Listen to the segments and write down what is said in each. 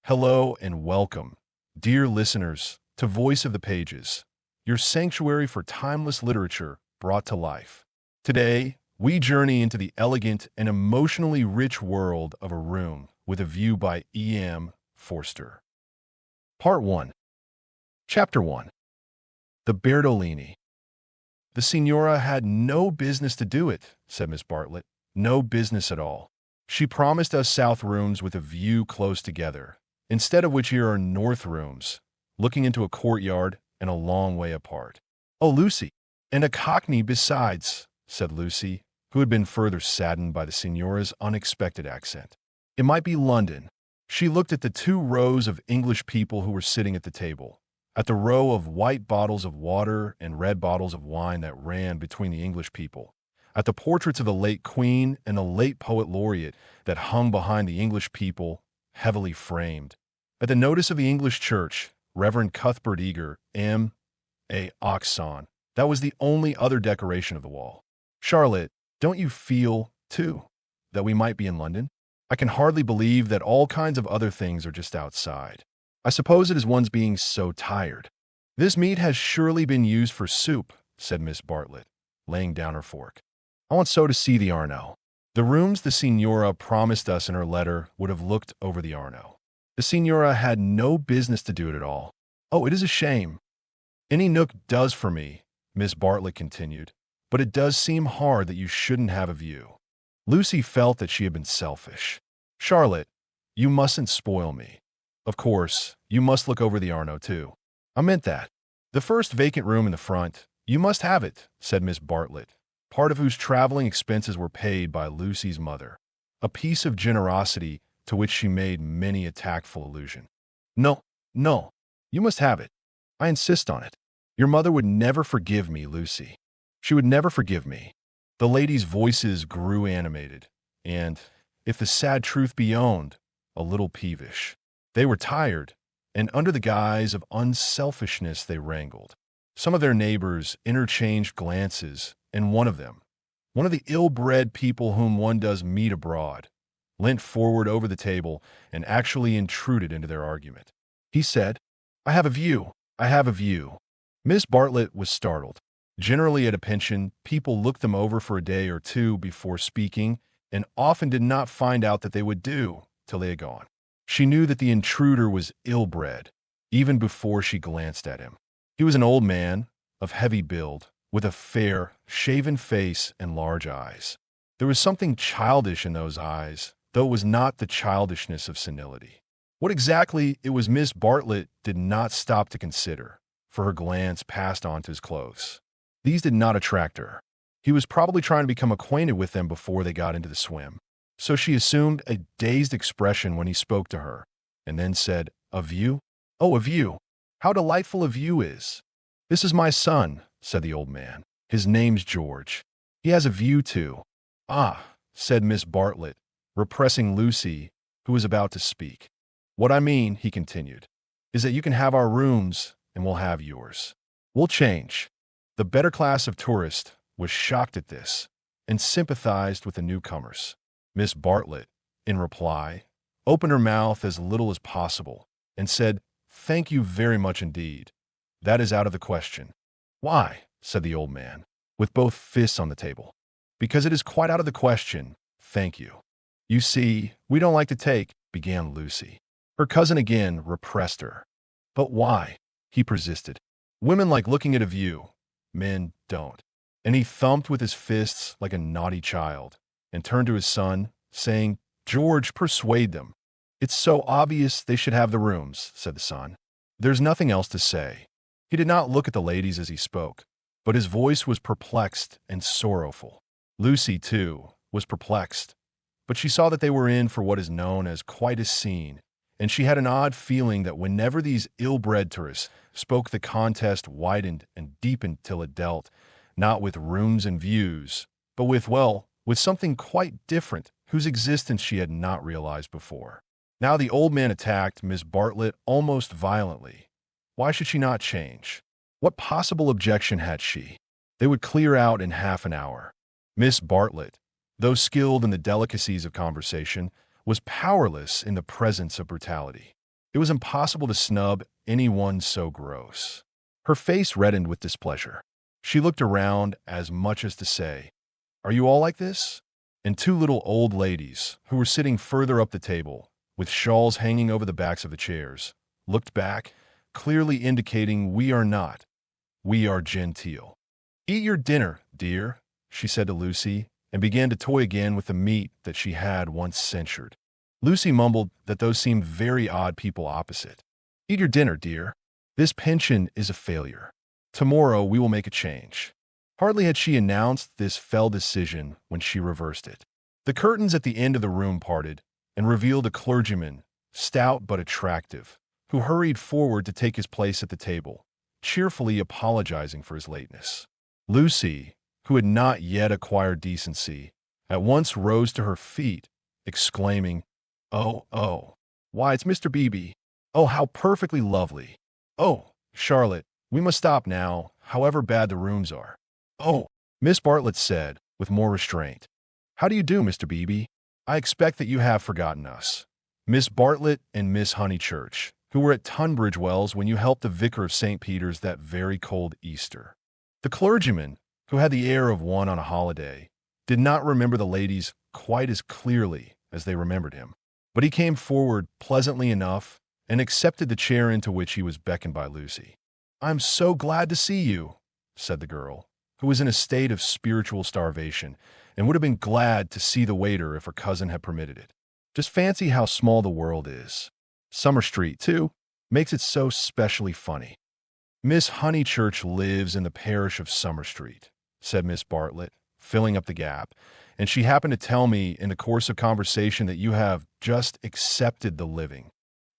Hello and welcome, dear listeners, to Voice of the Pages, your sanctuary for timeless literature brought to life. Today, we journey into the elegant and emotionally rich world of A Room with a View by E.M. Forster. Part 1. Chapter 1. The Bertolini. The Signora had no business to do it, said Miss Bartlett. No business at all. She promised us south rooms with a view close together, instead of which here are north rooms, looking into a courtyard and a long way apart. Oh, Lucy, and a cockney besides, said Lucy, who had been further saddened by the Signora's unexpected accent. It might be London. She looked at the 2 rows of English people who were sitting at the table, at the row of white bottles of water and red bottles of wine that ran between the English people, at the portraits of the late Queen and the late Poet Laureate that hung behind the English people, heavily framed, at the notice of the English church, Reverend Cuthbert Eager, M.A. Oxon. That was the only other decoration of the wall. Charlotte, don't you feel, too, that we might be in London? I can hardly believe that all kinds of other things are just outside. I suppose it is one's being so tired. This meat has surely been used for soup, said Miss Bartlett, laying down her fork. I want so to see the Arno. The rooms the Signora promised us in her letter would have looked over the Arno. The Signora had no business to do it at all. Oh, it is a shame. Any nook does for me, Miss Bartlett continued, but it does seem hard that you shouldn't have a view. Lucy felt that she had been selfish. Charlotte, you mustn't spoil me. Of course, you must look over the Arno, too. I meant that. The first vacant room in the front, you must have it, said Miss Bartlett, part of whose traveling expenses were paid by Lucy's mother, a piece of generosity to which she made many a tactful allusion. No, you must have it. I insist on it. Your mother would never forgive me, Lucy. She would never forgive me. The ladies' voices grew animated, and, if the sad truth be owned, a little peevish. They were tired, and under the guise of unselfishness they wrangled. Some of their neighbors interchanged glances, and one of the ill-bred people whom one does meet abroad, leant forward over the table and actually intruded into their argument. He said, I have a view. Miss Bartlett was startled. Generally at a pension, people looked them over for a day or two before speaking, and often did not find out that they would do till they had gone. She knew that the intruder was ill-bred, even before she glanced at him. He was an old man, of heavy build, with a fair, shaven face and large eyes. There was something childish in those eyes, though it was not the childishness of senility. What exactly it was Miss Bartlett did not stop to consider, for her glance passed on to his clothes. These did not attract her. He was probably trying to become acquainted with them before they got into the swim. So she assumed a dazed expression when he spoke to her, and then said, A view? Oh, a view. How delightful a view is. This is my son, said the old man. His name's George. He has a view, too. Ah, said Miss Bartlett, repressing Lucy, who was about to speak. What I mean, he continued, is that you can have our rooms, and we'll have yours. We'll change. The better class of tourist was shocked at this, and sympathized with the newcomers. Miss Bartlett, in reply, opened her mouth as little as possible, and said, Thank you very much indeed. That is out of the question. Why? Said the old man, with both fists on the table. Because it is quite out of the question, thank you. You see, we don't like to take, began Lucy. Her cousin again repressed her. But why? He persisted. Women like looking at a view. Men don't. And he thumped with his fists like a naughty child, and turned to his son, saying, George, persuade them. It's so obvious they should have the rooms, said the son. There's nothing else to say. He did not look at the ladies as he spoke, but his voice was perplexed and sorrowful. Lucy, too, was perplexed, but she saw that they were in for what is known as quite a scene, and she had an odd feeling that whenever these ill-bred tourists spoke, the contest widened and deepened till it dealt, not with rooms and views, but with something quite different, whose existence she had not realized before. Now the old man attacked Miss Bartlett almost violently. Why should she not change? What possible objection had she? They would clear out in half an hour. Miss Bartlett, though skilled in the delicacies of conversation, was powerless in the presence of brutality. It was impossible to snub anyone so gross. Her face reddened with displeasure. She looked around as much as to say, "Are you all like this?" And two little old ladies, who were sitting further up the table, with shawls hanging over the backs of the chairs, looked back, clearly indicating we are not. We are genteel. "Eat your dinner, dear," she said to Lucy, and began to toy again with the meat that she had once censured. Lucy mumbled that those seemed very odd people opposite. "Eat your dinner, dear. This pension is a failure. Tomorrow we will make a change." Hardly had she announced this fell decision when she reversed it. The curtains at the end of the room parted and revealed a clergyman, stout but attractive, who hurried forward to take his place at the table, cheerfully apologizing for his lateness. Lucy, who had not yet acquired decency, at once rose to her feet, exclaiming, Oh, why, it's Mr. Beebe. Oh, how perfectly lovely. Oh, Charlotte, we must stop now, however bad the rooms are." "Oh," Miss Bartlett said, with more restraint. "How do you do, Mr. Beebe? I expect that you have forgotten us. Miss Bartlett and Miss Honeychurch, who were at Tunbridge Wells when you helped the vicar of St. Peter's that very cold Easter." The clergyman, who had the air of one on a holiday, did not remember the ladies quite as clearly as they remembered him. But he came forward pleasantly enough and accepted the chair into which he was beckoned by Lucy. "I'm so glad to see you," said the girl, who was in a state of spiritual starvation and would have been glad to see the waiter if her cousin had permitted it. "Just fancy how small the world is. Summer Street, too, makes it so specially funny." "Miss Honeychurch lives in the parish of Summer Street," said Miss Bartlett, filling up the gap, "and she happened to tell me in the course of conversation that you have just accepted the living."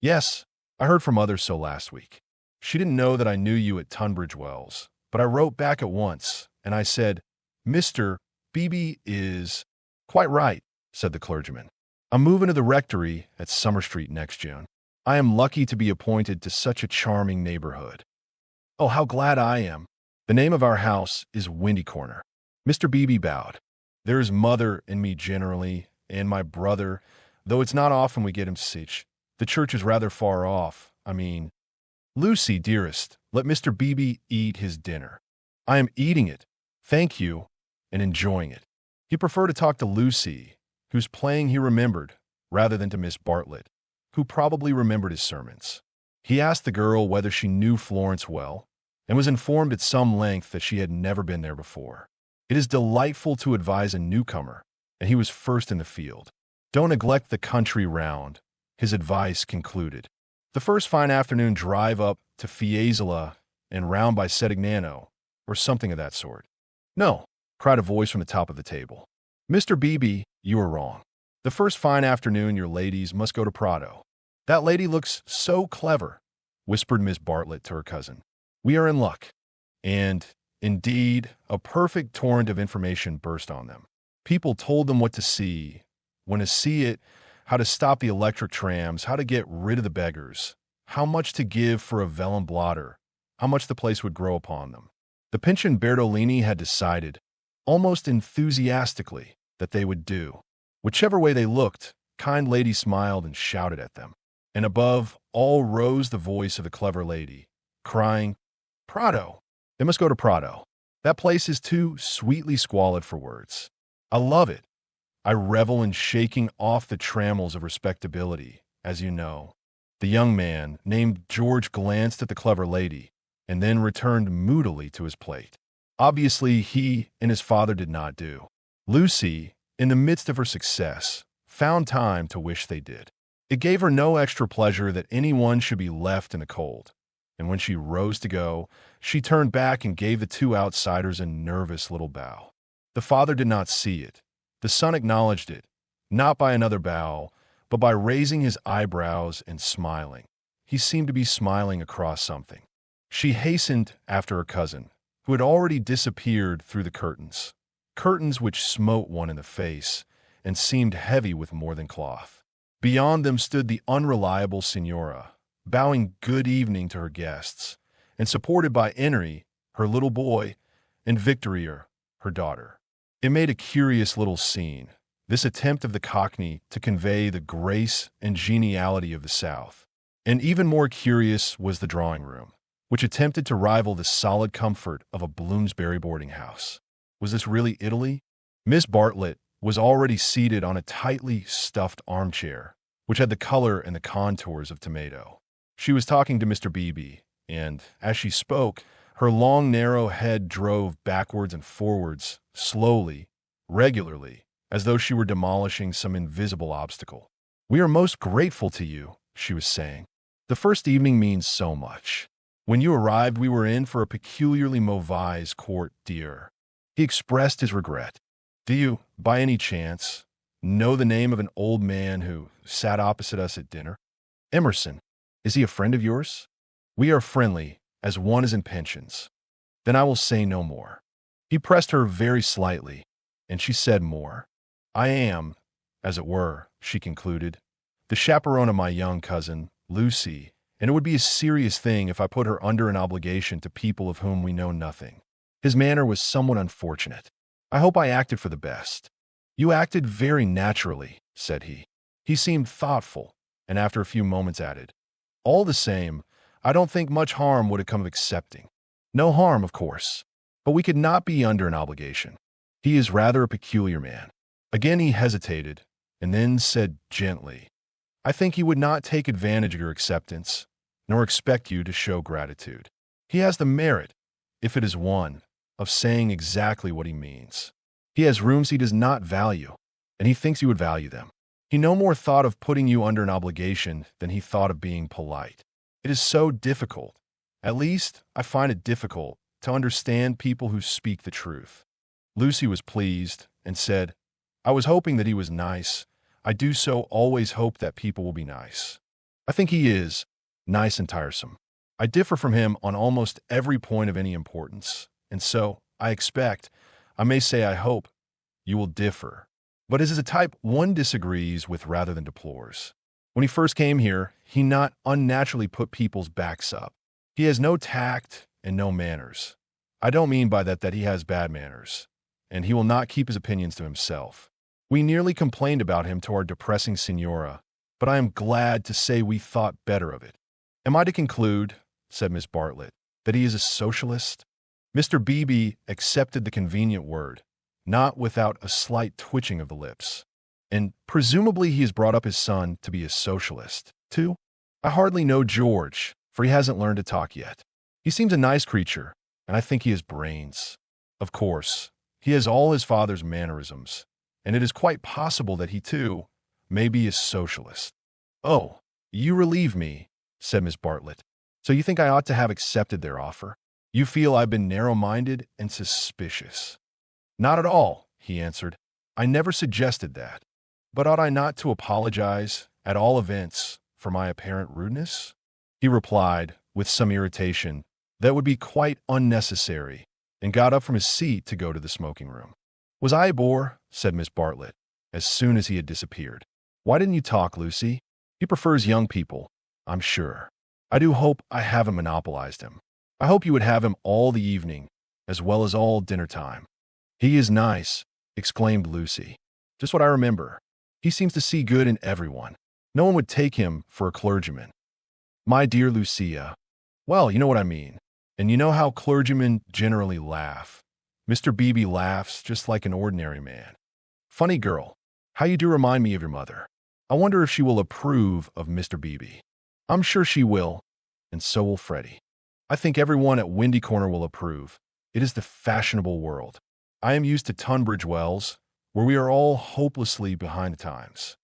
"Yes, I heard from others so last week. She didn't know that I knew you at Tunbridge Wells, but I wrote back at once, and I said, 'Mr. Beebe is—'" "Quite right," said the clergyman. "I'm moving to the rectory at Summer Street next June. I am lucky to be appointed to such a charming neighborhood." "Oh, how glad I am. The name of our house is Windy Corner." Mr. Beebe bowed. "There is mother and me generally, and my brother, though it's not often we get him to sich. The church is rather far off, I mean." "Lucy, dearest, let Mr. Beebe eat his dinner." "I am eating it, thank you, and enjoying it." He preferred to talk to Lucy, whose playing he remembered, rather than to Miss Bartlett, who probably remembered his sermons. He asked the girl whether she knew Florence well, and was informed at some length that she had never been there before. It is delightful to advise a newcomer, and he was first in the field. "Don't neglect the country round," his advice concluded. "The first fine afternoon drive up to Fiesole and round by Sedignano, or something of that sort." "No," cried a voice from the top of the table. "Mr. Beebe, you are wrong. The first fine afternoon your ladies must go to Prato." "That lady looks so clever," whispered Miss Bartlett to her cousin. "We are in luck." And, indeed, a perfect torrent of information burst on them. People told them what to see, when to see it, how to stop the electric trams, how to get rid of the beggars, how much to give for a vellum blotter, how much the place would grow upon them. The pension Bertolini had decided, almost enthusiastically, that they would do. Whichever way they looked, kind ladies smiled and shouted at them. And above all rose the voice of the clever lady, crying, "Prato! They must go to Prato. That place is too sweetly squalid for words. I love it. I revel in shaking off the trammels of respectability, as you know." The young man, named George, glanced at the clever lady, and then returned moodily to his plate. Obviously, he and his father did not do. Lucy, in the midst of her success, found time to wish they did. It gave her no extra pleasure that anyone should be left in the cold, and when she rose to go, she turned back and gave the two outsiders a nervous little bow. The father did not see it. The son acknowledged it, not by another bow, but by raising his eyebrows and smiling. He seemed to be smiling across something. She hastened after her cousin, who had already disappeared through the curtains which smote one in the face and seemed heavy with more than cloth. Beyond them stood the unreliable Signora, bowing good evening to her guests, and supported by Henry, her little boy, and Victoria, her daughter. It made a curious little scene, this attempt of the Cockney to convey the grace and geniality of the South, And even more curious was the drawing room, which attempted to rival the solid comfort of a Bloomsbury boarding house. Was this really Italy? Miss Bartlett was already seated on a tightly stuffed armchair, which had the color and the contours of tomato. She was talking to Mr. Beebe, and, as she spoke, her long, narrow head drove backwards and forwards, slowly, regularly, as though she were demolishing some invisible obstacle. "We are most grateful to you," she was saying. "The first evening means so much. When you arrived, we were in for a peculiarly mauvaise court, dear." He expressed his regret. "Do you, by any chance, know the name of an old man who sat opposite us at dinner? Emerson. Is he a friend of yours? We are friendly, as one is in pensions. Then I will say no more." He pressed her very slightly, and she said more. "I am, as it were," she concluded, "the chaperone of my young cousin, Lucy, and it would be a serious thing if I put her under an obligation to people of whom we know nothing." His manner was somewhat unfortunate. "I hope I acted for the best." "You acted very naturally," said he. He seemed thoughtful, and after a few moments added, "All the same, I don't think much harm would have come of accepting." "No harm, of course, but we could not be under an obligation. He is rather a peculiar man." Again he hesitated, and then said gently, "I think he would not take advantage of your acceptance, nor expect you to show gratitude. He has the merit, if it is one, of saying exactly what he means. He has rooms he does not value, and he thinks you would value them. He no more thought of putting you under an obligation than he thought of being polite. It is so difficult, at least I find it difficult, to understand people who speak the truth." Lucy was pleased and said, "I was hoping that he was nice. I do so always hope that people will be nice. I think he is nice and tiresome. I differ from him on almost every point of any importance, and so I expect, I may say I hope, you will differ. But it is a type one disagrees with rather than deplores. When he first came here, he not unnaturally put people's backs up. He has no tact and no manners. I don't mean by that he has bad manners, and he will not keep his opinions to himself. We nearly complained about him to our depressing signora, but I am glad to say we thought better of it." "Am I to conclude," said Miss Bartlett, "that he is a socialist?" Mr. Beebe accepted the convenient word, not without a slight twitching of the lips. "And presumably he has brought up his son to be a socialist, too?" "I hardly know George, for he hasn't learned to talk yet. He seems a nice creature, and I think he has brains. Of course, he has all his father's mannerisms, and it is quite possible that he, too, may be a socialist." "Oh, you relieve me," said Miss Bartlett. "So you think I ought to have accepted their offer? You feel I've been narrow-minded and suspicious." "Not at all," he answered. "I never suggested that. But ought I not to apologize, at all events, for my apparent rudeness?" He replied, with some irritation, that would be quite unnecessary, and got up from his seat to go to the smoking-room. "Was I a bore?" said Miss Bartlett, as soon as he had disappeared. "Why didn't you talk, Lucy? He prefers young people, I'm sure. I do hope I haven't monopolized him. I hope you would have him all the evening, as well as all dinner-time." "He is nice," exclaimed Lucy. "Just what I remember. He seems to see good in everyone. No one would take him for a clergyman." "My dear Lucia." "Well, you know what I mean. And you know how clergymen generally laugh. Mr. Beebe laughs just like an ordinary man. Funny girl. How you do remind me of your mother. I wonder if she will approve of Mr. Beebe. I'm sure she will, and so will Freddy. I think everyone at Windy Corner will approve. It is the fashionable world. I am used to Tunbridge Wells, where we are all hopelessly behind the times."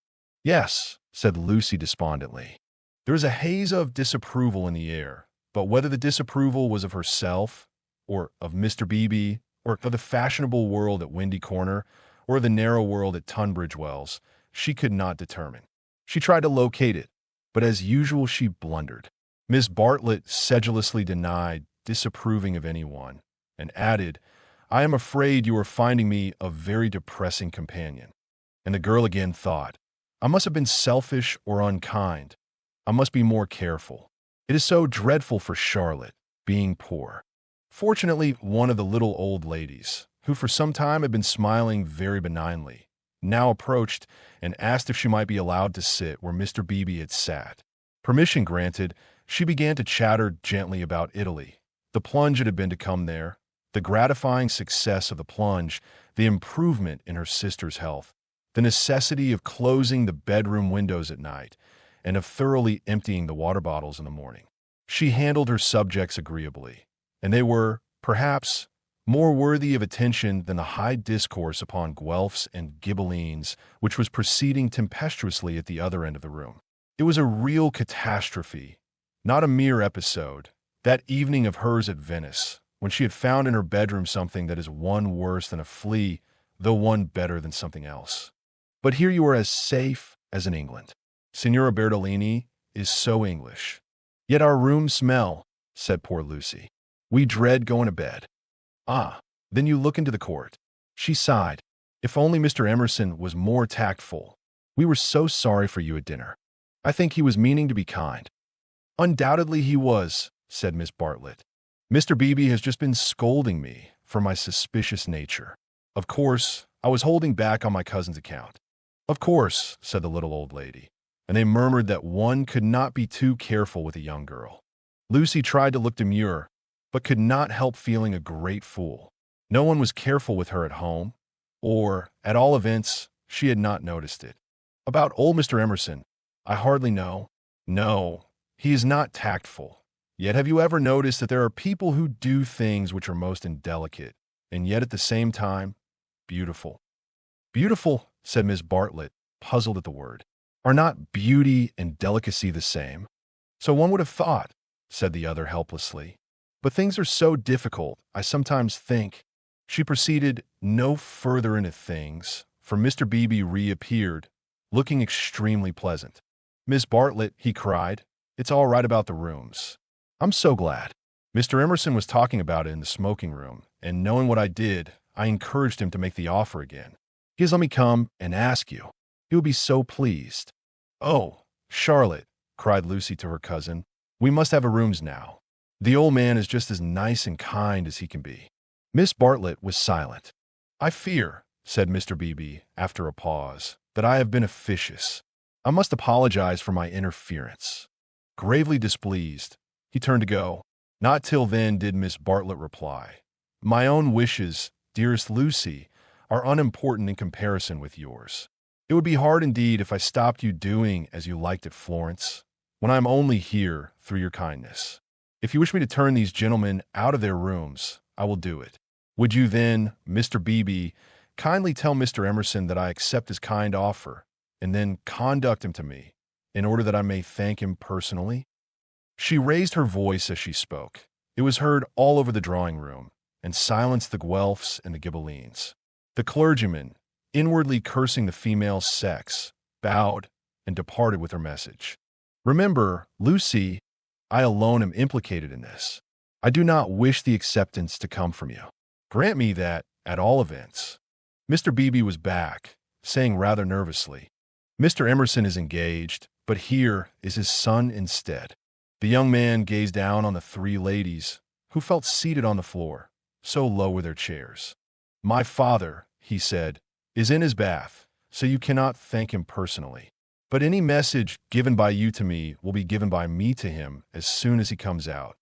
"Yes," said Lucy despondently. There is a haze of disapproval in the air, but whether the disapproval was of herself, or of Mr. Beebe, or of the fashionable world at Windy Corner, or the narrow world at Tunbridge Wells, she could not determine. She tried to locate it, but as usual she blundered. Miss Bartlett sedulously denied disapproving of anyone, and added, "I am afraid you are finding me a very depressing companion." And the girl again thought, "I must have been selfish or unkind. I must be more careful. It is so dreadful for Charlotte, being poor." Fortunately, one of the little old ladies, who for some time had been smiling very benignly, now approached and asked if she might be allowed to sit where Mr. Beebe had sat. Permission granted, she began to chatter gently about Italy, the plunge it had been to come there, the gratifying success of the plunge, the improvement in her sister's health, the necessity of closing the bedroom windows at night, and of thoroughly emptying the water bottles in the morning. She handled her subjects agreeably, and they were, perhaps, more worthy of attention than the high discourse upon Guelphs and Ghibellines which was proceeding tempestuously at the other end of the room. It was a real catastrophe, not a mere episode, that evening of hers at Venice, when she had found in her bedroom something that is one worse than a flea, though one better than something else. But here you are as safe as in England. Signora Bertolini is so English. Yet our rooms smell, said poor Lucy. We dread going to bed. Ah, then you look into the court. She sighed. If only Mr. Emerson was more tactful. We were so sorry for you at dinner. I think he was meaning to be kind. Undoubtedly he was, said Miss Bartlett. Mr. Beebe has just been scolding me for my suspicious nature. Of course, I was holding back on my cousin's account. Of course, said the little old lady, and they murmured that one could not be too careful with a young girl. Lucy tried to look demure, but could not help feeling a great fool. No one was careful with her at home, or, at all events, she had not noticed it. About old Mr. Emerson, I hardly know. No, he is not tactful. Yet have you ever noticed that there are people who do things which are most indelicate, and yet at the same time, beautiful? Beautiful, said Miss Bartlett, puzzled at the word. Are not beauty and delicacy the same? So one would have thought, said the other helplessly. But things are so difficult, I sometimes think. She proceeded no further into things, for Mr. Beebe reappeared, looking extremely pleasant. Miss Bartlett, he cried, it's all right about the rooms. I'm so glad. Mr. Emerson was talking about it in the smoking room, and knowing what I did, I encouraged him to make the offer again. He has let me come and ask you. He will be so pleased. Oh, Charlotte, cried Lucy to her cousin, we must have a rooms now. The old man is just as nice and kind as he can be. Miss Bartlett was silent. I fear, said Mr. Beebe, after a pause, that I have been officious. I must apologize for my interference. Gravely displeased, he turned to go. Not till then did Miss Bartlett reply. My own wishes, dearest Lucy, are unimportant in comparison with yours. It would be hard indeed if I stopped you doing as you liked at Florence, when I am only here through your kindness. If you wish me to turn these gentlemen out of their rooms, I will do it. Would you then, Mr. Beebe, kindly tell Mr. Emerson that I accept his kind offer, and then conduct him to me, in order that I may thank him personally? She raised her voice as she spoke. It was heard all over the drawing-room, and silenced the Guelphs and the Ghibellines. The clergyman, inwardly cursing the female sex, bowed and departed with her message. Remember, Lucy, I alone am implicated in this. I do not wish the acceptance to come from you. Grant me that, at all events. Mr. Beebe was back, saying rather nervously, Mr. Emerson is engaged, but here is his son instead. The young man gazed down on the three ladies, who felt seated on the floor, so low were their chairs. My father, he said, is in his bath, so you cannot thank him personally. But any message given by you to me will be given by me to him as soon as he comes out.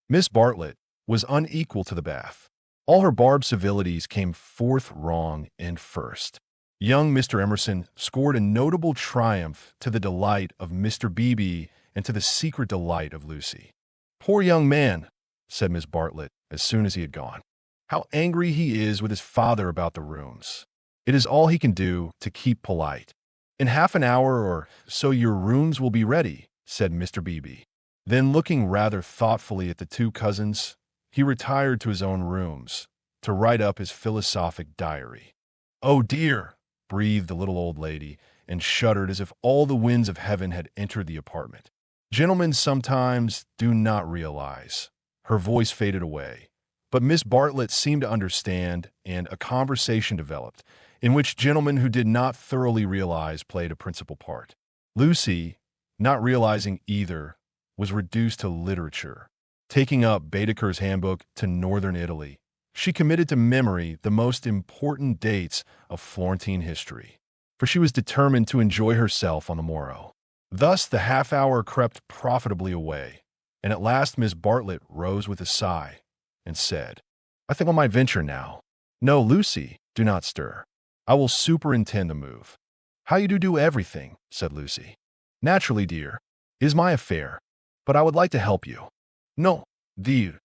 Miss Bartlett was unequal to the bath. All her barbed civilities came forth wrong and first. Young Mr. Emerson scored a notable triumph to the delight of Mr. Beebe and to the secret delight of Lucy. Poor young man, said Miss Bartlett as soon as he had gone. How angry he is with his father about the rooms. It is all he can do to keep polite. In half an hour or so your rooms will be ready, said Mr. Beebe. Then looking rather thoughtfully at the two cousins, he retired to his own rooms to write up his philosophic diary. Oh dear, breathed the little old lady, and shuddered as if all the winds of heaven had entered the apartment. Gentlemen sometimes do not realize. Her voice faded away, but Miss Bartlett seemed to understand, and a conversation developed, in which gentlemen who did not thoroughly realize played a principal part. Lucy, not realizing either, was reduced to literature. Taking up Baedeker's handbook to northern Italy, she committed to memory the most important dates of Florentine history, for she was determined to enjoy herself on the morrow. Thus the half-hour crept profitably away, and at last Miss Bartlett rose with a sigh and said, "I think I might venture now." "No, Lucy, do not stir. I will superintend the move." "How you do everything," said Lucy. "Naturally, dear. It is my affair, but I would like to help you." "No, dear."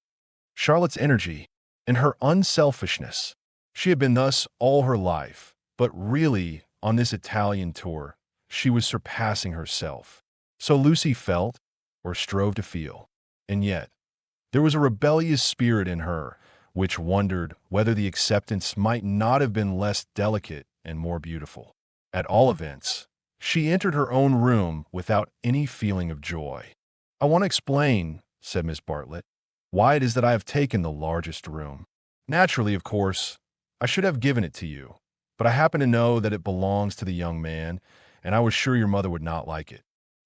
Charlotte's energy and her unselfishness. She had been thus all her life, but really, on this Italian tour, she was surpassing herself. So Lucy felt, or strove to feel, and yet there was a rebellious spirit in her which wondered whether the acceptance might not have been less delicate and more beautiful. At all events, she entered her own room without any feeling of joy. "I want to explain," said Miss Bartlett, "why it is that I have taken the largest room. Naturally, of course, I should have given it to you, but I happen to know that it belongs to the young man, and I was sure your mother would not like it."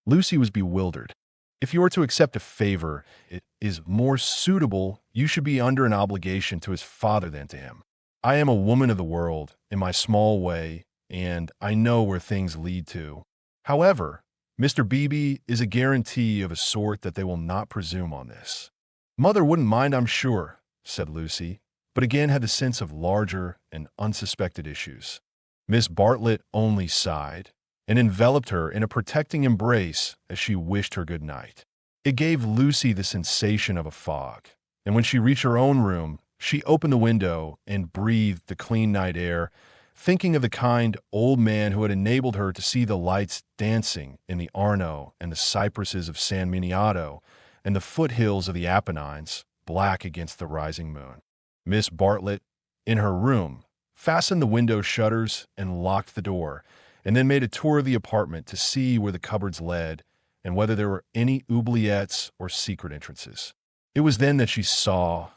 Lucy was bewildered. "If you are to accept a favor, it is more suitable you should be under an obligation to his father than to him. I am a woman of the world, in my small way, and I know where things lead to. However, Mr. Beebe is a guarantee of a sort that they will not presume on this." "Mother wouldn't mind, I'm sure," said Lucy, but again had the sense of larger and unsuspected issues. Miss Bartlett only sighed and enveloped her in a protecting embrace as she wished her good night. It gave Lucy the sensation of a fog, and when she reached her own room, she opened the window and breathed the clean night air, thinking of the kind old man who had enabled her to see the lights dancing in the Arno and the cypresses of San Miniato and the foothills of the Apennines, black against the rising moon. Miss Bartlett, in her room, fastened the window shutters and locked the door, and then made a tour of the apartment to see where the cupboards led and whether there were any oubliettes or secret entrances. It was then that she saw,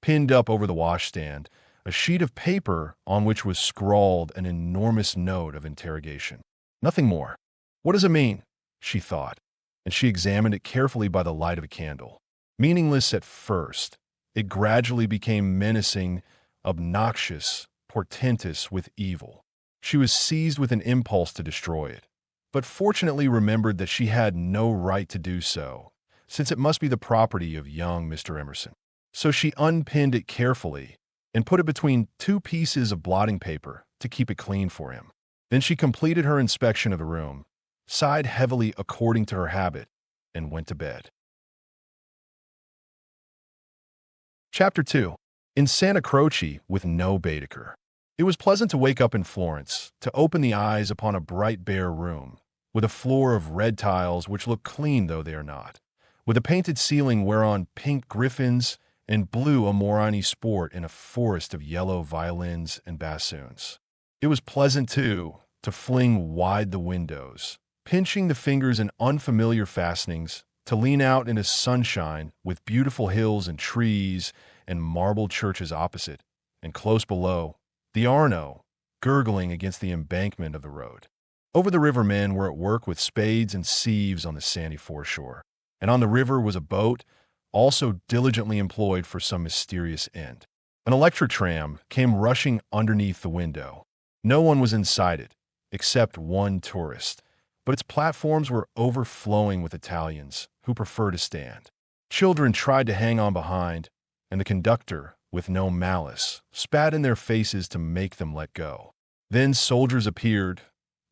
pinned up over the washstand, a sheet of paper on which was scrawled an enormous note of interrogation. Nothing more. "What does it mean?" she thought, and she examined it carefully by the light of a candle. Meaningless at first, it gradually became menacing, obnoxious, portentous with evil. She was seized with an impulse to destroy it, but fortunately remembered that she had no right to do so, since it must be the property of young Mr. Emerson. So she unpinned it carefully and put it between two pieces of blotting paper to keep it clean for him. Then she completed her inspection of the room, sighed heavily according to her habit, and went to bed. Chapter 2. In Santa Croce with no Baedeker. It was pleasant to wake up in Florence, to open the eyes upon a bright bare room, with a floor of red tiles which look clean though they are not, with a painted ceiling whereon pink griffins and blue amorini sport in a forest of yellow violins and bassoons. It was pleasant, too, to fling wide the windows, pinching the fingers in unfamiliar fastenings, to lean out into sunshine with beautiful hills and trees and marble churches opposite, and close below, the Arno, gurgling against the embankment of the road. Over the river men were at work with spades and sieves on the sandy foreshore, and on the river was a boat, also diligently employed for some mysterious end. An electric tram came rushing underneath the window. No one was inside it, except one tourist, but its platforms were overflowing with Italians who prefer to stand. Children tried to hang on behind, and the conductor, with no malice, spat in their faces to make them let go. Then soldiers appeared,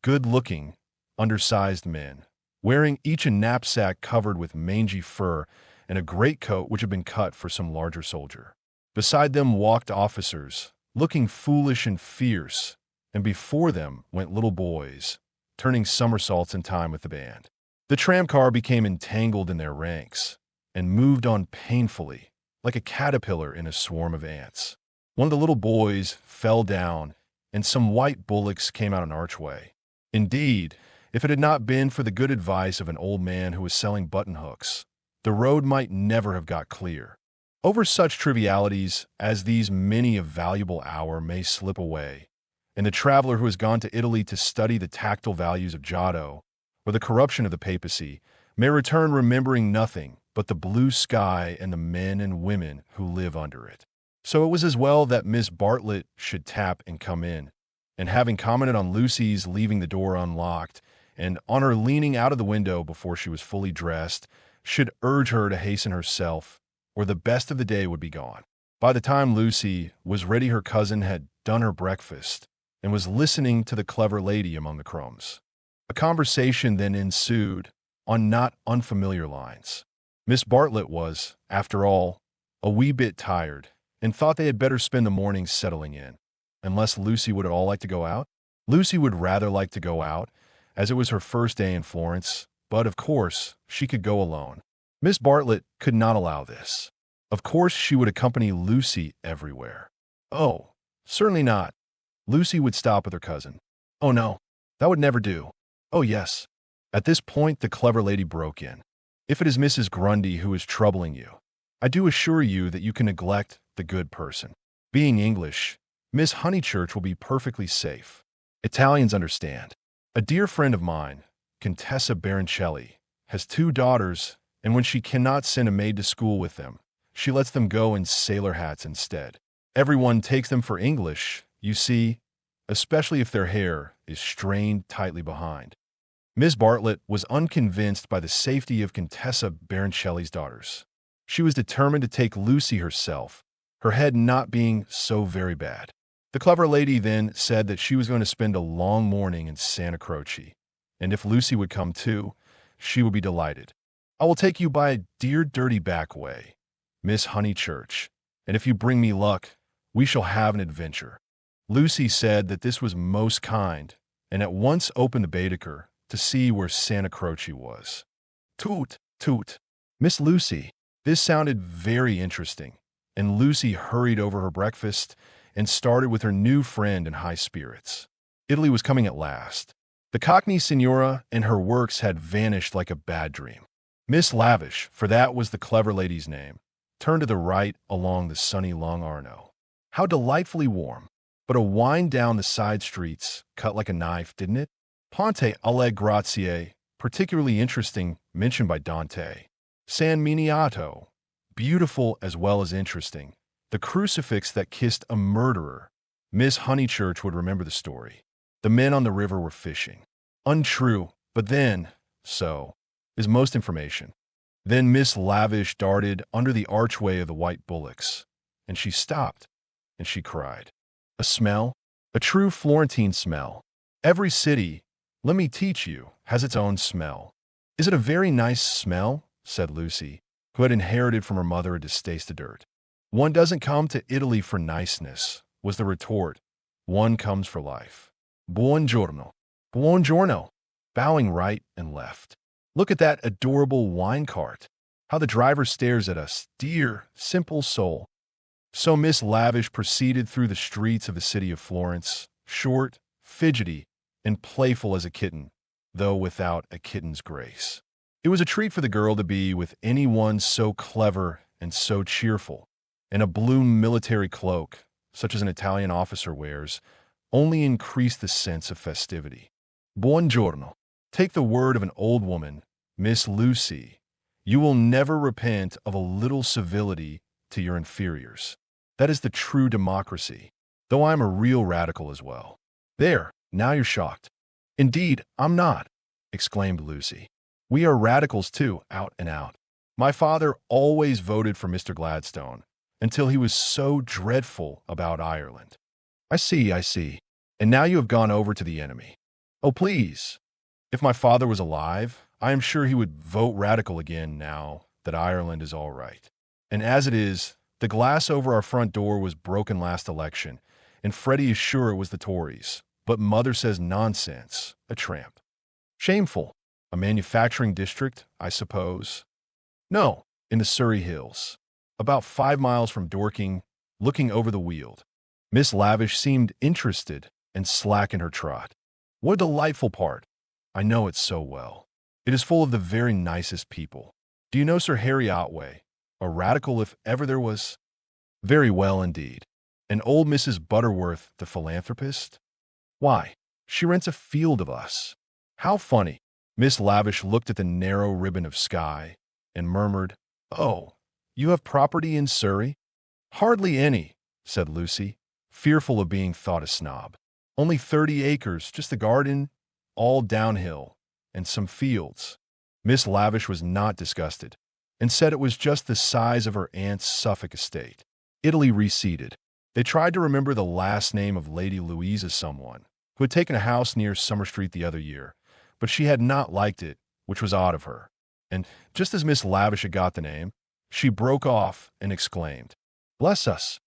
good-looking, undersized men, wearing each a knapsack covered with mangy fur and a greatcoat which had been cut for some larger soldier. Beside them walked officers, looking foolish and fierce, and before them went little boys, turning somersaults in time with the band. The tramcar became entangled in their ranks, and moved on painfully, like a caterpillar in a swarm of ants. One of the little boys fell down, and some white bullocks came out an archway. Indeed, if it had not been for the good advice of an old man who was selling button-hooks, the road might never have got clear. Over such trivialities as these many a valuable hour may slip away, and the traveler who has gone to Italy to study the tactile values of Giotto or the corruption of the papacy may return remembering nothing but the blue sky and the men and women who live under it. So it was as well that Miss Bartlett should tap and come in, and having commented on Lucy's leaving the door unlocked and on her leaning out of the window before she was fully dressed, should urge her to hasten herself, or the best of the day would be gone. By the time Lucy was ready, her cousin had done her breakfast and was listening to the clever lady among the crumbs. A conversation then ensued on not unfamiliar lines. Miss Bartlett was, after all, a wee bit tired, and thought they had better spend the morning settling in. Unless Lucy would at all like to go out? Lucy would rather like to go out, as it was her first day in Florence, but of course she could go alone. Miss Bartlett could not allow this. Of course she would accompany Lucy everywhere. Oh, certainly not. Lucy would stop with her cousin. Oh no, that would never do. Oh yes. At this point the clever lady broke in. If it is Mrs. Grundy who is troubling you, I do assure you that you can neglect the good person. Being English, Miss Honeychurch will be perfectly safe. Italians understand. A dear friend of mine, Contessa Baroncelli, has 2 daughters, and when she cannot send a maid to school with them, she lets them go in sailor hats instead. Everyone takes them for English, you see, especially if their hair is strained tightly behind. Miss Bartlett was unconvinced by the safety of Contessa Baroncelli's daughters. She was determined to take Lucy herself, her head not being so very bad. The clever lady then said that she was going to spend a long morning in Santa Croce, and if Lucy would come too, she would be delighted. I will take you by a dear dirty back way, Miss Honeychurch, and if you bring me luck, we shall have an adventure. Lucy said that this was most kind, and at once opened the Baedeker to see where Santa Croce was. Toot, toot. Miss Lucy. This sounded very interesting, and Lucy hurried over her breakfast and started with her new friend in high spirits. Italy was coming at last. The Cockney Signora and her works had vanished like a bad dream. Miss Lavish, for that was the clever lady's name, turned to the right along the sunny Long Arno. How delightfully warm, but a wind down the side streets cut like a knife, didn't it? Ponte alle Grazie, particularly interesting, mentioned by Dante. San Miniato, beautiful as well as interesting. The crucifix that kissed a murderer. Miss Honeychurch would remember the story. The men on the river were fishing. Untrue, but then, so, is most information. Then Miss Lavish darted under the archway of the white bullocks, and she stopped, and she cried. A smell? A true Florentine smell. Every city, let me teach you, has its own smell. Is it a very nice smell? Said Lucy, who had inherited from her mother a distaste to dirt. One doesn't come to Italy for niceness, was the retort. One comes for life. Buongiorno. Buongiorno. Bowing right and left. Look at that adorable wine cart. How the driver stares at us, dear, simple soul. So Miss Lavish proceeded through the streets of the city of Florence, short, fidgety, and playful as a kitten, though without a kitten's grace. It was a treat for the girl to be with anyone so clever and so cheerful, and a blue military cloak, such as an Italian officer wears, only increased the sense of festivity. Buongiorno. Take the word of an old woman, Miss Lucy. You will never repent of a little civility to your inferiors. That is the true democracy, though I'm a real radical as well. There, now you're shocked. Indeed, I'm not, exclaimed Lucy. We are radicals too, out and out. My father always voted for Mr. Gladstone, until he was so dreadful about Ireland. I see. And now you have gone over to the enemy. Oh, please. If my father was alive, I am sure he would vote radical again now that Ireland is all right. And as it is, the glass over our front door was broken last election, and Freddy is sure it was the Tories. But Mother says nonsense, a tramp. Shameful. A manufacturing district, I suppose. No, in the Surrey Hills. About 5 miles from Dorking, looking over the Weald. Miss Lavish seemed interested and slackened her trot. What a delightful part. I know it so well. It is full of the very nicest people. Do you know Sir Harry Otway, a radical if ever there was? Very well indeed. And old Mrs. Butterworth, the philanthropist? Why, she rents a field of us. How funny. Miss Lavish looked at the narrow ribbon of sky and murmured, Oh, you have property in Surrey? Hardly any, said Lucy, fearful of being thought a snob. Only 30 acres, just the garden, all downhill, and some fields. Miss Lavish was not disgusted, and said it was just the size of her aunt's Suffolk estate. Italy receded. They tried to remember the last name of Lady Louisa someone, who had taken a house near Summer Street the other year, but she had not liked it, which was odd of her. And just as Miss Lavish had got the name, she broke off and exclaimed, bless us,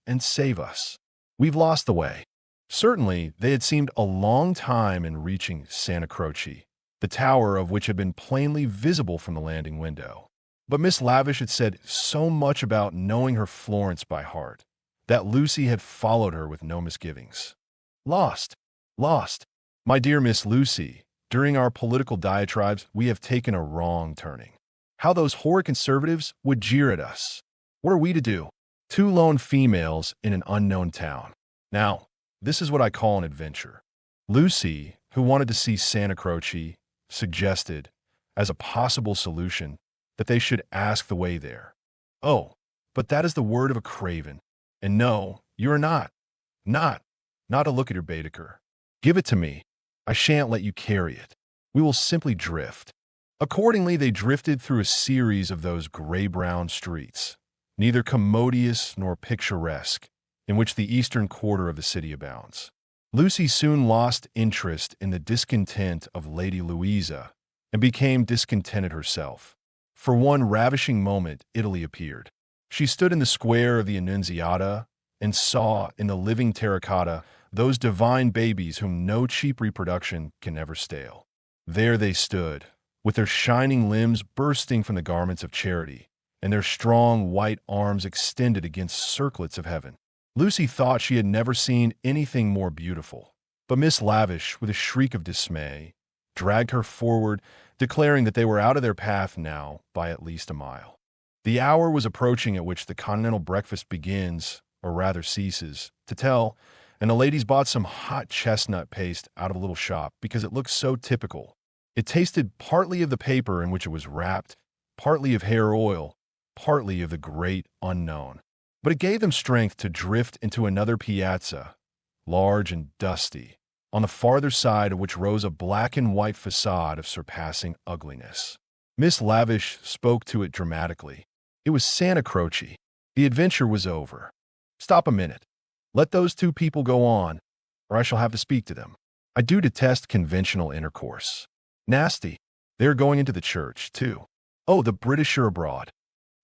and save us. We've lost the way." Certainly, they had seemed a long time in reaching Santa Croce, the tower of which had been plainly visible from the landing window. But Miss Lavish had said so much about knowing her Florence by heart that Lucy had followed her with no misgivings. Lost. My dear Miss Lucy, during our political diatribes, we have taken a wrong turning. How those horrid conservatives would jeer at us. What are we to do? Two lone females in an unknown town. Now, this is what I call an adventure. Lucy, who wanted to see Santa Croce, suggested, as a possible solution, that they should ask the way there. Oh, but that is the word of a craven. And no, you are not a look at your Baedeker. Give it to me. I shan't let you carry it. We will simply drift. Accordingly, they drifted through a series of those gray-brown streets, neither commodious nor picturesque, in which the eastern quarter of the city abounds. Lucy soon lost interest in the discontent of Lady Louisa and became discontented herself. For one ravishing moment, Italy appeared. She stood in the square of the Annunziata and saw in the living terracotta those divine babies whom no cheap reproduction can ever stale. There they stood, with their shining limbs bursting from the garments of charity, and their strong white arms extended against circlets of heaven. Lucy thought she had never seen anything more beautiful, but Miss Lavish, with a shriek of dismay, dragged her forward, declaring that they were out of their path now by at least a mile. The hour was approaching at which the continental breakfast begins, or rather ceases, to tell, and the ladies bought some hot chestnut paste out of a little shop because it looked so typical. It tasted partly of the paper in which it was wrapped, partly of hair oil, partly of the great unknown. But it gave them strength to drift into another piazza, large and dusty, on the farther side of which rose a black and white facade of surpassing ugliness. Miss Lavish spoke to it dramatically. It was Santa Croce. The adventure was over. Stop a minute. Let those two people go on, or I shall have to speak to them. I do detest conventional intercourse. Nasty. They are going into the church, too. Oh, the British are abroad.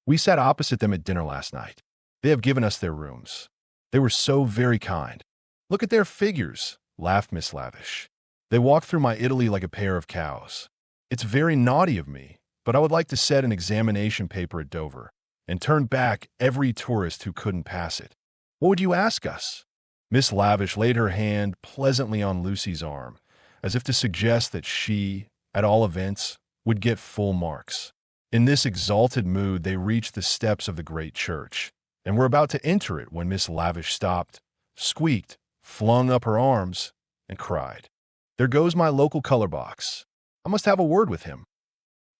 We sat opposite them at dinner last night. They have given us their rooms. They were so very kind. Look at their figures, laughed Miss Lavish. They walk through my Italy like a pair of cows. It's very naughty of me, but I would like to set an examination paper at Dover and turn back every tourist who couldn't pass it. What would you ask us? Miss Lavish laid her hand pleasantly on Lucy's arm, as if to suggest that she, at all events, would get full marks. In this exalted mood, they reached the steps of the great church, and were about to enter it when Miss Lavish stopped, squeaked, flung up her arms, and cried, "There goes my local color box. I must have a word with him."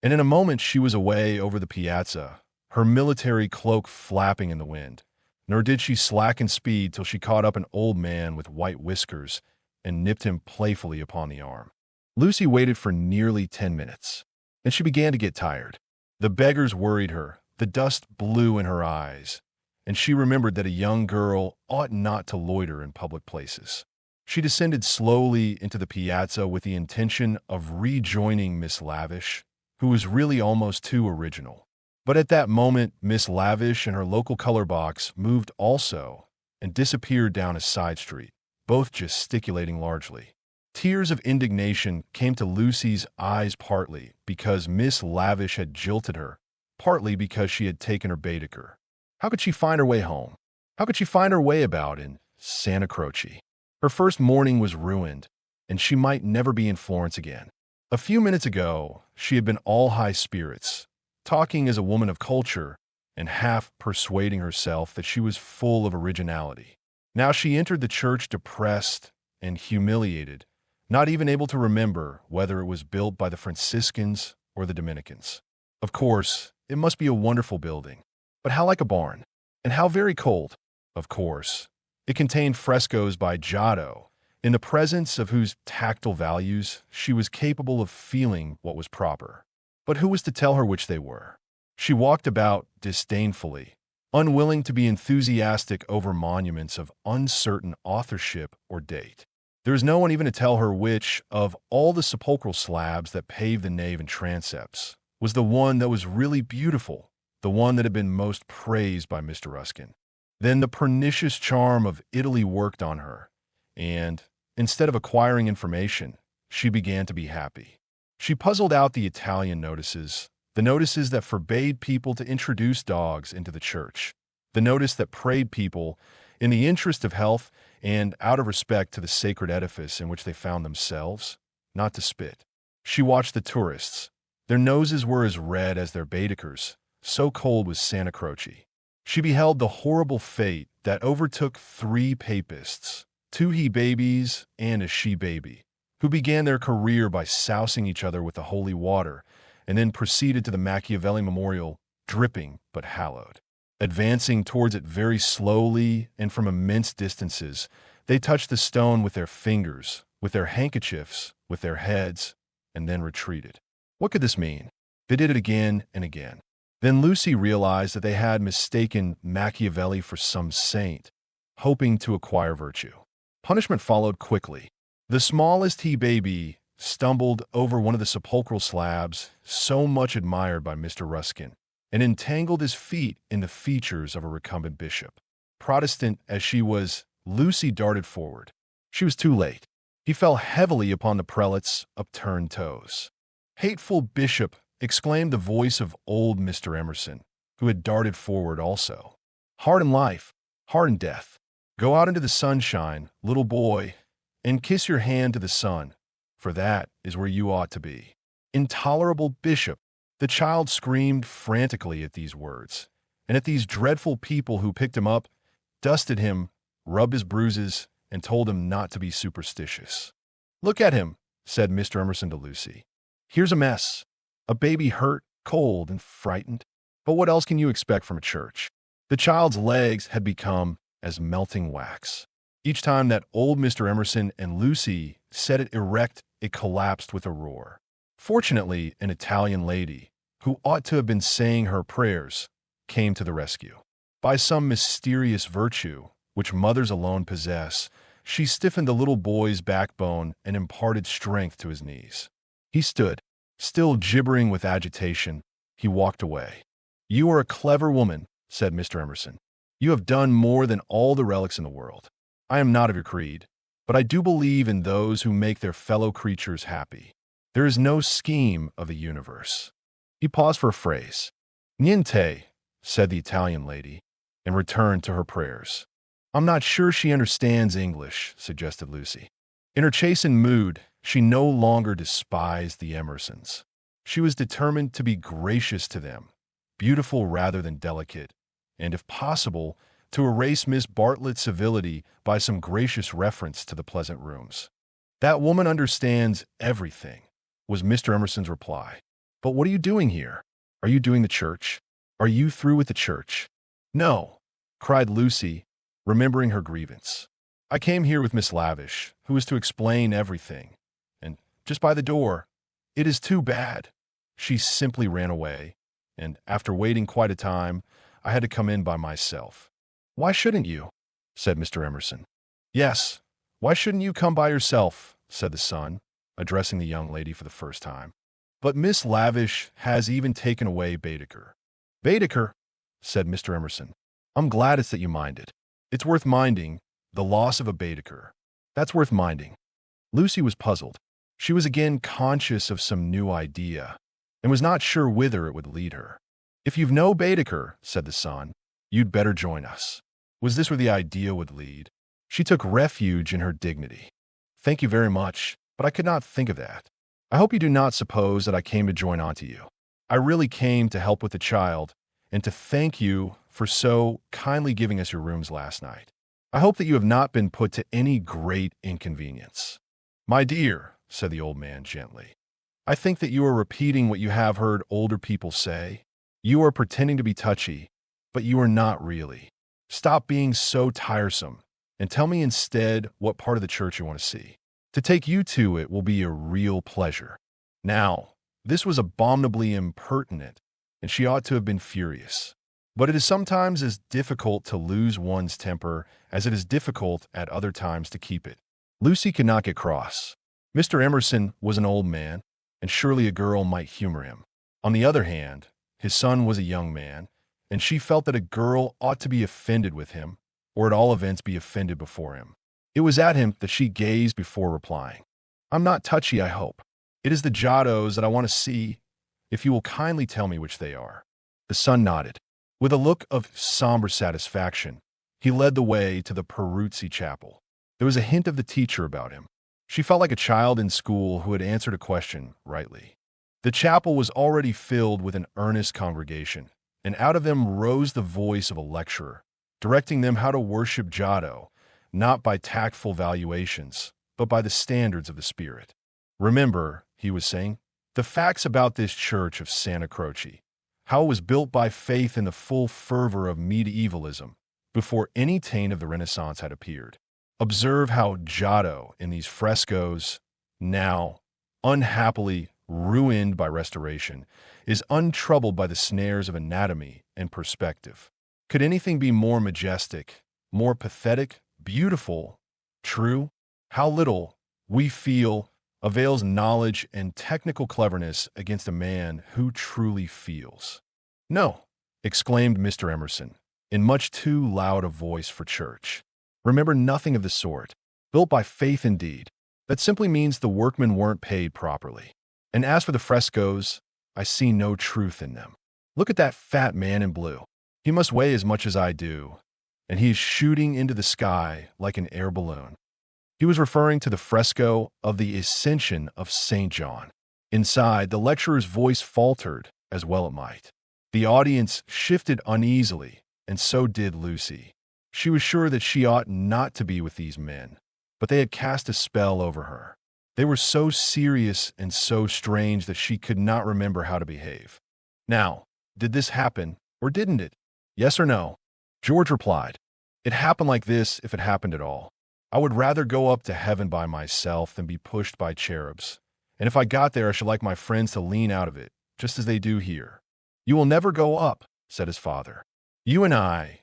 And in a moment she was away over the piazza, her military cloak flapping in the wind. Nor did she slacken speed till she caught up an old man with white whiskers and nipped him playfully upon the arm. Lucy waited for nearly 10 minutes, and she began to get tired. The beggars worried her, the dust blew in her eyes, and she remembered that a young girl ought not to loiter in public places. She descended slowly into the piazza with the intention of rejoining Miss Lavish, who was really almost too original. But at that moment, Miss Lavish and her local color box moved also and disappeared down a side street, both gesticulating largely. Tears of indignation came to Lucy's eyes, partly because Miss Lavish had jilted her, partly because she had taken her Baedeker. How could she find her way home? How could she find her way about in Santa Croce? Her first morning was ruined, and she might never be in Florence again. A few minutes ago, she had been all high spirits, talking as a woman of culture and half persuading herself that she was full of originality. Now she entered the church depressed and humiliated, not even able to remember whether it was built by the Franciscans or the Dominicans. Of course, it must be a wonderful building, but how like a barn, and how very cold. Of course, it contained frescoes by Giotto in the presence of whose tactile values she was capable of feeling what was proper. But who was to tell her which they were? She walked about disdainfully, unwilling to be enthusiastic over monuments of uncertain authorship or date. There was no one even to tell her which, of all the sepulchral slabs that paved the nave and transepts, was the one that was really beautiful, the one that had been most praised by Mr. Ruskin. Then the pernicious charm of Italy worked on her, and, instead of acquiring information, she began to be happy. She puzzled out the Italian notices, the notices that forbade people to introduce dogs into the church, the notice that prayed people, in the interest of health and out of respect to the sacred edifice in which they found themselves, not to spit. She watched the tourists. Their noses were as red as their Baedekers, so cold was Santa Croce. She beheld the horrible fate that overtook 3 papists, 2 he-babies and a she-baby, who began their career by sousing each other with the holy water, and then proceeded to the Machiavelli memorial, dripping but hallowed. Advancing towards it very slowly and from immense distances, they touched the stone with their fingers, with their handkerchiefs, with their heads, and then retreated. What could this mean? They did it again and again. Then Lucy realized that they had mistaken Machiavelli for some saint, hoping to acquire virtue. Punishment followed quickly. The smallest he-baby stumbled over one of the sepulchral slabs so much admired by Mr. Ruskin, and entangled his feet in the features of a recumbent bishop. Protestant as she was, Lucy darted forward. She was too late. He fell heavily upon the prelate's upturned toes. "Hateful bishop!" exclaimed the voice of old Mr. Emerson, who had darted forward also. "Hard in life, hard in death. Go out into the sunshine, little boy, and kiss your hand to the sun, for that is where you ought to be." Intolerable bishop! The child screamed frantically at these words, and at these dreadful people who picked him up, dusted him, rubbed his bruises, and told him not to be superstitious. "Look at him," said Mr. Emerson to Lucy. "Here's a mess. A baby hurt, cold, and frightened. But what else can you expect from a church?" The child's legs had become as melting wax. Each time that old Mr. Emerson and Lucy set it erect, it collapsed with a roar. Fortunately, an Italian lady, who ought to have been saying her prayers, came to the rescue. By some mysterious virtue, which mothers alone possess, she stiffened the little boy's backbone and imparted strength to his knees. He stood, still gibbering with agitation. He walked away. "You are a clever woman," said Mr. Emerson. "You have done more than all the relics in the world. I am not of your creed, but I do believe in those who make their fellow creatures happy. There is no scheme of the universe." He paused for a phrase. "Niente," said the Italian lady, and returned to her prayers. "I'm not sure she understands English," suggested Lucy. In her chastened mood, she no longer despised the Emersons. She was determined to be gracious to them, beautiful rather than delicate, and, if possible, to erase Miss Bartlett's civility by some gracious reference to the pleasant rooms. "That woman understands everything," was Mr. Emerson's reply. "But what are you doing here? Are you doing the church? Are you through with the church?" "No," cried Lucy, remembering her grievance. "I came here with Miss Lavish, who is to explain everything. And just by the door, it is too bad." She simply ran away, and after waiting quite a time, I had to come in by myself. "Why shouldn't you?" said Mr. Emerson. "Yes, why shouldn't you come by yourself?" said the son, addressing the young lady for the first time. "But Miss Lavish has even taken away Baedeker." "Baedeker?" said Mr. Emerson. "I'm glad it's that you mind it. It's worth minding, the loss of a Baedeker. That's worth minding." Lucy was puzzled. She was again conscious of some new idea, and was not sure whither it would lead her. "If you've no Baedeker," said the son, "you'd better join us." Was this where the idea would lead? She took refuge in her dignity. "Thank you very much, but I could not think of that. I hope you do not suppose that I came to join on to you. I really came to help with the child, and to thank you for so kindly giving us your rooms last night. I hope that you have not been put to any great inconvenience." "My dear," said the old man gently, "I think that you are repeating what you have heard older people say. You are pretending to be touchy, but you are not really. Stop being so tiresome, and tell me instead what part of the church you want to see. To take you to it will be a real pleasure." Now, this was abominably impertinent, and she ought to have been furious. But it is sometimes as difficult to lose one's temper as it is difficult at other times to keep it. Lucy could not get cross. Mr. Emerson was an old man, and surely a girl might humor him. On the other hand, his son was a young man, and she felt that a girl ought to be offended with him, or at all events be offended before him. It was at him that she gazed before replying. "I'm not touchy, I hope. It is the Giottos that I want to see, if you will kindly tell me which they are." The son nodded. With a look of somber satisfaction, he led the way to the Peruzzi chapel. There was a hint of the teacher about him. She felt like a child in school who had answered a question rightly. The chapel was already filled with an earnest congregation, and out of them rose the voice of a lecturer, directing them how to worship Giotto, not by tactful valuations, but by the standards of the Spirit. "Remember," he was saying, "the facts about this church of Santa Croce, how it was built by faith in the full fervor of medievalism, before any taint of the Renaissance had appeared. Observe how Giotto in these frescoes, now, unhappily ruined by restoration, is untroubled by the snares of anatomy and perspective. Could anything be more majestic, more pathetic, beautiful, true? How little, we feel, avails knowledge and technical cleverness against a man who truly feels." "No," exclaimed Mr. Emerson, in much too loud a voice for church. "Remember nothing of the sort. Built by faith indeed. That simply means the workmen weren't paid properly. And as for the frescoes, I see no truth in them. Look at that fat man in blue. He must weigh as much as I do, and he is shooting into the sky like an air balloon." He was referring to the fresco of the Ascension of St. John. Inside, the lecturer's voice faltered, as well it might. The audience shifted uneasily, and so did Lucy. She was sure that she ought not to be with these men, but they had cast a spell over her. They were so serious and so strange that she could not remember how to behave. Now, did this happen, or didn't it? Yes or no? George replied, "It happened like this if it happened at all. I would rather go up to heaven by myself than be pushed by cherubs. And if I got there, I should like my friends to lean out of it, just as they do here." "You will never go up," said his father. "You and I,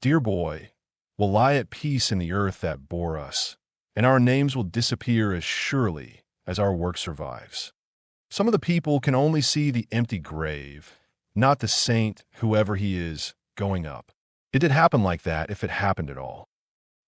dear boy, will lie at peace in the earth that bore us, and our names will disappear as surely as our work survives. Some of the people can only see the empty grave, not the saint, whoever he is, going up. It did happen like that if it happened at all."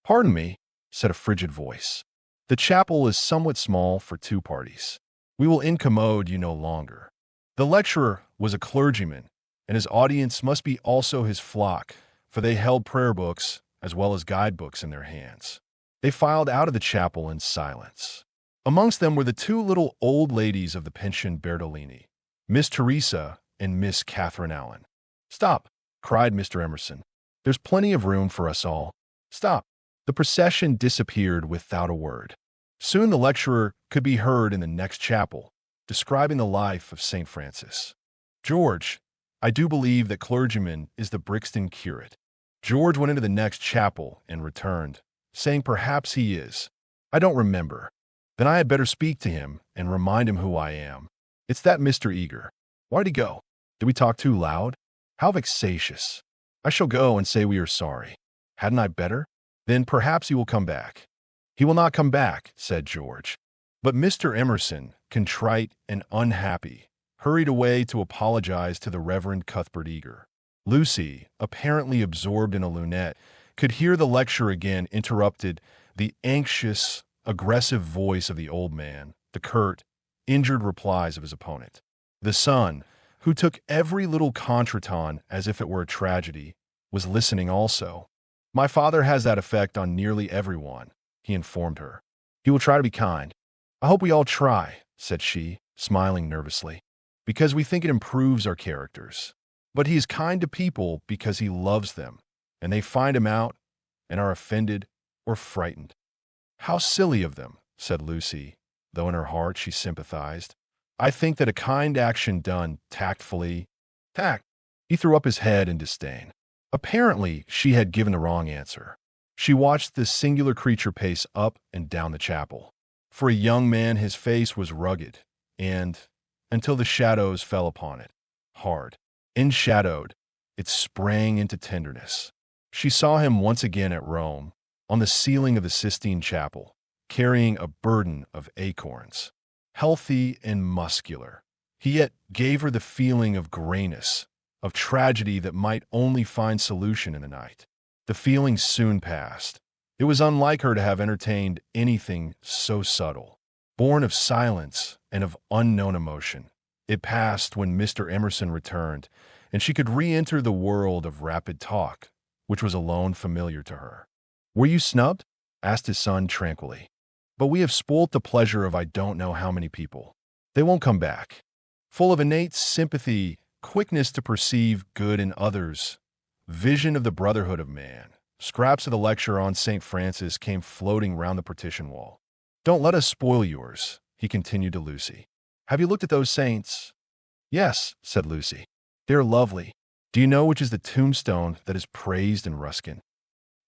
"Pardon me," said a frigid voice. "The chapel is somewhat small for two parties. We will incommode you no longer." The lecturer was a clergyman, and his audience must be also his flock, for they held prayer books as well as guidebooks in their hands. They filed out of the chapel in silence. Amongst them were the two little old ladies of the pension Bertolini, Miss Teresa and Miss Catherine Allen. "Stop," cried Mr. Emerson. "There's plenty of room for us all. Stop." The procession disappeared without a word. Soon the lecturer could be heard in the next chapel, describing the life of St. Francis. "George, I do believe that clergyman is the Brixton curate." George went into the next chapel and returned, saying perhaps he is. "I don't remember. Then I had better speak to him and remind him who I am. It's that Mr. Eager. Why'd he go? Did we talk too loud? How vexatious. I shall go and say we are sorry. Hadn't I better? Then perhaps he will come back." "He will not come back," said George. But Mr. Emerson, contrite and unhappy, hurried away to apologize to the Reverend Cuthbert Eager. Lucy, apparently absorbed in a lunette, could hear the lecture again interrupted the anxious, aggressive voice of the old man, the curt, injured replies of his opponent. The son, who took every little contretemps as if it were a tragedy, was listening also. "My father has that effect on nearly everyone," he informed her. "He will try to be kind." "I hope we all try," said she, smiling nervously, "because we think it improves our characters. But he is kind to people because he loves them, and they find him out and are offended or frightened." "How silly of them," said Lucy, though in her heart she sympathized. "I think that a kind action done tactfully—" "Tact!" He threw up his head in disdain. Apparently, she had given the wrong answer. She watched this singular creature pace up and down the chapel. For a young man, his face was rugged, and, until the shadows fell upon it, hard. Enshadowed, it sprang into tenderness. She saw him once again at Rome, on the ceiling of the Sistine Chapel, carrying a burden of acorns. Healthy and muscular, he yet gave her the feeling of grayness, of tragedy that might only find solution in the night. The feeling soon passed. It was unlike her to have entertained anything so subtle. Born of silence and of unknown emotion, it passed when Mr. Emerson returned, and she could re-enter the world of rapid talk, which was alone familiar to her. "Were you snubbed?" asked his son tranquilly. "But we have spoilt the pleasure of I don't know how many people. They won't come back." Full of innate sympathy, quickness to perceive good in others, vision of the brotherhood of man, scraps of the lecture on St. Francis came floating round the partition wall. "Don't let us spoil yours," he continued to Lucy. "Have you looked at those saints?" "Yes," said Lucy. "They are lovely. Do you know which is the tombstone that is praised in Ruskin?"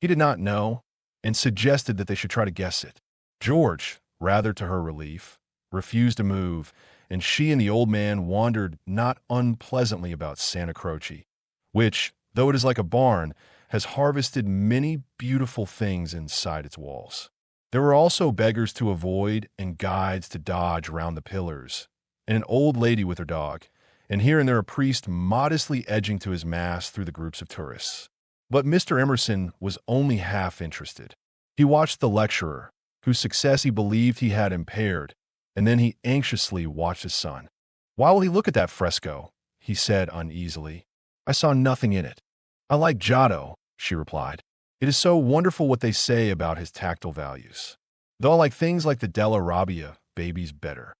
He did not know, and suggested that they should try to guess it. George, rather to her relief, refused to move, and she and the old man wandered not unpleasantly about Santa Croce, which, though it is like a barn, has harvested many beautiful things inside its walls. There were also beggars to avoid and guides to dodge round the pillars, and an old lady with her dog, and here and there a priest modestly edging to his mass through the groups of tourists. But Mr. Emerson was only half interested. He watched the lecturer, whose success he believed he had impaired, and then he anxiously watched his son. "Why will he look at that fresco?" he said uneasily. "I saw nothing in it." "I like Giotto," she replied. "It is so wonderful what they say about his tactile values. Though I like things like the Della Robbia babies better."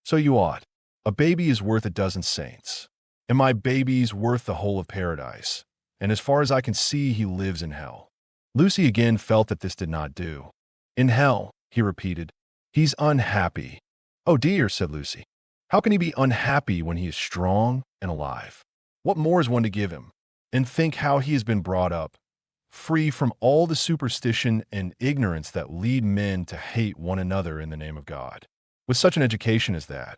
"So you ought. A baby is worth a dozen saints. And my baby's worth the whole of paradise. And as far as I can see, he lives in hell." Lucy again felt that this did not do. "In hell," he repeated. "He's unhappy." "Oh dear," said Lucy. "How can he be unhappy when he is strong and alive? What more is one to give him? And think how he has been brought up, free from all the superstition and ignorance that lead men to hate one another in the name of God. With such an education as that,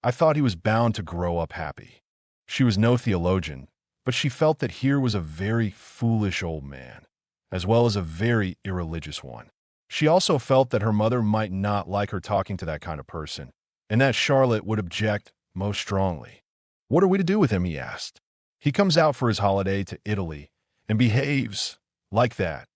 I thought he was bound to grow up happy." She was no theologian, but she felt that here was a very foolish old man, as well as a very irreligious one. She also felt that her mother might not like her talking to that kind of person, and that Charlotte would object most strongly. "What are we to do with him?" he asked. "He comes out for his holiday to Italy and behaves like that,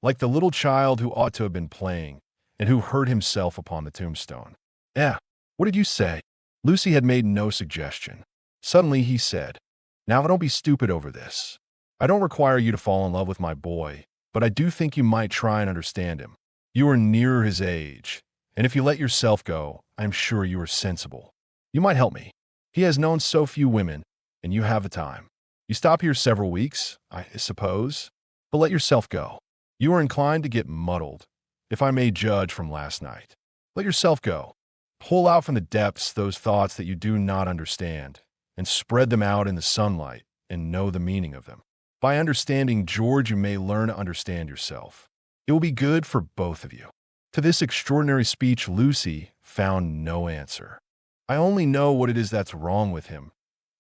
like the little child who ought to have been playing and who hurt himself upon the tombstone." What did you say?" Lucy had made no suggestion. Suddenly he said, "Now don't be stupid over this. I don't require you to fall in love with my boy, but I do think you might try and understand him. You are nearer his age, and if you let yourself go, I am sure you are sensible. You might help me. He has known so few women, and you have the time. You stop here several weeks, I suppose, but let yourself go. You are inclined to get muddled, if I may judge from last night. Let yourself go. Pull out from the depths those thoughts that you do not understand, and spread them out in the sunlight and know the meaning of them. By understanding George, you may learn to understand yourself. It will be good for both of you." To this extraordinary speech, Lucy found no answer. "I only know what it is that's wrong with him,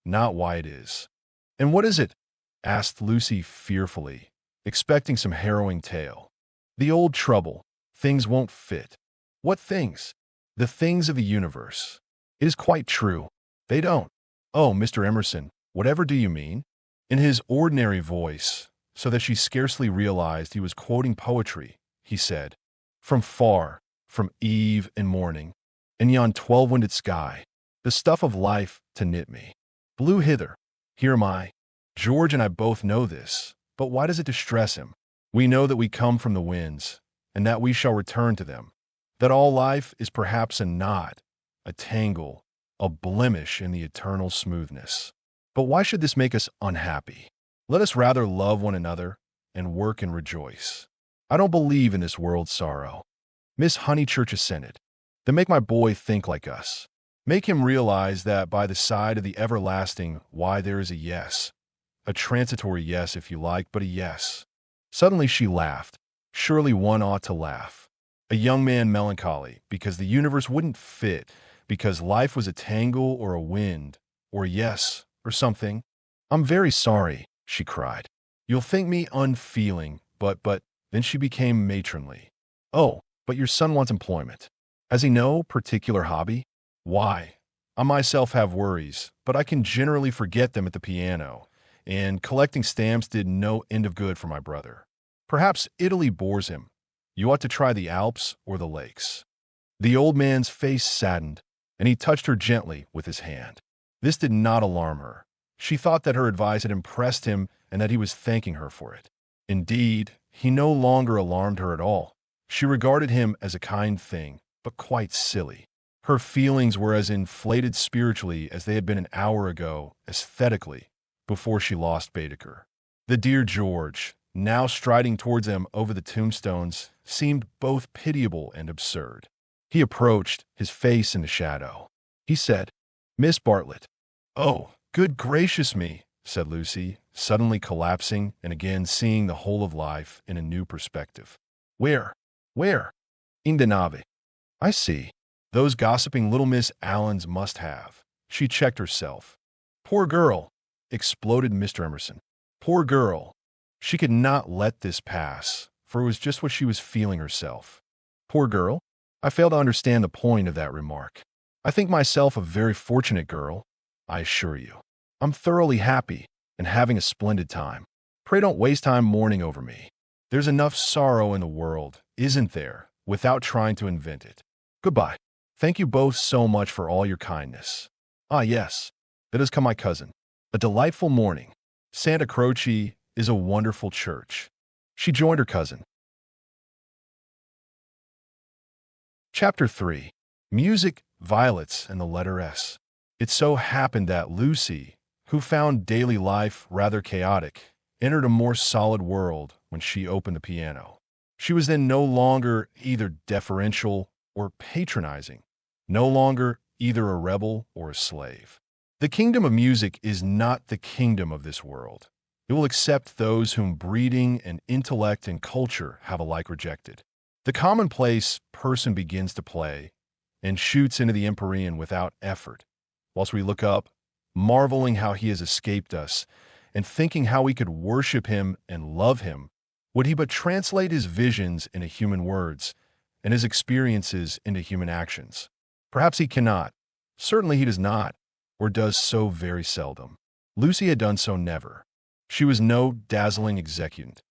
not why it is." "And what is it?" asked Lucy fearfully, expecting some harrowing tale. "The old trouble. Things won't fit." "What things?" "The things of the universe. It is quite true. They don't." "Oh, Mr. Emerson, whatever do you mean?" In his ordinary voice, so that she scarcely realized he was quoting poetry, he said, "From far, from eve and morning, in yon 12-winded sky, the stuff of life to knit me, blew hither. Here am I. George and I both know this, but why does it distress him? We know that we come from the winds, and that we shall return to them, that all life is perhaps a knot, a tangle, a blemish in the eternal smoothness. But why should this make us unhappy? Let us rather love one another and work and rejoice. I don't believe in this world's sorrow." Miss Honeychurch assented. "Then make my boy think like us. Make him realize that by the side of the everlasting why there is a yes, a transitory yes if you like, but a yes." Suddenly she laughed. Surely one ought to laugh. A young man melancholy because the universe wouldn't fit, because life was a tangle or a wind, or yes, or something. I'm very sorry, she cried. You'll think me unfeeling, but, then she became matronly. Oh, but your son wants employment. Has he no particular hobby? Why, I myself have worries, but I can generally forget them at the piano, and collecting stamps did no end of good for my brother. Perhaps Italy bores him. You ought to try the Alps or the lakes. The old man's face saddened, and he touched her gently with his hand. This did not alarm her. She thought that her advice had impressed him and that he was thanking her for it. Indeed, he no longer alarmed her at all. She regarded him as a kind thing, but quite silly. Her feelings were as inflated spiritually as they had been an hour ago, aesthetically, before she lost Baedeker. The dear George, now striding towards them over the tombstones, seemed both pitiable and absurd. He approached, his face in the shadow. He said, "Miss Bartlett." "Oh, good gracious me," said Lucy, suddenly collapsing and again seeing the whole of life in a new perspective. Where? In the nave. I see. Those gossiping little Miss Allens must have. She checked herself. Poor girl, exploded Mr. Emerson. Poor girl. She could not let this pass, for it was just what she was feeling herself. Poor girl? I fail to understand the point of that remark. I think myself a very fortunate girl, I assure you. I'm thoroughly happy and having a splendid time. Pray don't waste time mourning over me. There's enough sorrow in the world, isn't there, without trying to invent it. Goodbye. Thank you both so much for all your kindness. Ah, yes, that has come my cousin. A delightful morning. Santa Croce is a wonderful church. She joined her cousin. Chapter 3. Music, Violets, and the letter S. It so happened that Lucy, who found daily life rather chaotic, entered a more solid world when she opened the piano. She was then no longer either deferential or patronizing, no longer either a rebel or a slave. The kingdom of music is not the kingdom of this world. It will accept those whom breeding and intellect and culture have alike rejected. The commonplace person begins to play and shoots into the empyrean without effort, whilst we look up, marveling how he has escaped us, and thinking how we could worship him and love him, would he but translate his visions into human words and his experiences into human actions. Perhaps he cannot. Certainly he does not, or does so very seldom. Lucy had done so never. She was no dazzling executant.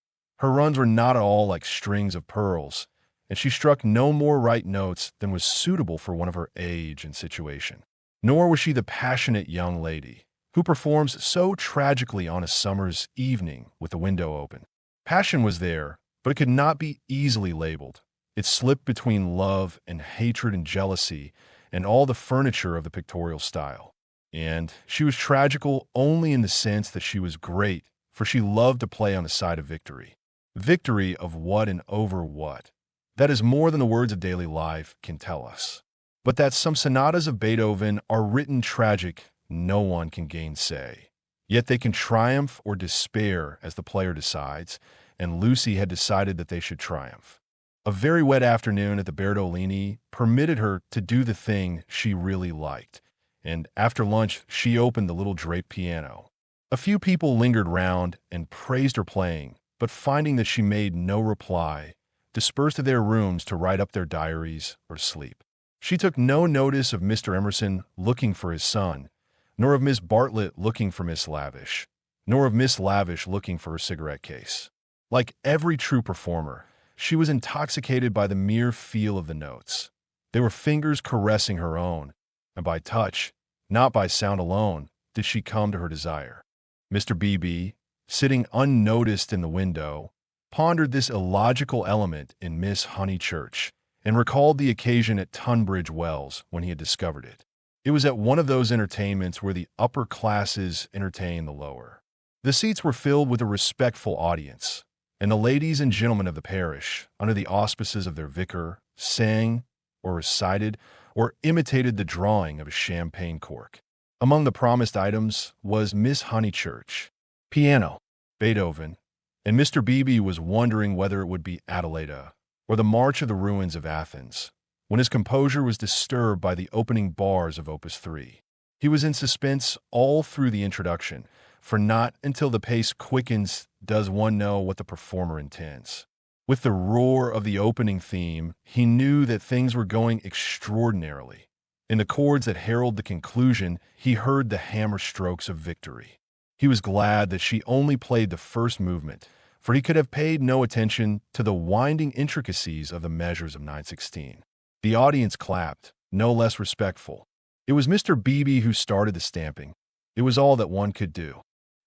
Her runs were not at all like strings of pearls, and she struck no more right notes than was suitable for one of her age and situation. Nor was she the passionate young lady who performs so tragically on a summer's evening with the window open. Passion was there, but it could not be easily labeled. It slipped between love and hatred and jealousy and all the furniture of the pictorial style. And she was tragical only in the sense that she was great, for she loved to play on the side of victory. Victory of what and over what. That is more than the words of daily life can tell us. But that some sonatas of Beethoven are written tragic, no one can gainsay. Yet they can triumph or despair as the player decides, and Lucy had decided that they should triumph. A very wet afternoon at the Bertolini permitted her to do the thing she really liked, and after lunch she opened the little draped piano. A few people lingered round and praised her playing, but finding that she made no reply, dispersed to their rooms to write up their diaries or sleep. She took no notice of Mr. Emerson looking for his son, nor of Miss Bartlett looking for Miss Lavish, nor of Miss Lavish looking for her cigarette case. Like every true performer, she was intoxicated by the mere feel of the notes. They were fingers caressing her own, and by touch, not by sound alone, did she come to her desire. Mr. Beebe, sitting unnoticed in the window, pondered this illogical element in Miss Honeychurch, and recalled the occasion at Tunbridge Wells when he had discovered it. It was at one of those entertainments where the upper classes entertain the lower. The seats were filled with a respectful audience, and the ladies and gentlemen of the parish, under the auspices of their vicar, sang, or recited, or imitated the drawing of a champagne cork. Among the promised items was Miss Honeychurch, piano, Beethoven, and Mr. Beebe was wondering whether it would be Adeleda or the March of the Ruins of Athens, when his composure was disturbed by the opening bars of Opus 3. He was in suspense all through the introduction, for not until the pace quickens does one know what the performer intends. With the roar of the opening theme, he knew that things were going extraordinarily. In the chords that herald the conclusion, he heard the hammer strokes of victory. He was glad that she only played the first movement, for he could have paid no attention to the winding intricacies of the measures of 9/16. The audience clapped, no less respectful. It was Mr. Beebe who started the stamping. It was all that one could do.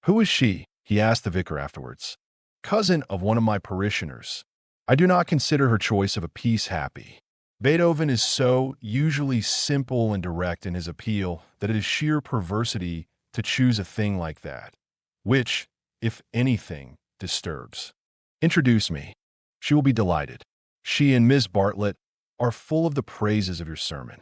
"Who is she?" he asked the vicar afterwards. "Cousin of one of my parishioners. I do not consider her choice of a piece happy." Beethoven is so usually simple and direct in his appeal that it is sheer perversity to choose a thing like that, which, if anything, disturbs. "Introduce me. She will be delighted. She and Miss Bartlett are full of the praises of your sermon."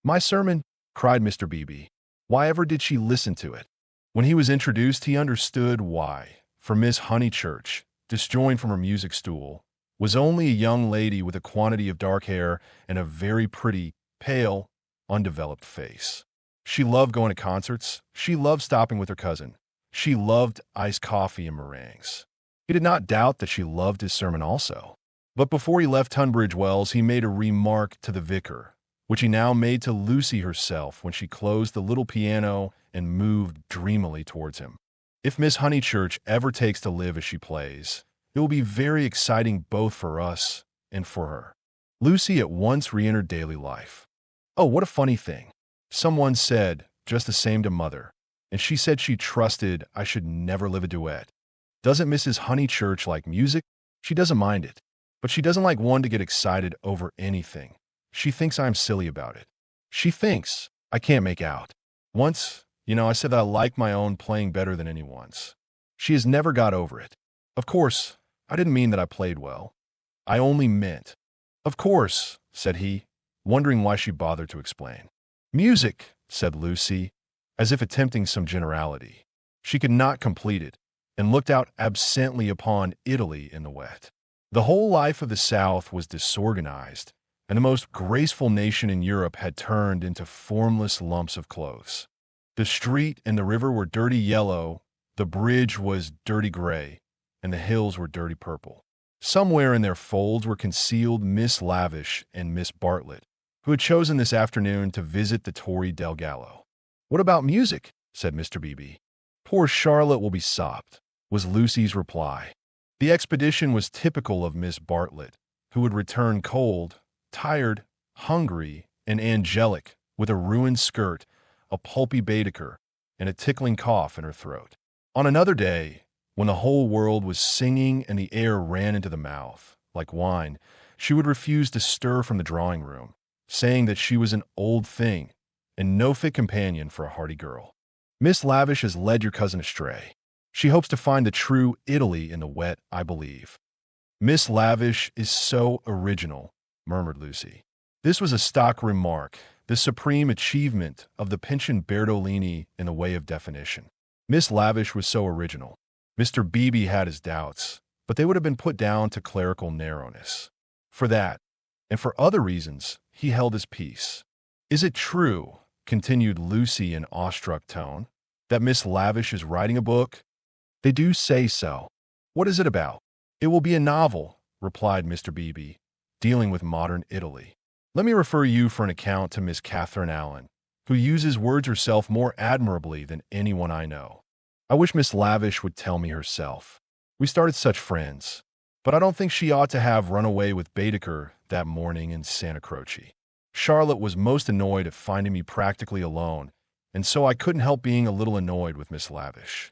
"My sermon?" cried Mr. Beebe. Why ever did she listen to it? When he was introduced, he understood why, for Miss Honeychurch, disjoined from her music stool, was only a young lady with a quantity of dark hair and a very pretty, pale, undeveloped face. She loved going to concerts. She loved stopping with her cousin. She loved iced coffee and meringues. He did not doubt that she loved his sermon also. But before he left Tunbridge Wells, he made a remark to the vicar, which he now made to Lucy herself when she closed the little piano and moved dreamily towards him. "If Miss Honeychurch ever takes to live as she plays, it will be very exciting both for us and for her." Lucy at once re-entered daily life. "Oh, what a funny thing. Someone said just the same to Mother, and she said she trusted I should never live a duet. Doesn't Mrs. Honeychurch like music? She doesn't mind it, but she doesn't like one to get excited over anything. She thinks I'm silly about it. She thinks I can't make out. Once, I said that I like my own playing better than anyone's. She has never got over it. Of course, I didn't mean that I played well. I only meant—" "Of course," said he, wondering why she bothered to explain. "Music," said Lucy, as if attempting some generality. She could not complete it, and looked out absently upon Italy in the wet. The whole life of the South was disorganized, and the most graceful nation in Europe had turned into formless lumps of clothes. The street and the river were dirty yellow, the bridge was dirty gray, and the hills were dirty purple. Somewhere in their folds were concealed Miss Lavish and Miss Bartlett, who had chosen this afternoon to visit the Torre del Gallo. "What about music?" said Mr. Beebe. "Poor Charlotte will be sopped," was Lucy's reply. The expedition was typical of Miss Bartlett, who would return cold, tired, hungry, and angelic, with a ruined skirt, a pulpy Baedeker, and a tickling cough in her throat. On another day, when the whole world was singing and the air ran into the mouth, like wine, she would refuse to stir from the drawing-room, saying that she was an old thing and no fit companion for a hearty girl. "Miss Lavish has led your cousin astray. She hopes to find the true Italy in the wet, I believe." "Miss Lavish is so original," murmured Lucy. This was a stock remark, the supreme achievement of the pensioned Bertolini in the way of definition. Miss Lavish was so original. Mr. Beebe had his doubts, but they would have been put down to clerical narrowness. For that, and for other reasons, he held his peace. "Is it true," continued Lucy in awestruck tone, "that Miss Lavish is writing a book?" "They do say so." "What is it about?" "It will be a novel," replied Mr. Beebe, "dealing with modern Italy. Let me refer you for an account to Miss Catherine Allen, who uses words herself more admirably than anyone I know. I wish Miss Lavish would tell me herself. We started such friends, but I don't think she ought to have run away with Baedeker that morning in Santa Croce. Charlotte was most annoyed at finding me practically alone, and so I couldn't help being a little annoyed with Miss Lavish.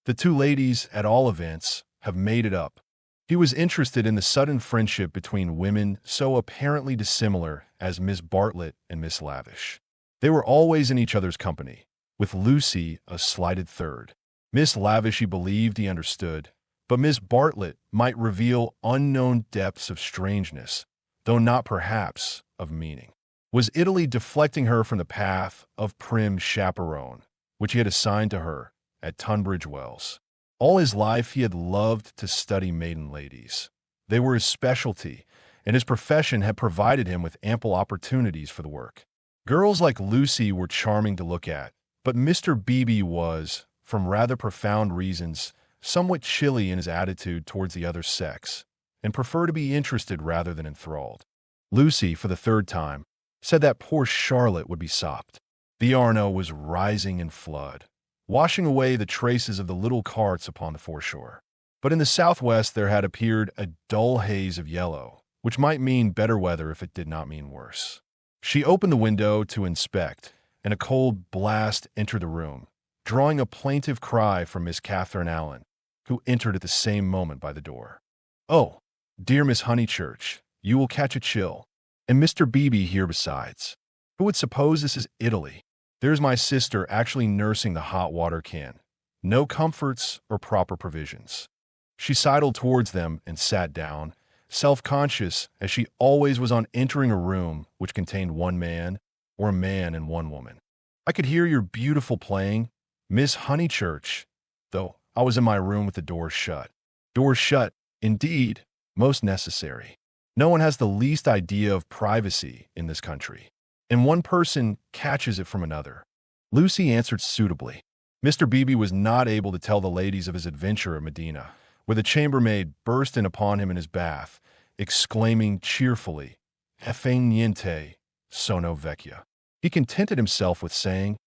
The two ladies, at all events, have made it up." He was interested in the sudden friendship between women so apparently dissimilar as Miss Bartlett and Miss Lavish. They were always in each other's company, with Lucy a slighted third. Miss Lavish he believed he understood, but Miss Bartlett might reveal unknown depths of strangeness, though not perhaps of meaning. Was Italy deflecting her from the path of prim chaperone, which he had assigned to her at Tunbridge Wells? All his life he had loved to study maiden ladies. They were his specialty, and his profession had provided him with ample opportunities for the work. Girls like Lucy were charming to look at, but Mr. Beebe was, from rather profound reasons, somewhat chilly in his attitude towards the other sex, and preferred to be interested rather than enthralled. Lucy, for the third time, said that poor Charlotte would be sopped. The Arno was rising in flood, washing away the traces of the little carts upon the foreshore. But in the southwest there had appeared a dull haze of yellow, which might mean better weather if it did not mean worse. She opened the window to inspect, and a cold blast entered the room, drawing a plaintive cry from Miss Catherine Allen, who entered at the same moment by the door. "Oh, dear Miss Honeychurch, you will catch a chill. And Mr. Beebe here besides. Who would suppose this is Italy? There's my sister actually nursing the hot water can. No comforts or proper provisions." She sidled towards them and sat down, self-conscious as she always was on entering a room which contained one man or a man and one woman. "I could hear your beautiful playing, Miss Honeychurch, though I was in my room with the door shut." Door shut, indeed, most necessary. No one has the least idea of privacy in this country, and one person catches it from another. Lucy answered suitably. Mr. Beebe was not able to tell the ladies of his adventure at Medina, where the chambermaid burst in upon him in his bath, exclaiming cheerfully, "Effe niente, sono vecchia." He contented himself with saying,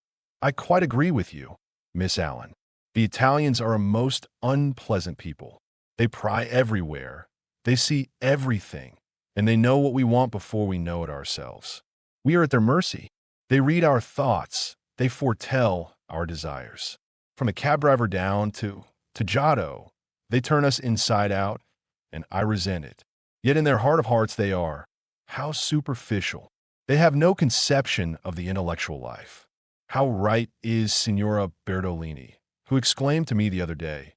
"I quite agree with you, Miss Allen. The Italians are a most unpleasant people. They pry everywhere. They see everything, and they know what we want before we know it ourselves. We are at their mercy. They read our thoughts. They foretell our desires. From a cab driver down to Giotto, they turn us inside out, and I resent it. Yet in their heart of hearts they are, how superficial. They have no conception of the intellectual life. How right is Signora Bertolini, who exclaimed to me the other day,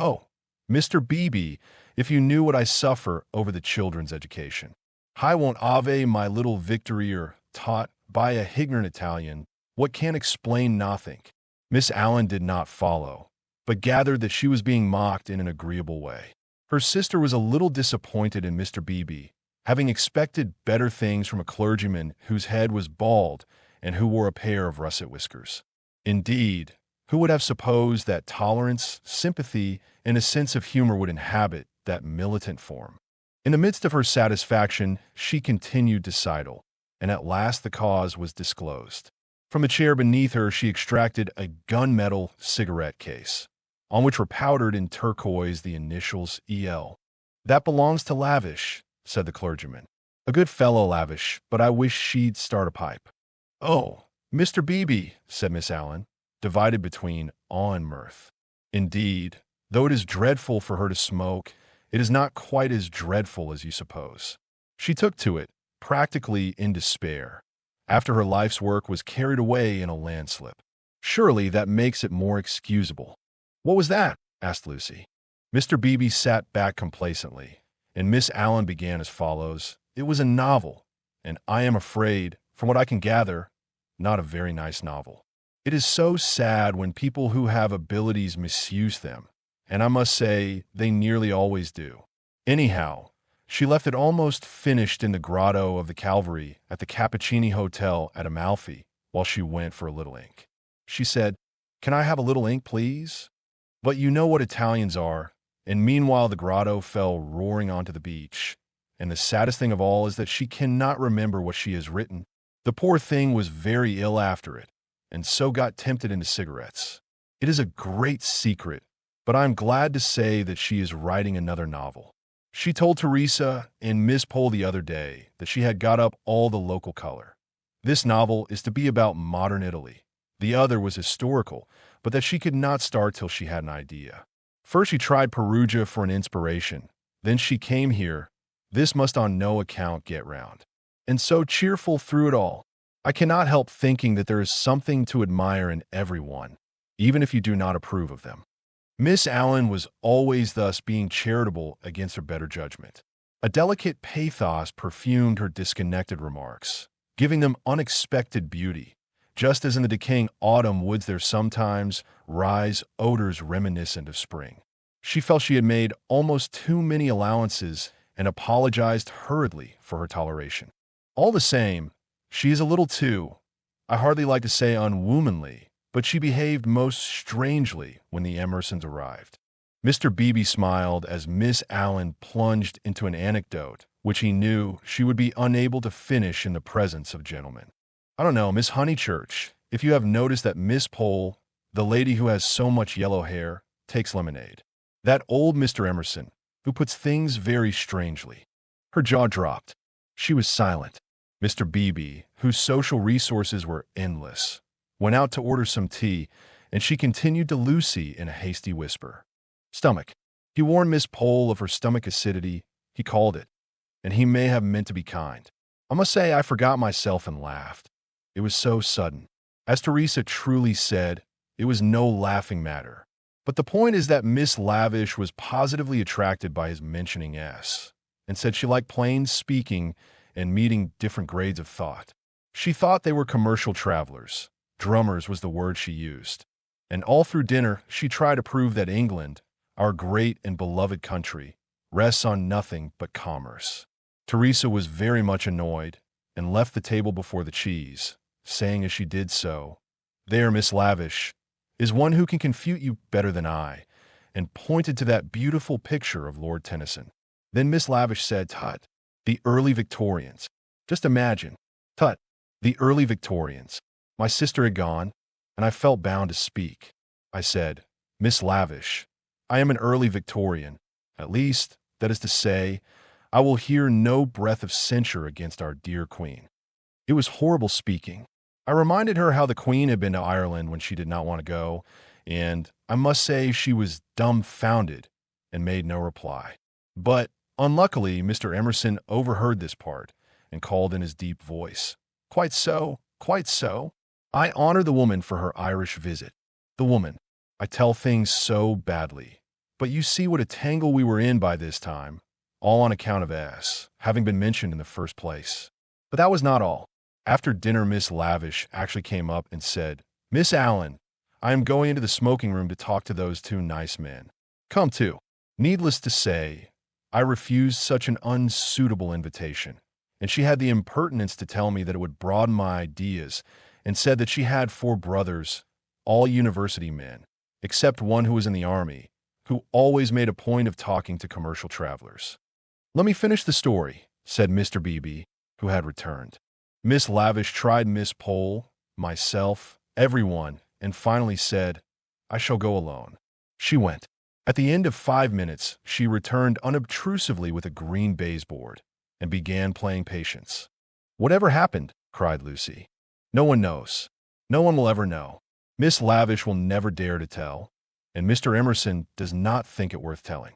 'Oh, Mr. Beebe, if you knew what I suffer over the children's education. I won't ave my little victory or taught by a ignorant Italian, what can explain nothing.'" Miss Allen did not follow, but gathered that she was being mocked in an agreeable way. Her sister was a little disappointed in Mr. Beebe, having expected better things from a clergyman whose head was bald and who wore a pair of russet whiskers. Indeed, who would have supposed that tolerance, sympathy, and a sense of humor would inhabit that militant form? In the midst of her satisfaction, she continued to sidle, and at last the cause was disclosed. From a chair beneath her she extracted a gunmetal cigarette case, on which were powdered in turquoise the initials E.L. "That belongs to Lavish," said the clergyman. "A good fellow, Lavish, but I wish she'd start a pipe." "Oh, Mr. Beebe," said Miss Allen, divided between awe and mirth. Indeed, though it is dreadful for her to smoke, it is not quite as dreadful as you suppose. She took to it, practically in despair, after her life's work was carried away in a landslip. Surely that makes it more excusable. "What was that?" asked Lucy. Mr. Beebe sat back complacently, and Miss Allen began as follows. "It was a novel, and I am afraid, from what I can gather, not a very nice novel. It is so sad when people who have abilities misuse them, and I must say they nearly always do. Anyhow, she left it almost finished in the grotto of the Calvary at the Cappuccini Hotel at Amalfi while she went for a little ink. She said, 'Can I have a little ink, please?' But you know what Italians are, and meanwhile the grotto fell roaring onto the beach, and the saddest thing of all is that she cannot remember what she has written. The poor thing was very ill after it, and so got tempted into cigarettes. It is a great secret, but I am glad to say that she is writing another novel. She told Teresa and Miss Pole the other day that she had got up all the local color. This novel is to be about modern Italy. The other was historical, but that she could not start till she had an idea. First she tried Perugia for an inspiration, then she came here. This must on no account get round. And so cheerful through it all. I cannot help thinking that there is something to admire in everyone, even if you do not approve of them." Miss Allen was always thus being charitable against her better judgment. A delicate pathos perfumed her disconnected remarks, giving them unexpected beauty, just as in the decaying autumn woods there sometimes rise odors reminiscent of spring. She felt she had made almost too many allowances and apologized hurriedly for her toleration. All the same, she is a little too, I hardly like to say unwomanly, but she behaved most strangely when the Emersons arrived. Mr. Beebe smiled as Miss Allen plunged into an anecdote which he knew she would be unable to finish in the presence of gentlemen. I don't know, Miss Honeychurch, if you have noticed that Miss Pole, the lady who has so much yellow hair, takes lemonade. That old Mr. Emerson, who puts things very strangely. Her jaw dropped. She was silent. Mr. Beebe, whose social resources were endless, went out to order some tea, and she continued to Lucy in a hasty whisper. Stomach. He warned Miss Pole of her stomach acidity, he called it, and he may have meant to be kind. I must say I forgot myself and laughed. It was so sudden. As Teresa truly said, it was no laughing matter. But the point is that Miss Lavish was positively attracted by his mentioning S, and said she liked plain speaking and meeting different grades of thought. She thought they were commercial travelers. Drummers was the word she used. And all through dinner, she tried to prove that England, our great and beloved country, rests on nothing but commerce. Teresa was very much annoyed and left the table before the cheese, saying as she did so, There, Miss Lavish, is one who can confute you better than I, and pointed to that beautiful picture of Lord Tennyson. Then Miss Lavish said, Tut, the early Victorians. Just imagine, Tut, the early Victorians. My sister had gone, and I felt bound to speak. I said, Miss Lavish, I am an early Victorian. At least, that is to say, I will hear no breath of censure against our dear Queen. It was horrible speaking. I reminded her how the Queen had been to Ireland when she did not want to go, and I must say she was dumbfounded and made no reply. But, unluckily, Mr. Emerson overheard this part and called in his deep voice, Quite so, quite so. I honor the woman for her Irish visit. The woman. I tell things so badly. But you see what a tangle we were in by this time, all on account of S, having been mentioned in the first place. But that was not all. After dinner, Miss Lavish actually came up and said, Miss Allen, I am going into the smoking room to talk to those two nice men. Come too. Needless to say, I refused such an unsuitable invitation, and she had the impertinence to tell me that it would broaden my ideas, and said that she had 4 brothers, all university men, except one who was in the army, who always made a point of talking to commercial travelers. Let me finish the story, said Mr. Beebe, who had returned. Miss Lavish tried Miss Pole, myself, everyone, and finally said, I shall go alone. She went. At the end of 5 minutes, she returned unobtrusively with a green baize board and began playing Patience. Whatever happened? Cried Lucy. No one knows. No one will ever know. Miss Lavish will never dare to tell, and Mr. Emerson does not think it worth telling.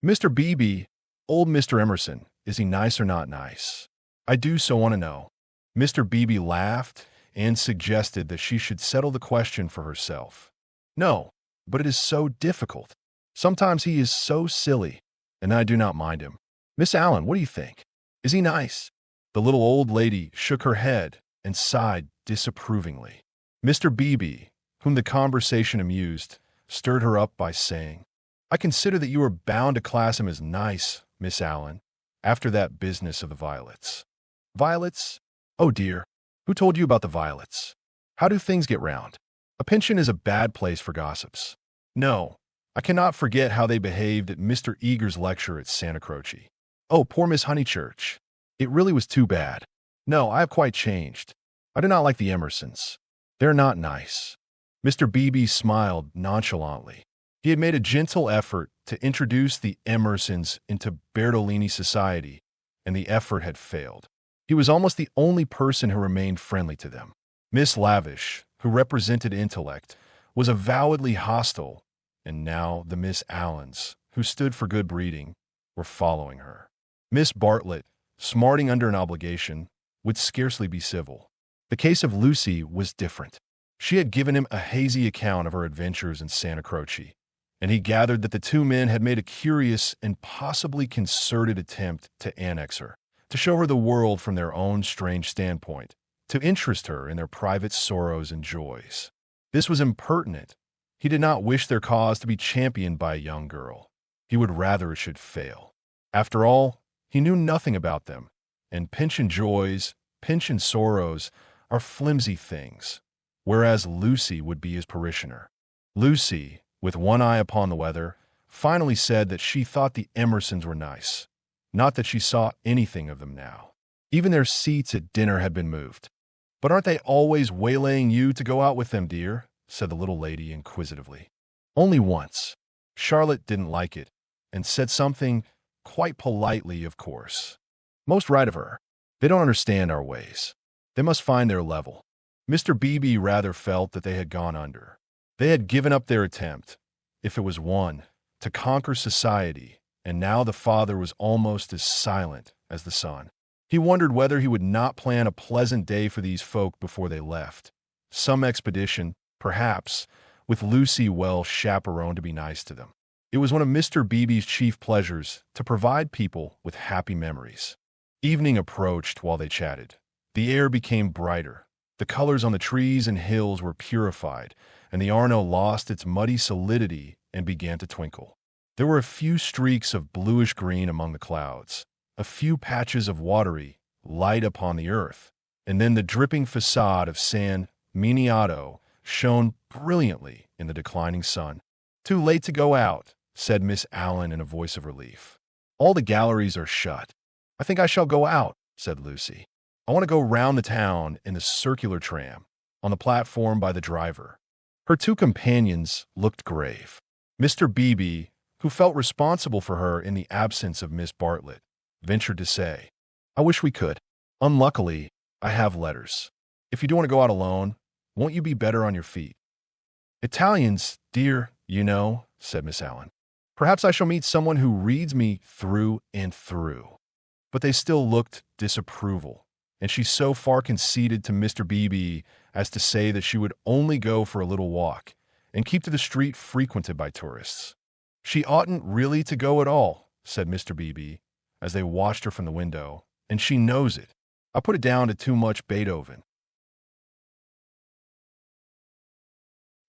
Mr. Beebe, old Mr. Emerson, is he nice or not nice? I do so want to know. Mr. Beebe laughed and suggested that she should settle the question for herself. No, but it is so difficult. Sometimes he is so silly, and I do not mind him. Miss Allen, what do you think? Is he nice? The little old lady shook her head and sighed disapprovingly. Mr. Beebe, whom the conversation amused, stirred her up by saying, I consider that you are bound to class him as nice, Miss Allen, after that business of the violets. Violets? Oh dear, who told you about the violets? How do things get round? A pension is a bad place for gossips. No, I cannot forget how they behaved at Mr. Eager's lecture at Santa Croce. Oh, poor Miss Honeychurch. It really was too bad. No, I have quite changed. I do not like the Emersons. They're not nice. Mr. Beebe smiled nonchalantly. He had made a gentle effort to introduce the Emersons into Bertolini society, and the effort had failed. He was almost the only person who remained friendly to them. Miss Lavish, who represented intellect, was avowedly hostile, and now the Miss Allens, who stood for good breeding, were following her. Miss Bartlett, smarting under an obligation, would scarcely be civil. The case of Lucy was different. She had given him a hazy account of her adventures in Santa Croce, and he gathered that the 2 men had made a curious and possibly concerted attempt to annex her, to show her the world from their own strange standpoint, to interest her in their private sorrows and joys. This was impertinent. He did not wish their cause to be championed by a young girl. He would rather it should fail. After all, he knew nothing about them, and pensioned joys, pensioned sorrows are flimsy things, whereas Lucy would be his parishioner. Lucy, with one eye upon the weather, finally said that she thought the Emersons were nice, not that she saw anything of them now. Even their seats at dinner had been moved. "But aren't they always waylaying you to go out with them, dear?" said the little lady inquisitively. "Only once." Charlotte didn't like it, and said something, quite politely, of course. Most right of her. They don't understand our ways. They must find their level. Mr. Beebe rather felt that they had gone under. They had given up their attempt, if it was one, to conquer society, and now the father was almost as silent as the son. He wondered whether he would not plan a pleasant day for these folk before they left. Some expedition, perhaps, with Lucy well chaperoned to be nice to them. It was one of Mr. Beebe's chief pleasures to provide people with happy memories. Evening approached while they chatted. The air became brighter. The colors on the trees and hills were purified, and the Arno lost its muddy solidity and began to twinkle. There were a few streaks of bluish-green among the clouds, a few patches of watery light upon the earth, and then the dripping facade of San Miniato shone brilliantly in the declining sun. "Too late to go out," said Miss Allen in a voice of relief. "All the galleries are shut." "I think I shall go out," said Lucy. "I want to go round the town in the circular tram, on the platform by the driver." Her two companions looked grave. Mr. Beebe, who felt responsible for her in the absence of Miss Bartlett, ventured to say, "I wish we could. Unluckily, I have letters. If you do want to go out alone, won't you be better on your feet?" "Italians, dear, you know," said Miss Allen. "Perhaps I shall meet someone who reads me through and through." But they still looked disapproval, and she so far conceded to Mr. Beebe as to say that she would only go for a little walk and keep to the street frequented by tourists. "She oughtn't really to go at all," said Mr. Beebe, as they watched her from the window, "and she knows it. I put it down to too much Beethoven."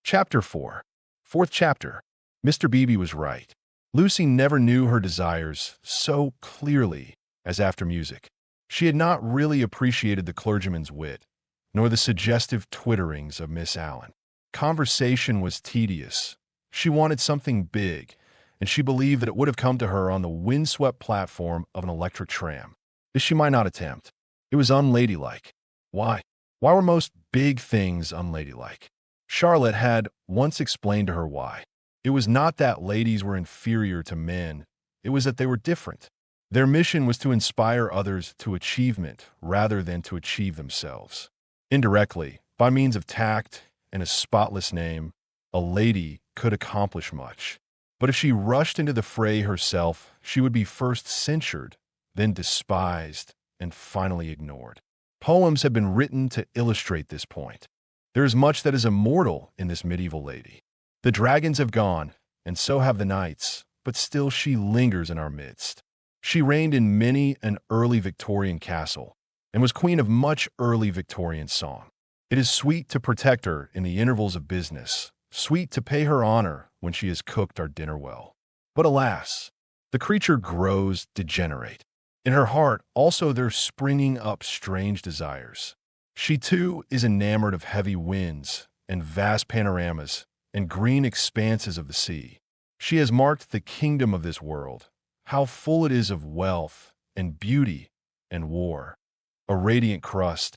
Chapter 4. Fourth chapter. Mr. Beebe was right. Lucy never knew her desires so clearly as after music. She had not really appreciated the clergyman's wit, nor the suggestive twitterings of Miss Allen. Conversation was tedious. She wanted something big, and she believed that it would have come to her on the windswept platform of an electric tram. This she might not attempt. It was unladylike. Why? Why were most big things unladylike? Charlotte had once explained to her why. It was not that ladies were inferior to men. It was that they were different. Their mission was to inspire others to achievement rather than to achieve themselves. Indirectly, by means of tact and a spotless name, a lady could accomplish much. But if she rushed into the fray herself, she would be first censured, then despised, and finally ignored. Poems have been written to illustrate this point. There is much that is immortal in this medieval lady. The dragons have gone, and so have the knights, but still she lingers in our midst. She reigned in many an early Victorian castle, and was queen of much early Victorian song. It is sweet to protect her in the intervals of business, sweet to pay her honor when she has cooked our dinner well. But alas, the creature grows degenerate. In her heart also there springing up strange desires. She too is enamored of heavy winds and vast panoramas and green expanses of the sea. She has marked the kingdom of this world, how full it is of wealth and beauty and war. A radiant crust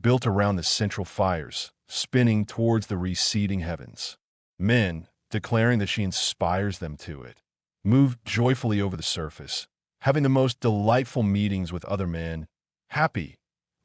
built around the central fires, spinning towards the receding heavens. Men, declaring that she inspires them to it, move joyfully over the surface, having the most delightful meetings with other men, happy,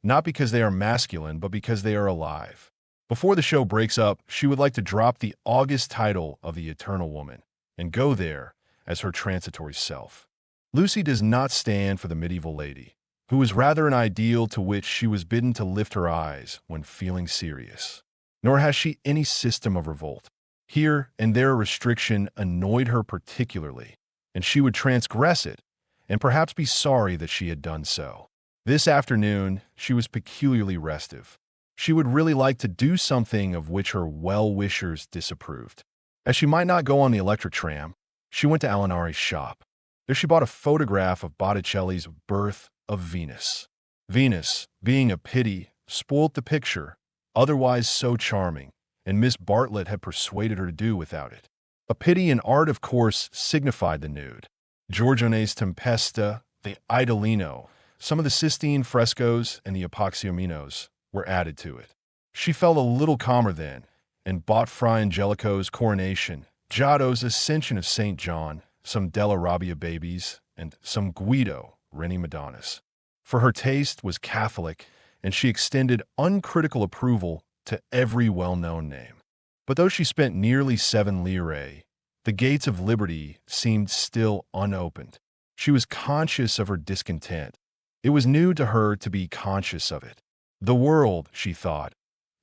not because they are masculine, but because they are alive. Before the show breaks up, she would like to drop the august title of the Eternal Woman and go there as her transitory self. Lucy does not stand for the medieval lady, who is rather an ideal to which she was bidden to lift her eyes when feeling serious. Nor has she any system of revolt. Here and there a restriction annoyed her particularly, and she would transgress it, and perhaps be sorry that she had done so. This afternoon, she was peculiarly restive. She would really like to do something of which her well-wishers disapproved. As she might not go on the electric tram, she went to Eleanor's shop. There she bought a photograph of Botticelli's Birth of Venus. Venus, being a pity, spoilt the picture, otherwise so charming, and Miss Bartlett had persuaded her to do without it. A pity in art, of course, signified the nude. Giorgione's Tempesta, the Idolino, some of the Sistine frescoes, and the Epoxiominos were added to it. She felt a little calmer then, and bought Fra Angelico's Coronation, Giotto's Ascension of St. John, some Della Robbia babies, and some Guido, Reni Madonnas. For her taste was Catholic, and she extended uncritical approval to every well-known name. But though she spent nearly 7 lire, the gates of liberty seemed still unopened. She was conscious of her discontent. It was new to her to be conscious of it. The world, she thought,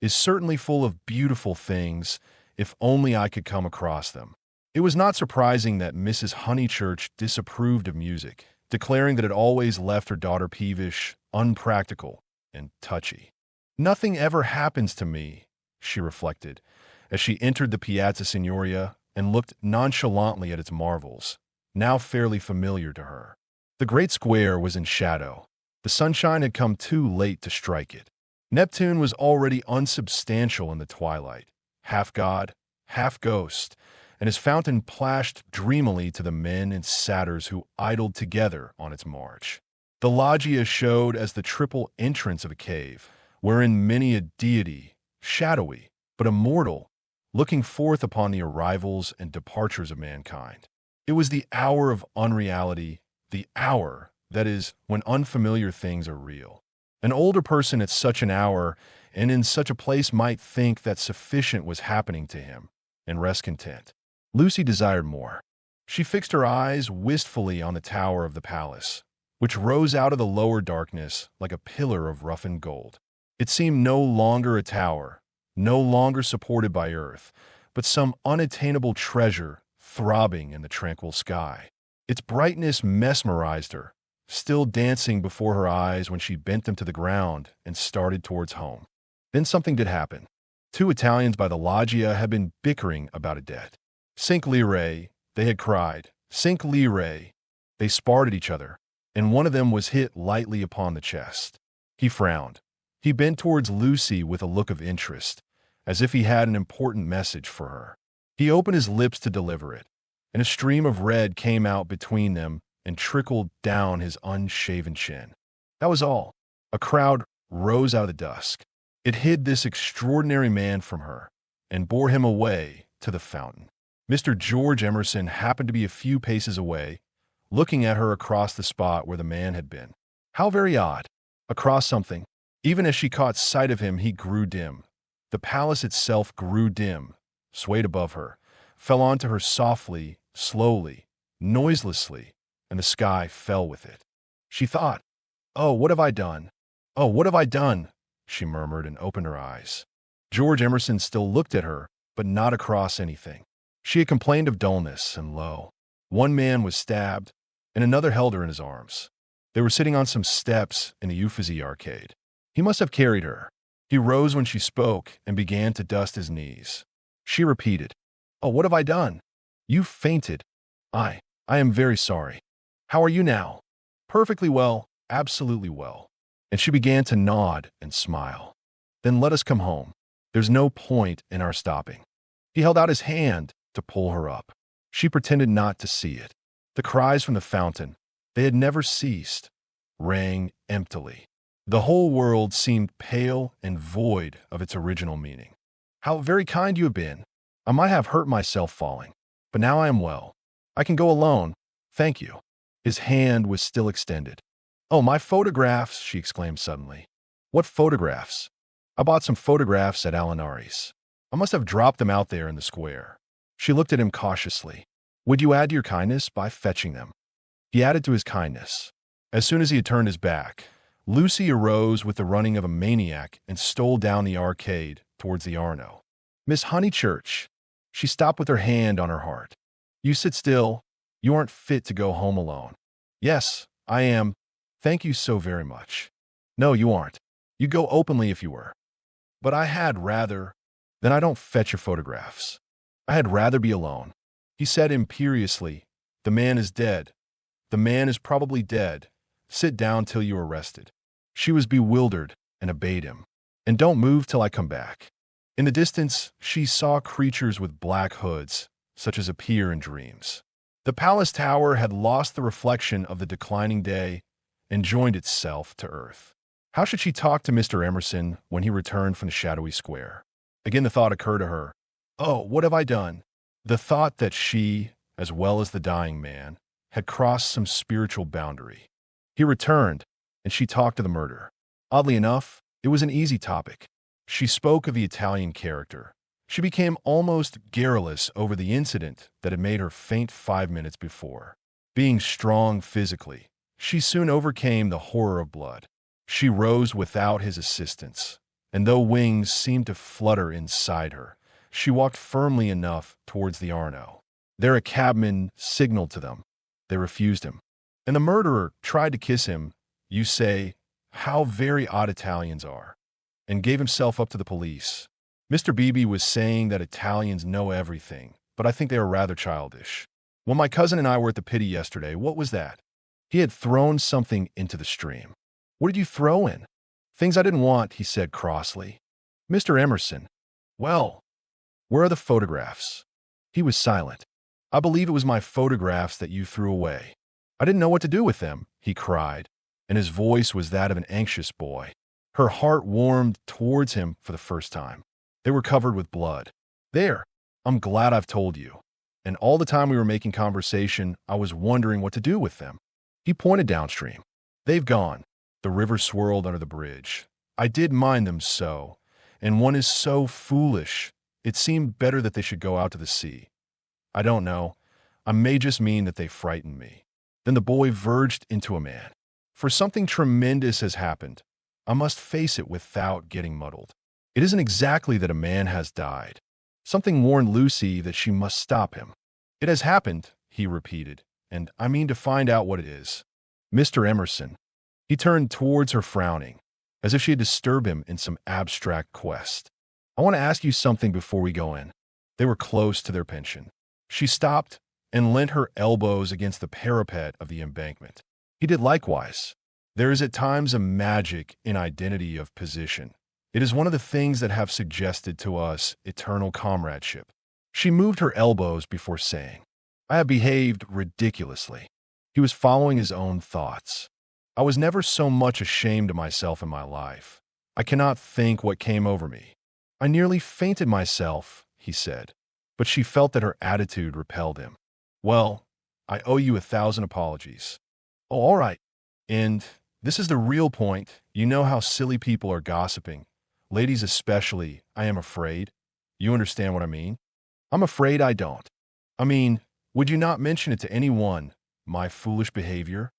is certainly full of beautiful things, if only I could come across them. It was not surprising that Mrs. Honeychurch disapproved of music, declaring that it always left her daughter peevish, unpractical, and touchy. "Nothing ever happens to me," she reflected, as she entered the Piazza Signoria and looked nonchalantly at its marvels, now fairly familiar to her. The great square was in shadow. The sunshine had come too late to strike it. Neptune was already unsubstantial in the twilight, half god, half ghost, and his fountain plashed dreamily to the men and satyrs who idled together on its march. The loggia showed as the triple entrance of a cave, wherein many a deity, shadowy but immortal, looking forth upon the arrivals and departures of mankind. It was the hour of unreality, the hour, that is, when unfamiliar things are real. An older person at such an hour and in such a place might think that sufficient was happening to him, and rest content. Lucy desired more. She fixed her eyes wistfully on the tower of the palace, which rose out of the lower darkness like a pillar of roughened gold. It seemed no longer a tower, no longer supported by earth, but some unattainable treasure throbbing in the tranquil sky. Its brightness mesmerized her, still dancing before her eyes when she bent them to the ground and started towards home. Then something did happen. 2 Italians by the loggia had been bickering about a debt. 5 lire, they had cried. 5 lire. They sparred at each other, and one of them was hit lightly upon the chest. He frowned. He bent towards Lucy with a look of interest, as if he had an important message for her. He opened his lips to deliver it, and a stream of red came out between them and trickled down his unshaven chin. That was all. A crowd rose out of the dusk. It hid this extraordinary man from her and bore him away to the fountain. Mr. George Emerson happened to be a few paces away, looking at her across the spot where the man had been. How very odd. Across something. Even as she caught sight of him, he grew dim. The palace itself grew dim, swayed above her, fell onto her softly, slowly, noiselessly, and the sky fell with it. She thought, "Oh, what have I done? Oh, what have I done?" she murmured and opened her eyes. George Emerson still looked at her, but not across anything. She had complained of dullness, and lo, one man was stabbed, and another held her in his arms. They were sitting on some steps in the Uffizi arcade. He must have carried her. He rose when she spoke and began to dust his knees. She repeated, "Oh, what have I done?" "You fainted." I am very sorry." "How are you now?" "Perfectly well, absolutely well." And she began to nod and smile. "Then let us come home. There's no point in our stopping." He held out his hand to pull her up. She pretended not to see it. The cries from the fountain, they had never ceased, rang emptily. The whole world seemed pale and void of its original meaning. "How very kind you have been. I might have hurt myself falling, but now I am well. I can go alone. Thank you." His hand was still extended. "Oh, my photographs," she exclaimed suddenly. "What photographs?" "I bought some photographs at Eleanor's. I must have dropped them out there in the square." She looked at him cautiously. "Would you add to your kindness by fetching them?" He added to his kindness. As soon as he had turned his back, Lucy arose with the running of a maniac and stole down the arcade towards the Arno. "Miss Honeychurch." She stopped with her hand on her heart. "You sit still. You aren't fit to go home alone." "Yes, I am. Thank you so very much." No, you aren't. You'd go openly if you were. But I had rather. Then I don't fetch your photographs. I had rather be alone. He said imperiously, the man is dead. The man is probably dead. Sit down till you're arrested. She was bewildered and obeyed him. And don't move till I come back. In the distance, she saw creatures with black hoods, such as appear in dreams. The palace tower had lost the reflection of the declining day and joined itself to earth. How should she talk to Mr. Emerson when he returned from the shadowy square? Again the thought occurred to her. Oh, what have I done? The thought that she, as well as the dying man, had crossed some spiritual boundary. He returned, and she talked of the murder. Oddly enough, it was an easy topic. She spoke of the Italian character. She became almost garrulous over the incident that had made her faint 5 minutes before. Being strong physically, she soon overcame the horror of blood. She rose without his assistance, and though wings seemed to flutter inside her, she walked firmly enough towards the Arno. There a cabman signaled to them. They refused him. And the murderer tried to kiss him. You say, how very odd Italians are, and gave himself up to the police. Mr. Beebe was saying that Italians know everything, but I think they are rather childish. When my cousin and I were at the Pity yesterday, what was that? He had thrown something into the stream. What did you throw in? Things I didn't want, he said crossly. Mr. Emerson. Well, where are the photographs? He was silent. I believe it was my photographs that you threw away. I didn't know what to do with them, he cried, and his voice was that of an anxious boy. Her heart warmed towards him for the first time. They were covered with blood. There, I'm glad I've told you. And all the time we were making conversation, I was wondering what to do with them. He pointed downstream. They've gone. The river swirled under the bridge. I did mind them so, and one is so foolish. It seemed better that they should go out to the sea. I don't know. I may just mean that they frightened me. Then the boy verged into a man. For something tremendous has happened. I must face it without getting muddled. It isn't exactly that a man has died. Something warned Lucy that she must stop him. It has happened, he repeated, and I mean to find out what it is. Mr. Emerson. He turned towards her frowning, as if she had disturbed him in some abstract quest. I want to ask you something before we go in. They were close to their pension. She stopped and leant her elbows against the parapet of the embankment. He did likewise. There is at times a magic in identity of position. It is one of the things that have suggested to us eternal comradeship. She moved her elbows before saying, I have behaved ridiculously. He was following his own thoughts. I was never so much ashamed of myself in my life. I cannot think what came over me. I nearly fainted myself, he said, but she felt that her attitude repelled him. Well, I owe you 1,000 apologies. Oh, all right. And this is the real point. You know how silly people are gossiping. Ladies especially, I am afraid. You understand what I mean? I'm afraid I don't. I mean, would you not mention it to anyone, my foolish behavior?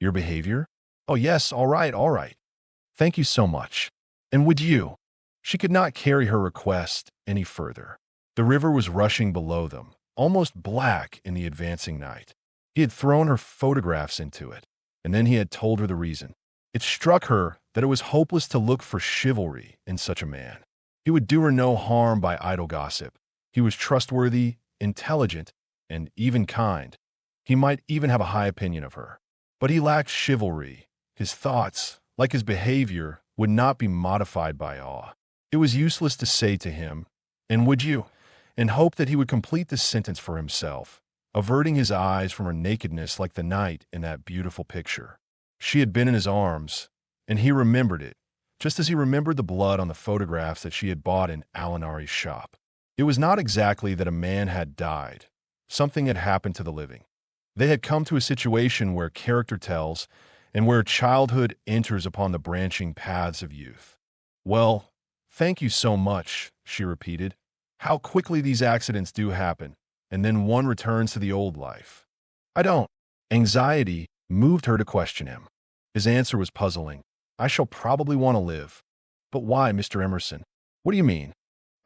Your behavior? Oh, yes, all right, all right. Thank you so much. And would you? She could not carry her request any further. The river was rushing below them, almost black in the advancing night. He had thrown her photographs into it, and then he had told her the reason. It struck her that it was hopeless to look for chivalry in such a man. He would do her no harm by idle gossip. He was trustworthy, intelligent, and even kind. He might even have a high opinion of her. But he lacked chivalry. His thoughts, like his behavior, would not be modified by awe. It was useless to say to him, and would you? And hope that he would complete this sentence for himself, averting his eyes from her nakedness like the night in that beautiful picture. She had been in his arms, and he remembered it, just as he remembered the blood on the photographs that she had bought in Eleanor's shop. It was not exactly that a man had died. Something had happened to the living. They had come to a situation where character tells and where childhood enters upon the branching paths of youth. Well, thank you so much, she repeated. How quickly these accidents do happen, and then one returns to the old life. I don't. Anxiety moved her to question him. His answer was puzzling. I shall probably want to live. But why, Mr. Emerson? What do you mean?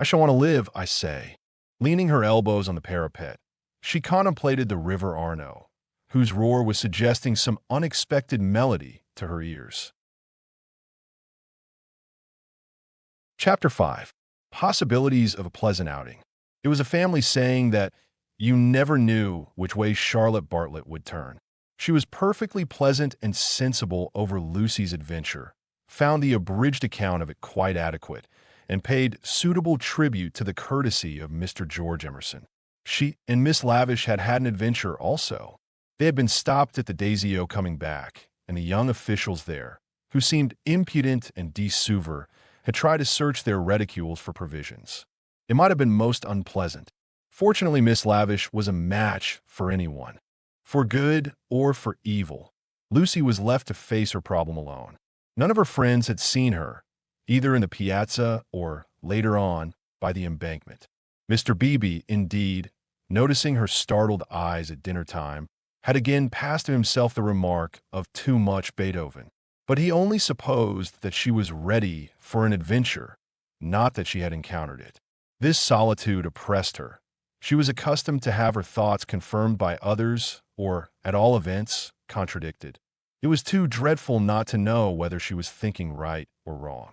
I shall want to live, I say. Leaning her elbows on the parapet, she contemplated the river Arno, whose roar was suggesting some unexpected melody to her ears. Chapter 5. Possibilities of a Pleasant Outing. It was a family saying that you never knew which way Charlotte Bartlett would turn. She was perfectly pleasant and sensible over Lucy's adventure, found the abridged account of it quite adequate, and paid suitable tribute to the courtesy of Mr. George Emerson. She and Miss Lavish had had an adventure also. They had been stopped at the Daisy-O coming back, and the young officials there, who seemed impudent and desuver, had tried to search their reticules for provisions. It might have been most unpleasant. Fortunately, Miss Lavish was a match for anyone. For good or for evil, Lucy was left to face her problem alone. None of her friends had seen her, either in the piazza or, later on, by the embankment. Mr. Beebe, indeed, noticing her startled eyes at dinner time, had again passed to himself the remark of too much Beethoven. But he only supposed that she was ready for an adventure, not that she had encountered it. This solitude oppressed her. She was accustomed to have her thoughts confirmed by others, or, at all events, contradicted. It was too dreadful not to know whether she was thinking right or wrong.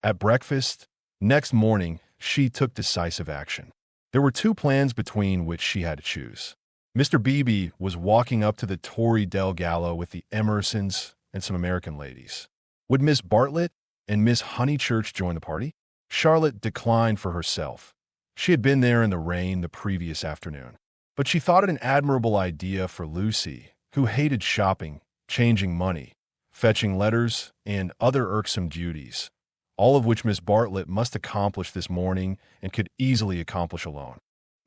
At breakfast, next morning, she took decisive action. There were two plans between which she had to choose. Mr. Beebe was walking up to the Torre del Gallo with the Emersons and some American ladies. Would Miss Bartlett and Miss Honeychurch join the party? Charlotte declined for herself. She had been there in the rain the previous afternoon. But she thought it an admirable idea for Lucy, who hated shopping, changing money, fetching letters, and other irksome duties, all of which Miss Bartlett must accomplish this morning and could easily accomplish alone.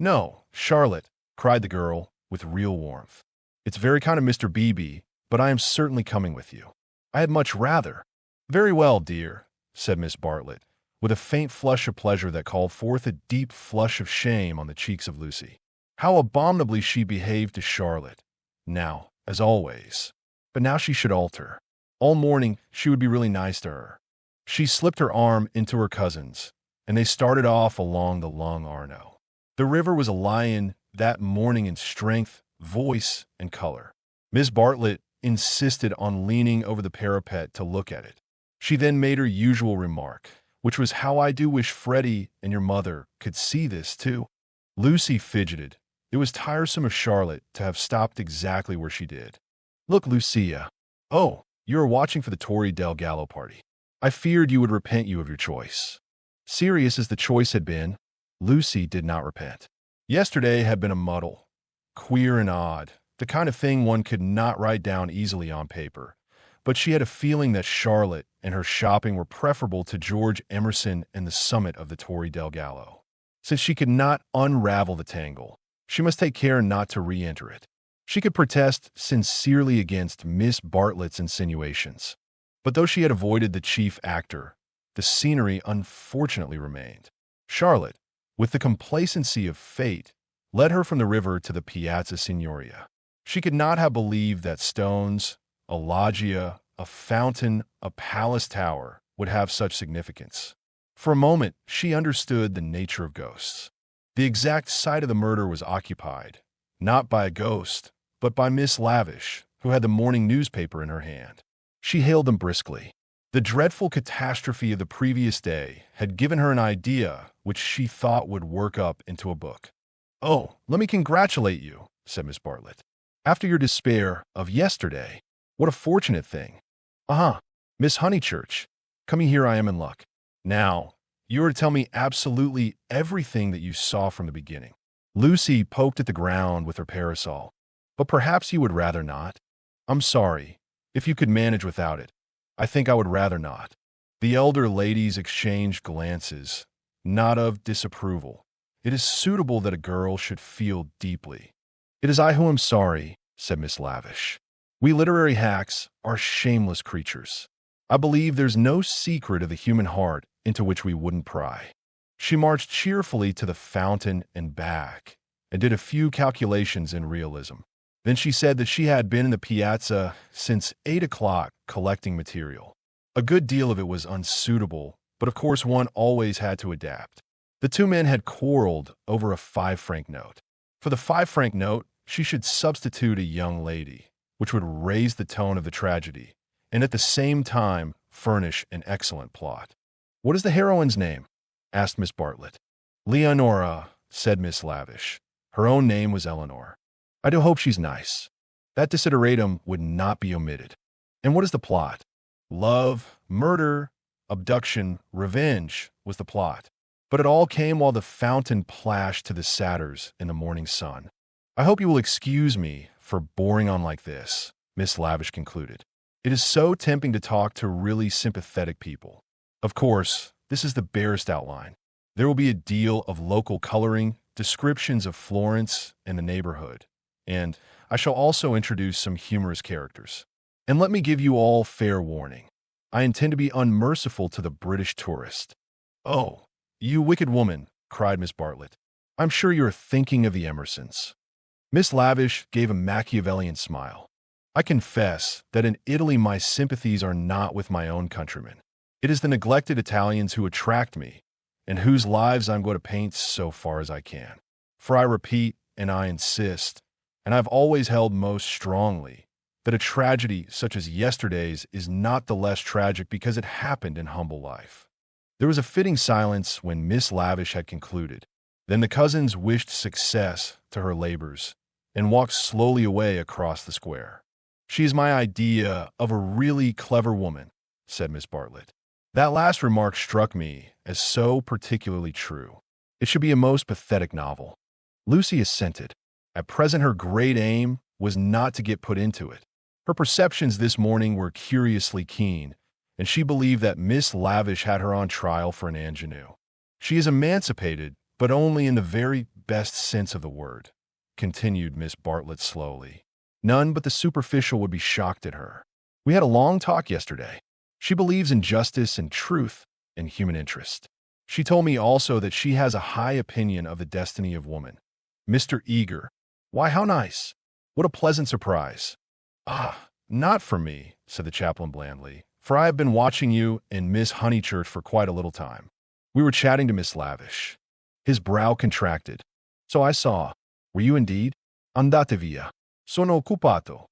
"No, Charlotte," cried the girl with real warmth. "It's very kind of Mr. Beebe, but I am certainly coming with you. I had much rather." "Very well, dear," said Miss Bartlett, with a faint flush of pleasure that called forth a deep flush of shame on the cheeks of Lucy. How abominably she behaved to Charlotte. Now, as always. But now she should alter. All morning she would be really nice to her. She slipped her arm into her cousin's, and they started off along the Long Arno. The river was a lion that morning in strength, voice, and color. Miss Bartlett insisted on leaning over the parapet to look at it. She then made her usual remark, which was, "How I do wish Freddy and your mother could see this, too." Lucy fidgeted. It was tiresome of Charlotte to have stopped exactly where she did. "Look, Lucia. Oh, you are watching for the Torre del Gallo party. I feared you would repent you of your choice." Serious as the choice had been, Lucy did not repent. Yesterday had been a muddle, queer and odd, the kind of thing one could not write down easily on paper, but she had a feeling that Charlotte and her shopping were preferable to George Emerson and the summit of the Torre del Gallo. Since she could not unravel the tangle, she must take care not to re-enter it. She could protest sincerely against Miss Bartlett's insinuations, but though she had avoided the chief actor, the scenery unfortunately remained. Charlotte, with the complacency of fate, led her from the river to the Piazza Signoria. She could not have believed that stones, a loggia, a fountain, a palace tower would have such significance. For a moment, she understood the nature of ghosts. The exact site of the murder was occupied, not by a ghost, but by Miss Lavish, who had the morning newspaper in her hand. She hailed them briskly. The dreadful catastrophe of the previous day had given her an idea which she thought would work up into a book. "Oh, let me congratulate you," said Miss Bartlett. "After your despair of yesterday, what a fortunate thing. Miss Honeychurch, coming here I am in luck. Now, you are to tell me absolutely everything that you saw from the beginning." Lucy poked at the ground with her parasol. "But perhaps you would rather not." "I'm sorry. If you could manage without it, I think I would rather not." The elder ladies exchanged glances, not of disapproval. It is suitable that a girl should feel deeply. "It is I who am sorry," said Miss Lavish. "We literary hacks are shameless creatures. I believe there's no secret of the human heart into which we wouldn't pry." She marched cheerfully to the fountain and back, and did a few calculations in realism. Then she said that she had been in the piazza since 8 o'clock collecting material. A good deal of it was unsuitable, but of course one always had to adapt. The two men had quarreled over a 5-franc note. For the 5-franc note, she should substitute a young lady, which would raise the tone of the tragedy, and at the same time furnish an excellent plot. "What is the heroine's name?" asked Miss Bartlett. "Leonora," said Miss Lavish. Her own name was Eleanor. "I do hope she's nice." That desideratum would not be omitted. "And what is the plot?" Love, murder, abduction, revenge was the plot. But it all came while the fountain plashed to the satyrs in the morning sun. "I hope you will excuse me for boring on like this," Miss Lavish concluded. "It is so tempting to talk to really sympathetic people. Of course, this is the barest outline. There will be a deal of local coloring, descriptions of Florence and the neighborhood, and I shall also introduce some humorous characters. And let me give you all fair warning. I intend to be unmerciful to the British tourist." "Oh, you wicked woman," cried Miss Bartlett. "I'm sure you're thinking of the Emersons." Miss Lavish gave a Machiavellian smile. "I confess that in Italy my sympathies are not with my own countrymen. It is the neglected Italians who attract me, and whose lives I'm going to paint so far as I can. For I repeat, and I insist, and I've always held most strongly, that a tragedy such as yesterday's is not the less tragic because it happened in humble life." There was a fitting silence when Miss Lavish had concluded. Then the cousins wished success to her labors and walked slowly away across the square. "She is my idea of a really clever woman," said Miss Bartlett. That last remark struck me as so particularly true. It should be a most pathetic novel. Lucy assented. At present her great aim was not to get put into it. Her perceptions this morning were curiously keen, and she believed that Miss Lavish had her on trial for an ingenue. "She is emancipated, but only in the very best sense of the word," continued Miss Bartlett slowly. "None but the superficial would be shocked at her. We had a long talk yesterday. She believes in justice and truth and human interest. She told me also that she has a high opinion of the destiny of woman. Mr. Eager. Why, how nice. What a pleasant surprise." "Ah, not for me," said the chaplain blandly, "for I have been watching you and Miss Honeychurch for quite a little time. We were chatting to Miss Lavish." His brow contracted. "So I saw. Were you indeed? Andate via. Sono occupato."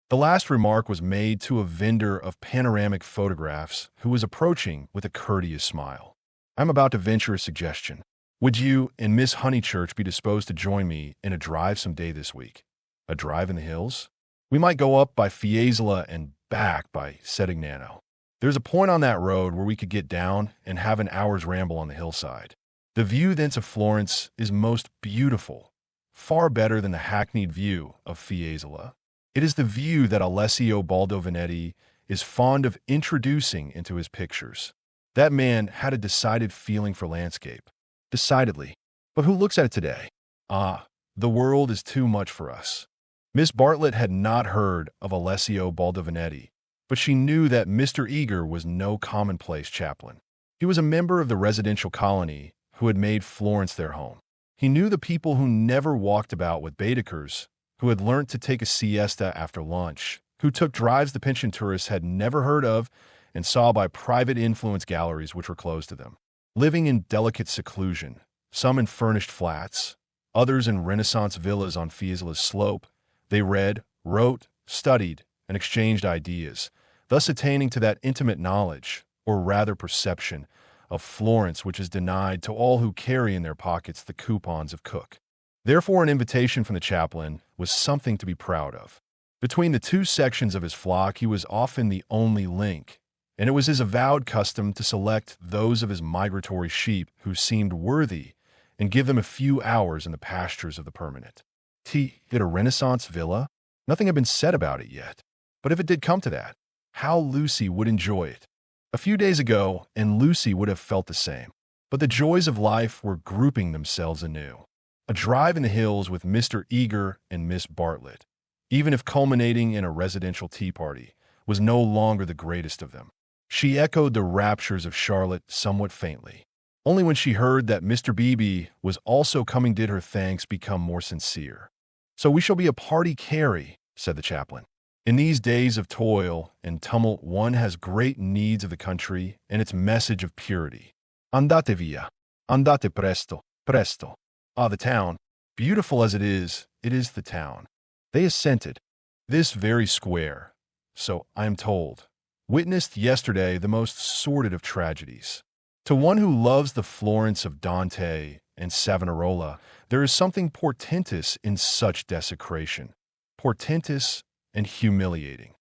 The last remark was made to a vendor of panoramic photographs who was approaching with a courteous smile. "I'm about to venture a suggestion. Would you and Miss Honeychurch be disposed to join me in a drive some day this week? A drive in the hills? We might go up by Fiesole and back by Settignano. There's a point on that road where we could get down and have an hour's ramble on the hillside. The view thence of Florence is most beautiful, far better than the hackneyed view of Fiesole. It is the view that Alessio Baldovinetti is fond of introducing into his pictures. That man had a decided feeling for landscape. Decidedly. But who looks at it today? Ah, the world is too much for us." Miss Bartlett had not heard of Alessio Baldovinetti, but she knew that Mr. Eager was no commonplace chaplain. He was a member of the residential colony who had made Florence their home. He knew the people who never walked about with Baedekers, who had learnt to take a siesta after lunch, who took drives the pension tourists had never heard of and saw by private influence galleries which were closed to them. Living in delicate seclusion, some in furnished flats, others in Renaissance villas on Fiesole's slope, they read, wrote, studied, and exchanged ideas, thus attaining to that intimate knowledge, or rather perception, of Florence which is denied to all who carry in their pockets the coupons of Cook. Therefore, an invitation from the chaplain was something to be proud of. Between the two sections of his flock he was often the only link, and it was his avowed custom to select those of his migratory sheep who seemed worthy and give them a few hours in the pastures of the permanent. Did a Renaissance villa? Nothing had been said about it yet. But if it did come to that, how Lucy would enjoy it. A few days ago, and Lucy would have felt the same. But the joys of life were grouping themselves anew. A drive in the hills with Mr. Eager and Miss Bartlett, even if culminating in a residential tea party, was no longer the greatest of them. She echoed the raptures of Charlotte somewhat faintly. Only when she heard that Mr. Beebe was also coming did her thanks become more sincere. "So we shall be a party, Carrie," said the chaplain. "In these days of toil and tumult one has great needs of the country and its message of purity. Andate via. Andate presto, presto." Ah, the town. Beautiful as it is the town. They assented. This very square, so I am told, witnessed yesterday the most sordid of tragedies. To one who loves the Florence of Dante and Savonarola, there is something portentous in such desecration. Portentous and humiliating.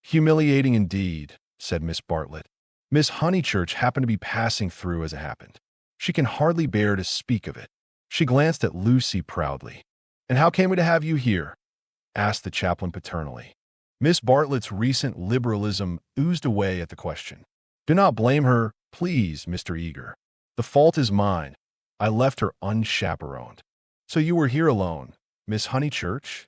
Humiliating indeed, said Miss Bartlett. Miss Honeychurch happened to be passing through as it happened. She can hardly bear to speak of it. She glanced at Lucy proudly. "And how came we to have you here?" asked the chaplain paternally. Miss Bartlett's recent liberalism oozed away at the question. "Do not blame her, please, Mr. Eager. The fault is mine. I left her unchaperoned." "So you were here alone, Miss Honeychurch?"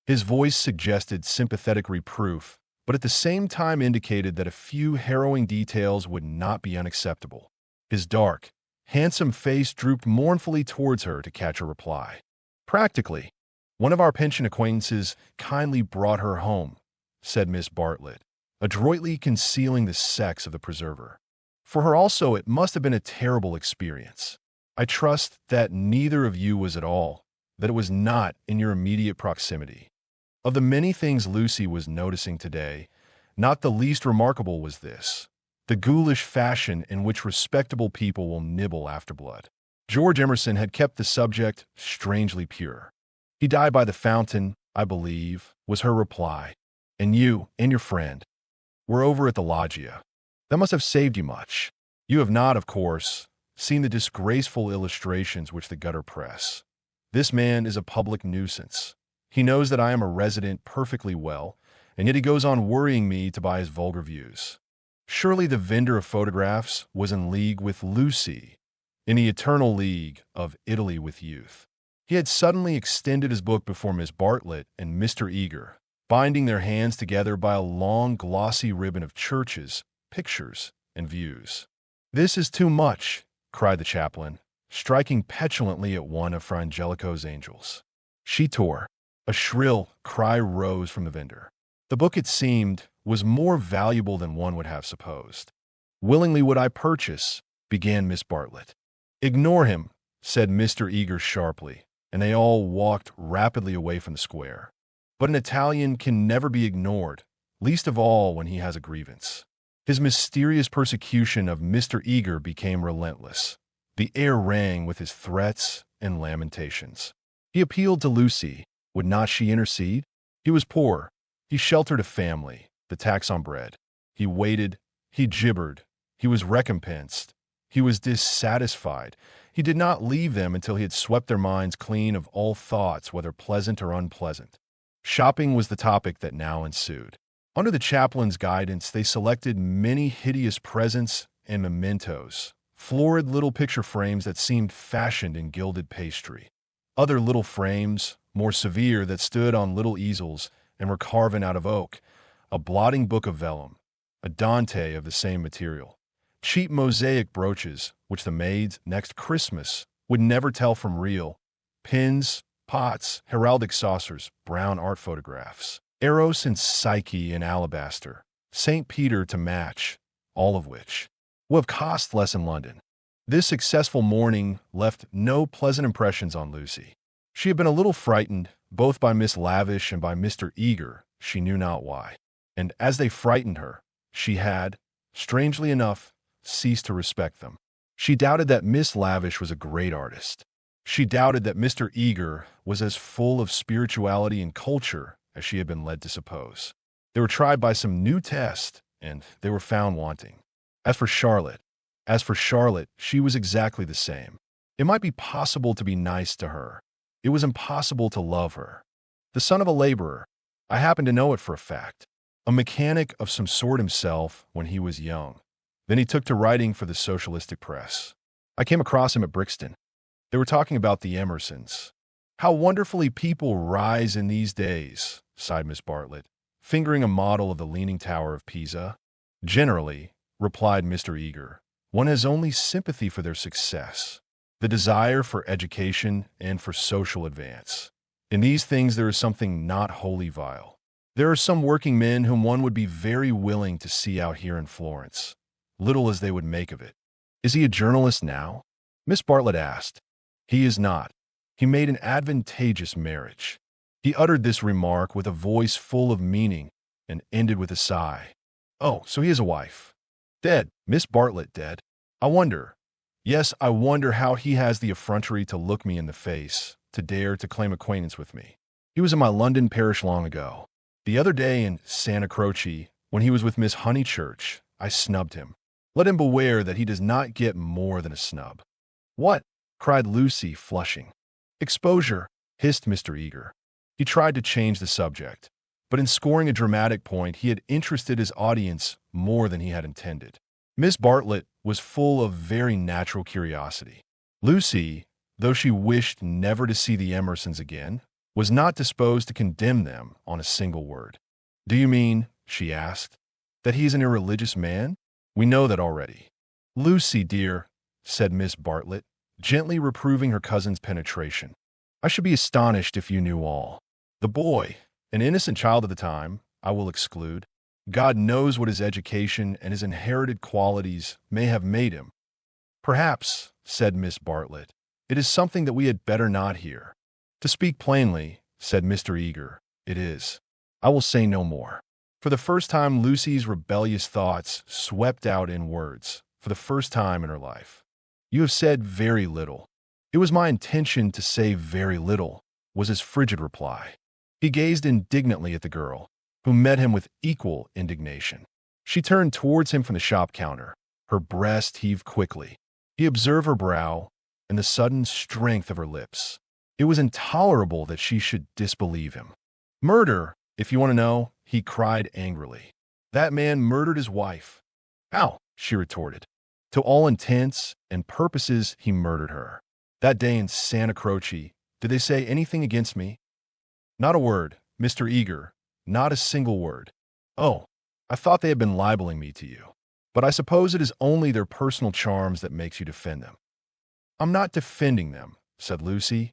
His voice suggested sympathetic reproof, but at the same time indicated that a few harrowing details would not be unacceptable. His dark, handsome face drooped mournfully towards her to catch a reply. "Practically, one of our pension acquaintances kindly brought her home," said Miss Bartlett, adroitly concealing the sex of the preserver. "For her also it must have been a terrible experience. I trust that neither of you was at all, that it was not in your immediate proximity." Of the many things Lucy was noticing today, not the least remarkable was this: the ghoulish fashion in which respectable people will nibble after blood. George Emerson had kept the subject strangely pure. "He died by the fountain, I believe," was her reply. "And you and your friend were over at the loggia. That must have saved you much. You have not, of course, seen the disgraceful illustrations which the gutter press. This man is a public nuisance. He knows that I am a resident perfectly well, and yet he goes on worrying me to buy his vulgar views." Surely the vendor of photographs was in league with Lucy, in the eternal league of Italy with youth. He had suddenly extended his book before Miss Bartlett and Mr. Eager, binding their hands together by a long glossy ribbon of churches, pictures, and views. "This is too much," cried the chaplain, striking petulantly at one of Fra Angelico's angels. She tore. A shrill cry rose from the vendor. The book, it seemed, was more valuable than one would have supposed. "Willingly would I purchase," began Miss Bartlett. "Ignore him," said Mr. Eager sharply, and they all walked rapidly away from the square. But an Italian can never be ignored, least of all when he has a grievance. His mysterious persecution of Mr. Eager became relentless. The air rang with his threats and lamentations. He appealed to Lucy. Would not she intercede? He was poor. He sheltered a family, the tax on bread. He waited. He gibbered. He was recompensed. He was dissatisfied. He did not leave them until he had swept their minds clean of all thoughts, whether pleasant or unpleasant. Shopping was the topic that now ensued. Under the chaplain's guidance, they selected many hideous presents and mementos, florid little picture frames that seemed fashioned in gilded pastry. Other little frames, more severe, that stood on little easels and were carven out of oak, a blotting book of vellum, a Dante of the same material, cheap mosaic brooches which the maids next Christmas would never tell from real, pins, pots, heraldic saucers, brown art photographs, Eros and Psyche in alabaster, St. Peter to match, all of which would have cost less in London. This successful morning left no pleasant impressions on Lucy. She had been a little frightened, both by Miss Lavish and by Mr. Eager, she knew not why. And as they frightened her, she had, strangely enough, ceased to respect them. She doubted that Miss Lavish was a great artist. She doubted that Mr. Eager was as full of spirituality and culture as she had been led to suppose. They were tried by some new test, and they were found wanting. As for Charlotte, she was exactly the same. It might be possible to be nice to her. It was impossible to love her. The son of a laborer, I happen to know it for a fact. A mechanic of some sort himself when he was young. Then he took to writing for the socialistic press. I came across him at Brixton. They were talking about the Emersons. How wonderfully people rise in these days, sighed Miss Bartlett, fingering a model of the Leaning Tower of Pisa. Generally, replied Mr. Eager, one has only sympathy for their success, the desire for education and for social advance. In these things there is something not wholly vile. There are some working men whom one would be very willing to see out here in Florence, little as they would make of it. Is he a journalist now? Miss Bartlett asked. He is not. He made an advantageous marriage. He uttered this remark with a voice full of meaning and ended with a sigh. Oh, so he has a wife. Dead. Miss Bartlett dead. I wonder, Yes, I wonder how he has the effrontery to look me in the face, to dare to claim acquaintance with me. He was in my London parish long ago. The other day in Santa Croce, when he was with Miss Honeychurch, I snubbed him. Let him beware that he does not get more than a snub. What? Cried Lucy, flushing. Exposure, hissed Mr. Eager. He tried to change the subject, but in scoring a dramatic point, he had interested his audience more than he had intended. Miss Bartlett was full of very natural curiosity. Lucy, though she wished never to see the Emersons again, was not disposed to condemn them on a single word. "Do you mean," she asked, "that he is an irreligious man? We know that already." "Lucy, dear," said Miss Bartlett, gently reproving her cousin's penetration, "I should be astonished if you knew all. The boy, an innocent child at the time, I will exclude. God knows what his education and his inherited qualities may have made him." "Perhaps," said Miss Bartlett, "it is something that we had better not hear." "To speak plainly," said Mr. Eager, "it is. I will say no more." For the first time, Lucy's rebellious thoughts swept out in words, for the first time in her life. "You have said very little." "It was my intention to say very little," was his frigid reply. He gazed indignantly at the girl, who met him with equal indignation. She turned towards him from the shop counter. Her breast heaved quickly. He observed her brow and the sudden strength of her lips. It was intolerable that she should disbelieve him. "Murder, if you want to know," he cried angrily. "That man murdered his wife." "How?" she retorted. "To all intents and purposes, he murdered her. That day in Santa Croce, did they say anything against me?" "Not a word, Mr. Eager, not a single word." "Oh, I thought they had been libeling me to you. But I suppose it is only their personal charms that makes you defend them." "I'm not defending them," said Lucy,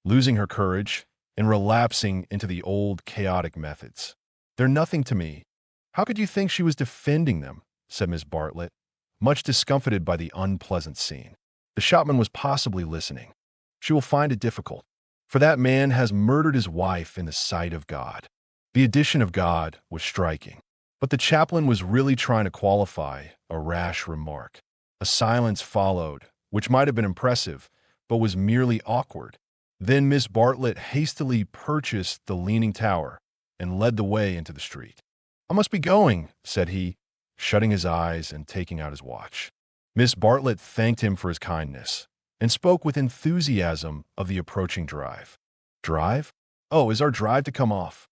losing her courage and relapsing into the old chaotic methods. "They're nothing to me." "How could you think she was defending them?" said Miss Bartlett, much discomfited by the unpleasant scene. The shopman was possibly listening. "She will find it difficult, for that man has murdered his wife in the sight of God." The addition of God was striking, but the chaplain was really trying to qualify a rash remark. A silence followed, which might have been impressive, but was merely awkward. Then Miss Bartlett hastily purchased the Leaning Tower and led the way into the street. "I must be going," said he, shutting his eyes and taking out his watch. Miss Bartlett thanked him for his kindness and spoke with enthusiasm of the approaching drive. "Drive? Oh, is our drive to come off?"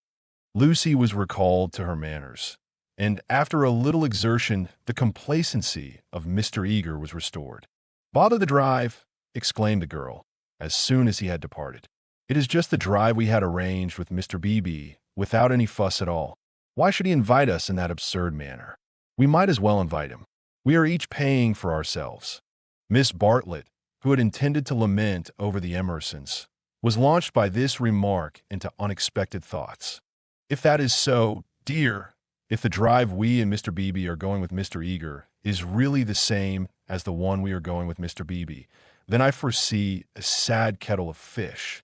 Lucy was recalled to her manners, and after a little exertion, the complacency of Mr. Eager was restored. "Bother the drive," exclaimed the girl, as soon as he had departed. "It is just the drive we had arranged with Mr. Beebe, without any fuss at all. Why should he invite us in that absurd manner? We might as well invite him. We are each paying for ourselves." Miss Bartlett, who had intended to lament over the Emersons, was launched by this remark into unexpected thoughts. "If that is so, dear, if the drive we and Mr. Beebe are going with Mr. Eager is really the same as the one we are going with Mr. Beebe, then I foresee a sad kettle of fish."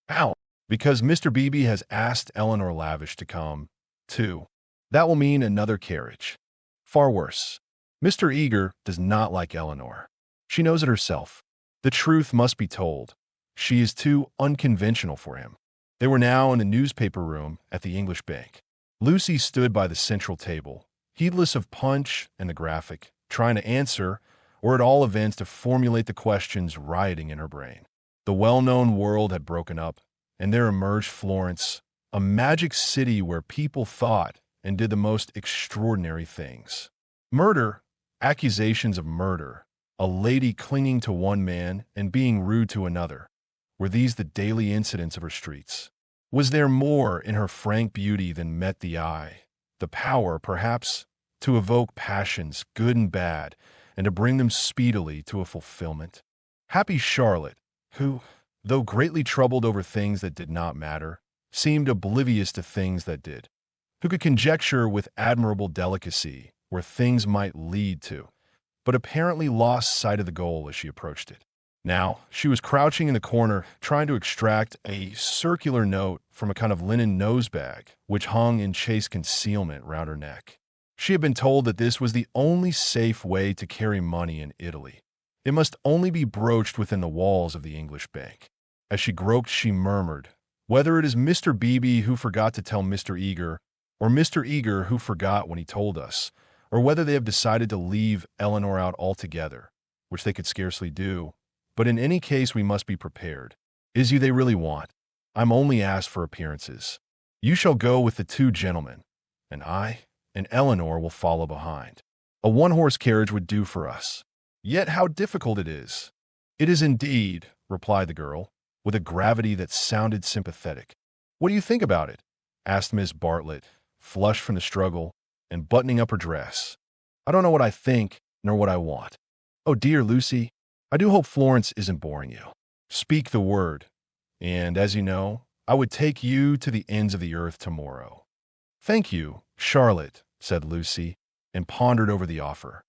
"How?" "Because Mr. Beebe has asked Eleanor Lavish to come, too. That will mean another carriage. Far worse. Mr. Eager does not like Eleanor. She knows it herself. The truth must be told. She is too unconventional for him." They were now in the newspaper room at the English Bank. Lucy stood by the central table, heedless of Punch and the Graphic, trying to answer, or at all events to formulate the questions rioting in her brain. The well-known world had broken up, and there emerged Florence, a magic city where people thought and did the most extraordinary things. Murder, accusations of murder, a lady clinging to one man and being rude to another. Were these the daily incidents of her streets? Was there more in her frank beauty than met the eye? The power, perhaps, to evoke passions, good and bad, and to bring them speedily to a fulfillment? Happy Charlotte, who, though greatly troubled over things that did not matter, seemed oblivious to things that did, who could conjecture with admirable delicacy where things might lead to, but apparently lost sight of the goal as she approached it. Now, she was crouching in the corner, trying to extract a circular note from a kind of linen nosebag, which hung in chaste concealment round her neck. She had been told that this was the only safe way to carry money in Italy. It must only be broached within the walls of the English bank. As she groped, she murmured, "Whether it is Mr. Beebe who forgot to tell Mr. Eager, or Mr. Eager who forgot when he told us, or whether they have decided to leave Eleanor out altogether, which they could scarcely do, but in any case we must be prepared. Is you they really want? I'm only asked for appearances. You shall go with the two gentlemen, and I and Eleanor will follow behind. A one-horse carriage would do for us. Yet how difficult it is." "It is indeed," replied the girl, with a gravity that sounded sympathetic. "What do you think about it?" asked Miss Bartlett, flushed from the struggle and buttoning up her dress. "I don't know what I think, nor what I want. Oh, dear Lucy, I do hope Florence isn't boring you. Speak the word, and, as you know, I would take you to the ends of the earth tomorrow." "Thank you, Charlotte," said Lucy, and pondered over the offer.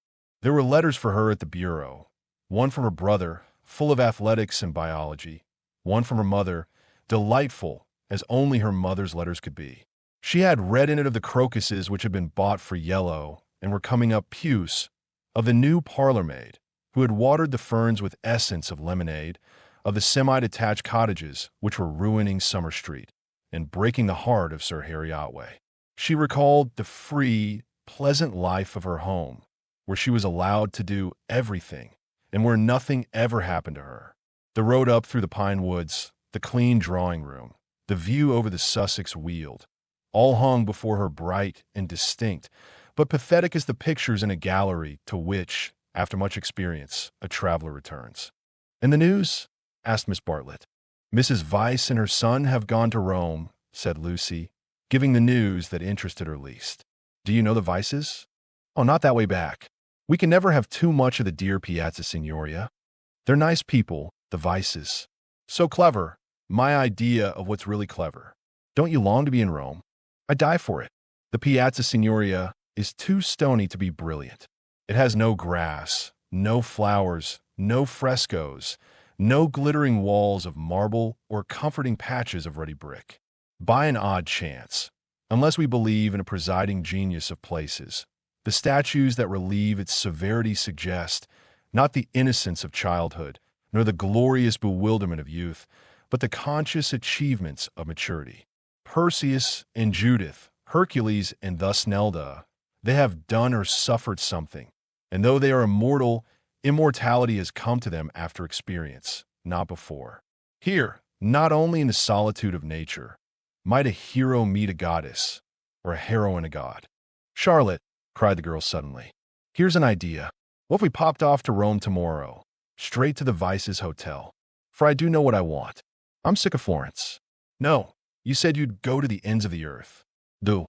There were letters for her at the bureau, one from her brother, full of athletics and biology, one from her mother, delightful as only her mother's letters could be. She had read in it of the crocuses which had been bought for yellow and were coming up puce, of the new parlour-maid, who had watered the ferns with essence of lemonade, of the semi-detached cottages which were ruining Summer Street and breaking the heart of Sir Harry Otway. She recalled the free, pleasant life of her home, where she was allowed to do everything and where nothing ever happened to her. The road up through the pine woods, the clean drawing-room, the view over the Sussex Weald, all hung before her bright and distinct, but pathetic as the pictures in a gallery to which, after much experience, a traveler returns. "And the news?" asked Miss Bartlett. "Mrs. Vyse and her son have gone to Rome," said Lucy, giving the news that interested her least. "Do you know the Vyses?" "Oh, not that way back. We can never have too much of the dear Piazza Signoria. They're nice people, the Vyses. So clever, my idea of what's really clever. Don't you long to be in Rome? I die for it. The Piazza Signoria is too stony to be brilliant. It has no grass, no flowers, no frescoes, no glittering walls of marble or comforting patches of ruddy brick. By an odd chance, unless we believe in a presiding genius of places, the statues that relieve its severity suggest not the innocence of childhood, nor the glorious bewilderment of youth, but the conscious achievements of maturity. Perseus and Judith, Hercules and Thusnelda, they have done or suffered something, and though they are immortal, immortality has come to them after experience, not before. Here, not only in the solitude of nature, might a hero meet a goddess, or a heroine a god. "Charlotte," cried the girl suddenly, "here's an idea. What if we popped off to Rome tomorrow, straight to the Vyse's hotel? For I do know what I want. I'm sick of Florence." "No, you said you'd go to the ends of the earth." Do.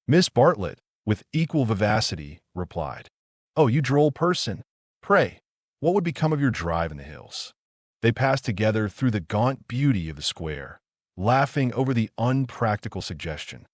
Miss Bartlett, with equal vivacity, replied, "Oh, you droll person. Pray, what would become of your drive in the hills?" They passed together through the gaunt beauty of the square, laughing over the unpractical suggestion.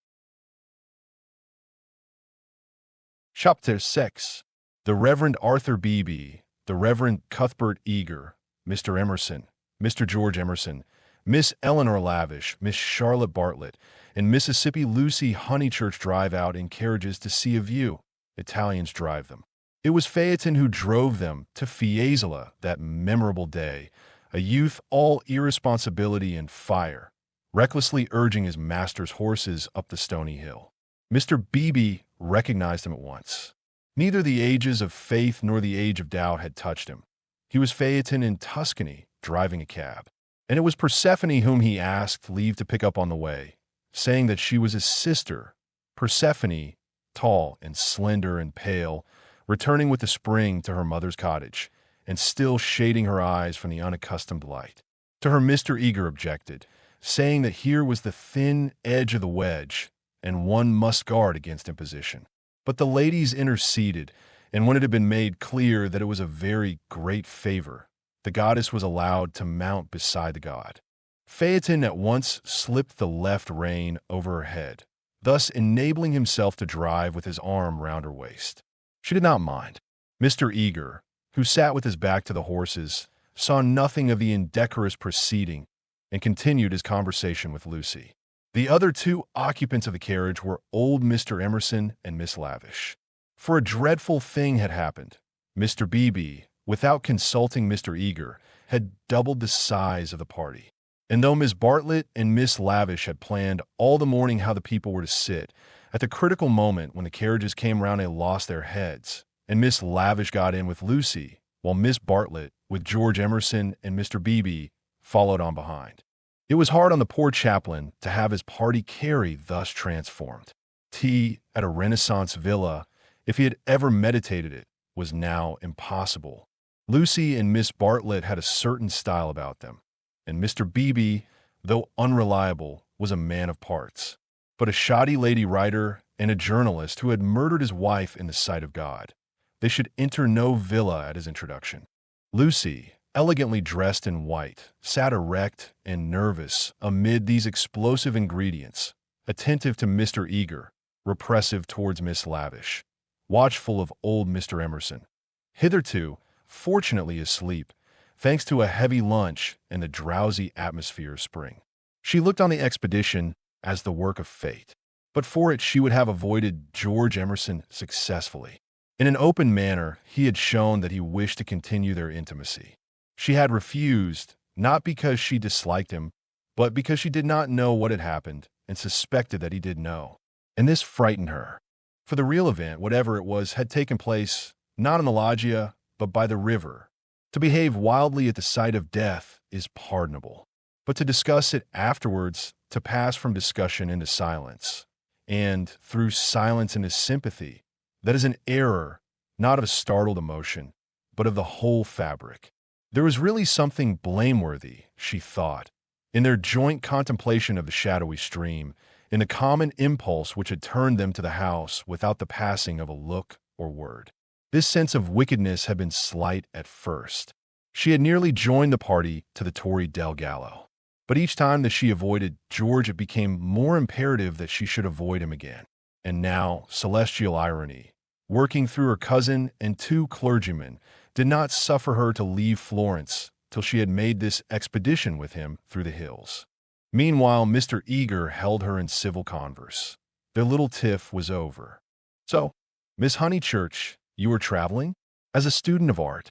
Chapter 6. The Reverend Arthur Beebe, the Reverend Cuthbert Eager, Mr. Emerson, Mr. George Emerson, Miss Eleanor Lavish, Miss Charlotte Bartlett, and Mississippi Lucy Honeychurch drive out in carriages to see a view. Italians drive them. It was Phaeton who drove them to Fiesole that memorable day, a youth all irresponsibility and fire, recklessly urging his master's horses up the stony hill. Mr. Beebe recognized him at once. Neither the ages of faith nor the age of doubt had touched him. He was Phaeton in Tuscany, driving a cab, and it was Persephone whom he asked leave to pick up on the way, saying that she was his sister, Persephone, tall and slender and pale, returning with the spring to her mother's cottage, and still shading her eyes from the unaccustomed light. To her Mr. Eager objected, saying that here was the thin edge of the wedge, and one must guard against imposition. But the ladies interceded, and when it had been made clear that it was a very great favor, the goddess was allowed to mount beside the god. Phaeton at once slipped the left rein over her head, thus enabling himself to drive with his arm round her waist. She did not mind. Mr. Eager, who sat with his back to the horses, saw nothing of the indecorous proceeding and continued his conversation with Lucy. The other two occupants of the carriage were old Mr. Emerson and Miss Lavish. For a dreadful thing had happened. Mr. Beebe, without consulting Mr. Eager, had doubled the size of the party. And though Miss Bartlett and Miss Lavish had planned all the morning how the people were to sit, at the critical moment when the carriages came round they lost their heads, and Miss Lavish got in with Lucy, while Miss Bartlett, with George Emerson and Mr. Beebe, followed on behind. It was hard on the poor chaplain to have his party carry thus transformed. Tea at a Renaissance villa, if he had ever meditated it, was now impossible. Lucy and Miss Bartlett had a certain style about them, and Mr. Beebe, though unreliable, was a man of parts, but a shoddy lady writer and a journalist who had murdered his wife in the sight of God. They should enter no villa at his introduction. Lucy, elegantly dressed in white, sat erect and nervous amid these explosive ingredients, attentive to Mr. Eager, repressive towards Miss Lavish, watchful of old Mr. Emerson, hitherto fortunately asleep, thanks to a heavy lunch and the drowsy atmosphere of spring. She looked on the expedition as the work of fate, but for it she would have avoided George Emerson successfully. In an open manner, he had shown that he wished to continue their intimacy. She had refused, not because she disliked him, but because she did not know what had happened and suspected that he did know. And this frightened her. For the real event, whatever it was, had taken place not in the loggia, but by the river. To behave wildly at the sight of death is pardonable, but to discuss it afterwards, to pass from discussion into silence, and through silence into sympathy, that is an error, not of a startled emotion, but of the whole fabric. There was really something blameworthy, she thought, in their joint contemplation of the shadowy stream, in the common impulse which had turned them to the house without the passing of a look or word. This sense of wickedness had been slight at first. She had nearly joined the party to the Torre del Gallo. But each time that she avoided George, it became more imperative that she should avoid him again. And now, celestial irony, working through her cousin and two clergymen, did not suffer her to leave Florence till she had made this expedition with him through the hills. Meanwhile, Mr. Eager held her in civil converse. Their little tiff was over. "So, Miss Honeychurch, you were traveling? As a student of art?"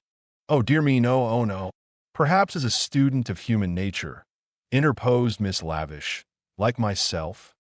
"Oh, dear me, no, oh no. Perhaps as a student of human nature," interposed Miss Lavish. "Like myself?"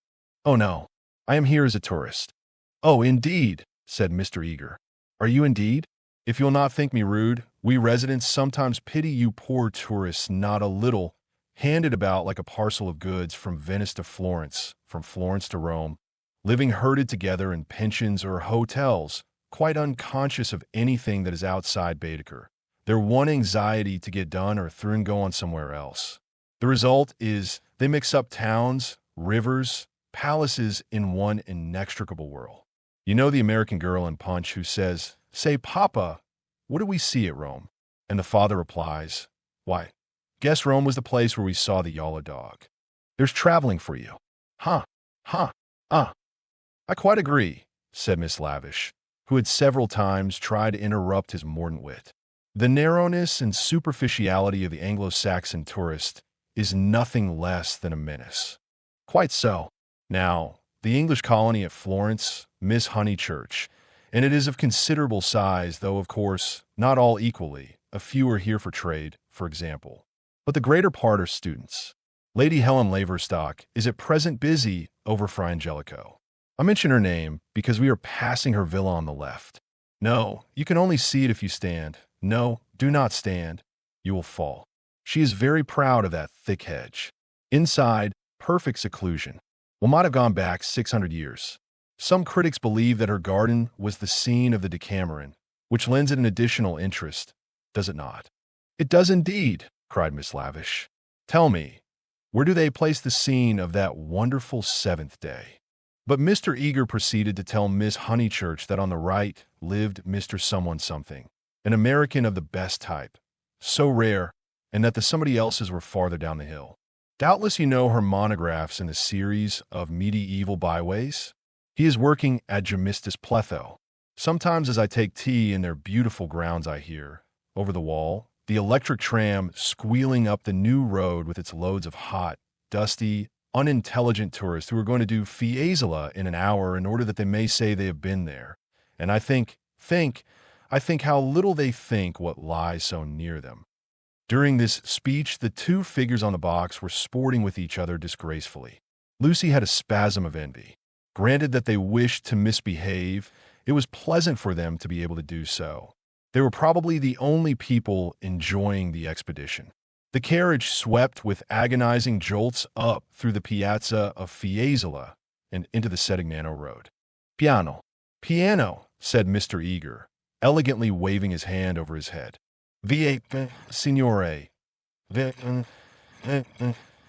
"Oh, no. I am here as a tourist." "Oh, indeed," said Mr. Eager. "Are you indeed? If you'll not think me rude, we residents sometimes pity you poor tourists not a little, handed about like a parcel of goods from Venice to Florence, from Florence to Rome, living herded together in pensions or hotels, quite unconscious of anything that is outside Baedeker. Their one anxiety to get done or through and go on somewhere else. The result is they mix up towns, rivers, palaces in one inextricable whirl. You know the American girl in Punch who says, "Say, Papa, what do we see at Rome?" And the father replies, "Why, guess Rome was the place where we saw the yellow dog." There's traveling for you. "Huh, huh, I quite agree," said Miss Lavish, who had several times tried to interrupt his mordant wit. The narrowness and superficiality of the Anglo-Saxon tourist is nothing less than a menace. Quite so. Now, the English colony at Florence, Miss Honeychurch, and it is of considerable size, though, of course, not all equally. A few are here for trade, for example. But the greater part are students. Lady Helen Laverstock is at present busy over Fra Angelico. I mention her name because we are passing her villa on the left. No, you can only see it if you stand. No, do not stand. You will fall. She is very proud of that thick hedge. Inside, perfect seclusion. We might have gone back 600 years. Some critics believe that her garden was the scene of the Decameron, which lends it an additional interest, does it not? "It does indeed," cried Miss Lavish. "Tell me, where do they place the scene of that wonderful seventh day?" But Mr. Eager proceeded to tell Miss Honeychurch that on the right lived Mr. Someone Something, an American of the best type, so rare, and that the somebody else's were farther down the hill. Doubtless you know her monographs in the series of medieval byways? He is working at Gemistus Pletho. Sometimes as I take tea in their beautiful grounds I hear, over the wall, the electric tram squealing up the new road with its loads of hot, dusty, unintelligent tourists who are going to do Fiesole in an hour in order that they may say they have been there. And I think, I think how little they think what lies so near them." During this speech, the two figures on the box were sporting with each other disgracefully. Lucy had a spasm of envy. Granted that they wished to misbehave, it was pleasant for them to be able to do so. They were probably the only people enjoying the expedition. The carriage swept with agonizing jolts up through the piazza of Fiesole and into the Settignano Road. "Piano, piano," said Mr. Eager, elegantly waving his hand over his head. "Vie, signore,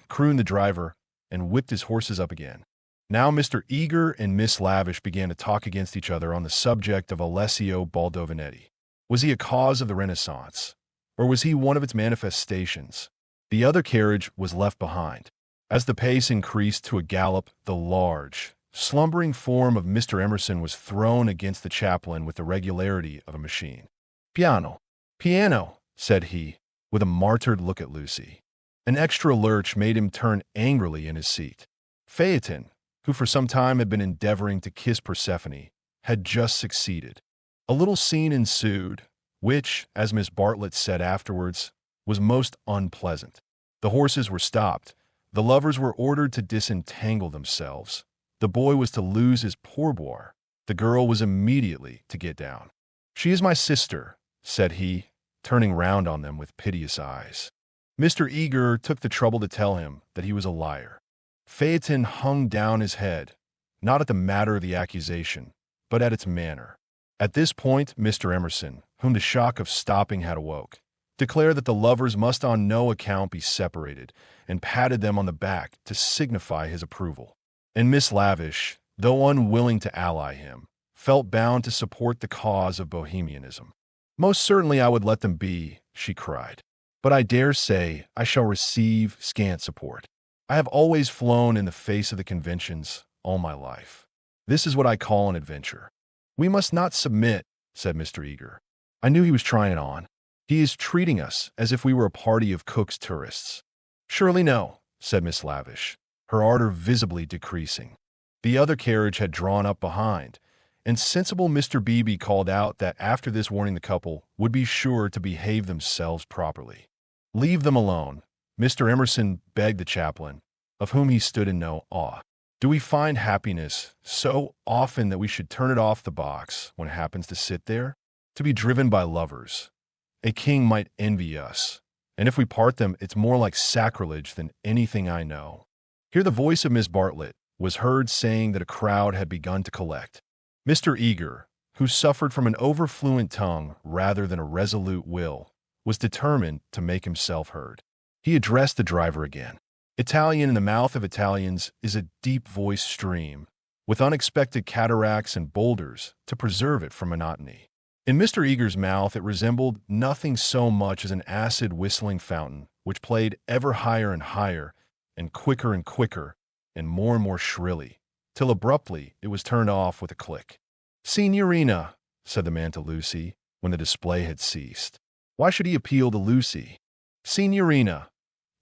crooned the driver, and whipped his horses up again. Now Mr. Eager and Miss Lavish began to talk against each other on the subject of Alessio Baldovinetti. Was he a cause of the Renaissance, or was he one of its manifestations? The other carriage was left behind. As the pace increased to a gallop, the large, slumbering form of Mr. Emerson was thrown against the chaplain with the regularity of a machine. "Piano, piano," said he, with a martyred look at Lucy. An extra lurch made him turn angrily in his seat. Phaeton, who for some time had been endeavoring to kiss Persephone, had just succeeded. A little scene ensued, which, as Miss Bartlett said afterwards, was most unpleasant. The horses were stopped. The lovers were ordered to disentangle themselves. The boy was to lose his pourboire. The girl was immediately to get down. "She is my sister," said he, turning round on them with piteous eyes. Mr. Eager took the trouble to tell him that he was a liar. Phaeton hung down his head, not at the matter of the accusation, but at its manner. At this point, Mr. Emerson, whom the shock of stopping had awoke, declared that the lovers must on no account be separated, and patted them on the back to signify his approval. And Miss Lavish, though unwilling to ally him, felt bound to support the cause of Bohemianism. "Most certainly I would let them be," she cried. "But I dare say I shall receive scant support. I have always flown in the face of the conventions all my life. This is what I call an adventure." "We must not submit," said Mr. Eager. I knew he was trying it on. "He is treating us as if we were a party of Cook's tourists." "Surely no," said Miss Lavish, her ardor visibly decreasing. The other carriage had drawn up behind, and sensible Mr. Beebe called out that after this warning the couple would be sure to behave themselves properly. "Leave them alone," Mr. Emerson begged the chaplain, of whom he stood in no awe. "Do we find happiness so often that we should turn it off the box when it happens to sit there? To be driven by lovers. A king might envy us, and if we part them, it's more like sacrilege than anything I know." Here the voice of Miss Bartlett was heard saying that a crowd had begun to collect. Mr. Eager, who suffered from an overfluent tongue rather than a resolute will, was determined to make himself heard. He addressed the driver again. Italian in the mouth of Italians is a deep-voiced stream, with unexpected cataracts and boulders to preserve it from monotony. In Mr. Eager's mouth it resembled nothing so much as an acid whistling fountain, which played ever higher and quicker and more shrilly, till abruptly it was turned off with a click. "Signorina," said the man to Lucy, when the display had ceased. Why should he appeal to Lucy? "Signorina,"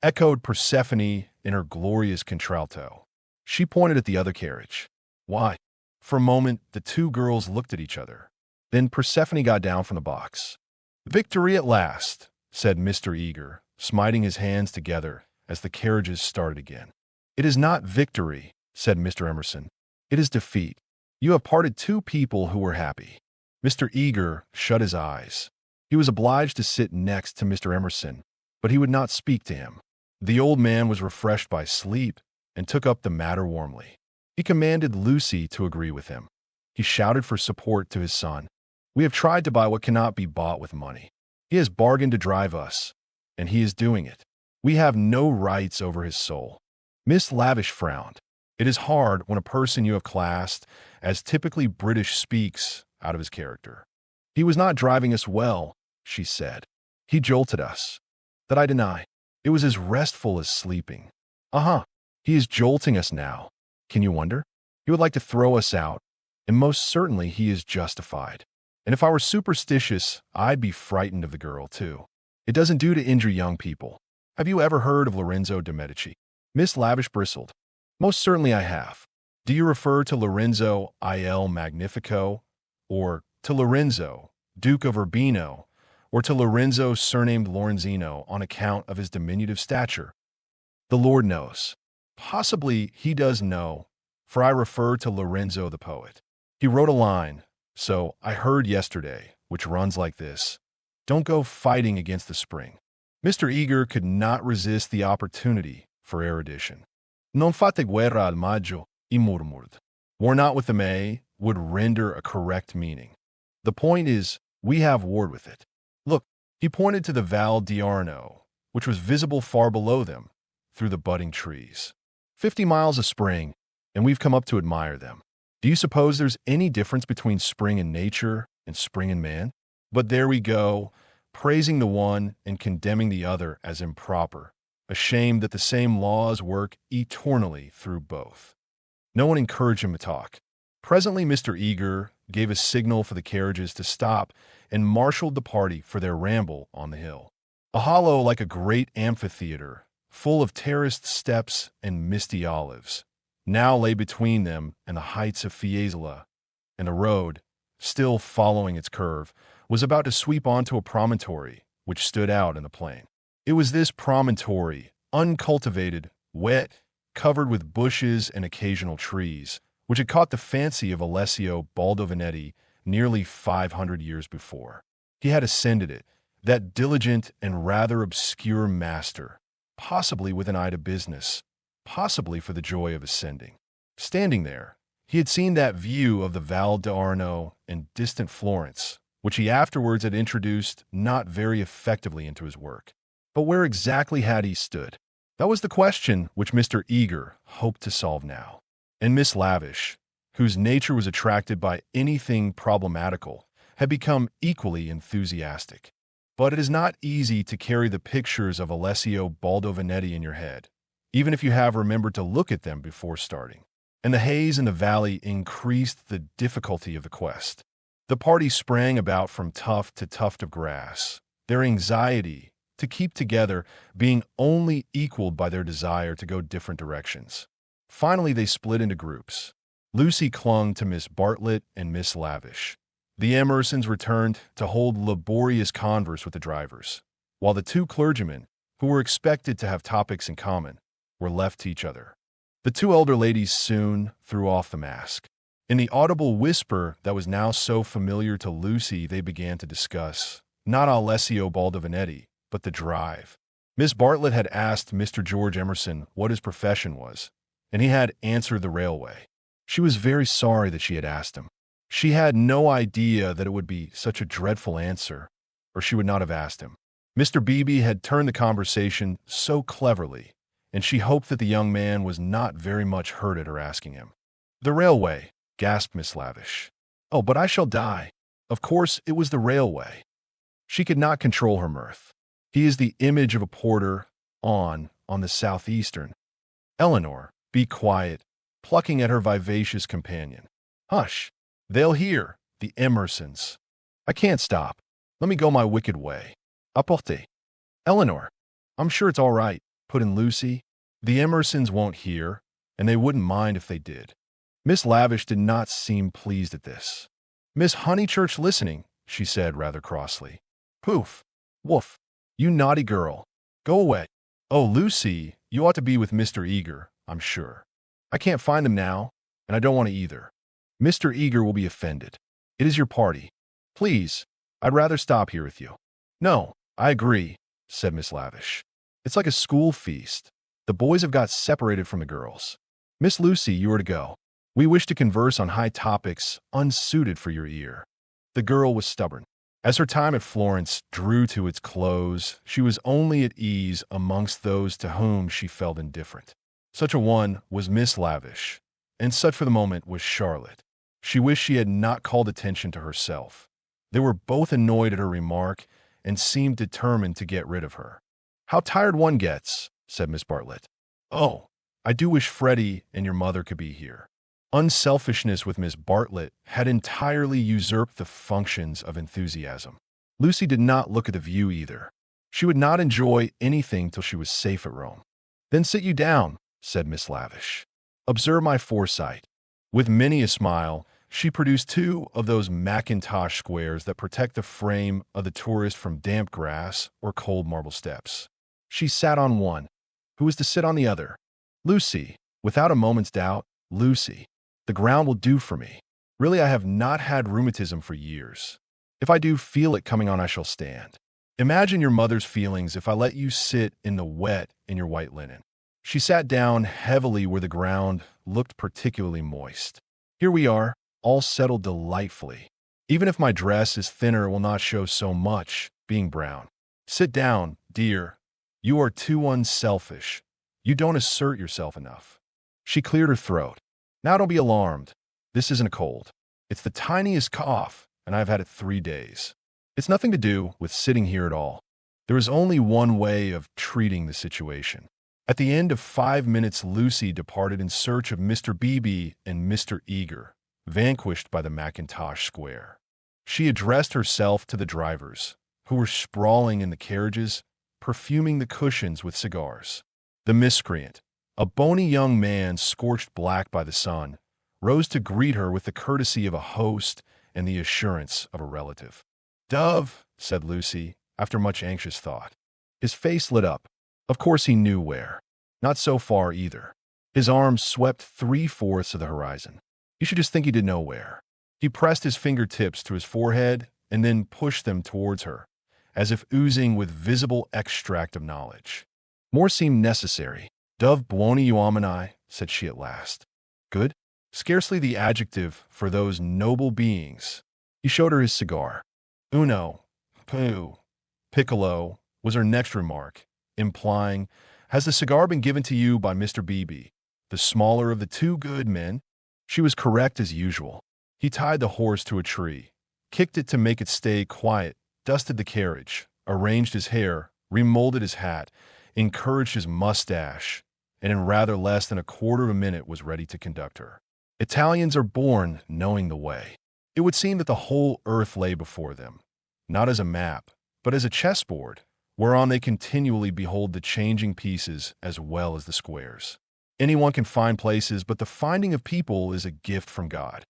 echoed Persephone in her glorious contralto. She pointed at the other carriage. "Why?" For a moment, the two girls looked at each other. Then Persephone got down from the box. "Victory at last," said Mr. Eager, smiting his hands together as the carriages started again. "It is not victory," said Mr. Emerson. "It is defeat. You have parted two people who were happy." Mr. Eager shut his eyes. He was obliged to sit next to Mr. Emerson, but he would not speak to him. The old man was refreshed by sleep and took up the matter warmly. He commanded Lucy to agree with him. He shouted for support to his son. "We have tried to buy what cannot be bought with money. He has bargained to drive us, and he is doing it. We have no rights over his soul." Miss Lavish frowned. It is hard when a person you have classed as typically British speaks out of his character. "He was not driving us well," she said. "He jolted us." "That I deny. It was as restful as sleeping." He is jolting us now. Can you wonder? He would like to throw us out, and most certainly he is justified. And if I were superstitious, I'd be frightened of the girl, too. It doesn't do to injure young people. Have you ever heard of Lorenzo de' Medici? Miss Lavish bristled. Most certainly I have. Do you refer to Lorenzo il Magnifico, or to Lorenzo, Duke of Urbino, or to Lorenzo surnamed Lorenzino on account of his diminutive stature? The Lord knows. Possibly he does know, for I refer to Lorenzo the poet. He wrote a line, so I heard yesterday, which runs like this: "Don't go fighting against the spring." Mr. Eager could not resist the opportunity for erudition. Non fate guerra al maggio, I murmured. War not with the May would render a correct meaning. The point is, we have warred with it. Look, he pointed to the Val d'Arno, which was visible far below them, through the budding trees. 50 miles of spring, and we've come up to admire them. Do you suppose there's any difference between spring in nature and spring in man? But there we go, praising the one and condemning the other as improper, ashamed that the same laws work eternally through both. No one encouraged him to talk. Presently Mr. Eager gave a signal for the carriages to stop and marshaled the party for their ramble on the hill. A hollow like a great amphitheater, full of terraced steps and misty olives, now lay between them and the heights of Fiesole, and the road, still following its curve, was about to sweep onto a promontory which stood out in the plain. It was this promontory, uncultivated, wet, covered with bushes and occasional trees, which had caught the fancy of Alessio Baldovinetti nearly 500 years before. He had ascended it, that diligent and rather obscure master, possibly with an eye to business, possibly for the joy of ascending. Standing there, he had seen that view of the Val d'Arno and distant Florence, which he afterwards had introduced not very effectively into his work. But where exactly had he stood? That was the question which Mr. Eager hoped to solve now. And Miss Lavish, whose nature was attracted by anything problematical, had become equally enthusiastic. But it is not easy to carry the pictures of Alessio Baldovinetti in your head, even if you have remembered to look at them before starting. And the haze in the valley increased the difficulty of the quest. The party sprang about from tuft to tuft of grass, their anxiety to keep together being only equaled by their desire to go different directions. Finally, they split into groups. Lucy clung to Miss Bartlett and Miss Lavish. The Emersons returned to hold laborious converse with the drivers, while the two clergymen, who were expected to have topics in common, were left to each other. The two elder ladies soon threw off the mask. In the audible whisper that was now so familiar to Lucy, they began to discuss, not Alessio Baldovinetti, but the drive. Miss Bartlett had asked Mr. George Emerson what his profession was, and he had answered the railway. She was very sorry that she had asked him. She had no idea that it would be such a dreadful answer, or she would not have asked him. Mr. Beebe had turned the conversation so cleverly, and she hoped that the young man was not very much hurt at her asking him. "The railway," gasped Miss Lavish. "Oh, but I shall die." Of course, it was the railway. She could not control her mirth. He is the image of a porter on the Southeastern. Eleanor, be quiet, plucking at her vivacious companion. "Hush, they'll hear, the Emersons. I can't stop. Let me go my wicked way. Apporte." "Eleanor, I'm sure it's all right," put in Lucy. "The Emersons won't hear, and they wouldn't mind if they did." Miss Lavish did not seem pleased at this. "Miss Honeychurch listening," she said rather crossly. "Poof! Woof! You naughty girl. Go away. Oh, Lucy, you ought to be with Mr. Eager, I'm sure. I can't find him now, and I don't want to either. Mr. Eager will be offended. It is your party. Please, I'd rather stop here with you." "No, I agree," said Miss Lavish. "It's like a school feast. The boys have got separated from the girls. Miss Lucy, you are to go. We wish to converse on high topics unsuited for your ear." The girl was stubborn. As her time at Florence drew to its close, she was only at ease amongst those to whom she felt indifferent. Such a one was Miss Lavish, and such for the moment was Charlotte. She wished she had not called attention to herself. They were both annoyed at her remark and seemed determined to get rid of her. "How tired one gets," said Miss Bartlett. "Oh, I do wish Freddy and your mother could be here." Unselfishness with Miss Bartlett had entirely usurped the functions of enthusiasm. Lucy did not look at the view either. She would not enjoy anything till she was safe at Rome. "Then sit you down," said Miss Lavish. "Observe my foresight." With many a smile, She produced 2 of those Macintosh squares that protect the frame of the tourist from damp grass or cold marble steps. She sat on one. Who was to sit on the other? Lucy. Without a moment's doubt, Lucy. The ground will do for me. Really, I have not had rheumatism for years. If I do feel it coming on, I shall stand. Imagine your mother's feelings if I let you sit in the wet in your white linen. She sat down heavily where the ground looked particularly moist. Here we are, all settled delightfully. Even if my dress is thinner, it will not show so much, being brown. Sit down, dear. You are too unselfish. You don't assert yourself enough. She cleared her throat. Now don't be alarmed. This isn't a cold. It's the tiniest cough, and I've had it 3 days. It's nothing to do with sitting here at all. There is only one way of treating the situation. At the end of 5 minutes, Lucy departed in search of Mr. Beebe and Mr. Eager, vanquished by the Macintosh square. She addressed herself to the drivers, who were sprawling in the carriages, perfuming the cushions with cigars. The miscreant, a bony young man scorched black by the sun, rose to greet her with the courtesy of a host and the assurance of a relative. "Dove," said Lucy, after much anxious thought. His face lit up. Of course he knew where. Not so far either. His arms swept 3/4 of the horizon. You should just think he did know where. He pressed his fingertips to his forehead and then pushed them towards her, as if oozing with visible extract of knowledge. More seemed necessary. "Dove buoni uomini," said she at last. "Good?" Scarcely the adjective for those noble beings. He showed her his cigar. "Uno, poo, piccolo," was her next remark, implying, "Has the cigar been given to you by Mr. Beebe, the smaller of the 2 good men?" She was correct as usual. He tied the horse to a tree, kicked it to make it stay quiet, dusted the carriage, arranged his hair, remolded his hat, encouraged his mustache, and in rather less than a quarter of a minute was ready to conduct her. Italians are born knowing the way. It would seem that the whole earth lay before them, not as a map, but as a chessboard, whereon they continually behold the changing pieces as well as the squares. Anyone can find places, but the finding of people is a gift from God.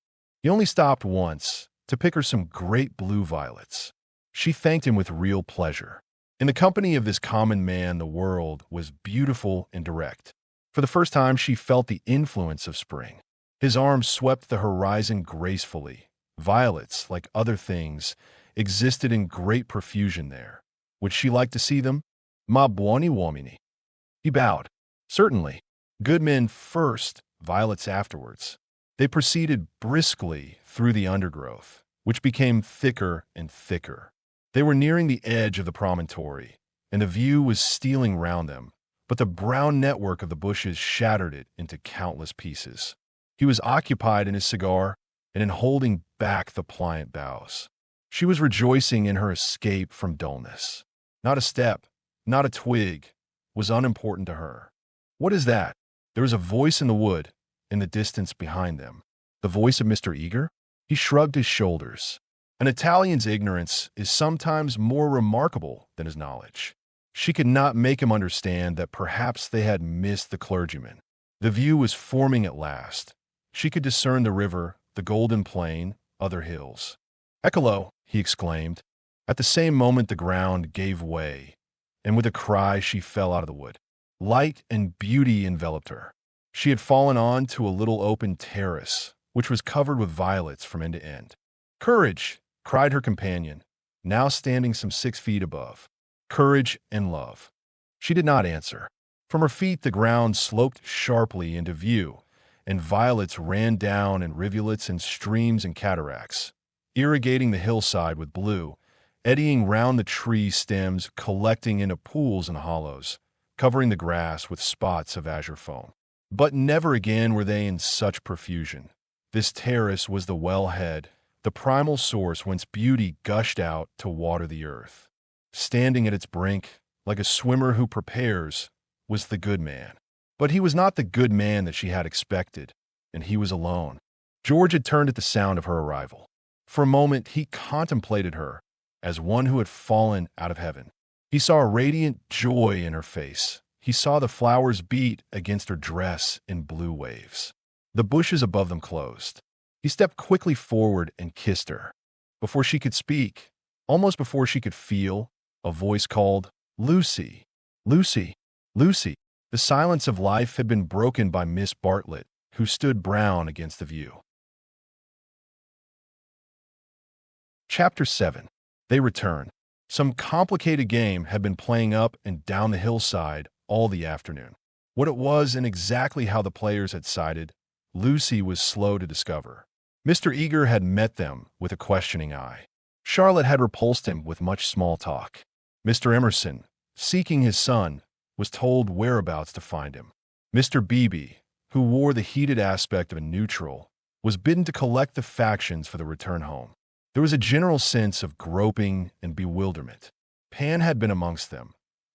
He only stopped once to pick her some great blue violets. She thanked him with real pleasure. In the company of this common man, the world was beautiful and direct. For the first time, she felt the influence of spring. His arms swept the horizon gracefully. Violets, like other things, existed in great profusion there. Would she like to see them? "Ma buoni uomini." He bowed. "Certainly. Good men first, violets afterwards." They proceeded briskly through the undergrowth, which became thicker and thicker. They were nearing the edge of the promontory, and the view was stealing round them, but the brown network of the bushes shattered it into countless pieces. He was occupied in his cigar and in holding back the pliant boughs. She was rejoicing in her escape from dullness. Not a step, not a twig, was unimportant to her. What is that? There was a voice in the wood, in the distance behind them. The voice of Mr. Eager? He shrugged his shoulders. An Italian's ignorance is sometimes more remarkable than his knowledge. She could not make him understand that perhaps they had missed the clergyman. The view was forming at last. She could discern the river, the golden plain, other hills. "Eccolo!" he exclaimed. At the same moment the ground gave way, and with a cry she fell out of the wood. Light and beauty enveloped her. She had fallen on to a little open terrace, which was covered with violets from end to end. "Courage!" cried her companion, now standing some 6 feet above. "Courage and love." She did not answer. From her feet the ground sloped sharply into view, and violets ran down in rivulets and streams and cataracts, irrigating the hillside with blue, eddying round the tree stems, collecting into pools and hollows, covering the grass with spots of azure foam. But never again were they in such profusion. This terrace was the wellhead, the primal source whence beauty gushed out to water the earth. Standing at its brink, like a swimmer who prepares, was the good man. But he was not the good man that she had expected, and he was alone. George had turned at the sound of her arrival. For a moment he contemplated her as one who had fallen out of heaven. He saw a radiant joy in her face. He saw the flowers beat against her dress in blue waves. The bushes above them closed. He stepped quickly forward and kissed her. Before she could speak, almost before she could feel, a voice called, "Lucy, Lucy, Lucy." The silence of life had been broken by Miss Bartlett, who stood brown against the view. Chapter 7. They return. Some complicated game had been playing up and down the hillside all the afternoon. What it was and exactly how the players had sided, Lucy was slow to discover. Mr. Eager had met them with a questioning eye. Charlotte had repulsed him with much small talk. Mr. Emerson, seeking his son, was told whereabouts to find him. Mr. Beebe, who wore the heated aspect of a neutral, was bidden to collect the factions for the return home. There was a general sense of groping and bewilderment. Pan had been amongst them,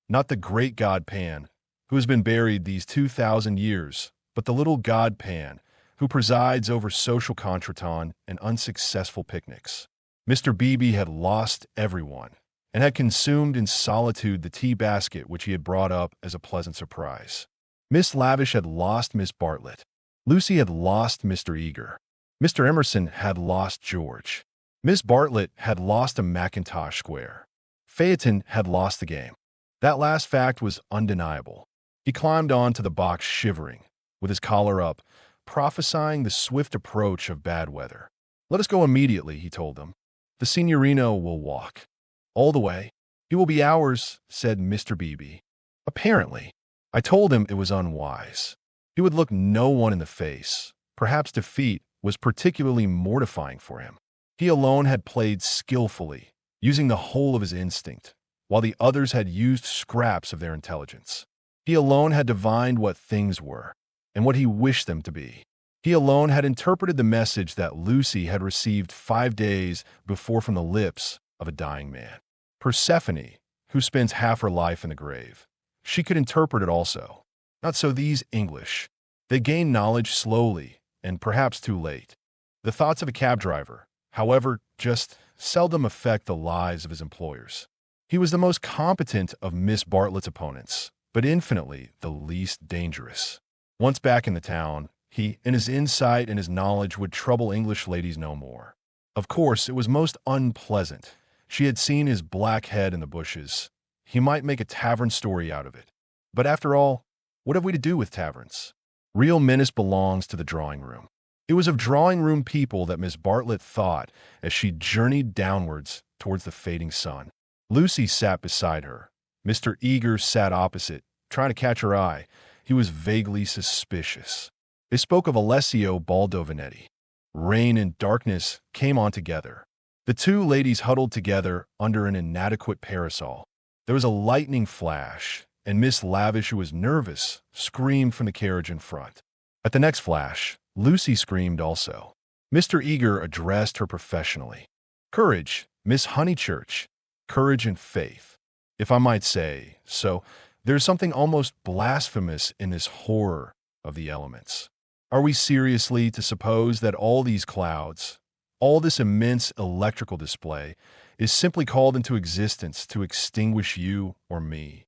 not the great god Pan, who has been buried these 2,000 years, but the little god Pan, who presides over social contretemps and unsuccessful picnics. Mr. Beebe had lost everyone, and had consumed in solitude the tea basket which he had brought up as a pleasant surprise. Miss Lavish had lost Miss Bartlett. Lucy had lost Mr. Eager. Mr. Emerson had lost George. Miss Bartlett had lost a Mackintosh square. Phaeton had lost the game. That last fact was undeniable. He climbed on to the box shivering, with his collar up, prophesying the swift approach of bad weather. "Let us go immediately," he told them. "The Signorino will walk." "All the way." "He will be ours," said Mr. Beebe. "Apparently." I told him it was unwise. He would look no one in the face. Perhaps defeat was particularly mortifying for him. He alone had played skillfully, using the whole of his instinct, while the others had used scraps of their intelligence. He alone had divined what things were, and what he wished them to be. He alone had interpreted the message that Lucy had received 5 days before from the lips of a dying man. Persephone, who spends half her life in the grave, she could interpret it also. Not so these English. They gain knowledge slowly, and perhaps too late. The thoughts of a cab driver, however, just seldom affect the lives of his employers. He was the most competent of Miss Bartlett's opponents, but infinitely the least dangerous. Once back in the town, he, in his insight and his knowledge, would trouble English ladies no more. Of course, it was most unpleasant. She had seen his black head in the bushes. He might make a tavern story out of it. But after all, what have we to do with taverns? Real menace belongs to the drawing room. It was of drawing-room people that Miss Bartlett thought as she journeyed downwards towards the fading sun. Lucy sat beside her. Mr. Eager sat opposite, trying to catch her eye. He was vaguely suspicious. They spoke of Alessio Baldovinetti. Rain and darkness came on together. The two ladies huddled together under an inadequate parasol. There was a lightning flash, and Miss Lavish, who was nervous, screamed from the carriage in front. At the next flash, Lucy screamed also. Mr. Eager addressed her professionally. "Courage, Miss Honeychurch. Courage and faith, if I might say so. There's something almost blasphemous in this horror of the elements. Are we seriously to suppose that all these clouds, all this immense electrical display, is simply called into existence to extinguish you or me?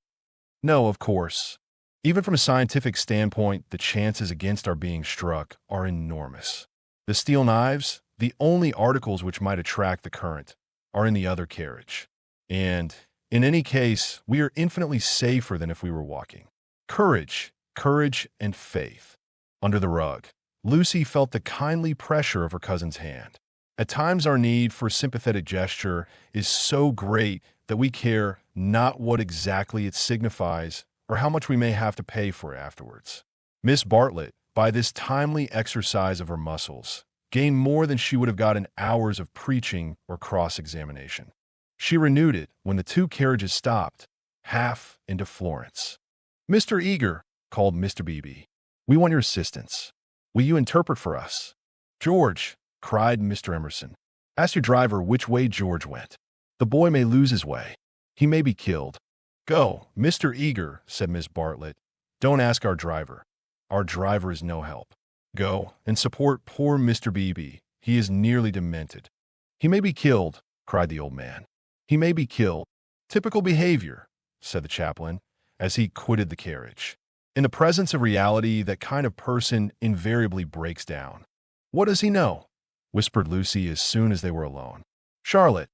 No, of course. Even from a scientific standpoint, the chances against our being struck are enormous. The steel knives, the only articles which might attract the current, are in the other carriage. And, in any case, we are infinitely safer than if we were walking. Courage, courage, and faith." Under the rug, Lucy felt the kindly pressure of her cousin's hand. At times our need for a sympathetic gesture is so great that we care not what exactly it signifies or how much we may have to pay for it afterwards. Miss Bartlett, by this timely exercise of her muscles, gained more than she would have got in hours of preaching or cross-examination. She renewed it when the two carriages stopped, half into Florence. "Mr. Eager," called Mr. Beebe, "we want your assistance. Will you interpret for us?" "George," cried Mr. Emerson, "ask your driver which way George went. The boy may lose his way. He may be killed." "Go, Mr. Eager," said Miss Bartlett. "Don't ask our driver. Our driver is no help. Go and support poor Mr. Beebe. He is nearly demented." "He may be killed," cried the old man. "He may be killed." "Typical behavior," said the chaplain, as he quitted the carriage. In the presence of reality, that kind of person invariably breaks down. What does he know? whispered Lucy as soon as they were alone. "Charlotte,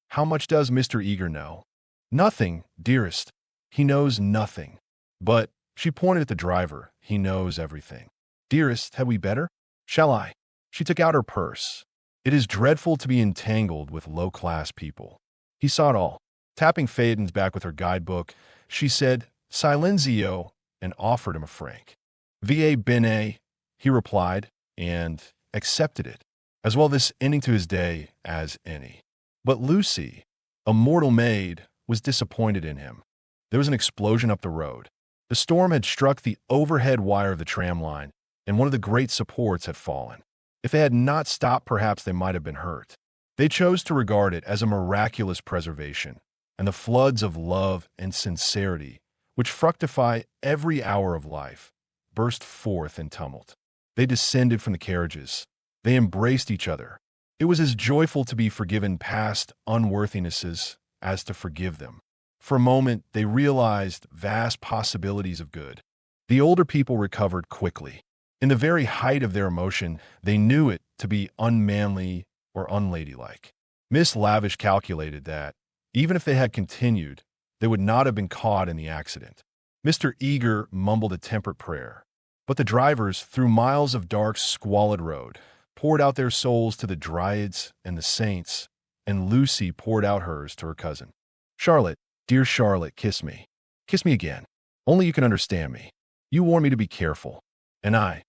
how much does Mr. Eager know?" "Nothing, dearest. He knows nothing. But," she pointed at the driver, "he knows everything." "Dearest, had we better? Shall I?" She took out her purse. "It is dreadful to be entangled with low-class people." He saw it all. Tapping Phaeton's back with her guidebook, she said, "Silenzio," and offered him a franc. "Va bene," he replied, and accepted it, as well this ending to his day as any. But Lucy, a mortal maid, was disappointed in him. There was an explosion up the road. The storm had struck the overhead wire of the tram line, and one of the great supports had fallen. If they had not stopped, perhaps they might have been hurt. They chose to regard it as a miraculous preservation, and the floods of love and sincerity, which fructify every hour of life, burst forth in tumult. They descended from the carriages. They embraced each other. It was as joyful to be forgiven past unworthinesses as to forgive them. For a moment, they realized vast possibilities of good. The older people recovered quickly. In the very height of their emotion, they knew it to be unmanly or unladylike. Miss Lavish calculated that, even if they had continued, they would not have been caught in the accident. Mr. Eager mumbled a temperate prayer. But the drivers, through miles of dark, squalid road, poured out their souls to the dryads and the saints, and Lucy poured out hers to her cousin. "Charlotte, dear Charlotte, kiss me. Kiss me again. Only you can understand me. You warned me to be careful. And I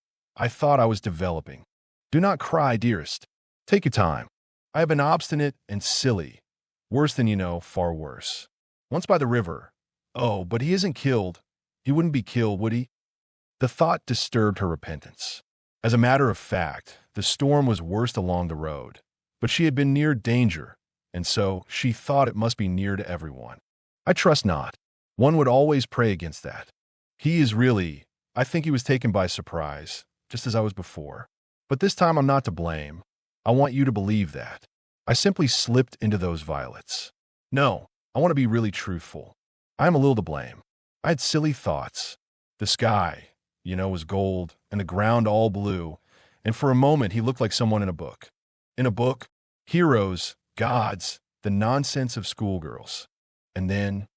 thought I was developing. Do not cry, dearest. Take your time. I have been obstinate and silly. Worse than you know, far worse. Once by the river. Oh, but he isn't killed. He wouldn't be killed, would he?" The thought disturbed her repentance. As a matter of fact, the storm was worst along the road, but she had been near danger, and so she thought it must be near to everyone. "I trust not. One would always pray against that. He is really, I think he was taken by surprise, just as I was before. But this time I'm not to blame. I want you to believe that. I simply slipped into those violets. No, I want to be really truthful. I am a little to blame. I had silly thoughts. The sky, was gold, and the ground all blue, and for a moment he looked like someone in a book. In a book, heroes, gods, the nonsense of schoolgirls. And then...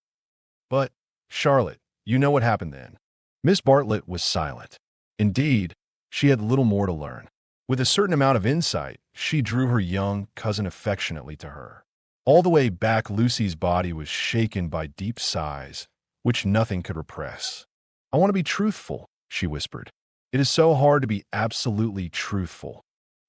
But, Charlotte, you know what happened then." Miss Bartlett was silent. Indeed, she had little more to learn. With a certain amount of insight, she drew her young cousin affectionately to her. All the way back, Lucy's body was shaken by deep sighs, which nothing could repress. "I want to be truthful," she whispered. "It is so hard to be absolutely truthful.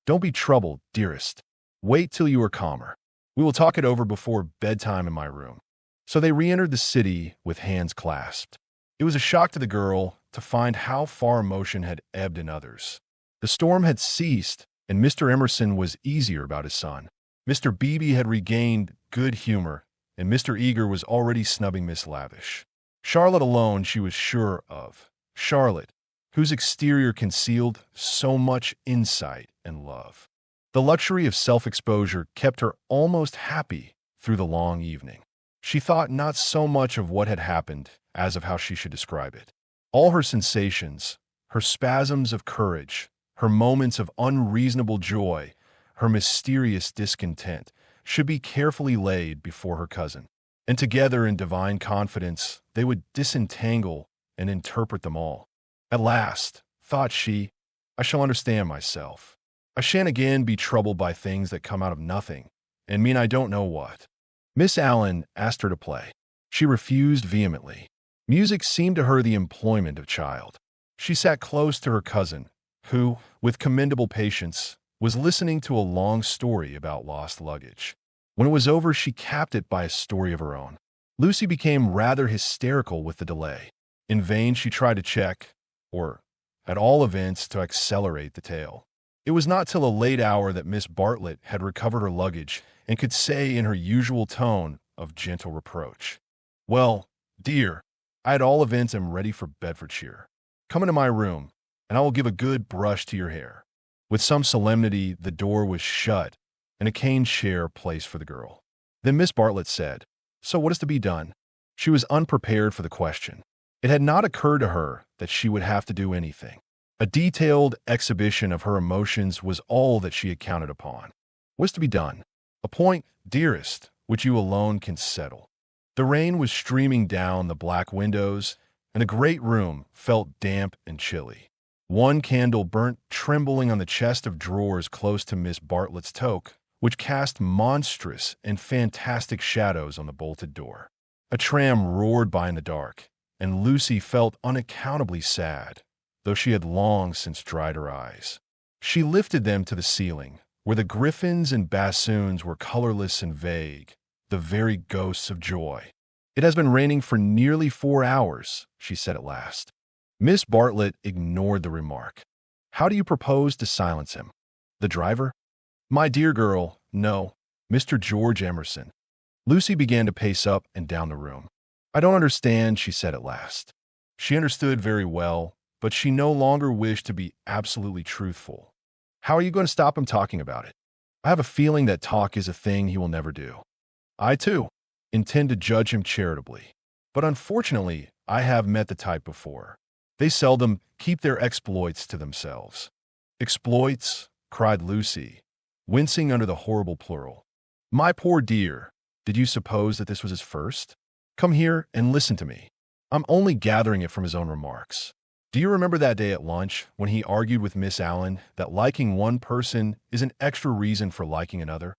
Don't be troubled, dearest. Wait till you are calmer. We will talk it over before bedtime in my room." So they re-entered the city with hands clasped. It was a shock to the girl to find how far emotion had ebbed in others. The storm had ceased, and Mr. Emerson was easier about his son. Mr. Beebe had regained good humor, and Mr. Eager was already snubbing Miss Lavish. Charlotte alone she was sure of. Charlotte, whose exterior concealed so much insight and love. The luxury of self-exposure kept her almost happy through the long evening. She thought not so much of what had happened as of how she should describe it. All her sensations, her spasms of courage, her moments of unreasonable joy, her mysterious discontent, should be carefully laid before her cousin. And together in divine confidence, they would disentangle and interpret them all. "At last," thought she, "I shall understand myself. I shan't again be troubled by things that come out of nothing, and mean I don't know what." Miss Allen asked her to play. She refused vehemently. Music seemed to her the employment of a child. She sat close to her cousin, who, with commendable patience, was listening to a long story about lost luggage. When it was over, she capped it by a story of her own. Lucy became rather hysterical with the delay. In vain she tried to check, or, at all events, to accelerate the tale. It was not till a late hour that Miss Bartlett had recovered her luggage and could say in her usual tone of gentle reproach, "Well, dear, I at all events am ready for Bedfordshire. Come into my room, and I will give a good brush to your hair." With some solemnity, the door was shut, and a cane chair placed for the girl. Then Miss Bartlett said, "So what is to be done?" She was unprepared for the question. It had not occurred to her that she would have to do anything. A detailed exhibition of her emotions was all that she had counted upon. What was to be done? A point, dearest, which you alone can settle. The rain was streaming down the black windows, and the great room felt damp and chilly. One candle burnt trembling on the chest of drawers close to Miss Bartlett's toque, which cast monstrous and fantastic shadows on the bolted door. A tram roared by in the dark, and Lucy felt unaccountably sad, though she had long since dried her eyes. She lifted them to the ceiling, where the griffins and bassoons were colorless and vague, the very ghosts of joy. "It has been raining for nearly 4 hours," she said at last. Miss Bartlett ignored the remark. "How do you propose to silence him? The driver?" "My dear girl, no. Mr. George Emerson." Lucy began to pace up and down the room. "I don't understand," she said at last. She understood very well, but she no longer wished to be absolutely truthful. "How are you going to stop him talking about it? I have a feeling that talk is a thing he will never do. I, too, intend to judge him charitably. But unfortunately, I have met the type before. They seldom keep their exploits to themselves." "Exploits?" cried Lucy, wincing under the horrible plural. "My poor dear, did you suppose that this was his first? Come here and listen to me. I'm only gathering it from his own remarks. Do you remember that day at lunch when he argued with Miss Allen that liking one person is an extra reason for liking another?"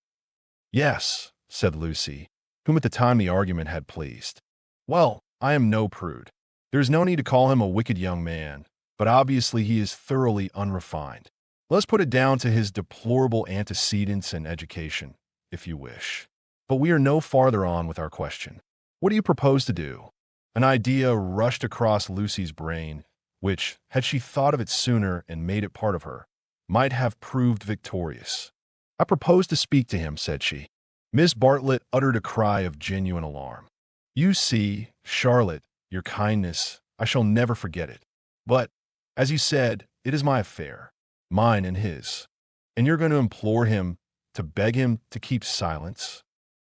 "Yes," said Lucy, whom at the time the argument had pleased. "Well, I am no prude. There is no need to call him a wicked young man, but obviously he is thoroughly unrefined. Let's put it down to his deplorable antecedents and education, if you wish. But we are no farther on with our question. What do you propose to do?" An idea rushed across Lucy's brain, which, had she thought of it sooner and made it part of her, might have proved victorious. "I propose to speak to him," said she. Miss Bartlett uttered a cry of genuine alarm. "You see, Charlotte, your kindness, I shall never forget it. But, as you said, it is my affair, mine and his. And you're going to implore him, to beg him to keep silence?"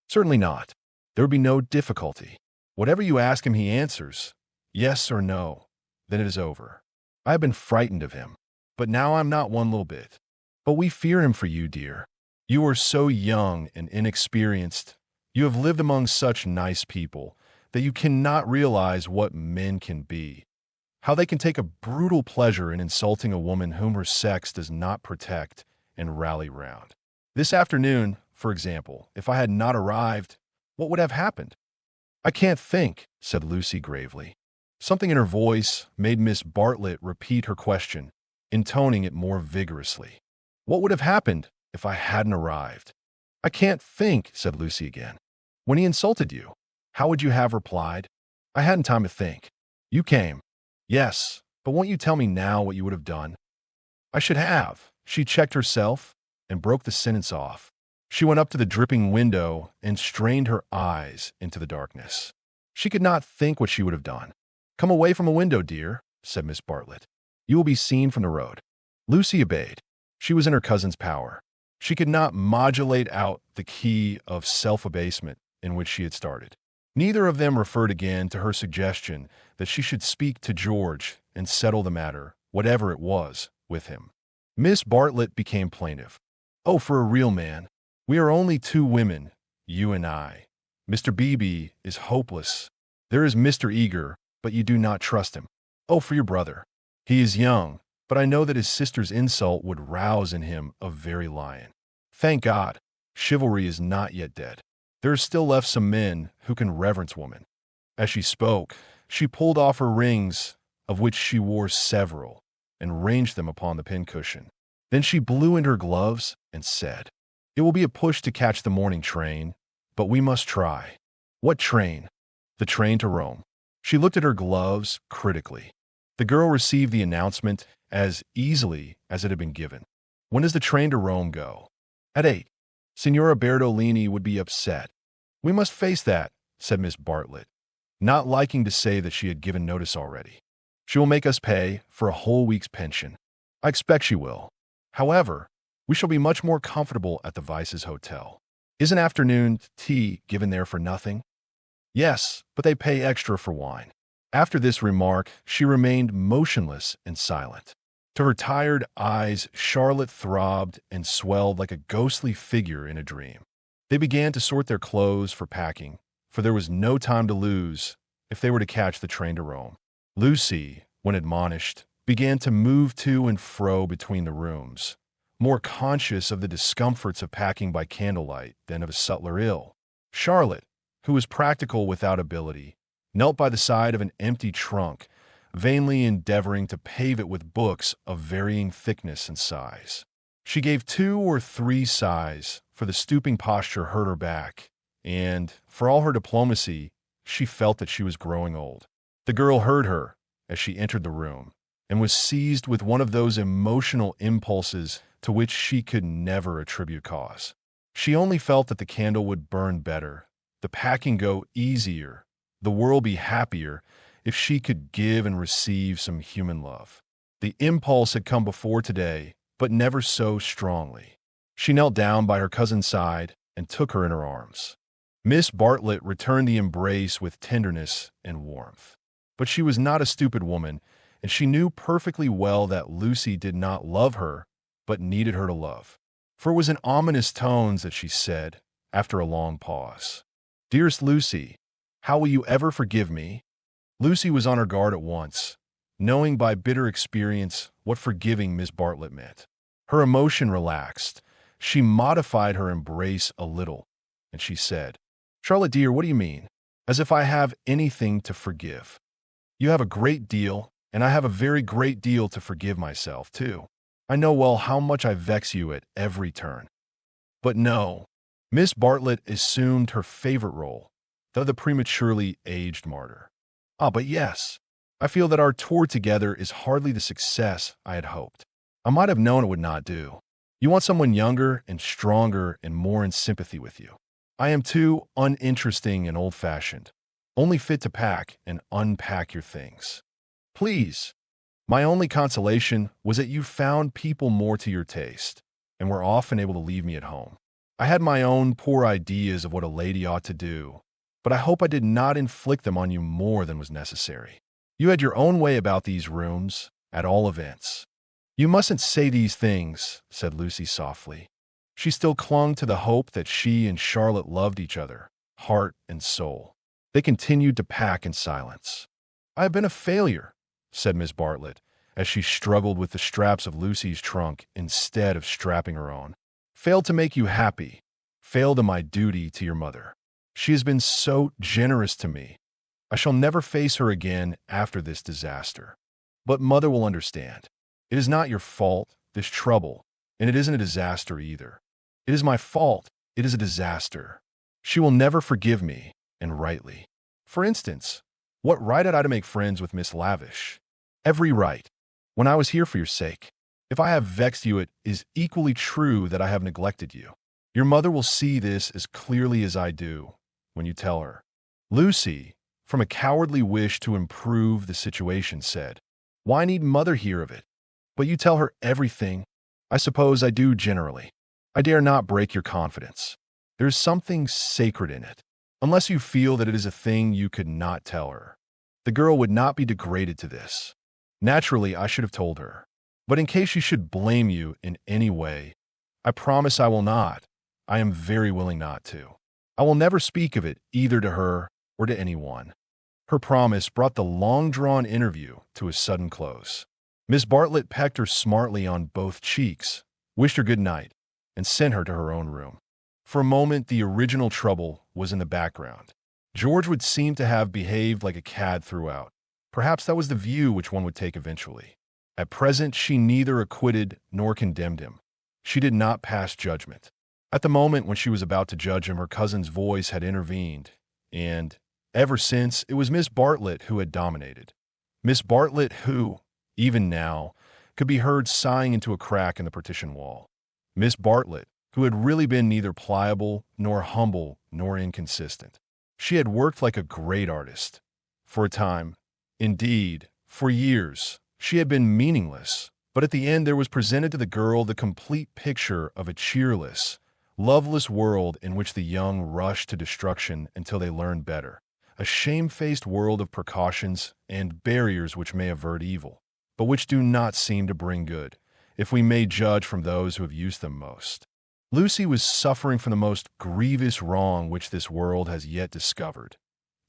"Certainly not. There would be no difficulty. Whatever you ask him, he answers, yes or no. Then it is over. I have been frightened of him, but now I'm not one little bit. But we fear him for you, dear. You are so young and inexperienced. You have lived among such nice people that you cannot realize what men can be, how they can take a brutal pleasure in insulting a woman whom her sex does not protect and rally round. This afternoon, for example, if I had not arrived, what would have happened?" "I can't think," said Lucy gravely. Something in her voice made Miss Bartlett repeat her question, intoning it more vigorously. "What would have happened if I hadn't arrived?" "I can't think," said Lucy again. "When he insulted you, how would you have replied?" "I hadn't time to think. You came." "Yes, but won't you tell me now what you would have done?" "I should have." She checked herself and broke the sentence off. She went up to the dripping window and strained her eyes into the darkness. She could not think what she would have done. "Come away from a window, dear," said Miss Bartlett. "You will be seen from the road." Lucy obeyed. She was in her cousin's power. She could not modulate out the key of self-abasement in which she had started. Neither of them referred again to her suggestion that she should speak to George and settle the matter, whatever it was, with him. Miss Bartlett became plaintive. "Oh, for a real man. We are only 2 women, you and I. Mr. Beebe is hopeless. There is Mr. Eager, but you do not trust him. Oh, for your brother. He is young, but I know that his sister's insult would rouse in him a very lion. Thank God, chivalry is not yet dead. There are still left some men who can reverence woman." As she spoke, she pulled off her rings, of which she wore several, and ranged them upon the pincushion. Then she blew into her gloves and said, "It will be a push to catch the morning train, but we must try." "What train?" "The train to Rome." She looked at her gloves critically. The girl received the announcement as easily as it had been given. "When does the train to Rome go?" "At 8. Signora Bertolini would be upset." "We must face that," said Miss Bartlett, not liking to say that she had given notice already. "She will make us pay for a whole week's pension." "I expect she will. However, we shall be much more comfortable at the Vyse's hotel. Is an afternoon tea given there for nothing?" "Yes, but they pay extra for wine." After this remark, she remained motionless and silent. To her tired eyes, Charlotte throbbed and swelled like a ghostly figure in a dream. They began to sort their clothes for packing, for there was no time to lose if they were to catch the train to Rome. Lucy, when admonished, began to move to and fro between the rooms, more conscious of the discomforts of packing by candlelight than of a subtler ill. Charlotte, who was practical without ability, knelt by the side of an empty trunk, vainly endeavoring to pave it with books of varying thickness and size. She gave 2 or 3 sighs, for the stooping posture hurt her back, and, for all her diplomacy, she felt that she was growing old. The girl heard her as she entered the room, and was seized with one of those emotional impulses to which she could never attribute cause. She only felt that the candle would burn better, the packing go easier, the world be happier, if she could give and receive some human love. The impulse had come before today, but never so strongly. She knelt down by her cousin's side and took her in her arms. Miss Bartlett returned the embrace with tenderness and warmth. But she was not a stupid woman, and she knew perfectly well that Lucy did not love her, but needed her to love. For it was in ominous tones that she said, after a long pause, "Dearest Lucy, how will you ever forgive me?" Lucy was on her guard at once, knowing by bitter experience what forgiving Miss Bartlett meant. Her emotion relaxed. She modified her embrace a little, and she said, "Charlotte dear, what do you mean? As if I have anything to forgive. You have a great deal, and I have a very great deal to forgive myself, too. I know well how much I vex you at every turn." But no, Miss Bartlett assumed her favorite role, though the prematurely aged martyr. "Ah, but yes, I feel that our tour together is hardly the success I had hoped. I might have known it would not do. You want someone younger and stronger and more in sympathy with you. I am too uninteresting and old-fashioned, only fit to pack and unpack your things. Please." My only consolation was that you found people more to your taste, and were often able to leave me at home. I had my own poor ideas of what a lady ought to do, but I hope I did not inflict them on you more than was necessary. You had your own way about these rooms, at all events. "You mustn't say these things," said Lucy softly. She still clung to the hope that she and Charlotte loved each other, heart and soul. They continued to pack in silence. "I have been a failure," said Miss Bartlett, as she struggled with the straps of Lucy's trunk instead of strapping her own. "Failed to make you happy. Failed in my duty to your mother. She has been so generous to me. I shall never face her again after this disaster. But mother will understand. It is not your fault, this trouble, and it isn't a disaster either. It is my fault. It is a disaster. She will never forgive me, and rightly. For instance, what right had I to make friends with Miss Lavish? Every right, when I was here for your sake. If I have vexed you, it is equally true that I have neglected you. Your mother will see this as clearly as I do, when you tell her." Lucy, from a cowardly wish to improve the situation, said, "Why need mother hear of it? But you tell her everything." "I suppose I do generally. I dare not break your confidence. There is something sacred in it, unless you feel that it is a thing you could not tell her. The girl would not be degraded to this. Naturally, I should have told her. But in case she should blame you in any way, I promise I will not. I am very willing not to. I will never speak of it either to her or to anyone." Her promise brought the long-drawn interview to a sudden close. Miss Bartlett pecked her smartly on both cheeks, wished her good night, and sent her to her own room. For a moment, the original trouble was in the background. George would seem to have behaved like a cad throughout. Perhaps that was the view which one would take eventually. At present, she neither acquitted nor condemned him. She did not pass judgment. At the moment when she was about to judge him, her cousin's voice had intervened, and, ever since, it was Miss Bartlett who had dominated. Miss Bartlett who, even now, could be heard sighing into a crack in the partition wall. Miss Bartlett, who had really been neither pliable nor humble nor inconsistent. She had worked like a great artist. For a time, indeed, for years, she had been meaningless, but at the end there was presented to the girl the complete picture of a cheerless, loveless world in which the young rush to destruction until they learn better, a shamefaced world of precautions and barriers which may avert evil, but which do not seem to bring good, if we may judge from those who have used them most. Lucy was suffering from the most grievous wrong which this world has yet discovered.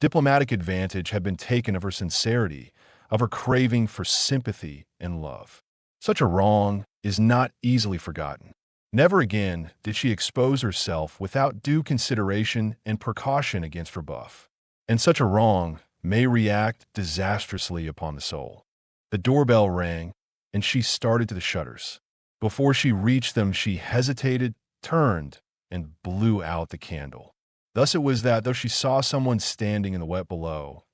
Diplomatic advantage had been taken of her sincerity, of her craving for sympathy and love. Such a wrong is not easily forgotten. Never again did she expose herself without due consideration and precaution against rebuff. And such a wrong may react disastrously upon the soul. The doorbell rang, and she started to the shutters. Before she reached them, she hesitated, turned, and blew out the candle. Thus it was that, though she saw someone standing in the wet below,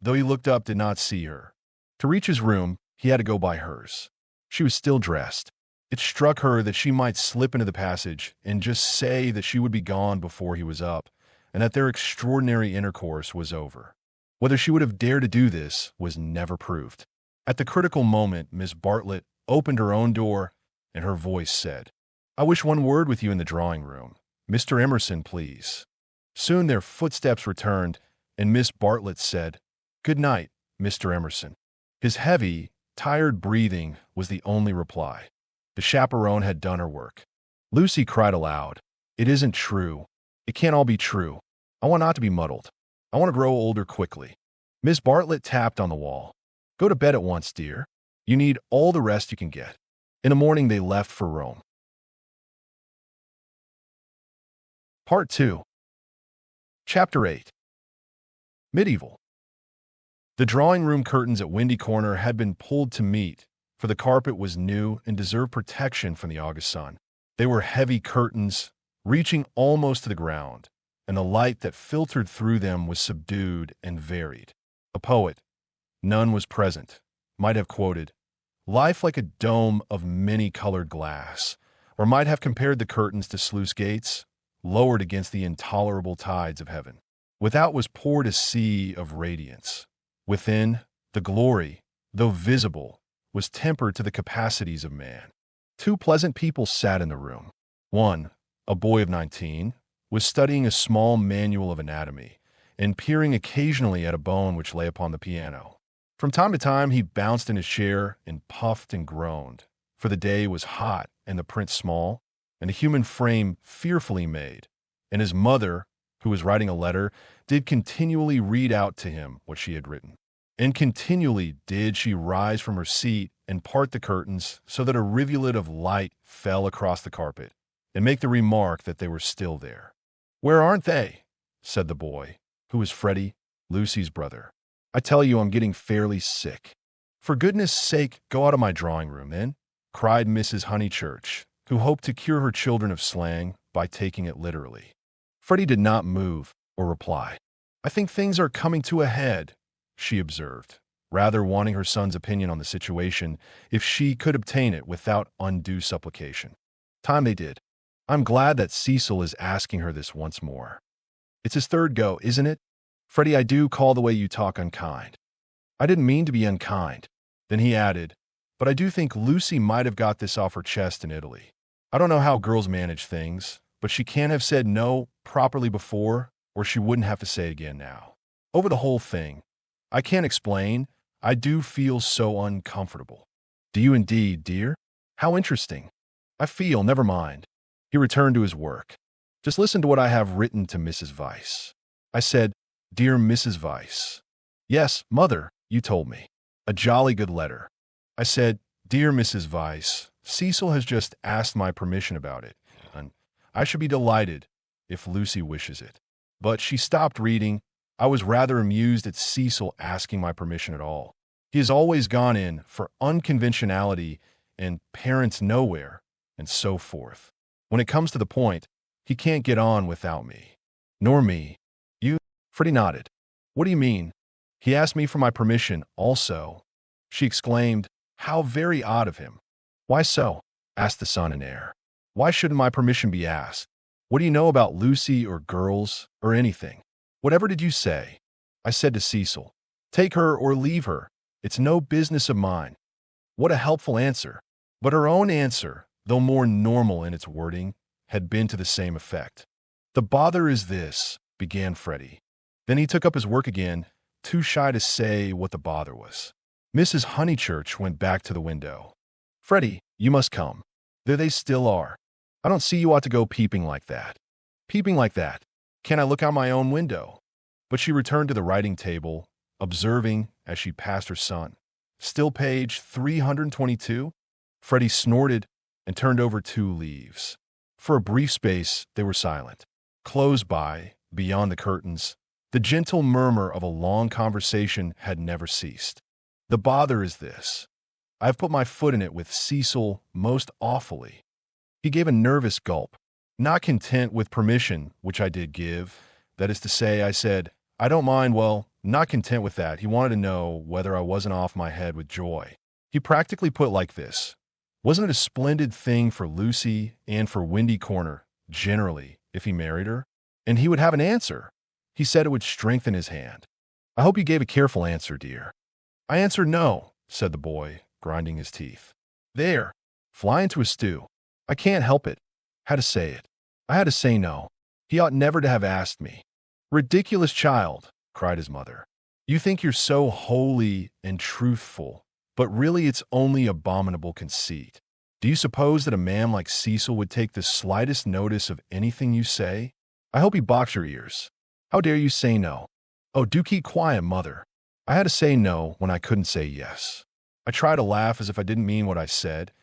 though he looked up, did not see her. To reach his room, he had to go by hers. She was still dressed. It struck her that she might slip into the passage and just say that she would be gone before he was up, and that their extraordinary intercourse was over. Whether she would have dared to do this was never proved. At the critical moment, Miss Bartlett opened her own door, and her voice said, "I wish one word with you in the drawing room. Mr. Emerson, please." Soon their footsteps returned, and Miss Bartlett said, "Good night, Mr. Emerson." His heavy, tired breathing was the only reply. The chaperone had done her work. Lucy cried aloud, "It isn't true. It can't all be true. I want not to be muddled. I want to grow older quickly." Miss Bartlett tapped on the wall. "Go to bed at once, dear. You need all the rest you can get." In the morning they left for Rome. Part 2. Chapter 8. Medieval. The drawing-room curtains at Windy Corner had been pulled to meet, for the carpet was new and deserved protection from the August sun. They were heavy curtains, reaching almost to the ground, and the light that filtered through them was subdued and varied. A poet, none was present, might have quoted, "Life like a dome of many-colored glass," or might have compared the curtains to sluice gates, lowered against the intolerable tides of heaven. Without was poured a sea of radiance. Within, the glory, though visible, was tempered to the capacities of man. Two pleasant people sat in the room. One, a boy of 19, was studying a small manual of anatomy and peering occasionally at a bone which lay upon the piano. From time to time he bounced in his chair and puffed and groaned, for the day was hot and the print small, and the human frame fearfully made, and his mother, who was writing a letter, did continually read out to him what she had written. And continually did she rise from her seat and part the curtains so that a rivulet of light fell across the carpet, and make the remark that they were still there. "Where aren't they?" said the boy, who was Freddy, Lucy's brother. "I tell you I'm getting fairly sick." "For goodness' sake, go out of my drawing room, then," cried Mrs. Honeychurch, who hoped to cure her children of slang by taking it literally. Freddy did not move or reply. "I think things are coming to a head," she observed, rather wanting her son's opinion on the situation if she could obtain it without undue supplication. Time they did. "I'm glad that Cecil is asking her this once more. It's his third go, isn't it? Freddy, I do call the way you talk unkind." "I didn't mean to be unkind." Then he added, "But I do think Lucy might have got this off her chest in Italy. I don't know how girls manage things, but she can't have said no properly before, or she wouldn't have to say it again now. Over the whole thing. I can't explain. I do feel so uncomfortable." "Do you indeed, dear? How interesting." "I feel, never mind." He returned to his work. "Just listen to what I have written to Mrs. Vyse." I said, "Dear Mrs. Vyse." "Yes, mother, you told me. A jolly good letter." I said, "Dear Mrs. Vyse, Cecil has just asked my permission about it, and I should be delighted if Lucy wishes it." But she stopped reading. I was rather amused at Cecil asking my permission at all. He has always gone in for unconventionality and parents nowhere, and so forth. When it comes to the point, he can't get on without me. "Nor me." "You?" Freddy nodded. "What do you mean?" "He asked me for my permission also." She exclaimed, "How very odd of him." "Why so?" asked the son in air. "Why shouldn't my permission be asked? What do you know about Lucy or girls or anything?" "Whatever did you say?" I said to Cecil, "Take her or leave her. It's no business of mine." What a helpful answer. But her own answer, though more normal in its wording, had been to the same effect. "The bother is this," began Freddy. Then he took up his work again, too shy to say what the bother was. Mrs. Honeychurch went back to the window. "Freddy, you must come. There they still are. I don't see you ought to go peeping like that." "Peeping like that? Can I look out my own window?" But she returned to the writing table, observing, as she passed her son, "Still page 322? Freddy snorted and turned over 2 leaves. For a brief space, they were silent. Close by, beyond the curtains, the gentle murmur of a long conversation had never ceased. "The bother is this. I have put my foot in it with Cecil most awfully." He gave a nervous gulp. "Not content with permission, which I did give. That is to say, I said, I don't mind, well, not content with that. He wanted to know whether I wasn't off my head with joy. He practically put it like this. Wasn't it a splendid thing for Lucy and for Windy Corner, generally, if he married her? And he would have an answer. He said it would strengthen his hand. I hope you gave a careful answer, dear." "I answered no," said the boy, grinding his teeth. "There, fly into a stew. I can't help it. Had to say it. I had to say no. He ought never to have asked me." "Ridiculous child," cried his mother. "You think you're so holy and truthful, but really it's only abominable conceit. Do you suppose that a man like Cecil would take the slightest notice of anything you say? I hope he boxed your ears. How dare you say no? Oh, do keep quiet, mother. I had to say no when I couldn't say yes. I tried to laugh as if I didn't mean what I said,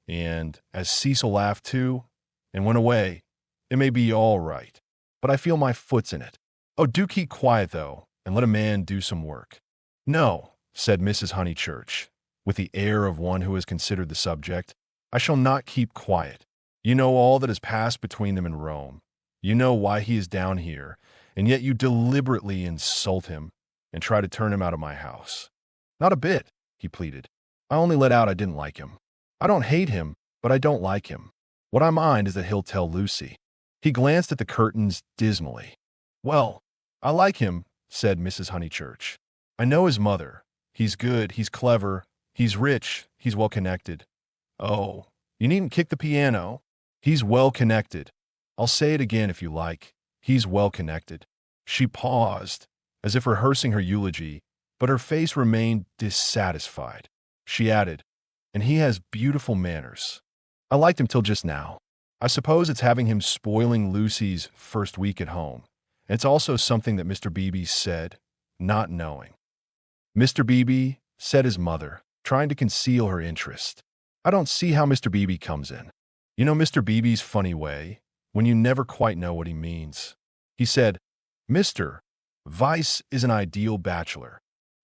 and as Cecil laughed too, and went away. It may be all right, but I feel my foot's in it. Oh, do keep quiet, though, and let a man do some work." "No," said Mrs. Honeychurch, with the air of one who has considered the subject. "I shall not keep quiet. You know all that has passed between them in Rome. You know why he is down here, and yet you deliberately insult him and try to turn him out of my house." "Not a bit," he pleaded. "I only let out I didn't like him. I don't hate him, but I don't like him. What I mind is that he'll tell Lucy." He glanced at the curtains dismally. "Well, I like him," said Mrs. Honeychurch. "I know his mother. He's good, he's clever, he's rich, he's well-connected. Oh, you needn't kick the piano. He's well-connected. I'll say it again if you like. He's well-connected." She paused, as if rehearsing her eulogy, but her face remained dissatisfied. She added, "And he has beautiful manners. I liked him till just now. I suppose it's having him spoiling Lucy's first week at home. It's also something that Mr. Beebe said, not knowing." "Mr. Beebe," said his mother, trying to conceal her interest. "I don't see how Mr. Beebe comes in. You know Mr. Beebe's funny way, when you never quite know what he means. He said, 'Mr. Vyse is an ideal bachelor.'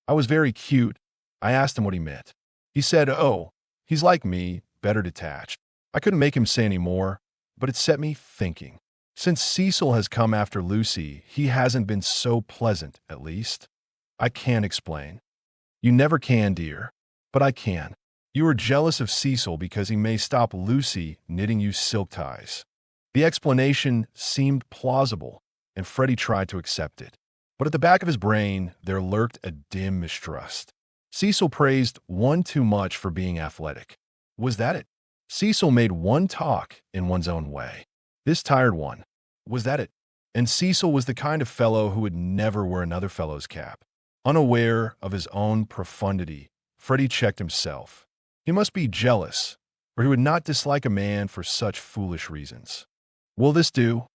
I was very cute. I asked him what he meant. He said, 'Oh, he's like me, better detached.' I couldn't make him say any more, but it set me thinking. Since Cecil has come after Lucy, he hasn't been so pleasant, at least. I can't explain. You never can, dear. But I can. You are jealous of Cecil because he may stop Lucy knitting you silk ties." The explanation seemed plausible, and Freddy tried to accept it. But at the back of his brain, there lurked a dim mistrust. Cecil praised one too much for being athletic. Was that it? Cecil made one talk in one's own way. This tired one. Was that it? And Cecil was the kind of fellow who would never wear another fellow's cap. Unaware of his own profundity, Freddy checked himself. He must be jealous, or he would not dislike a man for such foolish reasons. "Will this do?"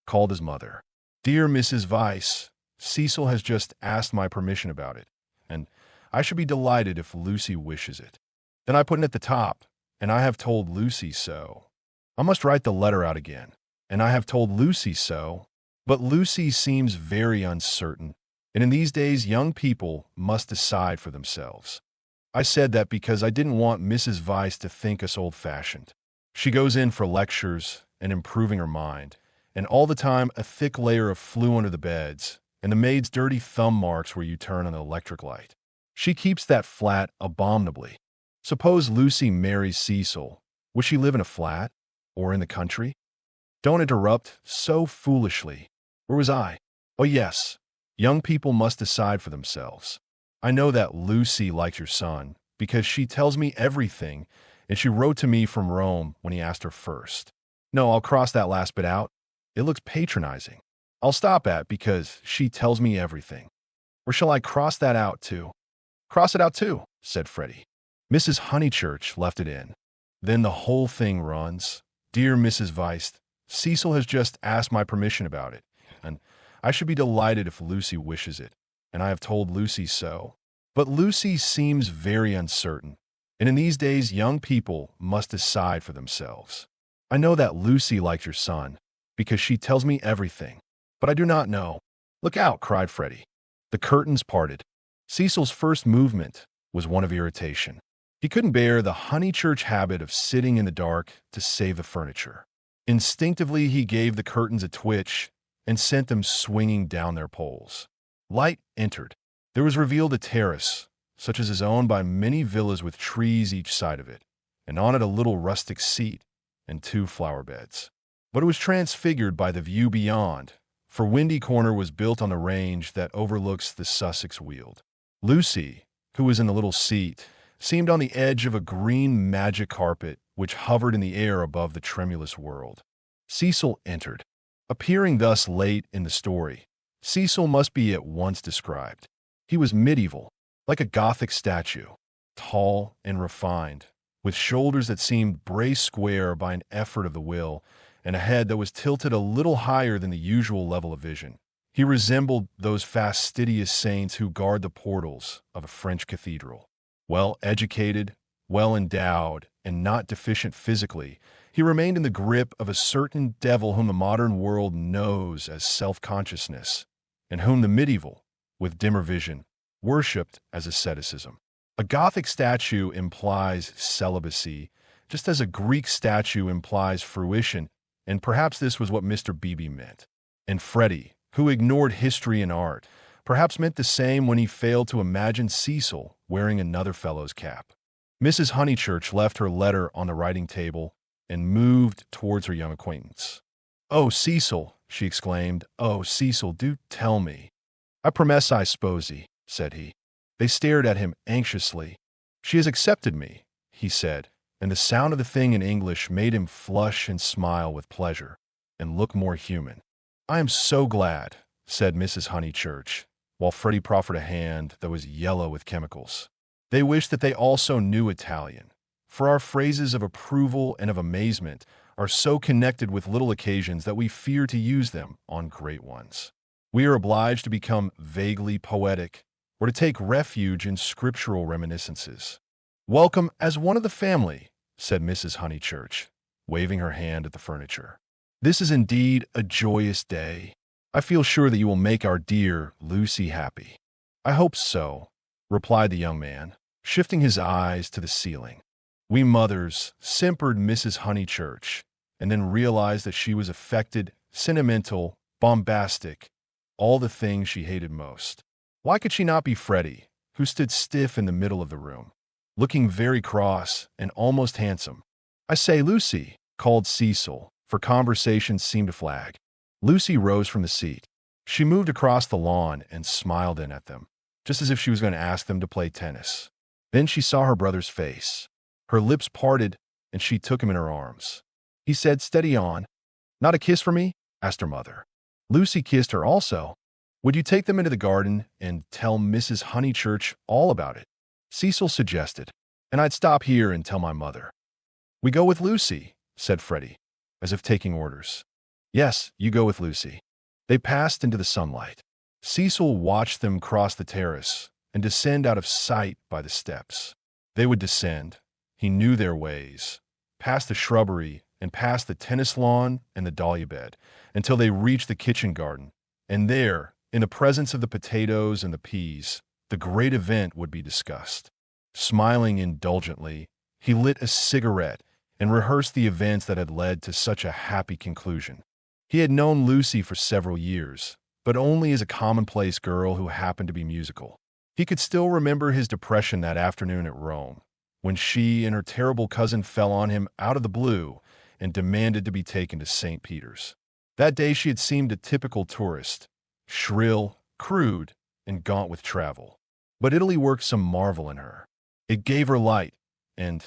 called his mother. "Dear Mrs. Vyse, Cecil has just asked my permission about it, and I should be delighted if Lucy wishes it. Then I put it at the top, and I have told Lucy so. I must write the letter out again, and I have told Lucy so. But Lucy seems very uncertain, and in these days young people must decide for themselves. I said that because I didn't want Mrs. Vyse to think us old-fashioned. She goes in for lectures and improving her mind, and all the time a thick layer of flue under the beds, and the maid's dirty thumb marks where you turn on the electric light. She keeps that flat abominably. Suppose Lucy marries Cecil. Would she live in a flat? Or in the country? Don't interrupt so foolishly. Where was I? Oh yes, young people must decide for themselves. I know that Lucy likes your son, because she tells me everything, and she wrote to me from Rome when he asked her first. No, I'll cross that last bit out. It looks patronizing. I'll stop at because she tells me everything. Or shall I cross that out too? Cross it out too. said Freddy. Mrs. Honeychurch left it in. Then the whole thing runs. Dear Mrs. Vyse, Cecil has just asked my permission about it, and I should be delighted if Lucy wishes it, and I have told Lucy so. But Lucy seems very uncertain, and in these days young people must decide for themselves. I know that Lucy likes your son, because she tells me everything, but I do not know. Look out, cried Freddy. The curtains parted. Cecil's first movement was one of irritation. He couldn't bear the Honeychurch habit of sitting in the dark to save the furniture. Instinctively, he gave the curtains a twitch and sent them swinging down their poles. Light entered. There was revealed a terrace, such as is owned by many villas with trees each side of it, and on it a little rustic seat and 2 flower beds. But it was transfigured by the view beyond, for Windy Corner was built on the range that overlooks the Sussex Weald. Lucy, who was in the little seat, seemed on the edge of a green magic carpet which hovered in the air above the tremulous world. Cecil entered. Appearing thus late in the story, Cecil must be at once described. He was medieval, like a Gothic statue, tall and refined, with shoulders that seemed braced square by an effort of the will, and a head that was tilted a little higher than the usual level of vision. He resembled those fastidious saints who guard the portals of a French cathedral. Well educated, well endowed, and not deficient physically, he remained in the grip of a certain devil whom the modern world knows as self-consciousness, and whom the medieval, with dimmer vision, worshipped as asceticism. A Gothic statue implies celibacy, just as a Greek statue implies fruition, and perhaps this was what Mr. Beebe meant. And Freddy, who ignored history and art, perhaps meant the same when he failed to imagine Cecil wearing another fellow's cap. Mrs. Honeychurch left her letter on the writing table and moved towards her young acquaintance. "Oh, Cecil," she exclaimed. "Oh, Cecil, do tell me." "I promise, I s'pose," said he. They stared at him anxiously. "She has accepted me," he said, and the sound of the thing in English made him flush and smile with pleasure and look more human. "I am so glad," said Mrs. Honeychurch, while Freddy proffered a hand that was yellow with chemicals. They wished that they also knew Italian, for our phrases of approval and of amazement are so connected with little occasions that we fear to use them on great ones. We are obliged to become vaguely poetic or to take refuge in scriptural reminiscences. "Welcome as one of the family," said Mrs. Honeychurch, waving her hand at the furniture. "This is indeed a joyous day. I feel sure that you will make our dear Lucy happy." "I hope so," replied the young man, shifting his eyes to the ceiling. "We mothers," simpered Mrs. Honeychurch, and then realized that she was affected, sentimental, bombastic, all the things she hated most. Why could she not be Freddy, who stood stiff in the middle of the room, looking very cross and almost handsome? "I say, Lucy," called Cecil, for conversation seemed to flag. Lucy rose from the seat. She moved across the lawn and smiled in at them, just as if she was going to ask them to play tennis. Then she saw her brother's face. Her lips parted, and she took him in her arms. He said, "Steady on." "Not a kiss for me?" asked her mother. Lucy kissed her also. "Would you take them into the garden and tell Mrs. Honeychurch all about it?" Cecil suggested, "And I'd stop here and tell my mother." "We go with Lucy," said Freddy, as if taking orders. "Yes, you go with Lucy." They passed into the sunlight. Cecil watched them cross the terrace and descend out of sight by the steps. They would descend. He knew their ways. Past the shrubbery and past the tennis lawn and the dahlia bed, until they reached the kitchen garden. And there, in the presence of the potatoes and the peas, the great event would be discussed. Smiling indulgently, he lit a cigarette and rehearsed the events that had led to such a happy conclusion. He had known Lucy for several years, but only as a commonplace girl who happened to be musical. He could still remember his depression that afternoon at Rome, when she and her terrible cousin fell on him out of the blue and demanded to be taken to St. Peter's. That day she had seemed a typical tourist, shrill, crude, and gaunt with travel. But Italy worked some marvel in her. It gave her light, and,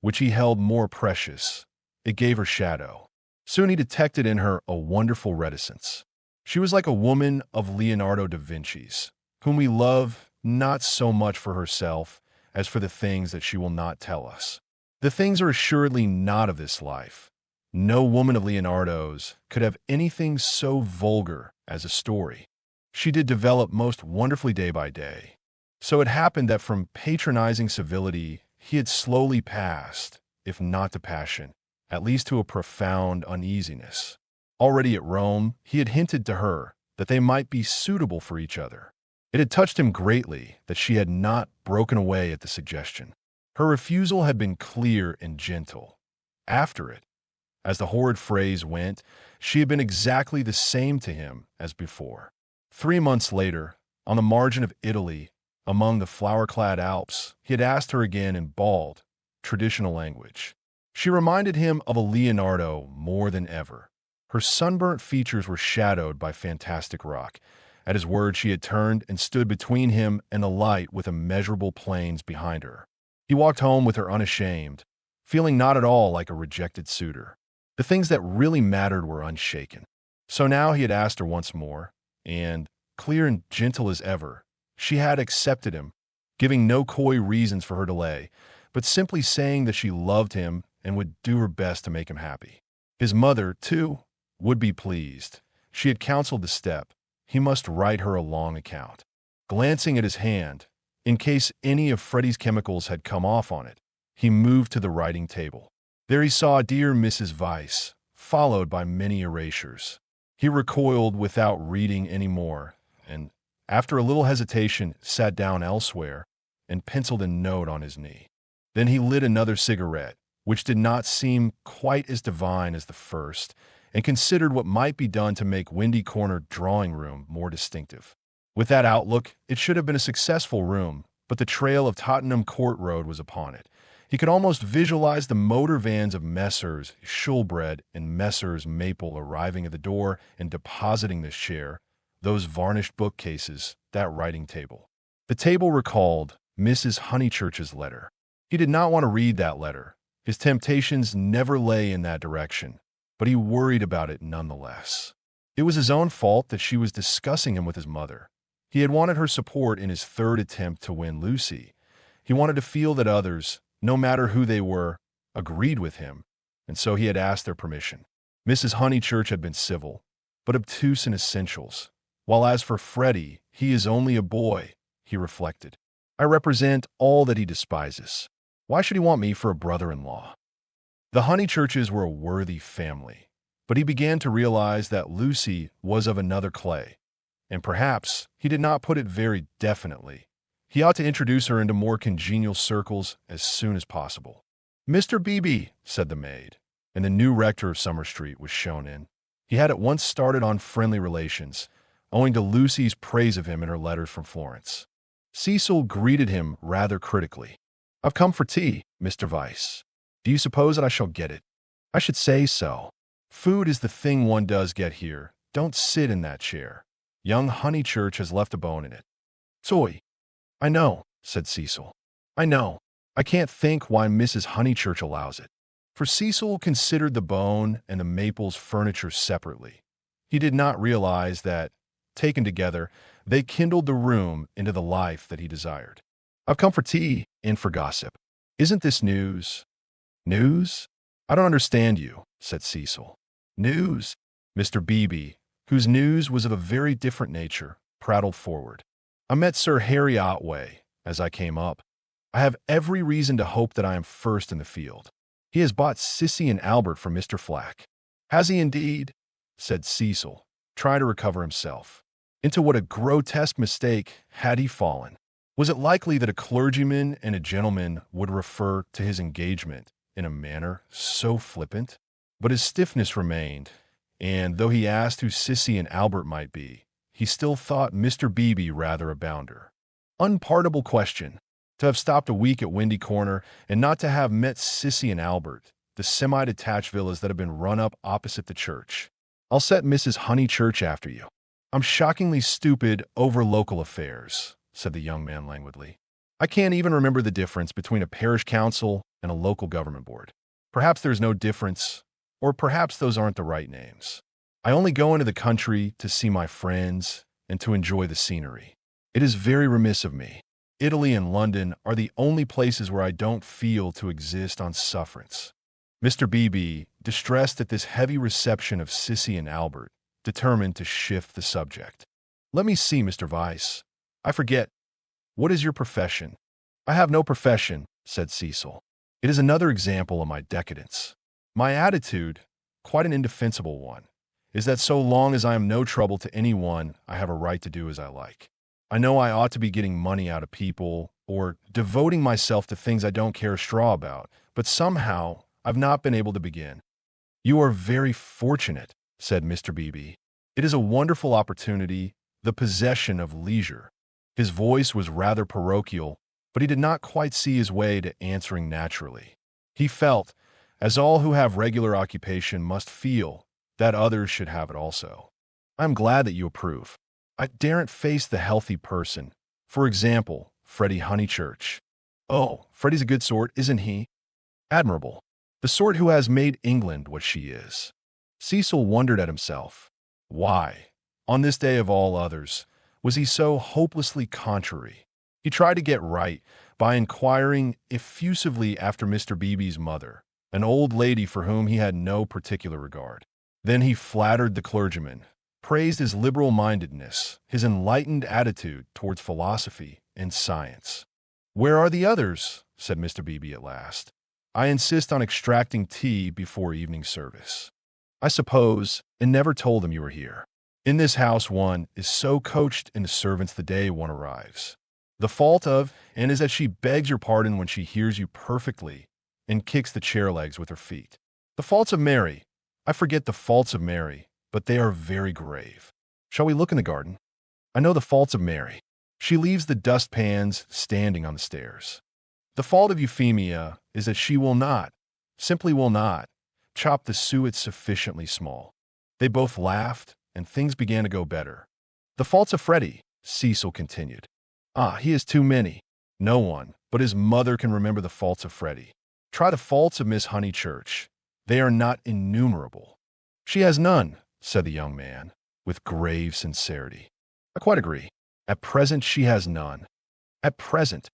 which he held more precious, it gave her shadow. Soon he detected in her a wonderful reticence. She was like a woman of Leonardo da Vinci's, whom we love not so much for herself as for the things that she will not tell us. The things are assuredly not of this life. No woman of Leonardo's could have anything so vulgar as a story. She did develop most wonderfully day by day. So it happened that from patronizing civility, he had slowly passed, if not to passion, at least to a profound uneasiness. Already at Rome, he had hinted to her that they might be suitable for each other. It had touched him greatly that she had not broken away at the suggestion. Her refusal had been clear and gentle. After it, as the horrid phrase went, she had been exactly the same to him as before. 3 months later, on the margin of Italy, among the flower-clad Alps, he had asked her again in bald, traditional language. She reminded him of a Leonardo more than ever. Her sunburnt features were shadowed by fantastic rock. At his word, she had turned and stood between him and the light with immeasurable plains behind her. He walked home with her unashamed, feeling not at all like a rejected suitor. The things that really mattered were unshaken. So now he had asked her once more, and, clear and gentle as ever, she had accepted him, giving no coy reasons for her delay, but simply saying that she loved him and would do her best to make him happy. His mother, too, would be pleased. She had counseled the step. He must write her a long account. Glancing at his hand, in case any of Freddy's chemicals had come off on it, he moved to the writing table. There he saw dear Mrs. Vyse, followed by many erasures. He recoiled without reading any more, and, after a little hesitation, sat down elsewhere and penciled a note on his knee. Then he lit another cigarette, which did not seem quite as divine as the first, and considered what might be done to make Windy Corner drawing room more distinctive. With that outlook, it should have been a successful room, but the trail of Tottenham Court Road was upon it. He could almost visualize the motor vans of Messrs. Shoolbred and Messrs. Maple arriving at the door and depositing this chair, those varnished bookcases, that writing table. The table recalled Mrs. Honeychurch's letter. He did not want to read that letter. His temptations never lay in that direction, but he worried about it nonetheless. It was his own fault that she was discussing him with his mother. He had wanted her support in his third attempt to win Lucy. He wanted to feel that others, no matter who they were, agreed with him, and so he had asked their permission. Mrs. Honeychurch had been civil, but obtuse in essentials, while as for Freddy, he is only a boy, he reflected. I represent all that he despises. Why should he want me for a brother-in-law? The Honeychurches were a worthy family, but he began to realize that Lucy was of another clay, and perhaps he did not put it very definitely. He ought to introduce her into more congenial circles as soon as possible. Mr. Beebe, said the maid, and the new rector of Summer Street was shown in. He had at once started on friendly relations, owing to Lucy's praise of him in her letters from Florence. Cecil greeted him rather critically. I've come for tea, Mr. Vyse. Do you suppose that I shall get it? I should say so. Food is the thing one does get here. Don't sit in that chair. Young Honeychurch has left a bone in it. Soy. I know, said Cecil. I know. I can't think why Mrs. Honeychurch allows it. For Cecil considered the bone and the Maples furniture separately. He did not realize that, taken together, they kindled the room into the life that he desired. I've come for tea and for gossip. Isn't this news? News? I don't understand you, said Cecil. News? Mr. Beebe, whose news was of a very different nature, prattled forward. I met Sir Harry Otway as I came up. I have every reason to hope that I am first in the field. He has bought Sissy and Albert from Mr. Flack. Has he indeed? Said Cecil, trying to recover himself. Into what a grotesque mistake had he fallen? Was it likely that a clergyman and a gentleman would refer to his engagement in a manner so flippant? But his stiffness remained, and though he asked who Sissy and Albert might be, he still thought Mr. Beebe rather a bounder. Unpardonable question, to have stopped a week at Windy Corner and not to have met Sissy and Albert, the semi-detached villas that have been run up opposite the church. I'll set Mrs. Honeychurch after you. I'm shockingly stupid over local affairs, said the young man languidly. I can't even remember the difference between a parish council and a local government board. Perhaps there's no difference, or perhaps those aren't the right names. I only go into the country to see my friends and to enjoy the scenery. It is very remiss of me. Italy and London are the only places where I don't feel to exist on sufferance. Mr. Beebe, distressed at this heavy reception of Sissy and Albert, determined to shift the subject. Let me see, Mr. Vyse. I forget. What is your profession? I have no profession, said Cecil. It is another example of my decadence. My attitude, quite an indefensible one, is that so long as I am no trouble to anyone, I have a right to do as I like. I know I ought to be getting money out of people or devoting myself to things I don't care a straw about, but somehow I've not been able to begin. You are very fortunate, said Mr. Beebe. It is a wonderful opportunity, the possession of leisure. His voice was rather parochial, but he did not quite see his way to answering naturally. He felt, as all who have regular occupation must feel, that others should have it also. I am glad that you approve. I daren't face the healthy person. For example, Freddy Honeychurch. Oh, Freddy's a good sort, isn't he? Admirable. The sort who has made England what she is. Cecil wondered at himself. Why, on this day of all others, was he so hopelessly contrary? He tried to get right by inquiring effusively after Mr. Beebe's mother, an old lady for whom he had no particular regard. Then he flattered the clergyman, praised his liberal-mindedness, his enlightened attitude towards philosophy and science. "Where are the others?" said Mr. Beebe at last. "I insist on extracting tea before evening service." "I suppose, and never told them you were here. In this house one is so coached into servants the day one arrives. The fault of, and is that she begs your pardon when she hears you perfectly, and kicks the chair legs with her feet. The faults of Mary, I forget the faults of Mary, but they are very grave. Shall we look in the garden? I know the faults of Mary. She leaves the dustpans standing on the stairs. The fault of Euphemia is that she will not, simply will not, chop the suet sufficiently small. They both laughed, and things began to go better. The faults of Freddy, Cecil continued. Ah, he has too many. No one, but his mother can remember the faults of Freddy. Try the faults of Miss Honeychurch. They are not innumerable. She has none, said the young man, with grave sincerity. I quite agree. At present, she has none. At present.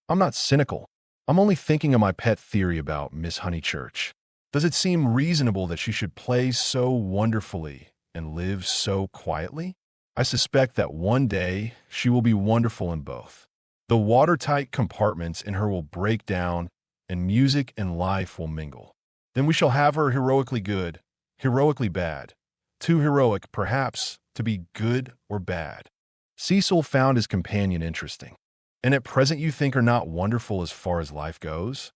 I'm not cynical. I'm only thinking of my pet theory about Miss Honeychurch. Does it seem reasonable that she should play so wonderfully and live so quietly? I suspect that one day she will be wonderful in both. The watertight compartments in her will break down, and music and life will mingle. Then we shall have her heroically good, heroically bad, too heroic, perhaps, to be good or bad. Cecil found his companion interesting. And at present you think her not wonderful as far as life goes?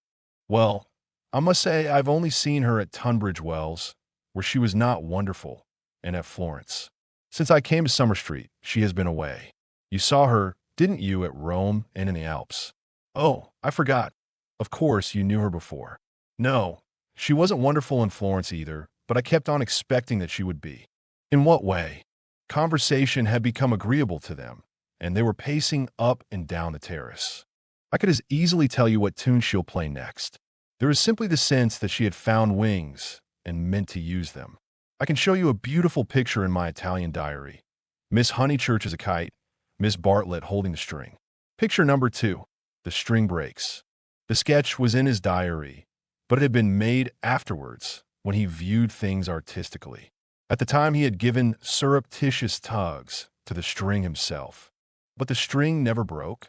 Well, I must say I've only seen her at Tunbridge Wells, where she was not wonderful, and at Florence. Since I came to Summer Street, she has been away. You saw her, didn't you, at Rome and in the Alps? Oh, I forgot. Of course, you knew her before. No, she wasn't wonderful in Florence either, but I kept on expecting that she would be. In what way? Conversation had become agreeable to them, and they were pacing up and down the terrace. I could as easily tell you what tune she'll play next. There is simply the sense that she had found wings and meant to use them. I can show you a beautiful picture in my Italian diary. Miss Honeychurch is a kite, Miss Bartlett holding the string. Picture number 2. The string breaks. The sketch was in his diary, but it had been made afterwards when he viewed things artistically. At the time he had given surreptitious tugs to the string himself. But the string never broke?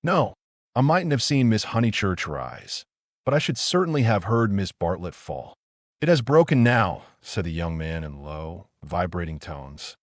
No, I mightn't have seen Miss Honeychurch rise, but I should certainly have heard Miss Bartlett fall. It has broken now, said the young man in low, vibrating tones.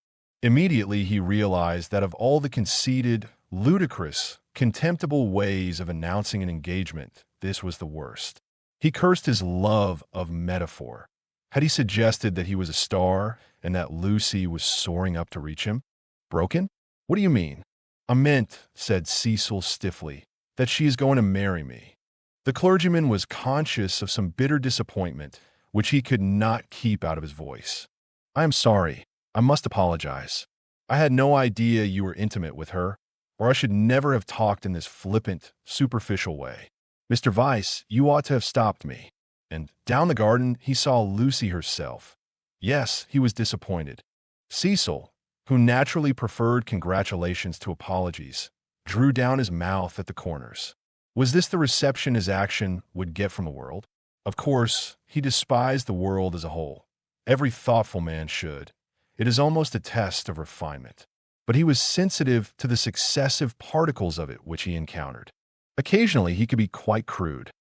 Immediately he realized that of all the conceited, ludicrous, contemptible ways of announcing an engagement, this was the worst. He cursed his love of metaphor. Had he suggested that he was a star and that Lucy was soaring up to reach him? Broken? What do you mean? I meant, said Cecil stiffly, that she is going to marry me. The clergyman was conscious of some bitter disappointment, which he could not keep out of his voice. I am sorry. I must apologize. I had no idea you were intimate with her, or I should never have talked in this flippant, superficial way. Mr. Vyse, you ought to have stopped me. And down the garden he saw Lucy herself. Yes, he was disappointed. Cecil, who naturally preferred congratulations to apologies, drew down his mouth at the corners. Was this the reception his action would get from the world? Of course, he despised the world as a whole. Every thoughtful man should. It is almost a test of refinement. But he was sensitive to the successive particles of it which he encountered. Occasionally, he could be quite crude.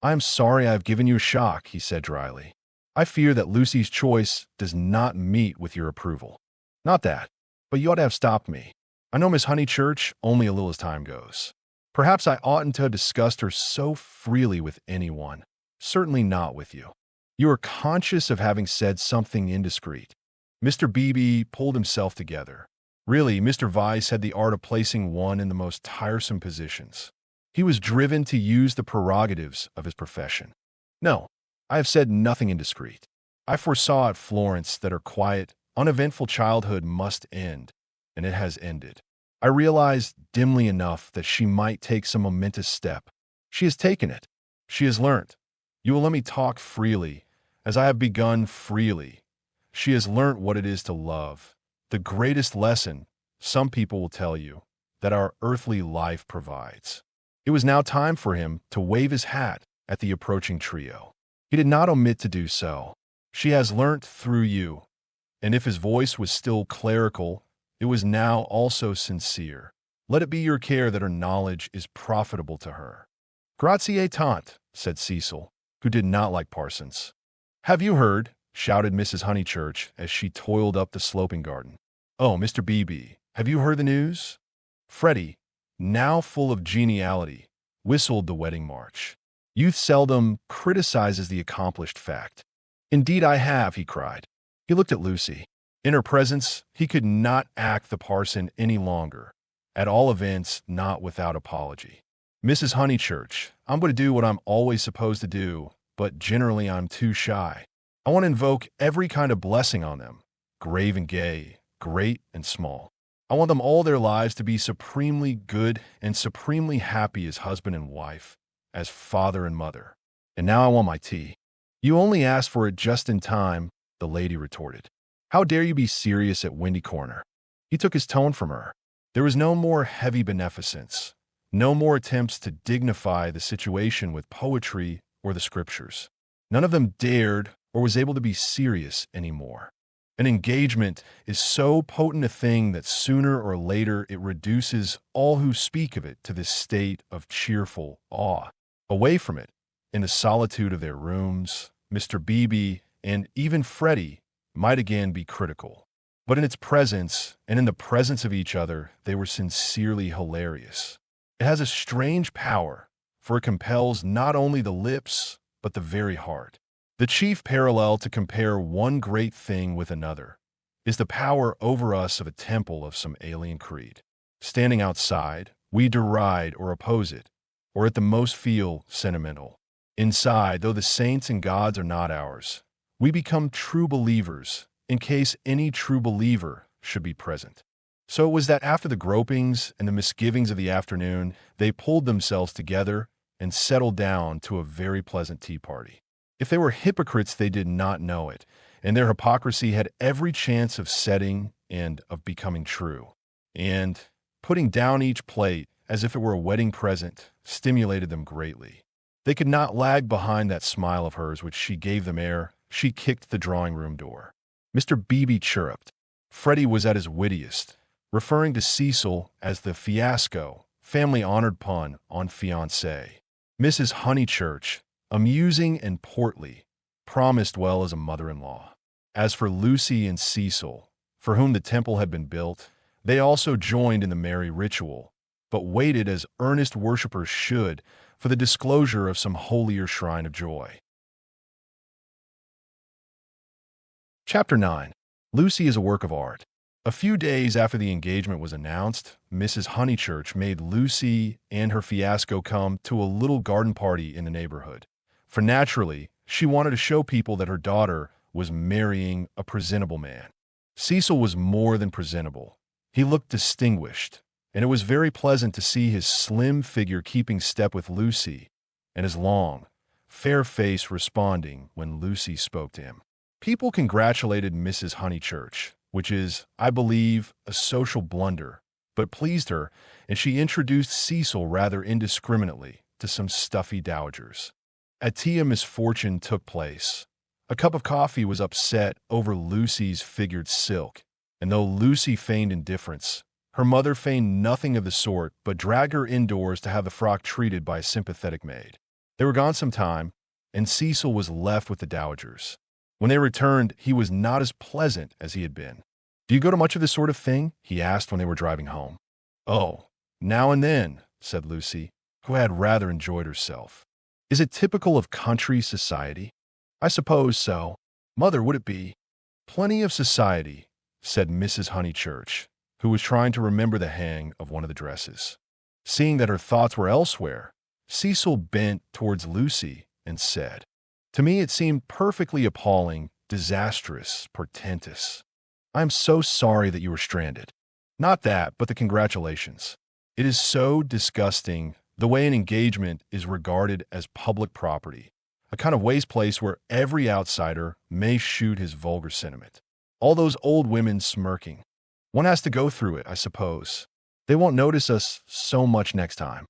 "I am sorry I have given you a shock," he said dryly. "I fear that Lucy's choice does not meet with your approval. Not that, but you ought to have stopped me. I know Miss Honeychurch only a little as time goes. Perhaps I oughtn't to have discussed her so freely with anyone. Certainly not with you. You are conscious of having said something indiscreet." Mr. Beebe pulled himself together. Really, Mr. Vyse had the art of placing one in the most tiresome positions. He was driven to use the prerogatives of his profession. "No, I have said nothing indiscreet. I foresaw at Florence that her quiet, uneventful childhood must end, and it has ended. I realized dimly enough that she might take some momentous step. She has taken it. She has learnt. You will let me talk freely, as I have begun freely. She has learnt what it is to love. The greatest lesson, some people will tell you, that our earthly life provides." It was now time for him to wave his hat at the approaching trio. He did not omit to do so. "She has learnt through you." And if his voice was still clerical, it was now also sincere. "Let it be your care that her knowledge is profitable to her." "Grazie tant," said Cecil, who did not like parsons. "Have you heard?" shouted Mrs. Honeychurch as she toiled up the sloping garden. "Oh, Mr. Beebe, have you heard the news?" Freddy, now full of geniality, whistled the wedding march. Youth seldom criticizes the accomplished fact. "Indeed I have," he cried. He looked at Lucy. In her presence, he could not act the parson any longer, at all events not without apology. "Mrs. Honeychurch, I'm going to do what I'm always supposed to do, but generally I'm too shy. I want to invoke every kind of blessing on them, grave and gay, great and small. I want them all their lives to be supremely good and supremely happy as husband and wife, as father and mother. And now I want my tea." "You only asked for it just in time," the lady retorted. "How dare you be serious at Windy Corner?" He took his tone from her. There was no more heavy beneficence, no more attempts to dignify the situation with poetry or the scriptures. None of them dared or was able to be serious anymore. An engagement is so potent a thing that sooner or later it reduces all who speak of it to this state of cheerful awe. Away from it, in the solitude of their rooms, Mr. Beebe and even Freddy might again be critical. But in its presence, and in the presence of each other, they were sincerely hilarious. It has a strange power, for it compels not only the lips, but the very heart. The chief parallel to compare one great thing with another is the power over us of a temple of some alien creed. Standing outside, we deride or oppose it, or at the most feel sentimental. Inside, though the saints and gods are not ours, we become true believers in case any true believer should be present. So it was that after the gropings and the misgivings of the afternoon, they pulled themselves together and settled down to a very pleasant tea party. If they were hypocrites, they did not know it, and their hypocrisy had every chance of setting and of becoming true. And putting down each plate as if it were a wedding present stimulated them greatly. They could not lag behind that smile of hers which she gave them ere she kicked the drawing-room door. Mr. Beebe chirruped. Freddy was at his wittiest, referring to Cecil as the fiasco, family-honored pun on fiancé. Mrs. Honeychurch, amusing and portly, promised well as a mother-in-law. As for Lucy and Cecil, for whom the temple had been built, they also joined in the merry ritual, but waited as earnest worshippers should for the disclosure of some holier shrine of joy. Chapter 9. Lucy is a work of art. A few days after the engagement was announced, Mrs. Honeychurch made Lucy and her fiasco come to a little garden party in the neighborhood. For naturally, she wanted to show people that her daughter was marrying a presentable man. Cecil was more than presentable. He looked distinguished, and it was very pleasant to see his slim figure keeping step with Lucy, and his long, fair face responding when Lucy spoke to him. People congratulated Mrs. Honeychurch, which is, I believe, a social blunder, but pleased her, and she introduced Cecil rather indiscriminately to some stuffy dowagers. At tea, a misfortune took place. A cup of coffee was upset over Lucy's figured silk, and though Lucy feigned indifference, her mother feigned nothing of the sort but dragged her indoors to have the frock treated by a sympathetic maid. They were gone some time, and Cecil was left with the dowagers. When they returned, he was not as pleasant as he had been. "Do you go to much of this sort of thing?" he asked when they were driving home. "Oh, now and then," said Lucy, who had rather enjoyed herself. "Is it typical of country society?" "I suppose so. Mother, would it be?" "Plenty of society," said Mrs. Honeychurch, who was trying to remember the hang of one of the dresses. Seeing that her thoughts were elsewhere, Cecil bent towards Lucy and said, "To me it seemed perfectly appalling, disastrous, portentous. I am so sorry that you were stranded. Not that, but the congratulations. It is so disgusting the way an engagement is regarded as public property, a kind of waste place where every outsider may shoot his vulgar sentiment. All those old women smirking. One has to go through it, I suppose. They won't notice us so much next time.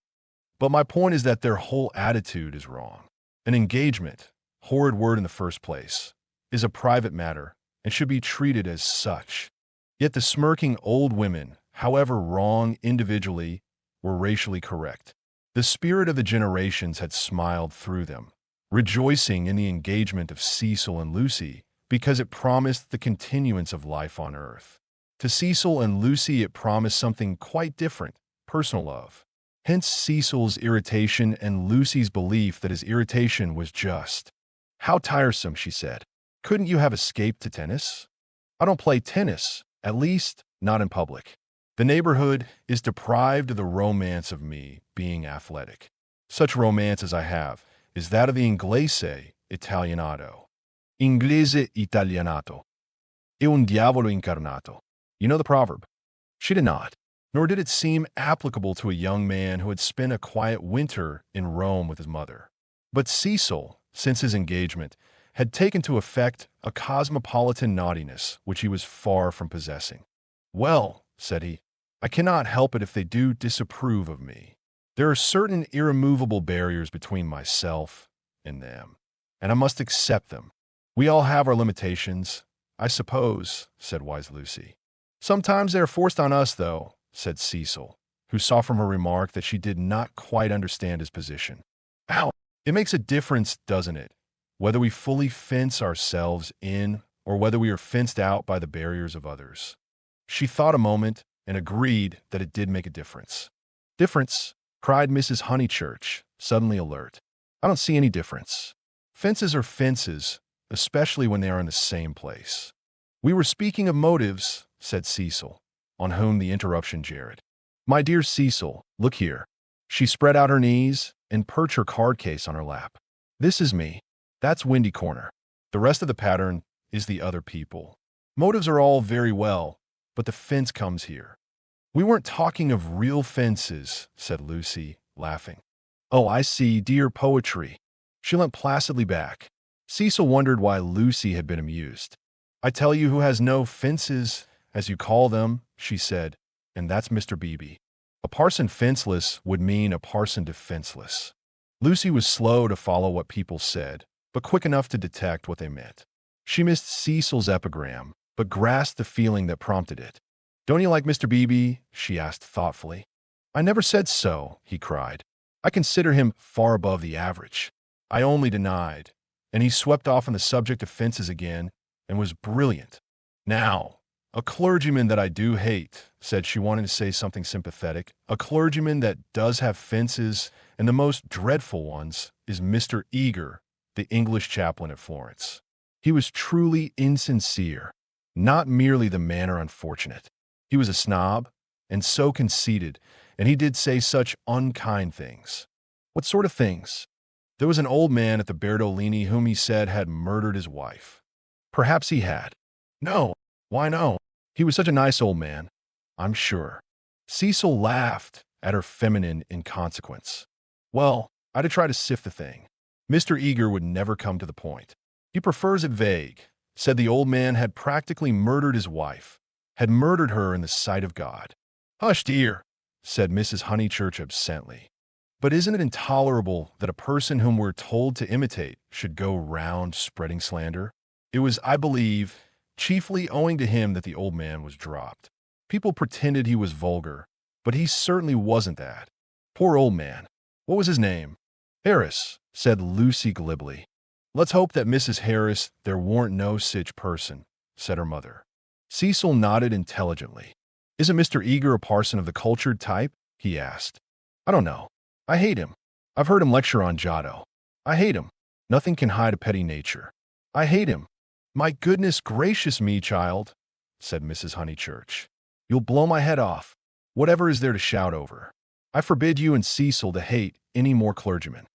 But my point is that their whole attitude is wrong. An engagement, horrid word in the first place, is a private matter and should be treated as such. Yet the smirking old women, however wrong individually, were racially correct. The spirit of the generations had smiled through them, rejoicing in the engagement of Cecil and Lucy because it promised the continuance of life on earth. To Cecil and Lucy it promised something quite different, personal love. Hence Cecil's irritation and Lucy's belief that his irritation was just. "How tiresome," she said. "Couldn't you have escaped to tennis?" "I don't play tennis, at least not in public. The neighborhood is deprived of the romance of me being athletic. Such romance as I have is that of the Inglese Italianato. Inglese Italianato. È un diavolo incarnato. You know the proverb?" She did not, nor did it seem applicable to a young man who had spent a quiet winter in Rome with his mother. But Cecil, since his engagement, had taken to effect a cosmopolitan naughtiness which he was far from possessing. "Well," said he, "I cannot help it if they do disapprove of me. There are certain irremovable barriers between myself and them, and I must accept them. We all have our limitations, I suppose," said wise Lucy. "Sometimes they are forced on us, though," said Cecil, who saw from her remark that she did not quite understand his position. "Ow! It makes a difference, doesn't it, whether we fully fence ourselves in or whether we are fenced out by the barriers of others?" She thought a moment and agreed that it did make a difference. "Difference?" cried Mrs. Honeychurch, suddenly alert. "I don't see any difference. Fences are fences, especially when they are in the same place." "We were speaking of motives," said Cecil, on whom the interruption jarred. "My dear Cecil, look here." She spread out her knees and perched her card case on her lap. "This is me. That's Windy Corner. The rest of the pattern is the other people. Motives are all very well, but the fence comes here." "We weren't talking of real fences," said Lucy, laughing. "Oh, I see, dear poetry." She leant placidly back. Cecil wondered why Lucy had been amused. "I tell you who has no fences, as you call them," she said, "and that's Mr. Beebe. A parson fenceless would mean a parson defenseless." Lucy was slow to follow what people said, but quick enough to detect what they meant. She missed Cecil's epigram, but grasped the feeling that prompted it. "Don't you like Mr. Beebe?" she asked thoughtfully. "I never said so," he cried. "I consider him far above the average. I only denied." And he swept off on the subject of fences again and was brilliant. "Now, a clergyman that I do hate," said she, wanting to say something sympathetic, "a clergyman that does have fences, and the most dreadful ones, is Mr. Eager, the English chaplain at Florence. He was truly insincere, not merely the manner unfortunate. He was a snob, and so conceited, and he did say such unkind things." "What sort of things?" "There was an old man at the Bertolini whom he said had murdered his wife." "Perhaps he had." "No. Why no? He was such a nice old man, I'm sure." Cecil laughed at her feminine inconsequence. "Well, I'd try to sift the thing. Mr. Eager would never come to the point. He prefers it vague. Said the old man had practically murdered his wife, had murdered her in the sight of God." "Hush, dear," said Mrs. Honeychurch absently. "But isn't it intolerable that a person whom we're told to imitate should go round spreading slander?" It was, I believe, chiefly owing to him that the old man was dropped. People pretended he was vulgar, but he certainly wasn't that. Poor old man. What was his name? "Harris," said Lucy glibly. "Let's hope that Mrs. Harris there warn't no sich person," said her mother. Cecil nodded intelligently. "Isn't Mr. Eager a parson of the cultured type?" he asked. "I don't know. I hate him. I've heard him lecture on Giotto. I hate him. Nothing can hide a petty nature. I hate him." "My goodness gracious me, child," said Mrs. Honeychurch. "You'll blow my head off. Whatever is there to shout over? I forbid you and Cecil to hate any more clergymen."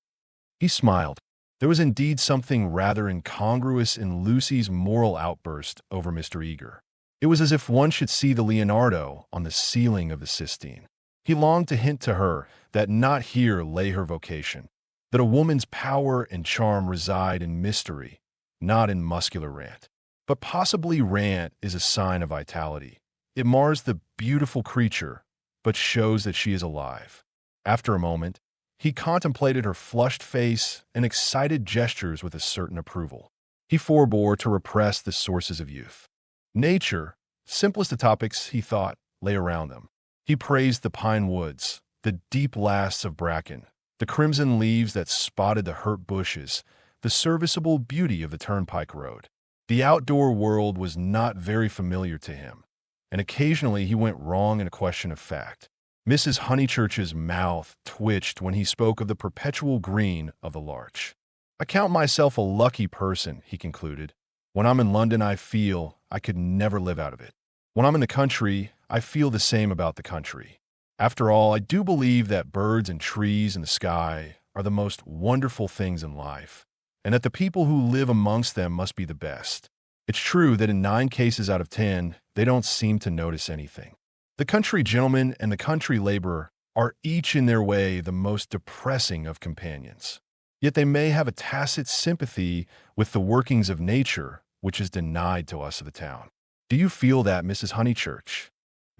He smiled. There was indeed something rather incongruous in Lucy's moral outburst over Mr. Eager. It was as if one should see the Leonardo on the ceiling of the Sistine. He longed to hint to her that not here lay her vocation, that a woman's power and charm reside in mystery, not in muscular rant. But possibly rant is a sign of vitality. It mars the beautiful creature, but shows that she is alive. After a moment, he contemplated her flushed face and excited gestures with a certain approval. He forbore to repress the sources of youth. Nature, simplest of topics, he thought, lay around them. He praised the pine woods, the deep lasts of bracken, the crimson leaves that spotted the hurt bushes, the serviceable beauty of the turnpike road. The outdoor world was not very familiar to him, and occasionally he went wrong in a question of fact. Mrs. Honeychurch's mouth twitched when he spoke of the perpetual green of the larch. "I count myself a lucky person," he concluded. "When I'm in London, I feel I could never live out of it. When I'm in the country, I feel the same about the country. After all, I do believe that birds and trees and the sky are the most wonderful things in life, and that the people who live amongst them must be the best. It's true that in 9 cases out of 10, they don't seem to notice anything. The country gentleman and the country laborer are each in their way the most depressing of companions. Yet they may have a tacit sympathy with the workings of nature, which is denied to us of the town. Do you feel that, Mrs. Honeychurch?"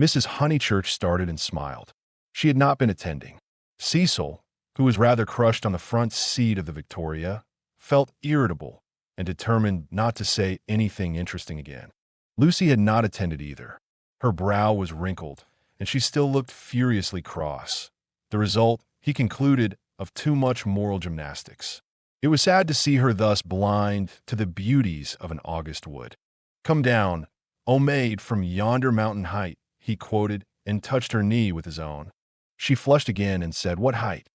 Mrs. Honeychurch started and smiled. She had not been attending. Cecil, who was rather crushed on the front seat of the Victoria, felt irritable and determined not to say anything interesting again. Lucy had not attended either. Her brow was wrinkled, and she still looked furiously cross. The result, he concluded, of too much moral gymnastics. It was sad to see her thus blind to the beauties of an August wood. "Come down, O maid, from yonder mountain height," he quoted, and touched her knee with his own. She flushed again and said, "What height?"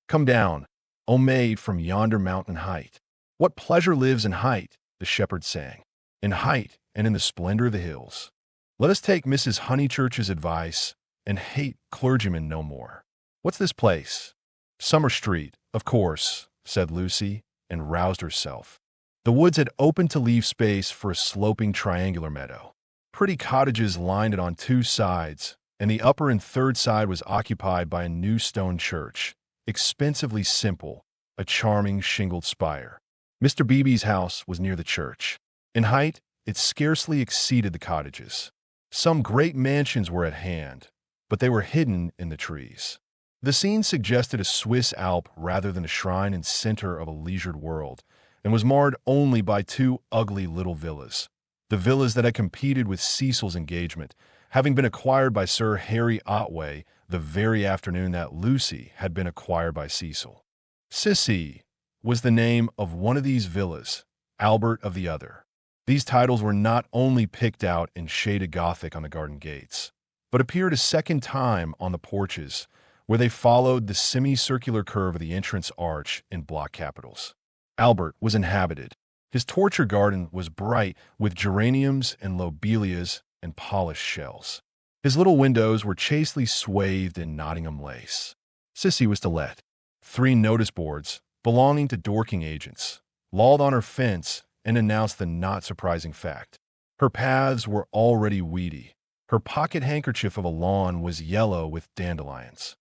"Come down, O maid, from yonder mountain height." "What pleasure lives in height?" the shepherd sang. "In height and in the splendor of the hills. Let us take Mrs. Honeychurch's advice and hate clergymen no more. What's this place?" "Summer Street, of course," said Lucy, and roused herself. The woods had opened to leave space for a sloping triangular meadow. Pretty cottages lined it on 2 sides, and the upper and third side was occupied by a new stone church, expensively simple, a charming shingled spire. Mr. Beebe's house was near the church. In height, it scarcely exceeded the cottages. Some great mansions were at hand, but they were hidden in the trees. The scene suggested a Swiss Alp rather than a shrine and center of a leisured world, and was marred only by 2 ugly little villas. The villas that had competed with Cecil's engagement, having been acquired by Sir Harry Otway the very afternoon that Lucy had been acquired by Cecil. Cecil was the name of one of these villas, Albert of the other. These titles were not only picked out in shaded Gothic on the garden gates, but appeared a second time on the porches, where they followed the semicircular curve of the entrance arch in block capitals. Albert was inhabited. His torture garden was bright with geraniums and lobelias and polished shells. His little windows were chastely swathed in Nottingham lace. Sissy was to let. 3 notice boards, belonging to Dorking agents, lolled on her fence and announced the not surprising fact. Her paths were already weedy. Her pocket handkerchief of a lawn was yellow with dandelions.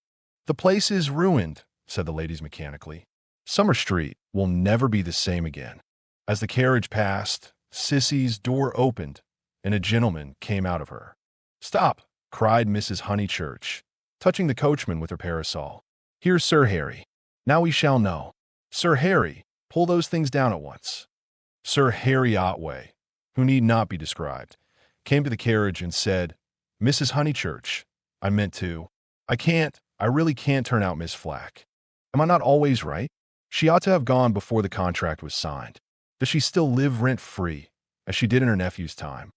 "The place is ruined," said the ladies mechanically. "Summer Street will never be the same again." As the carriage passed, Sissy's door opened, and a gentleman came out of her. "Stop!" cried Mrs. Honeychurch, touching the coachman with her parasol. "Here's Sir Harry. Now we shall know. Sir Harry, pull those things down at once." Sir Harry Otway, who need not be described, came to the carriage and said, "Mrs. Honeychurch, I really can't turn out Miss Flack. Am I not always right? She ought to have gone before the contract was signed. Does she still live rent-free, as she did in her nephew's time?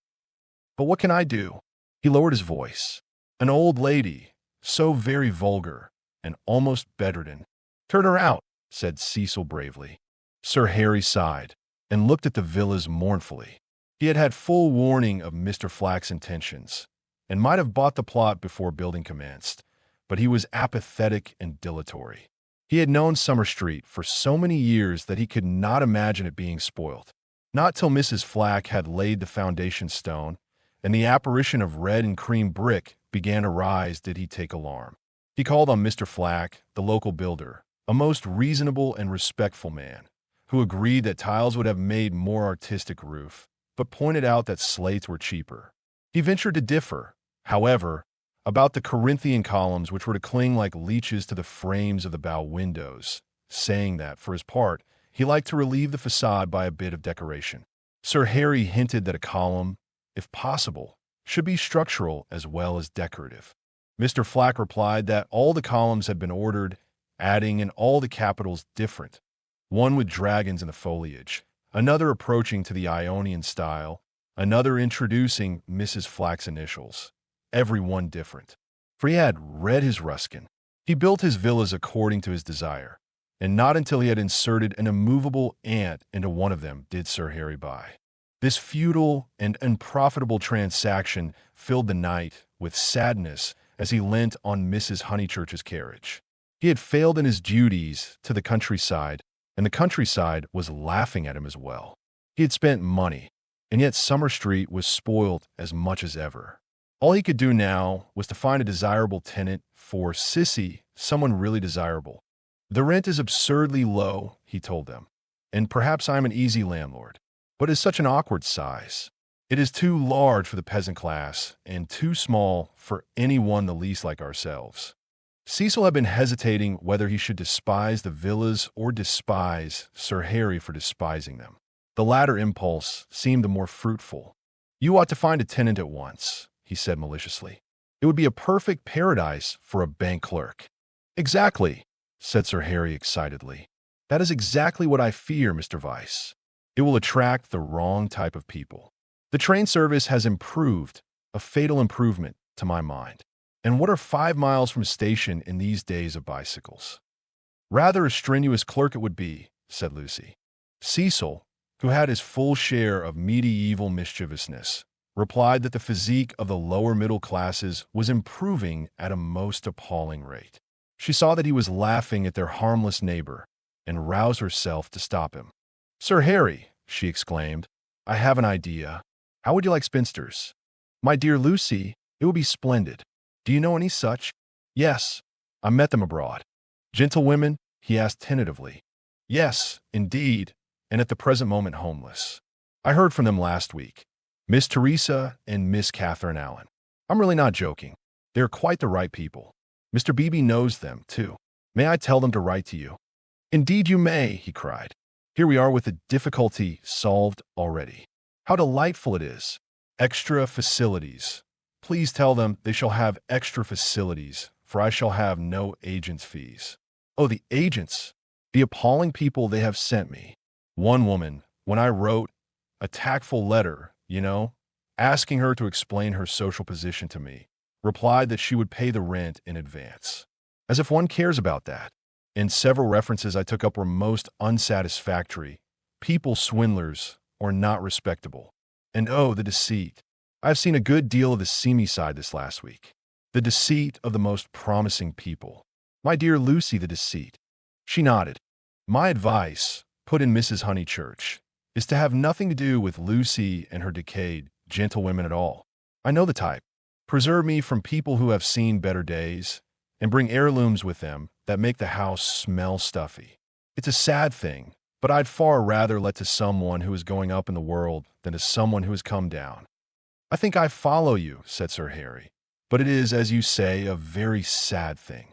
But what can I do?" He lowered his voice. "An old lady, so very vulgar, and almost bedridden." "Turn her out," said Cecil bravely. Sir Harry sighed, and looked at the villas mournfully. He had had full warning of Mr. Flack's intentions, and might have bought the plot before building commenced, but he was apathetic and dilatory. He had known Summer Street for so many years that he could not imagine it being spoilt. Not till Mrs. Flack had laid the foundation stone, and the apparition of red and cream brick began to rise, did he take alarm. He called on Mr. Flack, the local builder, a most reasonable and respectful man, who agreed that tiles would have made more artistic roof, but pointed out that slates were cheaper. He ventured to differ, however, about the Corinthian columns which were to cling like leeches to the frames of the bow windows, saying that, for his part, he liked to relieve the facade by a bit of decoration. Sir Harry hinted that a column, if possible, should be structural as well as decorative. Mr. Flack replied that all the columns had been ordered, adding in all the capitals different, one with dragons in the foliage, another approaching to the Ionian style, another introducing Mrs. Flack's initials, every one different. For he had read his Ruskin. He built his villas according to his desire, and not until he had inserted an immovable ant into one of them did Sir Harry buy. This futile and unprofitable transaction filled the night with sadness as he leant on Mrs. Honeychurch's carriage. He had failed in his duties to the countryside, and the countryside was laughing at him as well. He had spent money, and yet Summer Street was spoiled as much as ever. All he could do now was to find a desirable tenant for Sissy, someone really desirable. "The rent is absurdly low," he told them, "and perhaps I am an easy landlord, but it is such an awkward size. It is too large for the peasant class, and too small for anyone the least like ourselves." Cecil had been hesitating whether he should despise the villas or despise Sir Harry for despising them. The latter impulse seemed the more fruitful. "You ought to find a tenant at once," he said maliciously. "It would be a perfect paradise for a bank clerk." "Exactly," said Sir Harry excitedly. "That is exactly what I fear, Mr. Vyse. It will attract the wrong type of people. The train service has improved, a fatal improvement, to my mind. And what are 5 miles from a station in these days of bicycles?" "Rather a strenuous clerk it would be," said Lucy. Cecil, who had his full share of medieval mischievousness, replied that the physique of the lower middle classes was improving at a most appalling rate. She saw that he was laughing at their harmless neighbor, and roused herself to stop him. "Sir Harry," she exclaimed, "I have an idea. How would you like spinsters?" "My dear Lucy, it would be splendid. Do you know any such?" "Yes, I met them abroad." "Gentlewomen?" he asked tentatively. "Yes, indeed, and at the present moment homeless. I heard from them last week. Miss Teresa and Miss Catherine Allen. I'm really not joking. They are quite the right people. Mr. Beebe knows them, too. May I tell them to write to you?" "Indeed you may," he cried. "Here we are with the difficulty solved already. How delightful it is. Extra facilities. Please tell them they shall have extra facilities, for I shall have no agent's fees. Oh, the agents! The appalling people they have sent me. One woman, when I wrote a tactful letter, asking her to explain her social position to me, replied that she would pay the rent in advance. As if one cares about that. And several references I took up were most unsatisfactory, people swindlers or not respectable. And oh, the deceit. I've seen a good deal of the seamy side this last week. The deceit of the most promising people. My dear Lucy, the deceit." She nodded. "My advice," put in Mrs. Honeychurch, "is to have nothing to do with Lucy and her decayed gentlewomen at all. I know the type. Preserve me from people who have seen better days, and bring heirlooms with them that make the house smell stuffy. It's a sad thing, but I'd far rather let to someone who is going up in the world than to someone who has come down." "I think I follow you," said Sir Harry. But it is, as you say, a very sad thing.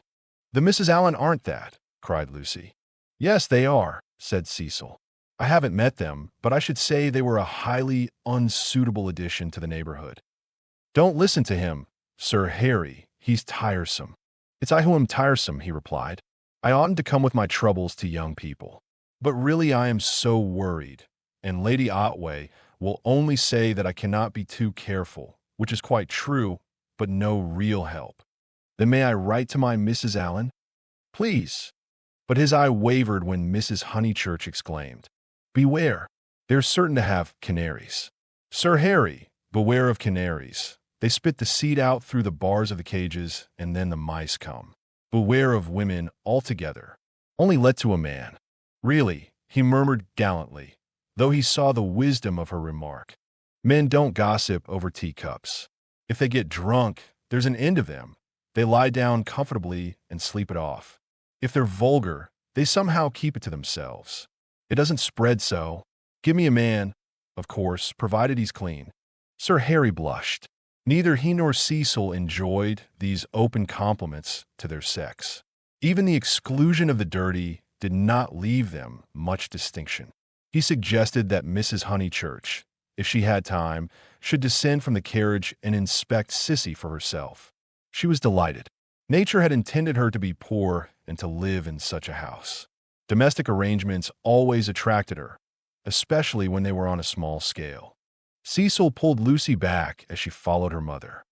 The Mrs. Allen aren't that, cried Lucy. Yes, they are, said Cecil. I haven't met them, but I should say they were a highly unsuitable addition to the neighborhood. Don't listen to him, Sir Harry, he's tiresome. It's I who am tiresome, he replied. I oughtn't to come with my troubles to young people. But really I am so worried, and Lady Otway will only say that I cannot be too careful, which is quite true, but no real help. Then may I write to my Mrs. Allen? Please. But his eye wavered when Mrs. Honeychurch exclaimed, Beware, they're certain to have canaries. Sir Harry, beware of canaries. They spit the seed out through the bars of the cages, and then the mice come. Beware of women altogether. Only let to a man. Really, he murmured gallantly, though he saw the wisdom of her remark. Men don't gossip over teacups. If they get drunk, there's an end of them. They lie down comfortably and sleep it off. If they're vulgar, they somehow keep it to themselves. It doesn't spread so. Give me a man, of course, provided he's clean. Sir Harry blushed. Neither he nor Cecil enjoyed these open compliments to their sex. Even the exclusion of the dirty did not leave them much distinction. He suggested that Mrs. Honeychurch, if she had time, should descend from the carriage and inspect Sissy for herself. She was delighted. Nature had intended her to be poor and to live in such a house. Domestic arrangements always attracted her, especially when they were on a small scale. Cecil pulled Lucy back as she followed her mother.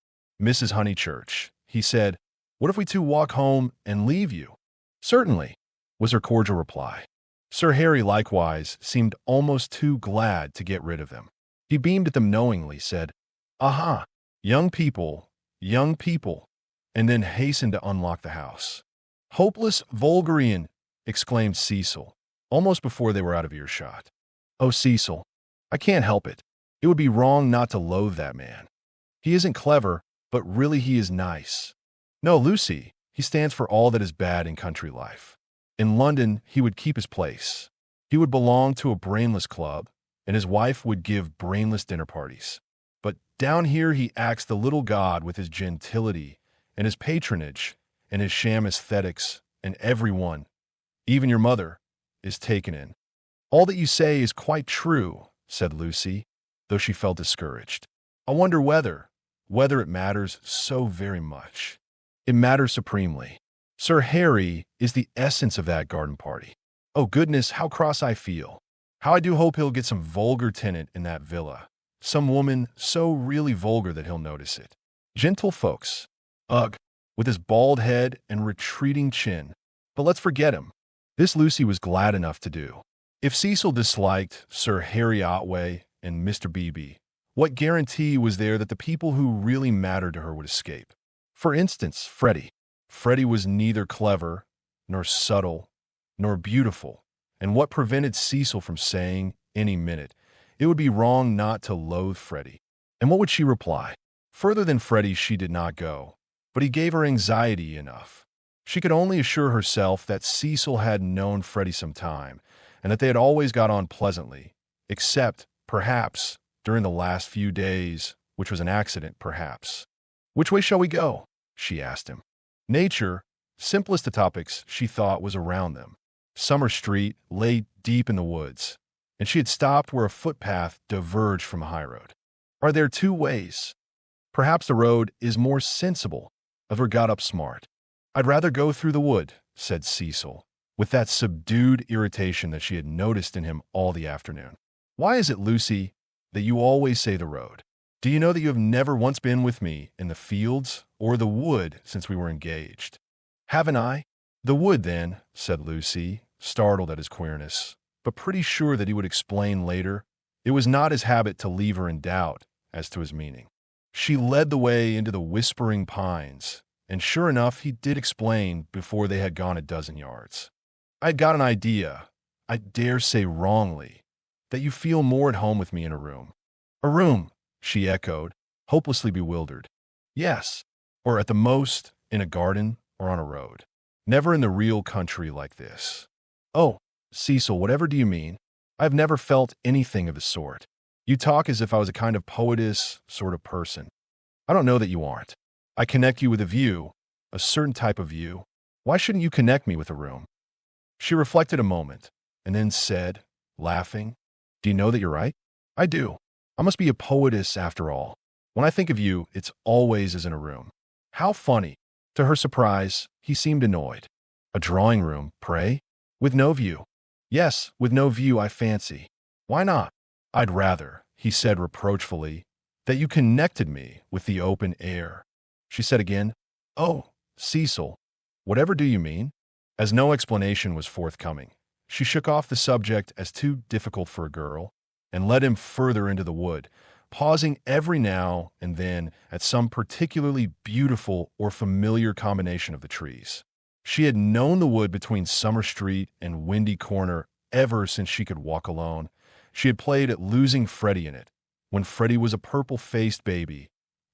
Mrs. Honeychurch, he said, what if we two walk home and leave you? Certainly, was her cordial reply. Sir Harry likewise seemed almost too glad to get rid of them. He beamed at them knowingly, said, Aha, young people, and then hastened to unlock the house. Hopeless vulgarian, exclaimed Cecil, almost before they were out of earshot. Oh, Cecil, I can't help it. It would be wrong not to loathe that man. He isn't clever, but really he is nice. No, Lucy, he stands for all that is bad in country life. In London, he would keep his place. He would belong to a brainless club, and his wife would give brainless dinner parties. But down here he acts the little god with his gentility and his patronage and his sham aesthetics, and everyone, even your mother, is taken in. All that you say is quite true, said Lucy, though she felt discouraged. I wonder whether it matters so very much. It matters supremely. Sir Harry is the essence of that garden party. Oh goodness, how cross I feel. How I do hope he'll get some vulgar tenant in that villa. Some woman so really vulgar that he'll notice it. Gentle folks. Ugh, with his bald head and retreating chin. But let's forget him. This Lucy was glad enough to do. If Cecil disliked Sir Harry Otway and Mr. Beebe, what guarantee was there that the people who really mattered to her would escape? For instance, Freddy. Freddy was neither clever, nor subtle, nor beautiful, and what prevented Cecil from saying, any minute, it would be wrong not to loathe Freddy? And what would she reply? Further than Freddy she did not go, but he gave her anxiety enough. She could only assure herself that Cecil had known Freddy some time, and that they had always got on pleasantly, except, perhaps, during the last few days, which was an accident, perhaps. Which way shall we go? She asked him. Nature, simplest of topics, she thought, was around them. Summer Street lay deep in the woods, and she had stopped where a footpath diverged from a highroad. Are there two ways? Perhaps the road is more sensible. Ever got up smart. I'd rather go through the wood, said Cecil, with that subdued irritation that she had noticed in him all the afternoon. Why is it, Lucy, that you always say the road? Do you know that you have never once been with me in the fields or the wood since we were engaged? Haven't I? The wood, then, said Lucy, startled at his queerness, but pretty sure that he would explain later. It was not his habit to leave her in doubt as to his meaning. She led the way into the whispering pines, and sure enough, he did explain before they had gone a dozen yards. I had got an idea, I dare say wrongly, that you feel more at home with me in a room. A room, she echoed, hopelessly bewildered. Yes, or at the most, in a garden or on a road. Never in the real country like this. Oh, Cecil, whatever do you mean? I have never felt anything of the sort. You talk as if I was a kind of poetess sort of person. I don't know that you aren't. I connect you with a view, a certain type of view. Why shouldn't you connect me with a room?" She reflected a moment and then said, laughing, "Do you know that you're right? I do. I must be a poetess after all. When I think of you, it's always as in a room." How funny. To her surprise, he seemed annoyed. "A drawing room, pray? With no view?" "Yes, with no view, I fancy." "Why not?" "I'd rather," he said reproachfully, "that you connected me with the open air." She said again, "Oh, Cecil, whatever do you mean?" As no explanation was forthcoming, she shook off the subject as too difficult for a girl and led him further into the wood, pausing every now and then at some particularly beautiful or familiar combination of the trees. She had known the wood between Summer Street and Windy Corner ever since she could walk alone. She had played at losing Freddy in it, when Freddy was a purple-faced baby,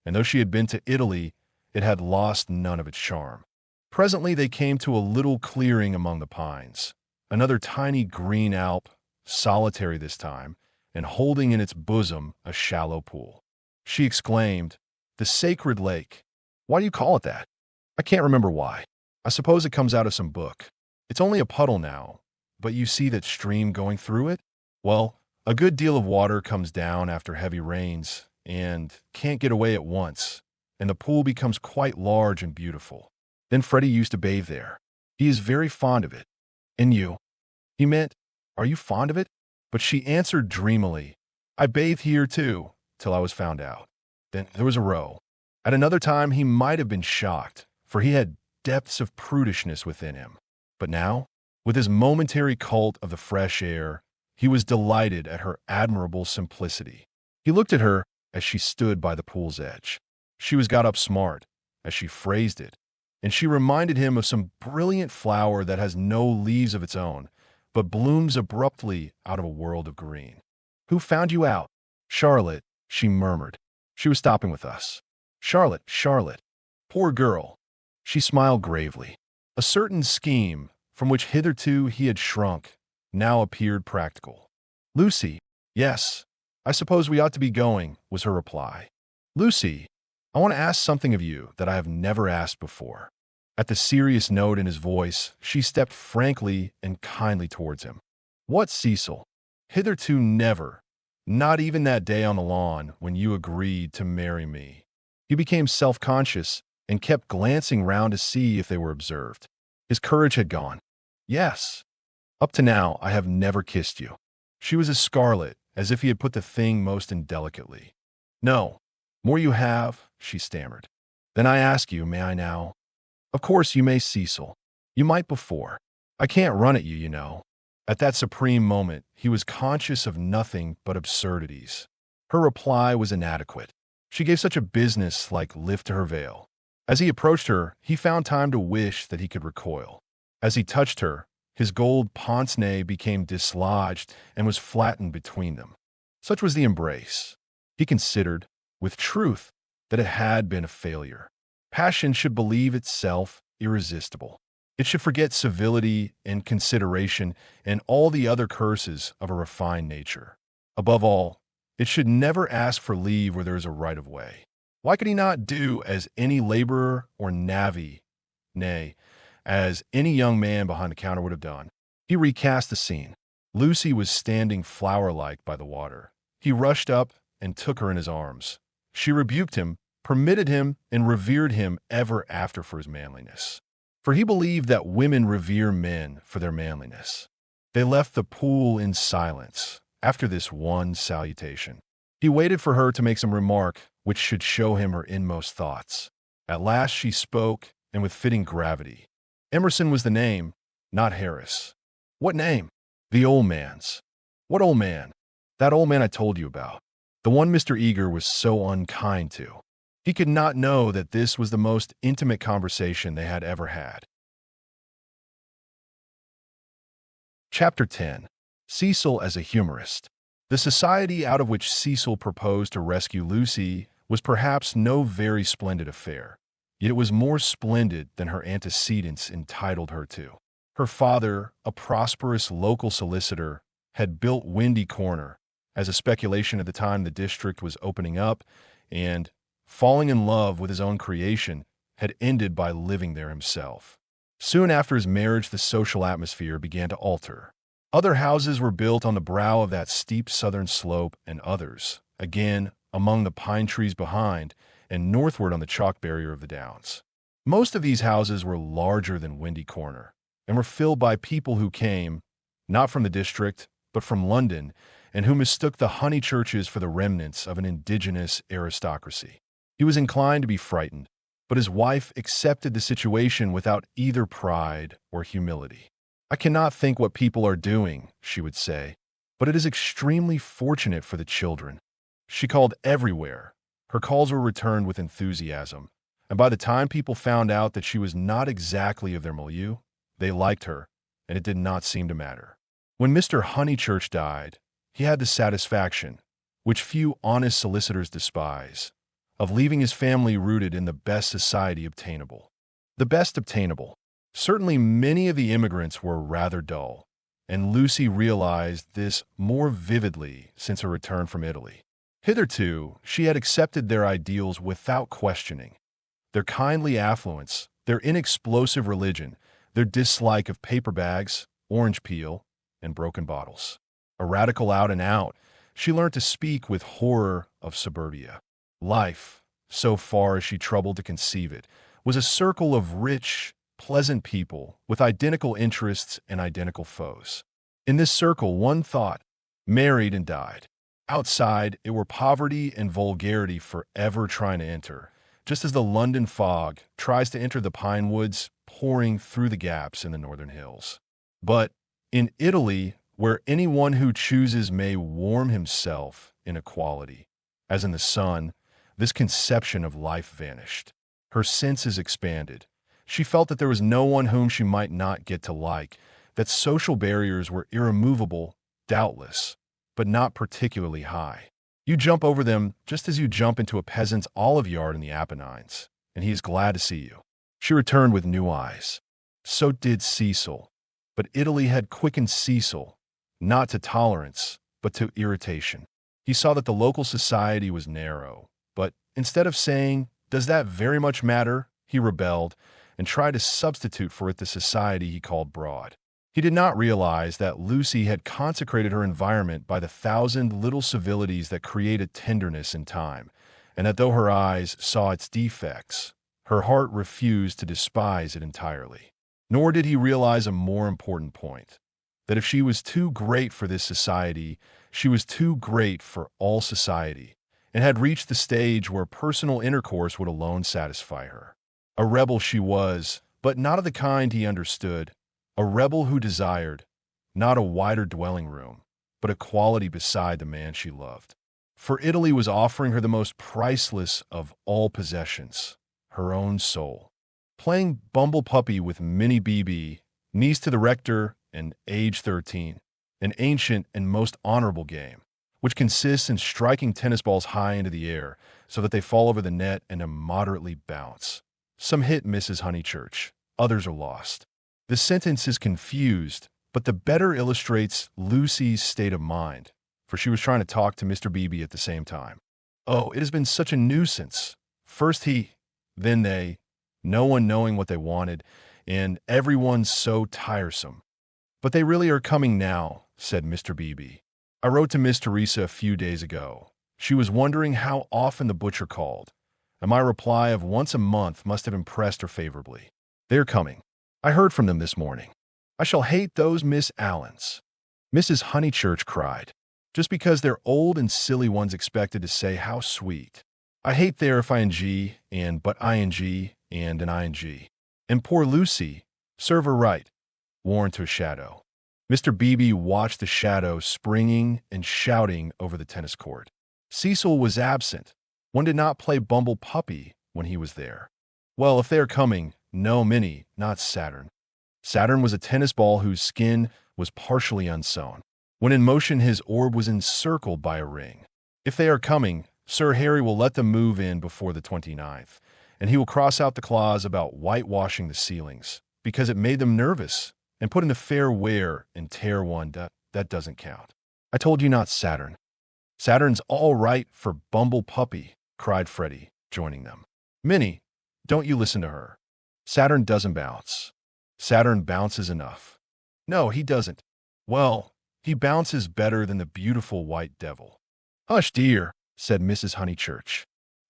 and though she had been to Italy, it had lost none of its charm. Presently they came to a little clearing among the pines, another tiny green alp, solitary this time, and holding in its bosom a shallow pool. She exclaimed, "The sacred lake. Why do you call it that?" "I can't remember why. I suppose it comes out of some book. It's only a puddle now, but you see that stream going through it? Well, a good deal of water comes down after heavy rains and can't get away at once, and the pool becomes quite large and beautiful. Then Freddy used to bathe there. He is very fond of it." "And you?" He meant, "Are you fond of it?" But she answered dreamily, "I bathed here too, till I was found out." Then there was a row. At another time he might have been shocked, for he had depths of prudishness within him. But now, with his momentary cult of the fresh air, he was delighted at her admirable simplicity. He looked at her as she stood by the pool's edge. She was got up smart, as she phrased it, and she reminded him of some brilliant flower that has no leaves of its own, but blooms abruptly out of a world of green. "Who found you out?" "Charlotte," she murmured. "She was stopping with us." "Charlotte, Charlotte. Poor girl." She smiled gravely. A certain scheme, from which hitherto he had shrunk, now appeared practical. "Lucy." "Yes, I suppose we ought to be going," was her reply. "Lucy, I want to ask something of you that I have never asked before." At the serious note in his voice, she stepped frankly and kindly towards him. "What, Cecil?" "Hitherto never, not even that day on the lawn when you agreed to marry me." He became self-conscious and kept glancing round to see if they were observed. His courage had gone. "Yes. Up to now, I have never kissed you." She was as scarlet as if he had put the thing most indelicately. "No. More you have," she stammered. "Then I ask you, may I now?" "Of course you may, Cecil. You might before. I can't run at you, you know." At that supreme moment, he was conscious of nothing but absurdities. Her reply was inadequate. She gave such a business-like lift to her veil. As he approached her, he found time to wish that he could recoil. As he touched her, his gold pince-nez became dislodged and was flattened between them. Such was the embrace. He considered, with truth, that it had been a failure. Passion should believe itself irresistible. It should forget civility and consideration and all the other curses of a refined nature. Above all, it should never ask for leave where there is a right of way. Why could he not do as any laborer or navvy, nay, as any young man behind the counter would have done? He recast the scene. Lucy was standing flower-like by the water. He rushed up and took her in his arms. She rebuked him, permitted him, and revered him ever after for his manliness. For he believed that women revere men for their manliness. They left the pool in silence after this one salutation. He waited for her to make some remark which should show him her inmost thoughts. At last she spoke, and with fitting gravity. Emerson was the name, not Harris. "What name?" "The old man's." "What old man?" "That old man I told you about. The one Mr. Eager was so unkind to." He could not know that this was the most intimate conversation they had ever had. Chapter 10. Cecil as a Humorist. The society out of which Cecil proposed to rescue Lucy was perhaps no very splendid affair, yet it was more splendid than her antecedents entitled her to. Her father, a prosperous local solicitor, had built Windy Corner, as a speculation at the time the district was opening up, and falling in love with his own creation, had ended by living there himself. Soon after his marriage, the social atmosphere began to alter. Other houses were built on the brow of that steep southern slope, and others, again, among the pine trees behind, and northward on the chalk barrier of the downs. Most of these houses were larger than Windy Corner, and were filled by people who came, not from the district, but from London, and who mistook the Honeychurches for the remnants of an indigenous aristocracy. He was inclined to be frightened, but his wife accepted the situation without either pride or humility. "I cannot think what people are doing," she would say, "but it is extremely fortunate for the children." She called everywhere. Her calls were returned with enthusiasm, and by the time people found out that she was not exactly of their milieu, they liked her, and it did not seem to matter. When Mr. Honeychurch died, he had the satisfaction, which few honest solicitors despise, of leaving his family rooted in the best society obtainable. The best obtainable. Certainly many of the immigrants were rather dull, and Lucy realized this more vividly since her return from Italy. Hitherto, she had accepted their ideals without questioning. Their kindly affluence, their inexplosive religion, their dislike of paper bags, orange peel, and broken bottles. A radical out and out, she learned to speak with horror of suburbia. Life, so far as she troubled to conceive it, was a circle of rich, pleasant people with identical interests and identical foes. In this circle, one thought, married and died. Outside, it were poverty and vulgarity forever trying to enter, just as the London fog tries to enter the pine woods pouring through the gaps in the northern hills. But in Italy, where anyone who chooses may warm himself in equality, as in the sun, this conception of life vanished. Her senses expanded. She felt that there was no one whom she might not get to like, that social barriers were irremovable, doubtless, but not particularly high. You jump over them just as you jump into a peasant's olive yard in the Apennines, and he is glad to see you. She returned with new eyes. So did Cecil. But Italy had quickened Cecil, not to tolerance, but to irritation. He saw that the local society was narrow, but instead of saying, "Does that very much matter?" he rebelled and tried to substitute for it the society he called broad. He did not realize that Lucy had consecrated her environment by the thousand little civilities that created tenderness in time, and that though her eyes saw its defects, her heart refused to despise it entirely. Nor did he realize a more important point, that if she was too great for this society, she was too great for all society, and had reached the stage where personal intercourse would alone satisfy her. A rebel she was, but not of the kind he understood. A rebel who desired, not a wider dwelling room, but equality beside the man she loved. For Italy was offering her the most priceless of all possessions, her own soul. Playing bumble puppy with Minnie Beebe, niece to the rector and age 13, an ancient and most honorable game, which consists in striking tennis balls high into the air so that they fall over the net and immoderately bounce. Some hit Mrs. Honeychurch, others are lost. The sentence is confused, but the better illustrates Lucy's state of mind, for she was trying to talk to Mr. Beebe at the same time. "Oh, it has been such a nuisance. First he, then they, no one knowing what they wanted, and everyone so tiresome. But they really are coming now," said Mr. Beebe. "I wrote to Miss Teresa a few days ago. She was wondering how often the butcher called, and my reply of once a month must have impressed her favorably. They are coming. I heard from them this morning. I shall hate those Miss Allens." Mrs. Honeychurch cried, "Just because they're old and silly ones expected to say how sweet. I hate their if ing and but ing and an ing. And poor Lucy, serve her right," warned to a shadow. Mr. Beebe watched the shadow springing and shouting over the tennis court. Cecil was absent. One did not play bumble puppy when he was there. "Well, if they are coming, no, Minnie, not Saturn." Saturn was a tennis ball whose skin was partially unsewn. When in motion, his orb was encircled by a ring. "If they are coming, Sir Harry will let them move in before the 29th, and he will cross out the clause about whitewashing the ceilings, because it made them nervous, and put in the fair wear and tear one that doesn't count. I told you not Saturn." "Saturn's all right for bumble puppy," cried Freddy, joining them. "Minnie, don't you listen to her. Saturn doesn't bounce. Saturn bounces enough." "No, he doesn't." "Well, he bounces better than the beautiful white devil." "Hush, dear," said Mrs. Honeychurch.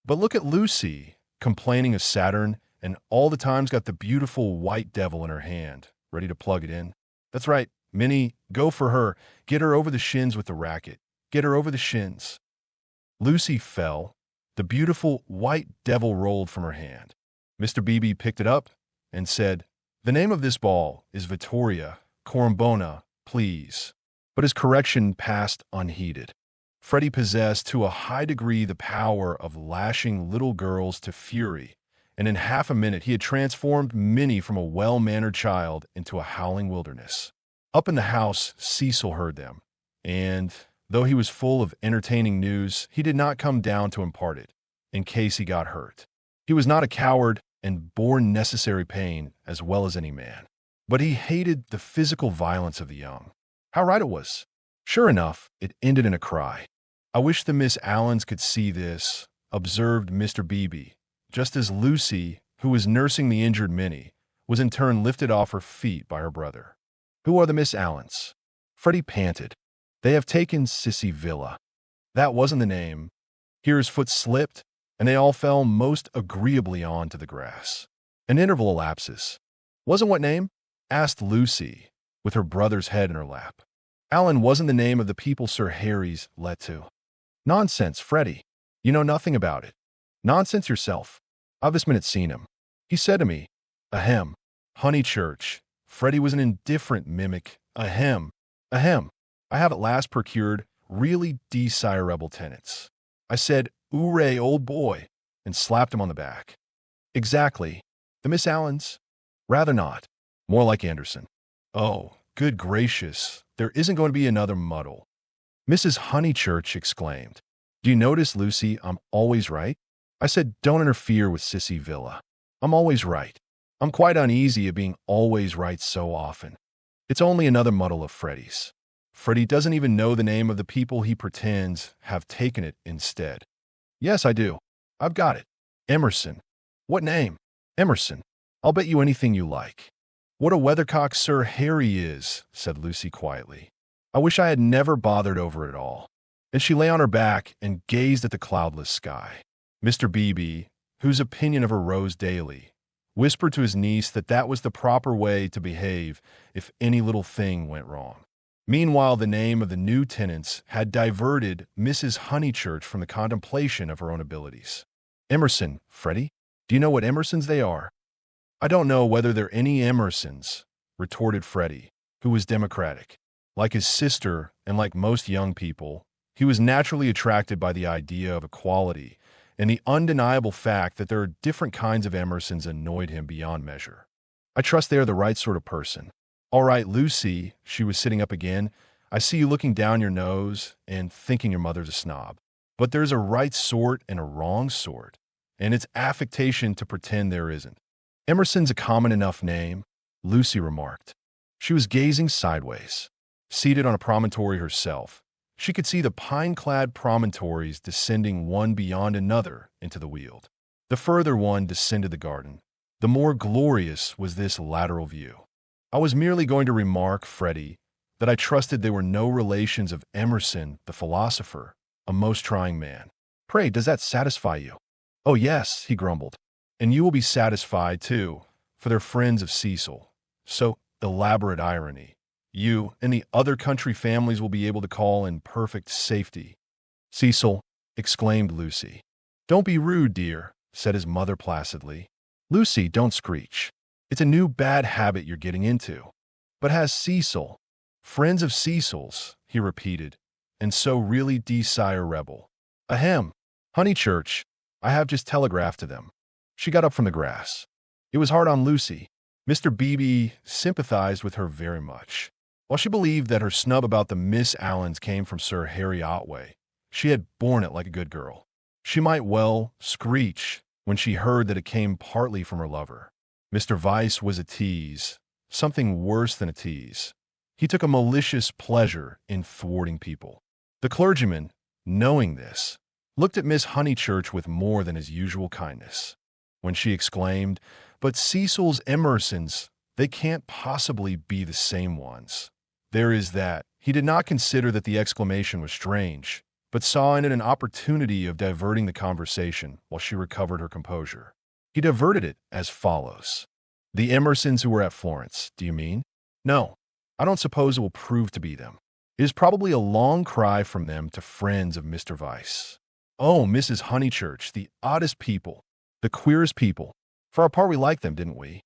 "But look at Lucy, complaining of Saturn, and all the time's got the beautiful white devil in her hand, ready to plug it in." "That's right, Minnie, go for her. Get her over the shins with the racket. Get her over the shins." Lucy fell. The beautiful white devil rolled from her hand. Mr. Beebe picked it up and said, "The name of this ball is Vittoria Corombona, please." But his correction passed unheeded. Freddy possessed to a high degree the power of lashing little girls to fury, and in half a minute he had transformed Minnie from a well-mannered child into a howling wilderness. Up in the house, Cecil heard them, and, though he was full of entertaining news, he did not come down to impart it, in case he got hurt. He was not a coward and bore necessary pain as well as any man. But he hated the physical violence of the young. How right it was! Sure enough, it ended in a cry. "I wish the Miss Allens could see this," observed Mr. Beebe, just as Lucy, who was nursing the injured Minnie, was in turn lifted off her feet by her brother. "Who are the Miss Allens?" Freddy panted. "They have taken Sissy Villa." That wasn't the name. Here his foot slipped, and they all fell most agreeably on to the grass. An interval elapses. "Wasn't what name?" asked Lucy, with her brother's head in her lap. "Allen wasn't the name of the people Sir Harry's let to." "Nonsense, Freddy. You know nothing about it." "Nonsense yourself. I've this minute seen him. He said to me, 'Ahem, Honeychurch.'" Freddy was an indifferent mimic. "Ahem, ahem. I have at last procured really desirable tenants." I said, "Hooray, old boy," and slapped him on the back. "Exactly. The Miss Allens?" "Rather not. More like Anderson." "Oh, good gracious, there isn't going to be another muddle." Mrs. Honeychurch exclaimed, "Do you notice, Lucy, I'm always right?" I said, "Don't interfere with Sissy Villa. I'm always right. I'm quite uneasy at being always right so often. It's only another muddle of Freddy's. Freddy doesn't even know the name of the people he pretends have taken it instead." "Yes, I do. I've got it. Emerson." "What name?" "Emerson. I'll bet you anything you like." "What a weathercock Sir Harry is," said Lucy quietly. "I wish I had never bothered over it all." And she lay on her back and gazed at the cloudless sky. Mr. Beebe, whose opinion of her rose daily, whispered to his niece that that was the proper way to behave if any little thing went wrong. Meanwhile, the name of the new tenants had diverted Mrs. Honeychurch from the contemplation of her own abilities. "Emerson, Freddy? Do you know what Emersons they are?" "I don't know whether they're any Emersons," retorted Freddy, who was democratic. Like his sister, and like most young people, he was naturally attracted by the idea of equality, and the undeniable fact that there are different kinds of Emersons annoyed him beyond measure. "I trust they are the right sort of person." "All right, Lucy," she was sitting up again, "I see you looking down your nose and thinking your mother's a snob. But there's a right sort and a wrong sort, and it's affectation to pretend there isn't." "Emerson's a common enough name," Lucy remarked. She was gazing sideways. Seated on a promontory herself, she could see the pine-clad promontories descending one beyond another into the Weald. The further one descended the garden. The more glorious was this lateral view. "I was merely going to remark, Freddy, that I trusted they were no relations of Emerson, the philosopher, a most trying man." "Pray, does that satisfy you?" "Oh, yes," he grumbled. "And you will be satisfied, too, for they're friends of Cecil. So elaborate irony. You and the other country families will be able to call in perfect safety." "Cecil," exclaimed Lucy. "Don't be rude, dear," said his mother placidly. "Lucy, don't screech. It's a new bad habit you're getting into." "But has Cecil—" "Friends of Cecil's," he repeated, "and so really desire rebel." "Ahem. Honeychurch, I have just telegraphed to them." She got up from the grass. It was hard on Lucy. Mr. Beebe sympathized with her very much. While she believed that her snub about the Miss Allens came from Sir Harry Otway, she had borne it like a good girl. She might well screech when she heard that it came partly from her lover. Mr. Vyse was a tease, something worse than a tease. He took a malicious pleasure in thwarting people. The clergyman, knowing this, looked at Miss Honeychurch with more than his usual kindness. When she exclaimed, "But Cecil's Emersons, they can't possibly be the same ones. There is that." He did not consider that the exclamation was strange, but saw in it an opportunity of diverting the conversation while she recovered her composure. He diverted it as follows. "The Emersons who were at Florence, do you mean?" "No, I don't suppose it will prove to be them. It is probably a long cry from them to friends of Mr. Vyse. Oh, Mrs. Honeychurch, the oddest people, the queerest people. For our part we liked them, didn't we?"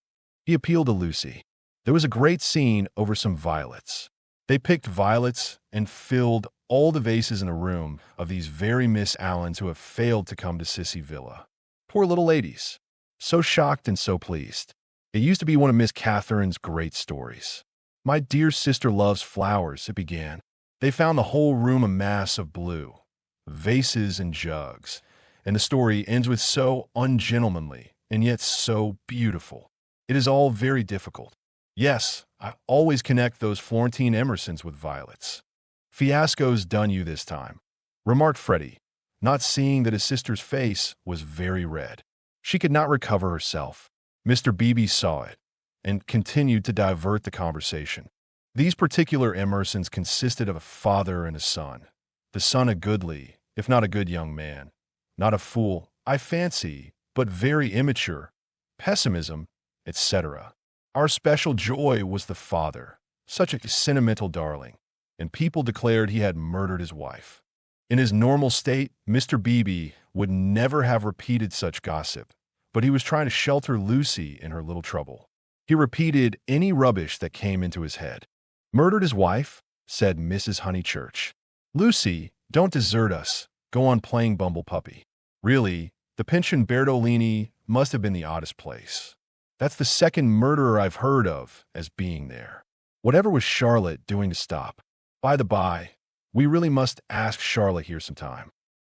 He appealed to Lucy. There was a great scene over some violets. They picked violets and filled all the vases in a room of these very Miss Allens who have failed to come to Sissy Villa. Poor little ladies. So shocked and so pleased. It used to be one of Miss Catherine's great stories. "My dear sister loves flowers," it began. They found the whole room a mass of blue, vases and jugs, and the story ends with so ungentlemanly and yet so beautiful. It is all very difficult. Yes, I always connect those Florentine Emersons with violets. "Fiasco's done you this time," remarked Freddy, not seeing that his sister's face was very red. She could not recover herself. Mr. Beebe saw it and continued to divert the conversation. These particular Emersons consisted of a father and a son. The son a goodly, if not a good young man. Not a fool, I fancy, but very immature. Pessimism, etc. Our special joy was the father, such a sentimental darling, and people declared he had murdered his wife. In his normal state, Mr. Beebe would never have repeated such gossip, but he was trying to shelter Lucy in her little trouble. He repeated any rubbish that came into his head. "Murdered his wife?" said Mrs. Honeychurch. "Lucy, don't desert us. Go on playing bumble puppy. Really, the pension Bertolini must have been the oddest place. That's the second murderer I've heard of as being there. Whatever was Charlotte doing to stop? By the by, we really must ask Charlotte here sometime."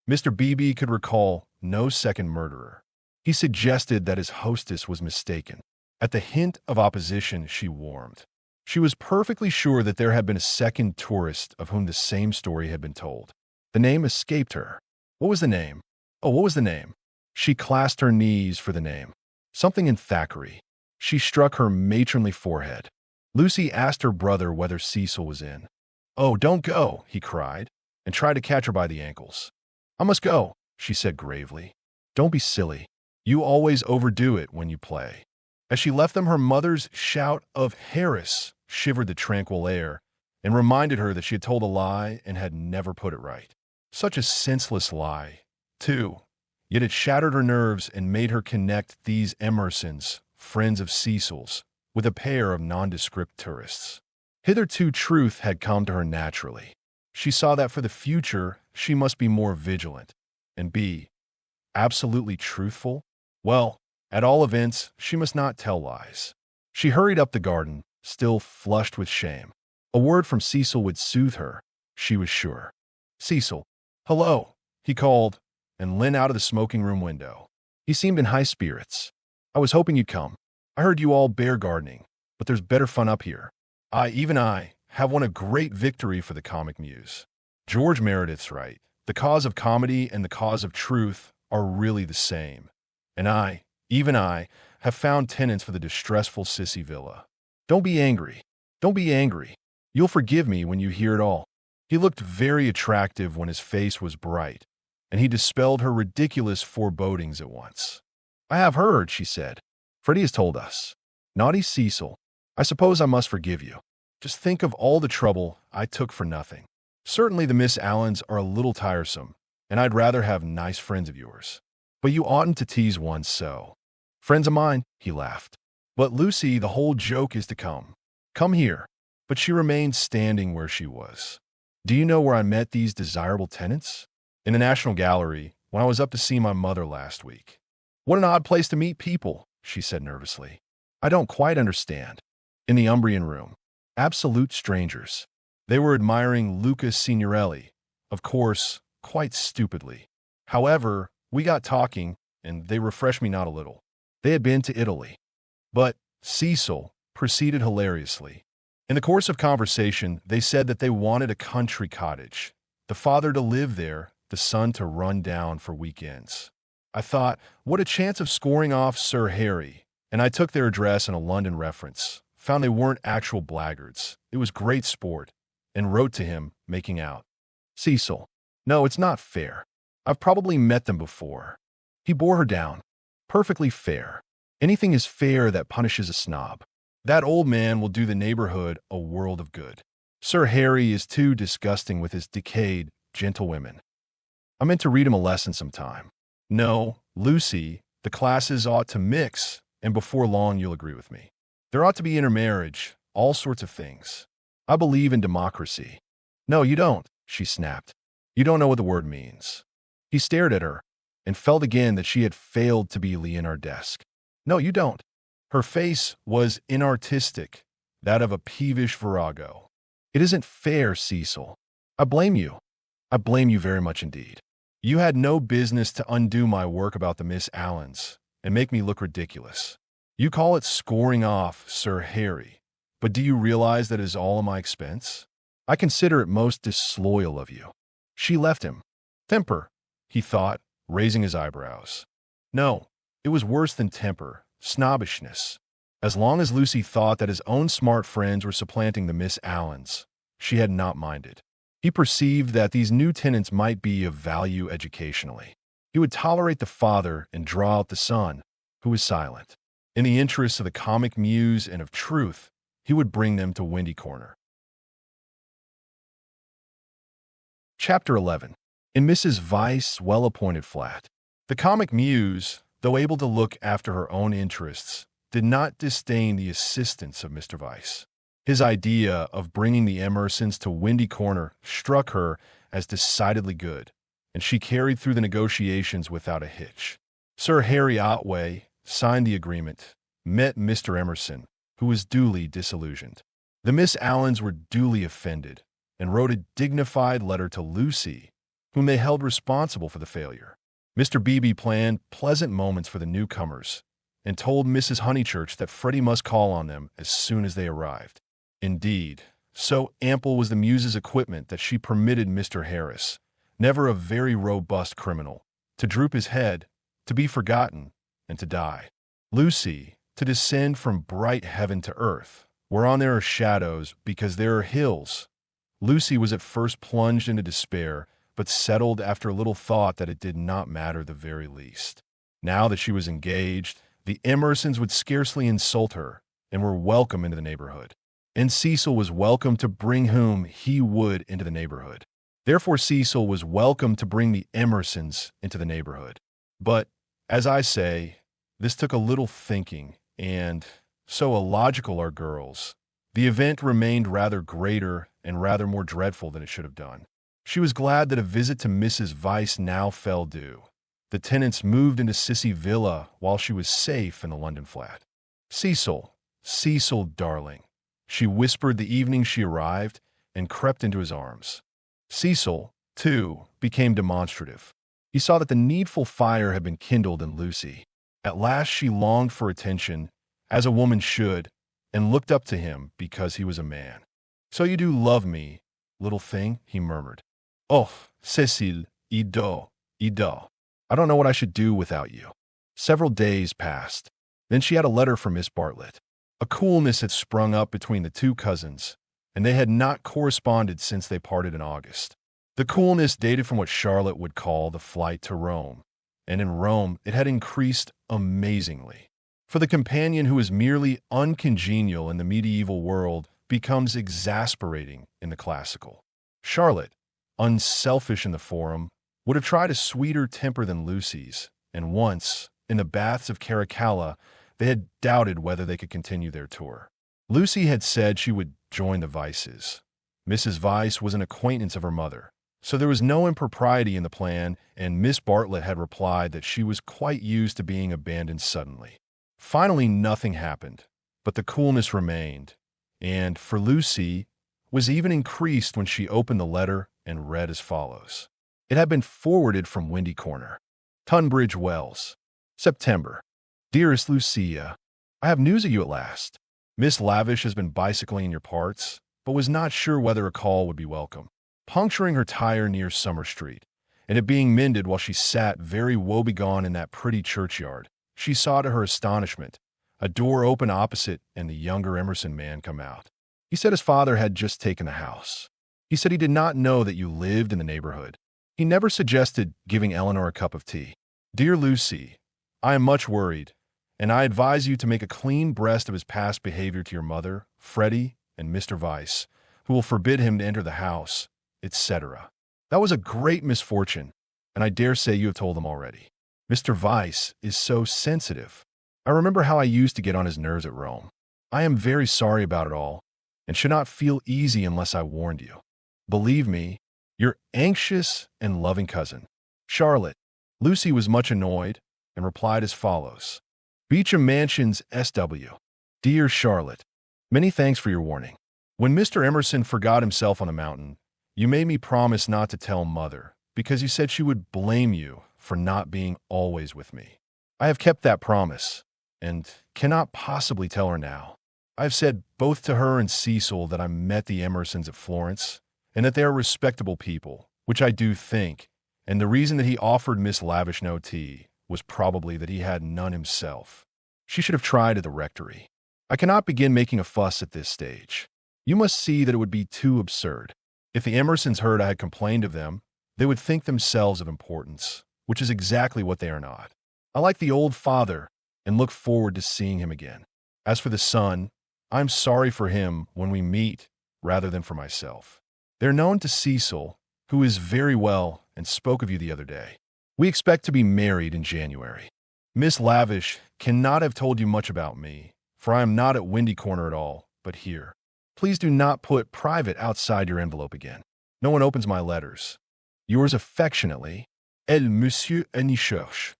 Mr. Beebe could recall no second murderer. He suggested that his hostess was mistaken. At the hint of opposition, she warmed. She was perfectly sure that there had been a second tourist of whom the same story had been told. The name escaped her. What was the name? Oh, what was the name? She clasped her knees for the name. Something in Thackeray. She struck her matronly forehead. Lucy asked her brother whether Cecil was in. "Oh, don't go," he cried, and tried to catch her by the ankles. "I must go," she said gravely. "Don't be silly. You always overdo it when you play." As she left them, her mother's shout of "Harris" shivered the tranquil air and reminded her that she had told a lie and had never put it right. Such a senseless lie, too. Yet it shattered her nerves and made her connect these Emersons, friends of Cecil's, with a pair of nondescript tourists. Hitherto truth had come to her naturally. She saw that for the future she must be more vigilant and be absolutely truthful. Well, at all events, she must not tell lies. She hurried up the garden, still flushed with shame. A word from Cecil would soothe her, she was sure. "Cecil, hello," he called, and leaned out of the smoking room window. He seemed in high spirits. "I was hoping you'd come. I heard you all bear gardening, but there's better fun up here. Even I, have won a great victory for the comic muse. George Meredith's right. The cause of comedy and the cause of truth are really the same. And I, even I, have found tenants for the distressful Sissy Villa. Don't be angry. Don't be angry. You'll forgive me when you hear it all." He looked very attractive when his face was bright, and he dispelled her ridiculous forebodings at once. "I have heard," she said. "Freddy has told us. Naughty Cecil. I suppose I must forgive you. Just think of all the trouble I took for nothing. Certainly the Miss Allens are a little tiresome, and I'd rather have nice friends of yours. But you oughtn't to tease one so." "Friends of mine," he laughed. "But Lucy, the whole joke is to come. Come here." But she remained standing where she was. "Do you know where I met these desirable tenants?" "In the National Gallery, when I was up to see my mother last week." "What an odd place to meet people," she said nervously. "I don't quite understand." "In the Umbrian room. Absolute strangers. They were admiring Luca Signorelli, of course, quite stupidly. However, we got talking, and they refreshed me not a little. They had been to Italy." But Cecil proceeded hilariously. In the course of conversation, they said that they wanted a country cottage, the father to live there, the son to run down for weekends. I thought, what a chance of scoring off Sir Harry, and I took their address and a London reference, found they weren't actual blackguards. It was great sport, and wrote to him, making out. Cecil. No, it's not fair. I've probably met them before. He bore her down. Perfectly fair. Anything is fair that punishes a snob. That old man will do the neighborhood a world of good. Sir Harry is too disgusting with his decayed gentlewomen. I meant to read him a lesson sometime. No, Lucy, the classes ought to mix, and before long you'll agree with me. There ought to be intermarriage, all sorts of things. I believe in democracy. No, you don't, she snapped. You don't know what the word means. He stared at her, and felt again that she had failed to be Leonardesque. No, you don't. Her face was inartistic, that of a peevish virago. It isn't fair, Cecil. I blame you. I blame you very much indeed. You had no business to undo my work about the Miss Allens and make me look ridiculous. You call it scoring off Sir Harry, but do you realize that it is all at my expense? I consider it most disloyal of you. She left him. Temper, he thought, raising his eyebrows. No, it was worse than temper, snobbishness. As long as Lucy thought that his own smart friends were supplanting the Miss Allens, she had not minded. He perceived that these new tenants might be of value educationally. He would tolerate the father and draw out the son, who was silent. In the interests of the comic muse and of truth, he would bring them to Windy Corner. Chapter 11. In Mrs. Vyse's well-appointed flat. The comic muse, though able to look after her own interests, did not disdain the assistance of Mr. Vyse. His idea of bringing the Emersons to Windy Corner struck her as decidedly good, and she carried through the negotiations without a hitch. Sir Harry Otway signed the agreement, met Mr. Emerson, who was duly disillusioned. The Miss Allens were duly offended, and wrote a dignified letter to Lucy, whom they held responsible for the failure. Mr. Beebe planned pleasant moments for the newcomers, and told Mrs. Honeychurch that Freddy must call on them as soon as they arrived. Indeed, so ample was the muse's equipment that she permitted Mr. Harris, never a very robust criminal, to droop his head, to be forgotten, and to die. Lucy, to descend from bright heaven to earth, whereon there are shadows because there are hills. Lucy was at first plunged into despair, but settled after a little thought that it did not matter the very least. Now that she was engaged, the Emersons would scarcely insult her, and were welcome into the neighborhood. And Cecil was welcome to bring whom he would into the neighborhood. Therefore Cecil was welcome to bring the Emersons into the neighborhood. But, as I say, this took a little thinking, and, so illogical are girls, the event remained rather greater and rather more dreadful than it should have done. She was glad that a visit to Mrs. Vyse now fell due. The tenants moved into Sissy Villa while she was safe in the London flat. Cecil, Cecil, darling, she whispered the evening she arrived, and crept into his arms. Cecil, too, became demonstrative. He saw that the needful fire had been kindled in Lucy. At last she longed for attention, as a woman should, and looked up to him because he was a man. So you do love me, little thing, he murmured. Oh, Cecil, Ido. I don't know what I should do without you. Several days passed. Then she had a letter from Miss Bartlett. A coolness had sprung up between the two cousins, and they had not corresponded since they parted in August. The coolness dated from what Charlotte would call the flight to Rome, and in Rome it had increased amazingly. For the companion who is merely uncongenial in the medieval world becomes exasperating in the classical. Charlotte, unselfish in the forum, would have tried a sweeter temper than Lucy's, and once, in the baths of Caracalla, they had doubted whether they could continue their tour. Lucy had said she would join the Vyses. Mrs. Vyse was an acquaintance of her mother, so there was no impropriety in the plan, and Miss Bartlett had replied that she was quite used to being abandoned suddenly. Finally, nothing happened, but the coolness remained, and, for Lucy, was even increased when she opened the letter and read as follows. It had been forwarded from Windy Corner. Tunbridge Wells, September. Dearest Lucia, I have news of you at last. Miss Lavish has been bicycling in your parts, but was not sure whether a call would be welcome. Puncturing her tire near Summer Street, and it being mended while she sat very woebegone in that pretty churchyard. She saw to her astonishment a door open opposite and the younger Emerson man come out. He said his father had just taken the house. He said he did not know that you lived in the neighborhood. He never suggested giving Eleanor a cup of tea. Dear Lucy, I am much worried, and I advise you to make a clean breast of his past behavior to your mother, Freddy, and Mr. Vyse, who will forbid him to enter the house, etc. That was a great misfortune, and I dare say you have told them already. Mr. Vyse is so sensitive. I remember how I used to get on his nerves at Rome. I am very sorry about it all, and should not feel easy unless I warned you. Believe me, your anxious and loving cousin, Charlotte. Lucy was much annoyed and replied as follows. Beecham Mansions, SW. Dear Charlotte, many thanks for your warning. When Mr. Emerson forgot himself on the mountain, you made me promise not to tell Mother, because you said she would blame you for not being always with me. I have kept that promise, and cannot possibly tell her now. I have said both to her and Cecil that I met the Emersons at Florence, and that they are respectable people, which I do think, and the reason that he offered Miss Lavish no tea was probably that he had none himself. She should have tried at the rectory. I cannot begin making a fuss at this stage. You must see that it would be too absurd. If the Emersons heard I had complained of them, they would think themselves of importance, which is exactly what they are not. I like the old father and look forward to seeing him again. As for the son, I am sorry for him when we meet rather than for myself. They're known to Cecil, who is very well and spoke of you the other day. We expect to be married in January. Miss Lavish cannot have told you much about me, for I am not at Windy Corner at all, but here. Please do not put private outside your envelope again. No one opens my letters. Yours affectionately, Monsieur Honeychurch.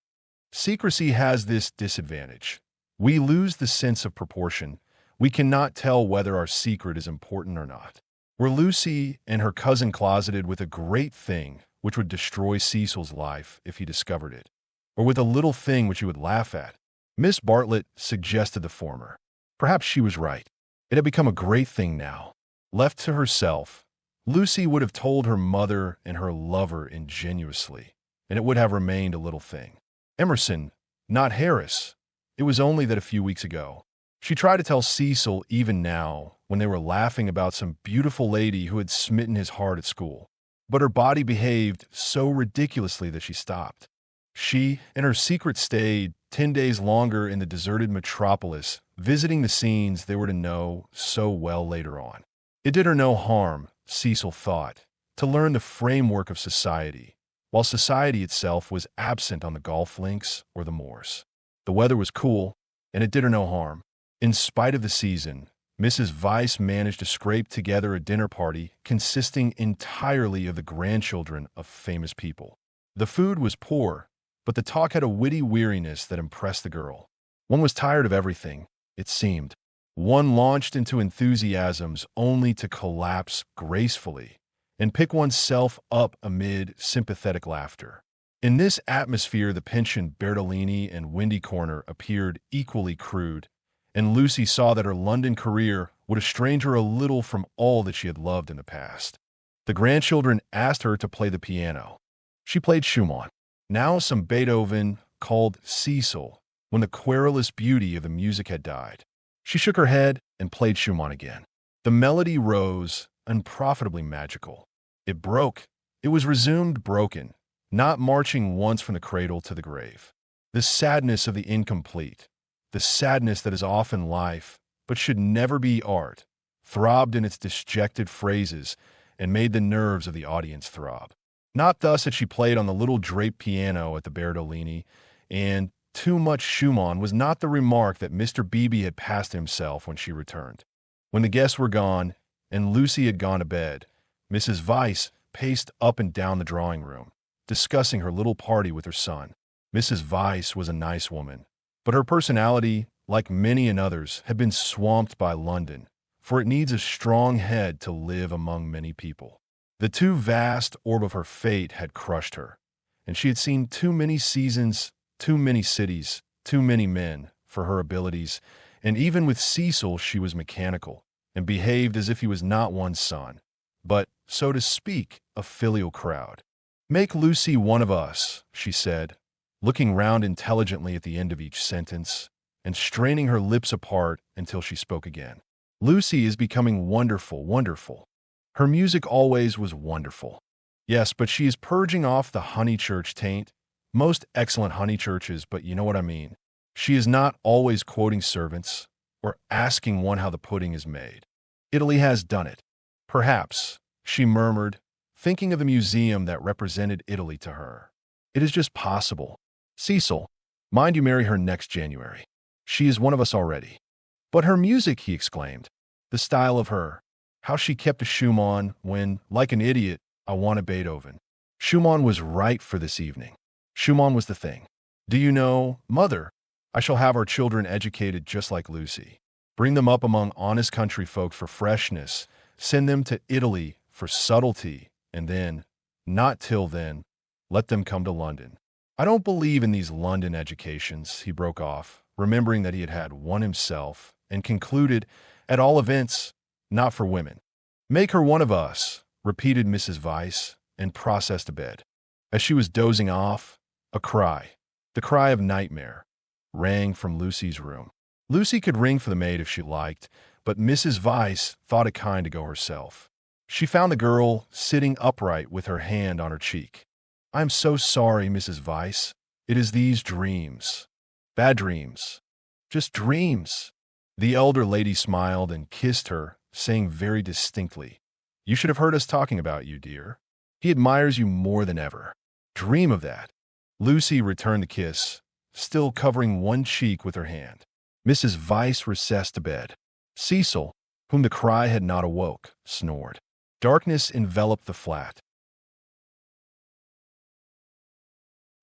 Secrecy has this disadvantage. We lose the sense of proportion. We cannot tell whether our secret is important or not. Were Lucy and her cousin closeted with a great thing which would destroy Cecil's life if he discovered it, or with a little thing which he would laugh at? Miss Bartlett suggested the former. Perhaps she was right. It had become a great thing now. Left to herself, Lucy would have told her mother and her lover ingenuously, and it would have remained a little thing. Emerson, not Harris. It was only that a few weeks ago. She tried to tell Cecil even now, when they were laughing about some beautiful lady who had smitten his heart at school. But her body behaved so ridiculously that she stopped. She and her secret stayed 10 days longer in the deserted metropolis, visiting the scenes they were to know so well later on. It did her no harm, Cecil thought, to learn the framework of society, while society itself was absent on the golf links or the moors. The weather was cool, and it did her no harm. In spite of the season, Mrs. Vyse managed to scrape together a dinner party consisting entirely of the grandchildren of famous people. The food was poor, but the talk had a witty weariness that impressed the girl. One was tired of everything, it seemed. One launched into enthusiasms only to collapse gracefully and pick oneself up amid sympathetic laughter. In this atmosphere, the pensioned Bertolini and Windy Corner appeared equally crude, and Lucy saw that her London career would estrange her a little from all that she had loved in the past. The grandchildren asked her to play the piano. She played Schumann. Now some Beethoven, called Cecil, when the querulous beauty of the music had died. She shook her head and played Schumann again. The melody rose, unprofitably magical. It broke. It was resumed broken, not marching once from the cradle to the grave. The sadness of the incomplete, the sadness that is often life, but should never be art, throbbed in its disjected phrases and made the nerves of the audience throb. Not thus had she played on the little draped piano at the Bertolini, and too much Schumann was not the remark that Mr. Beebe had passed himself when she returned. When the guests were gone, and Lucy had gone to bed, Mrs. Vyse paced up and down the drawing room, discussing her little party with her son. Mrs. Vyse was a nice woman, but her personality, like many others, had been swamped by London, for it needs a strong head to live among many people. The too vast orb of her fate had crushed her, and she had seen too many seasons, too many cities, too many men, for her abilities, and even with Cecil she was mechanical, and behaved as if he was not one's son, but, so to speak, a filial crowd. Make Lucy one of us, she said, looking round intelligently at the end of each sentence and straining her lips apart until she spoke again. Lucy is becoming wonderful, wonderful. Her music always was wonderful. Yes, but she is purging off the Honeychurch taint. Most excellent Honeychurches, but you know what I mean. She is not always quoting servants or asking one how the pudding is made. Italy has done it. Perhaps, she murmured, thinking of the museum that represented Italy to her. It is just possible. Cecil, mind you marry her next January. She is one of us already. But her music, he exclaimed. The style of her. How she kept a Schumann when, like an idiot, I wanted Beethoven. Schumann was right for this evening. Schumann was the thing. Do you know, Mother, I shall have our children educated just like Lucy. Bring them up among honest country folk for freshness. Send them to Italy for subtlety. And then, not till then, let them come to London. I don't believe in these London educations, he broke off, remembering that he had had one himself, and concluded, at all events, not for women. Make her one of us, repeated Mrs. Vyse, and processed a bed. As she was dozing off, a cry, the cry of nightmare, rang from Lucy's room. Lucy could ring for the maid if she liked, but Mrs. Vyse thought it kind to go herself. She found the girl sitting upright with her hand on her cheek. I am so sorry, Mrs. Vyse. It is these dreams. Bad dreams. Just dreams. The elder lady smiled and kissed her, saying very distinctly, You should have heard us talking about you, dear. He admires you more than ever. Dream of that. Lucy returned the kiss, still covering one cheek with her hand. Mrs. Vyse recessed to bed. Cecil, whom the cry had not awoke, snored. Darkness enveloped the flat.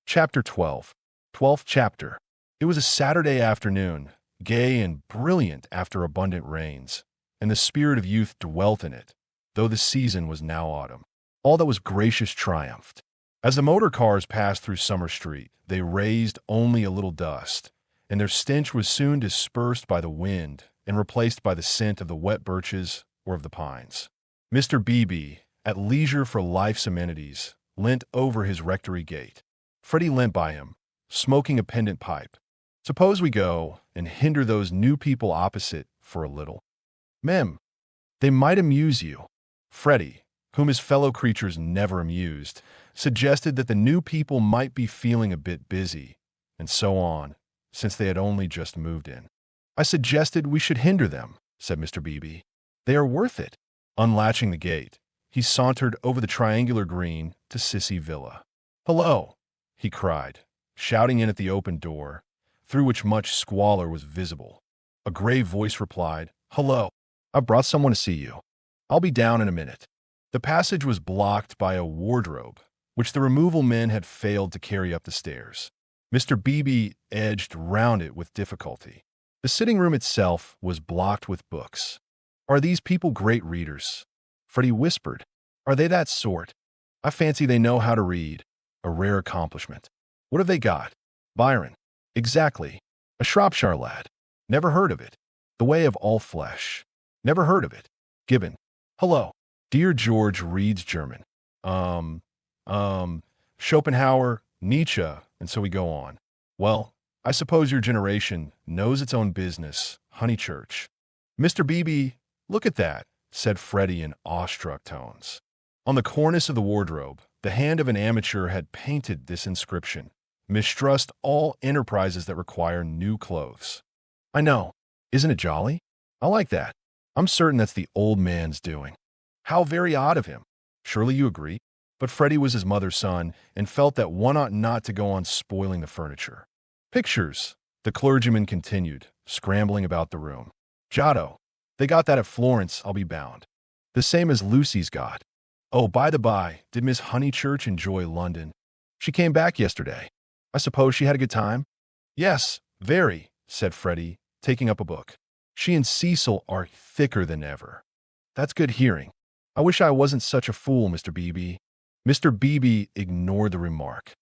Chapter 12. 12th chapter. It was a Saturday afternoon, gay and brilliant after abundant rains, and the spirit of youth dwelt in it, though the season was now autumn. All that was gracious triumphed. As the motor cars passed through Summer Street, they raised only a little dust, and their stench was soon dispersed by the wind and replaced by the scent of the wet birches or of the pines. Mr. Beebe, at leisure for life's amenities, leant over his rectory gate. Freddy leant by him, smoking a pendant pipe. Suppose we go and hinder those new people opposite for a little. Mem, they might amuse you. Freddy, whom his fellow creatures never amused, suggested that the new people might be feeling a bit busy, and so on, since they had only just moved in. I suggested we should hinder them, said Mr. Beebe. They are worth it. Unlatching the gate, he sauntered over the triangular green to Sissy Villa. Hello, he cried, shouting in at the open door, through which much squalor was visible. A grave voice replied, Hello, I've brought someone to see you. I'll be down in a minute. The passage was blocked by a wardrobe, which the removal men had failed to carry up the stairs. Mr. Beebe edged round it with difficulty. The sitting room itself was blocked with books. Are these people great readers? Freddy whispered. Are they that sort? I fancy they know how to read. A rare accomplishment. What have they got? Byron. Exactly. A Shropshire lad. Never heard of it. The Way of All Flesh. Never heard of it. Gibbon. Hello. Dear George reads German. Schopenhauer, Nietzsche, and so we go on. Well, I suppose your generation knows its own business, Honeychurch. Mr. Beebe, look at that, said Freddy in awestruck tones. On the cornice of the wardrobe, the hand of an amateur had painted this inscription, Mistrust all enterprises that require new clothes. I know. Isn't it jolly? I like that. I'm certain that's the old man's doing. How very odd of him. Surely you agree? But Freddy was his mother's son and felt that one ought not to go on spoiling the furniture. Pictures, the clergyman continued, scrambling about the room. Giotto. They got that at Florence, I'll be bound. The same as Lucy's got. Oh, by the by, did Miss Honeychurch enjoy London? She came back yesterday. I suppose she had a good time? Yes, very, said Freddy, taking up a book. She and Cecil are thicker than ever. That's good hearing. I wish I wasn't such a fool, Mr. Beebe. Mr. Beebe ignored the remark.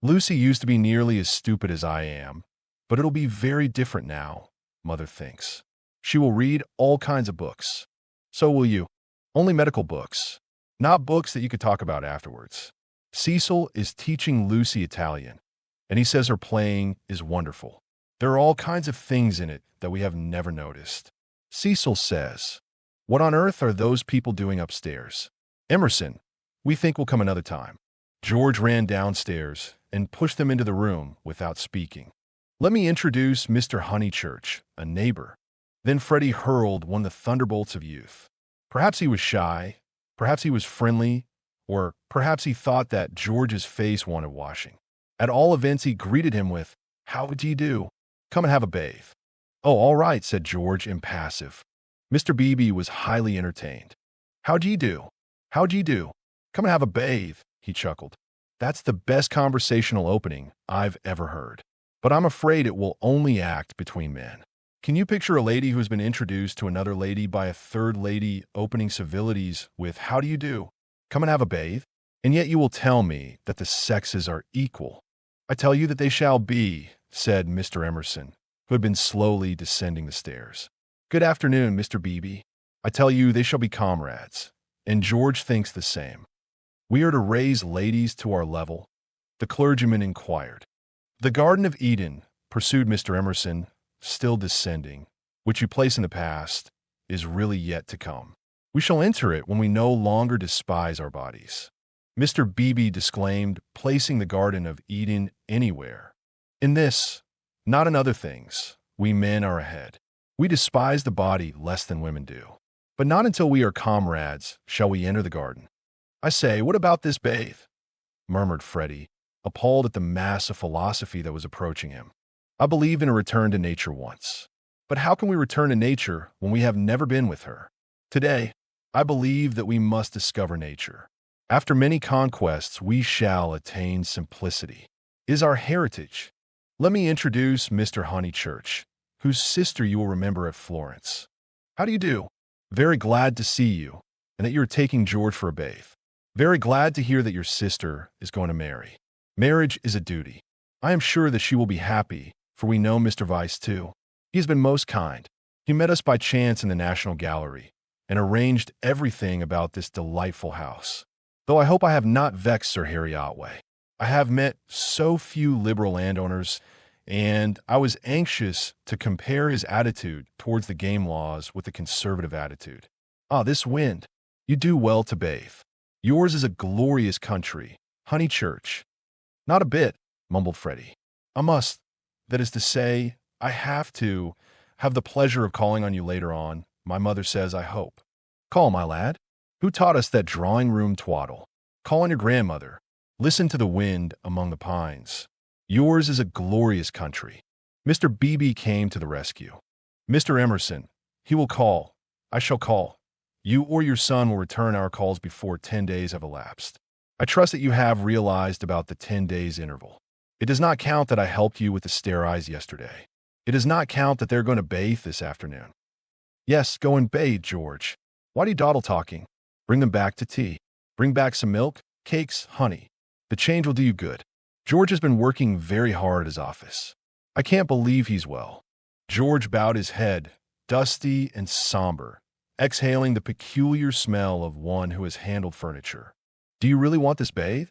Lucy used to be nearly as stupid as I am, but it'll be very different now, Mother thinks. She will read all kinds of books. So will you. Only medical books. Not books that you could talk about afterwards. Cecil is teaching Lucy Italian, and he says her playing is wonderful. There are all kinds of things in it that we have never noticed. Cecil says, "What on earth are those people doing upstairs?" Emerson, "We think will come another time." George ran downstairs and pushed them into the room without speaking. "Let me introduce Mr. Honeychurch, a neighbor." Then Freddy hurled one of the thunderbolts of youth. Perhaps he was shy, perhaps he was friendly, or perhaps he thought that George's face wanted washing. At all events, he greeted him with, "How do you do? Come and have a bathe." "Oh, all right," said George, impassive. Mr. Beebe was highly entertained. "How do you do? How do you do? Come and have a bathe," he chuckled. "That's the best conversational opening I've ever heard. But I'm afraid it will only act between men. Can you picture a lady who has been introduced to another lady by a third lady opening civilities with, 'How do you do? Come and have a bathe?' And yet you will tell me that the sexes are equal." "I tell you that they shall be," said Mr. Emerson, who had been slowly descending the stairs. "Good afternoon, Mr. Beebe. I tell you they shall be comrades." And George thinks the same. "We are to raise ladies to our level?" the clergyman inquired. "The Garden of Eden," pursued Mr. Emerson, still descending, "which you place in the past, is really yet to come. We shall enter it when we no longer despise our bodies." Mr. Beebe disclaimed placing the Garden of Eden anywhere. "In this, not in other things, we men are ahead. We despise the body less than women do. But not until we are comrades shall we enter the garden." "I say, what about this bathe?" murmured Freddy, appalled at the mass of philosophy that was approaching him. "I believe in a return to nature once. But how can we return to nature when we have never been with her? Today, I believe that we must discover nature. After many conquests, we shall attain simplicity. It is our heritage. Let me introduce Mr. Honeychurch, whose sister you will remember at Florence. How do you do? Very glad to see you, and that you are taking George for a bathe. Very glad to hear that your sister is going to marry. Marriage is a duty. I am sure that she will be happy, for we know Mr. Vyse too. He has been most kind. He met us by chance in the National Gallery and arranged everything about this delightful house. Though I hope I have not vexed Sir Harry Otway. I have met so few liberal landowners, and I was anxious to compare his attitude towards the game laws with the conservative attitude. Ah, this wind! You do well to bathe. Yours is a glorious country, Honeychurch." "Not a bit," mumbled Freddy. "I must, that is to say, I have to, have the pleasure of calling on you later on. My mother says I hope." "Call, my lad. Who taught us that drawing-room twaddle? Call on your grandmother. Listen to the wind among the pines. Yours is a glorious country." Mr. Beebe came to the rescue. "Mr. Emerson, he will call. I shall call. You or your son will return our calls before 10 days have elapsed. I trust that you have realized about the 10 days interval. It does not count that I helped you with the stare eyes yesterday. It does not count that they're going to bathe this afternoon." "Yes, go and bathe, George. Why do you dawdle talking? Bring them back to tea. Bring back some milk, cakes, honey. The change will do you good. George has been working very hard at his office. I can't believe he's well." George bowed his head, dusty and somber, exhaling the peculiar smell of one who has handled furniture. "Do you really want this bathe?"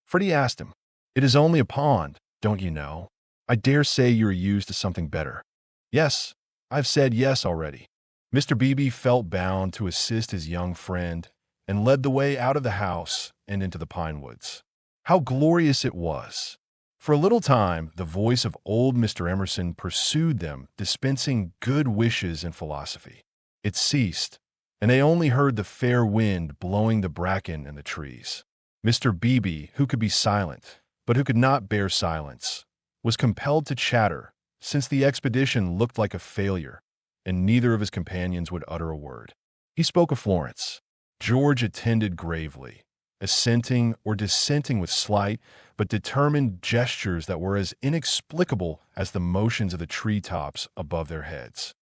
Freddy asked him. "It is only a pond, don't you know? I dare say you are used to something better." "Yes, I've said yes already." Mr. Beebe felt bound to assist his young friend and led the way out of the house and into the pine woods. How glorious it was! For a little time, the voice of old Mr. Emerson pursued them, dispensing good wishes and philosophy. It ceased, and they only heard the fair wind blowing the bracken and the trees. Mr. Beebe, who could be silent, but who could not bear silence, was compelled to chatter, since the expedition looked like a failure, and neither of his companions would utter a word. He spoke of Florence. George attended gravely, assenting or dissenting with slight but determined gestures that were as inexplicable as the motions of the treetops above their heads.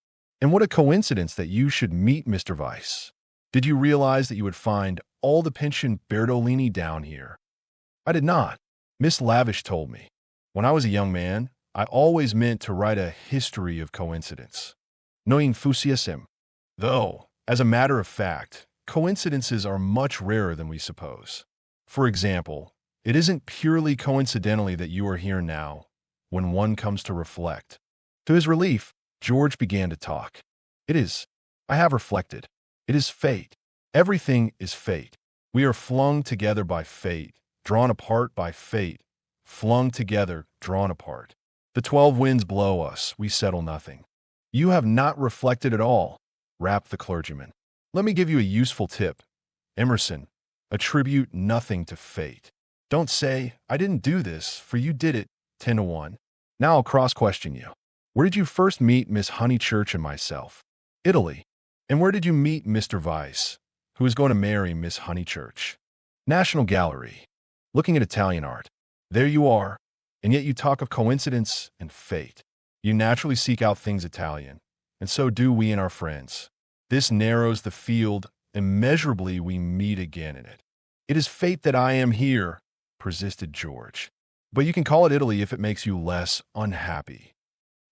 "And what a coincidence that you should meet Mr. Vyse. Did you realize that you would find all the pension Bertolini down here?" "I did not. Miss Lavish told me. When I was a young man, I always meant to write a history of coincidence. Non fusiessim. Though, as a matter of fact, coincidences are much rarer than we suppose. For example, It isn't purely coincidentally that you are here now, when one comes to reflect. To his relief, George began to talk. It is. I have reflected. It is fate. Everything is fate. We are flung together by fate, drawn apart by fate, flung together, drawn apart. The 12 winds blow us, we settle nothing. You have not reflected at all, rapped the clergyman. Let me give you a useful tip. Emerson, attribute nothing to fate. Don't say, I didn't do this, for you did it, 10 to 1. Now I'll cross-question you. Where did you first meet Miss Honeychurch and myself? Italy. And where did you meet Mr. Vyse, who is going to marry Miss Honeychurch? National Gallery. Looking at Italian art. There you are, and yet you talk of coincidence and fate. You naturally seek out things Italian, and so do we and our friends. This narrows the field. Immeasurably we meet again in it. It is fate that I am here, persisted George. But you can call it Italy if it makes you less unhappy.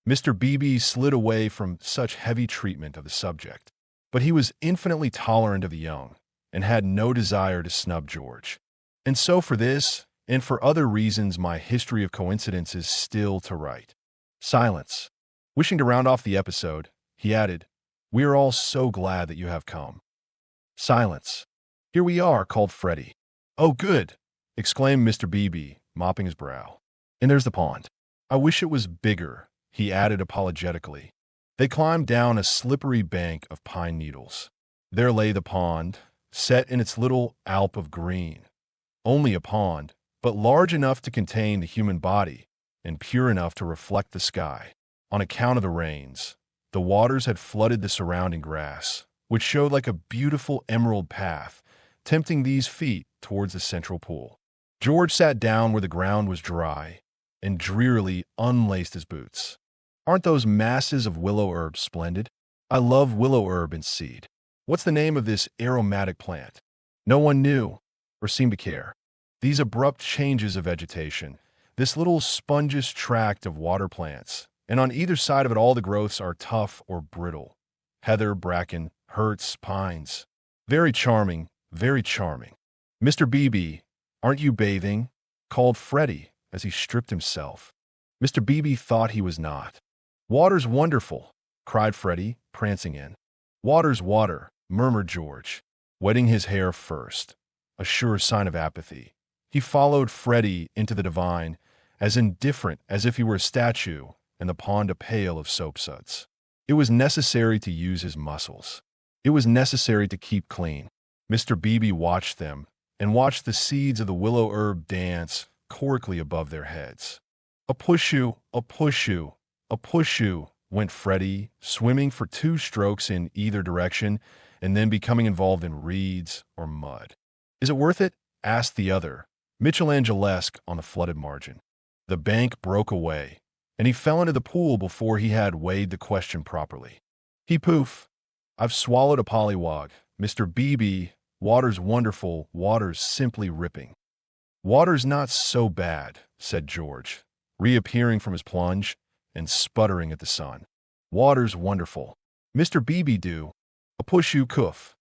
Mr. Beebe slid away from such heavy treatment of the subject, but he was infinitely tolerant of the young, and had no desire to snub George. And so for this, and for other reasons, my history of coincidence is still to write. Silence. Wishing to round off the episode, he added, We are all so glad that you have come. Silence. Here we are, called Freddy. Oh, good, exclaimed Mr. Beebe, mopping his brow. And there's the pond. I wish it was bigger, he added apologetically. They climbed down a slippery bank of pine needles. There lay the pond, set in its little alp of green. Only a pond, but large enough to contain the human body, and pure enough to reflect the sky. On account of the rains, the waters had flooded the surrounding grass, which showed like a beautiful emerald path, tempting these feet towards the central pool. George sat down where the ground was dry, and drearily unlaced his boots. Aren't those masses of willow herb splendid? I love willow herb in seed. What's the name of this aromatic plant? No one knew, or seemed to care. These abrupt changes of vegetation, this little spongish tract of water plants, and on either side of it all the growths are tough or brittle. Heather, bracken, hurts, pines. Very charming, very charming. Mr. Beebe, aren't you bathing? Called Freddy as he stripped himself. Mr. Beebe thought he was not. Water's wonderful, cried Freddy, prancing in. Water's water, murmured George, wetting his hair first, a sure sign of apathy. He followed Freddy into the divine, as indifferent as if he were a statue and the pond a pail of soapsuds. It was necessary to use his muscles. It was necessary to keep clean. Mr. Beebe watched them, and watched the seeds of the willow herb dance chorically above their heads. A push-you, a push-you, a push-you, went Freddy, swimming for 2 strokes in either direction, and then becoming involved in reeds or mud. Is it worth it? Asked the other, Michelangelesque on the flooded margin. The bank broke away, and he fell into the pool before he had weighed the question properly. He poof. I've swallowed a pollywog. Mr. Beebe, water's wonderful, water's simply ripping. Water's not so bad, said George, reappearing from his plunge and sputtering at the sun. Water's wonderful. Mr. Beebe do. A push you coof.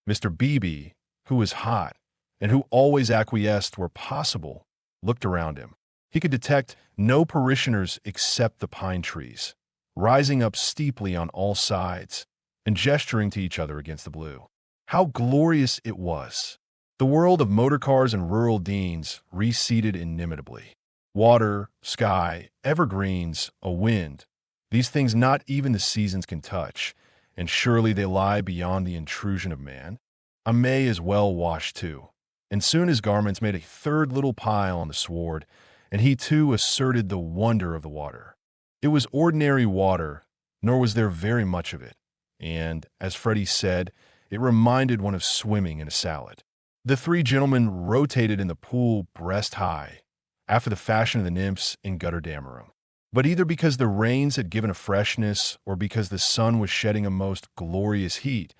Mr. Beebe, who was hot, and who always acquiesced where possible, looked around him. He could detect no parishioners except the pine trees, rising up steeply on all sides, and gesturing to each other against the blue. How glorious it was! The world of motor cars and rural deans receded inimitably. Water, sky, evergreens, a wind, these things not even the seasons can touch, and surely they lie beyond the intrusion of man. A May is well washed too, and soon his garments made a third little pile on the sward, and he too asserted the wonder of the water. It was ordinary water, nor was there very much of it, and, as Freddy said, it reminded one of swimming in a salad. The 3 gentlemen rotated in the pool breast high, after the fashion of the nymphs in Gutterdammerum. But either because the rains had given a freshness, or because the sun was shedding a most glorious heat,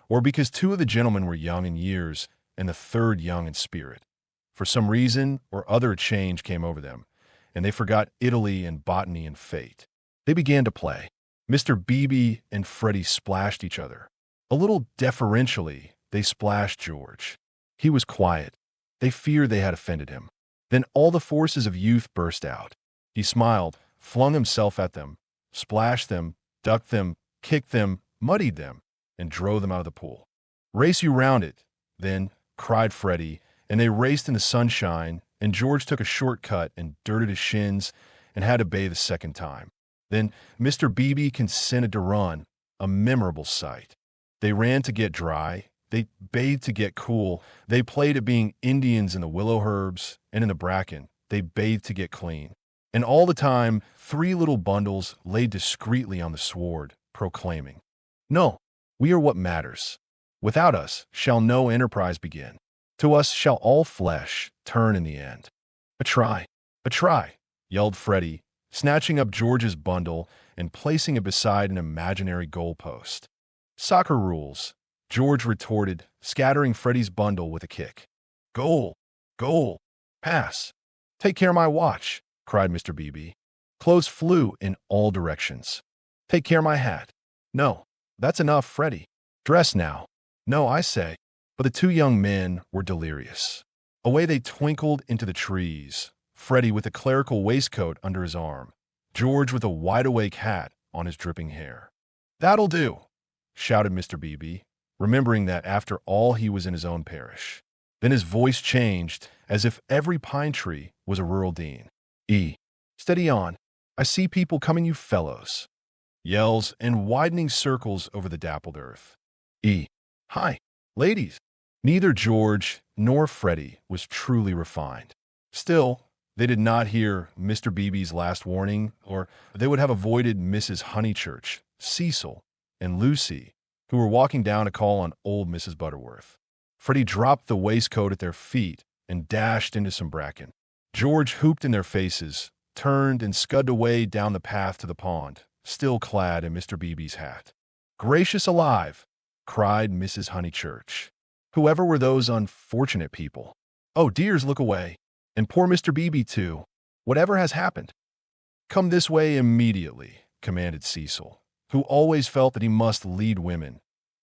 or because 2 of the gentlemen were young in years, and the 3rd young in spirit, for some reason or other a change came over them, and they forgot Italy and botany and fate. They began to play. Mr. Beebe and Freddy splashed each other. A little deferentially, they splashed George. He was quiet. They feared they had offended him. Then all the forces of youth burst out. He smiled, flung himself at them, splashed them, ducked them, kicked them, muddied them, and drove them out of the pool. "Race you round it, then," cried Freddy, and they raced in the sunshine, and George took a shortcut and dirted his shins and had to bathe a second time. Then Mr. Beebe consented to run, a memorable sight. They ran to get dry, they bathed to get cool, they played at being Indians in the willow herbs and in the bracken, they bathed to get clean. And all the time, 3 little bundles lay discreetly on the sward, proclaiming, "No, we are what matters. Without us shall no enterprise begin. To us shall all flesh turn in the end." "A try, a try," yelled Freddy, snatching up George's bundle and placing it beside an imaginary goalpost. "Soccer rules," George retorted, scattering Freddy's bundle with a kick. "Goal, goal, pass. Take care of my watch," cried Mr. Beebe. Clothes flew in all directions. "Take care of my hat." "No, that's enough, Freddy. Dress now." "No, I say." But the 2 young men were delirious. Away they twinkled into the trees, Freddy with a clerical waistcoat under his arm, George with a wide-awake hat on his dripping hair. "That'll do," shouted Mr. Beebe, remembering that after all he was in his own parish. Then his voice changed, as if every pine tree was a rural dean. Steady on. I see people coming, you fellows." Yells and widening circles over the dappled earth. Hi, ladies." Neither George nor Freddy was truly refined. Still, they did not hear Mr. Beebe's last warning, or they would have avoided Mrs. Honeychurch, Cecil, and Lucy, who were walking down to call on old Mrs. Butterworth. Freddy dropped the waistcoat at their feet and dashed into some bracken. George hooped in their faces, turned and scudded away down the path to the pond, still clad in Mr. Beebe's hat. "Gracious alive!" cried Mrs. Honeychurch. "Whoever were those unfortunate people? Oh, dears, look away. And poor Mr. Beebe, too. Whatever has happened?" "Come this way immediately," commanded Cecil, who always felt that he must lead women,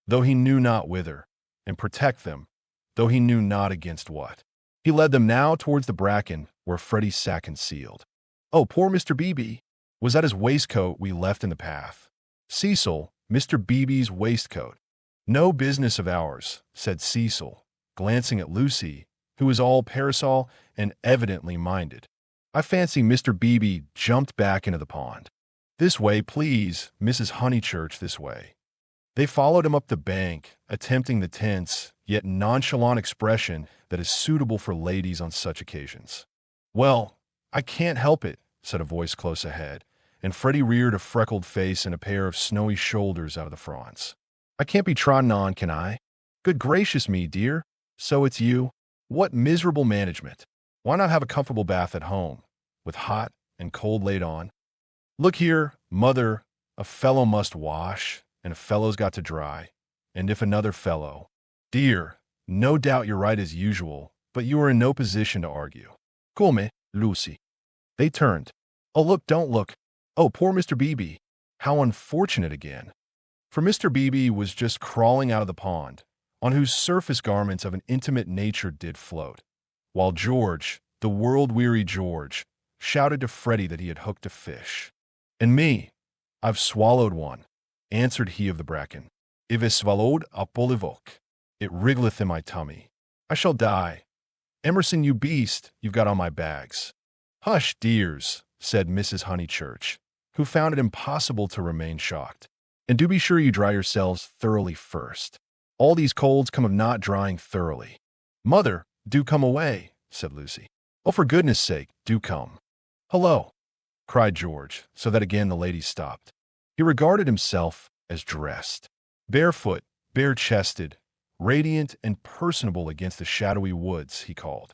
though he knew not whither, and protect them, though he knew not against what. He led them now towards the bracken where Freddy sat concealed. "Oh, poor Mr. Beebe! Was that his waistcoat we left in the path?" "Cecil, Mr. Beebe's waistcoat." "No business of ours," said Cecil, glancing at Lucy, who was all parasol and evidently minded. "I fancy Mr. Beebe jumped back into the pond." "This way, please, Mrs. Honeychurch, this way." They followed him up the bank, attempting the tense, yet nonchalant expression that is suitable for ladies on such occasions. "Well, I can't help it," said a voice close ahead, and Freddy reared a freckled face and a pair of snowy shoulders out of the fronds. "I can't be trodden on, can I? Good gracious me, dear. So it's you? What miserable management. Why not have a comfortable bath at home, with hot and cold laid on? Look here, mother, a fellow must wash, and a fellow's got to dry. And if another fellow— Dear, no doubt you're right as usual, but you are in no position to argue. Come, Lucy." They turned. "Oh, look, don't look. Oh, poor Mr. Beebe. How unfortunate again." For Mr. Beebe was just crawling out of the pond, on whose surface garments of an intimate nature did float, while George, the world-weary George, shouted to Freddy that he had hooked a fish. "And me, I've swallowed one," answered he of the bracken. "I've swallowed a polyvoke. It wriggleth in my tummy. I shall die. Emerson, you beast, you've got on my bags." "Hush, dears," said Mrs. Honeychurch, who found it impossible to remain shocked. "And do be sure you dry yourselves thoroughly first. All these colds come of not drying thoroughly." "Mother, do come away," said Lucy. "Oh, for goodness' sake, do come." "Hello," cried George, so that again the ladies stopped. He regarded himself as dressed. Barefoot, bare-chested, radiant and personable against the shadowy woods, he called.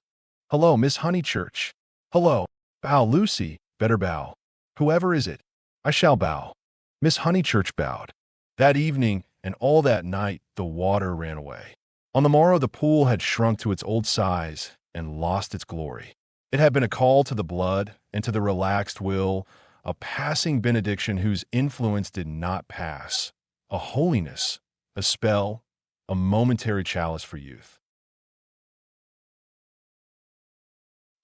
"Hello, Miss Honeychurch." "Hello. Bow, Lucy. Better bow. Whoever is it?" "I shall bow." Miss Honeychurch bowed. That evening and all that night the water ran away. On the morrow the pool had shrunk to its old size and lost its glory. It had been a call to the blood and to the relaxed will, a passing benediction whose influence did not pass, a holiness, a spell, a momentary chalice for youth.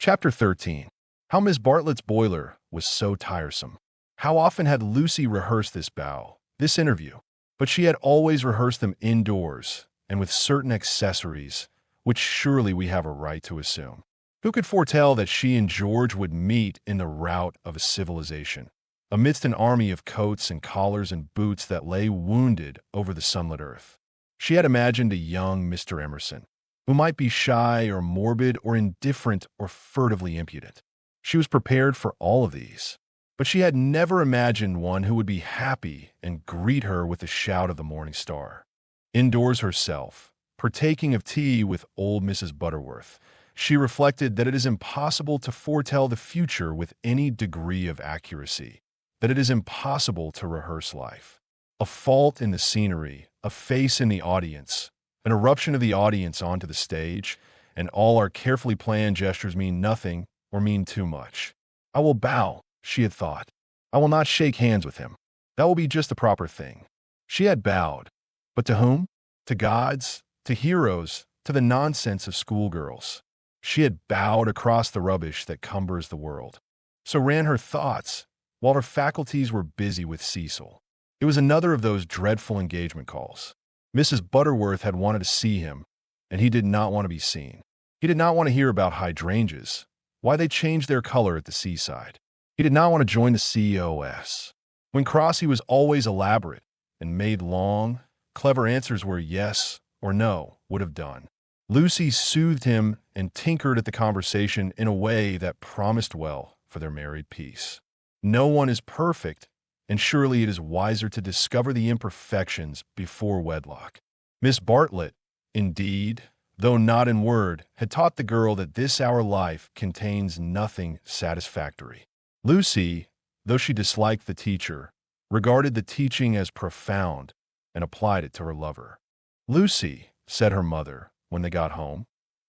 Chapter 13. How Miss Bartlett's boiler was so tiresome. How often had Lucy rehearsed this bow, this interview? But she had always rehearsed them indoors, and with certain accessories, which surely we have a right to assume. Who could foretell that she and George would meet in the rout of a civilization, amidst an army of coats and collars and boots that lay wounded over the sunlit earth? She had imagined a young Mr. Emerson, who might be shy or morbid or indifferent or furtively impudent. She was prepared for all of these, but she had never imagined one who would be happy and greet her with a shout of the morning star. Indoors herself, partaking of tea with old Mrs. Butterworth, she reflected that it is impossible to foretell the future with any degree of accuracy, that it is impossible to rehearse life. A fault in the scenery, a face in the audience, an eruption of the audience onto the stage, and all our carefully planned gestures mean nothing or mean too much. I will bow, she had thought. I will not shake hands with him. That will be just the proper thing. She had bowed. But to whom? To gods, to heroes, to the nonsense of schoolgirls. She had bowed across the rubbish that cumbers the world. So ran her thoughts, while her faculties were busy with Cecil. It was another of those dreadful engagement calls. Mrs. Butterworth had wanted to see him, and he did not want to be seen. He did not want to hear about hydrangeas, why they changed their color at the seaside. He did not want to join the COS. When Croce was always elaborate and made long, clever answers where yes or no would have done. Lucy soothed him and tinkered at the conversation in a way that promised well for their married peace. No one is perfect, and surely it is wiser to discover the imperfections before wedlock. Miss Bartlett, indeed, though not in word, had taught the girl that this our life contains nothing satisfactory. Lucy, though she disliked the teacher, regarded the teaching as profound and applied it to her lover. "Lucy," said her mother when they got home,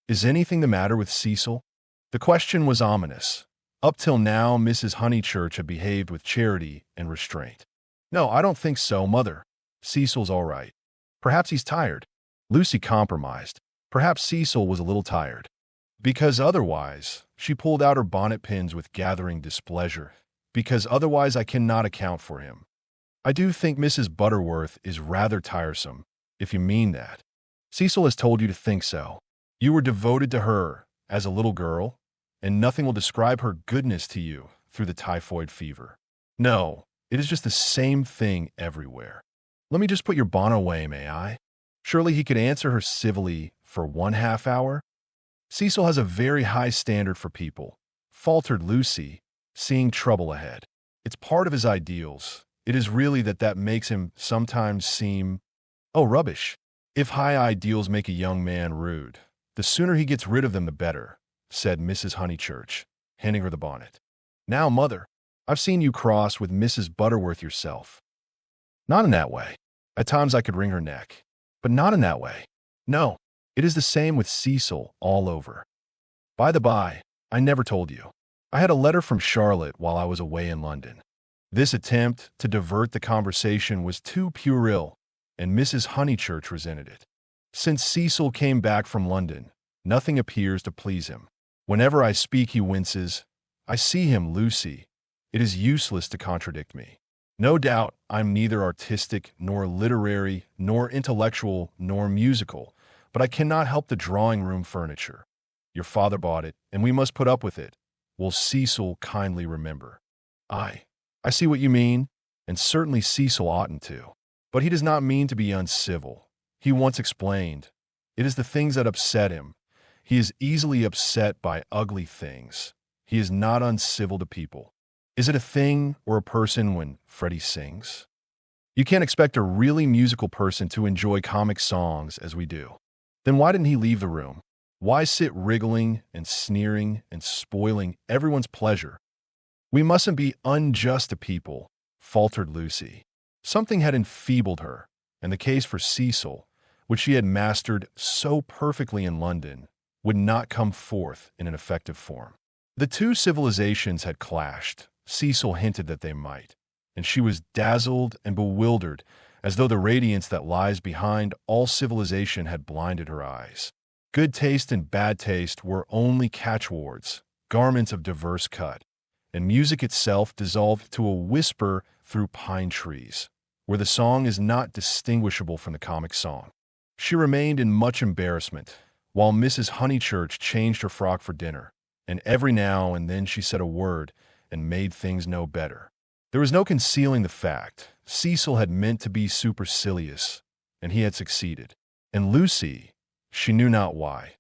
"is anything the matter with Cecil?" The question was ominous. Up till now, Mrs. Honeychurch had behaved with charity and restraint. "No, I don't think so, Mother. Cecil's all right. Perhaps he's tired." Lucy compromised. Perhaps Cecil was a little tired. "Because otherwise," she pulled out her bonnet pins with gathering displeasure, "because otherwise I cannot account for him. I do think Mrs. Butterworth is rather tiresome, if you mean that. Cecil has told you to think so. You were devoted to her as a little girl, and nothing will describe her goodness to you through the typhoid fever. No, it is just the same thing everywhere. Let me just put your bonnet away, may I?" Surely he could answer her civilly for 1/2 hour? "Cecil has a very high standard for people," faltered Lucy, seeing trouble ahead. "It's part of his ideals. It is really that makes him sometimes seem—" "Oh, rubbish. If high ideals make a young man rude, the sooner he gets rid of them the better," said Mrs. Honeychurch, handing her the bonnet. "Now, Mother, I've seen you cross with Mrs. Butterworth yourself." "Not in that way. At times I could wring her neck, but not in that way. No, it is the same with Cecil all over. By the by, I never told you. I had a letter from Charlotte while I was away in London." This attempt to divert the conversation was too puerile, and Mrs. Honeychurch resented it. "Since Cecil came back from London, nothing appears to please him. Whenever I speak, he winces. I see him, Lucy. It is useless to contradict me. No doubt I'm neither artistic, nor literary, nor intellectual, nor musical, but I cannot help the drawing-room furniture. Your father bought it, and we must put up with it. Will Cecil kindly remember?" I see what you mean, and certainly Cecil oughtn't to. But he does not mean to be uncivil. He once explained, it is the things that upset him. He is easily upset by ugly things. He is not uncivil to people. Is it a thing or a person when Freddy sings? You can't expect a really musical person to enjoy comic songs as we do. Then why didn't he leave the room? Why sit wriggling and sneering and spoiling everyone's pleasure? "We mustn't be unjust to people," faltered Lucy. Something had enfeebled her, and the case for Cecil, which she had mastered so perfectly in London, would not come forth in an effective form. The two civilizations had clashed. Cecil hinted that they might, and she was dazzled and bewildered, as though the radiance that lies behind all civilization had blinded her eyes. Good taste and bad taste were only catchwords, garments of diverse cut, and music itself dissolved to a whisper through pine trees, where the song is not distinguishable from the comic song. She remained in much embarrassment, while Mrs. Honeychurch changed her frock for dinner, and every now and then she said a word and made things no better. There was no concealing the fact. Cecil had meant to be supercilious, and he had succeeded. And Lucy, she knew not why,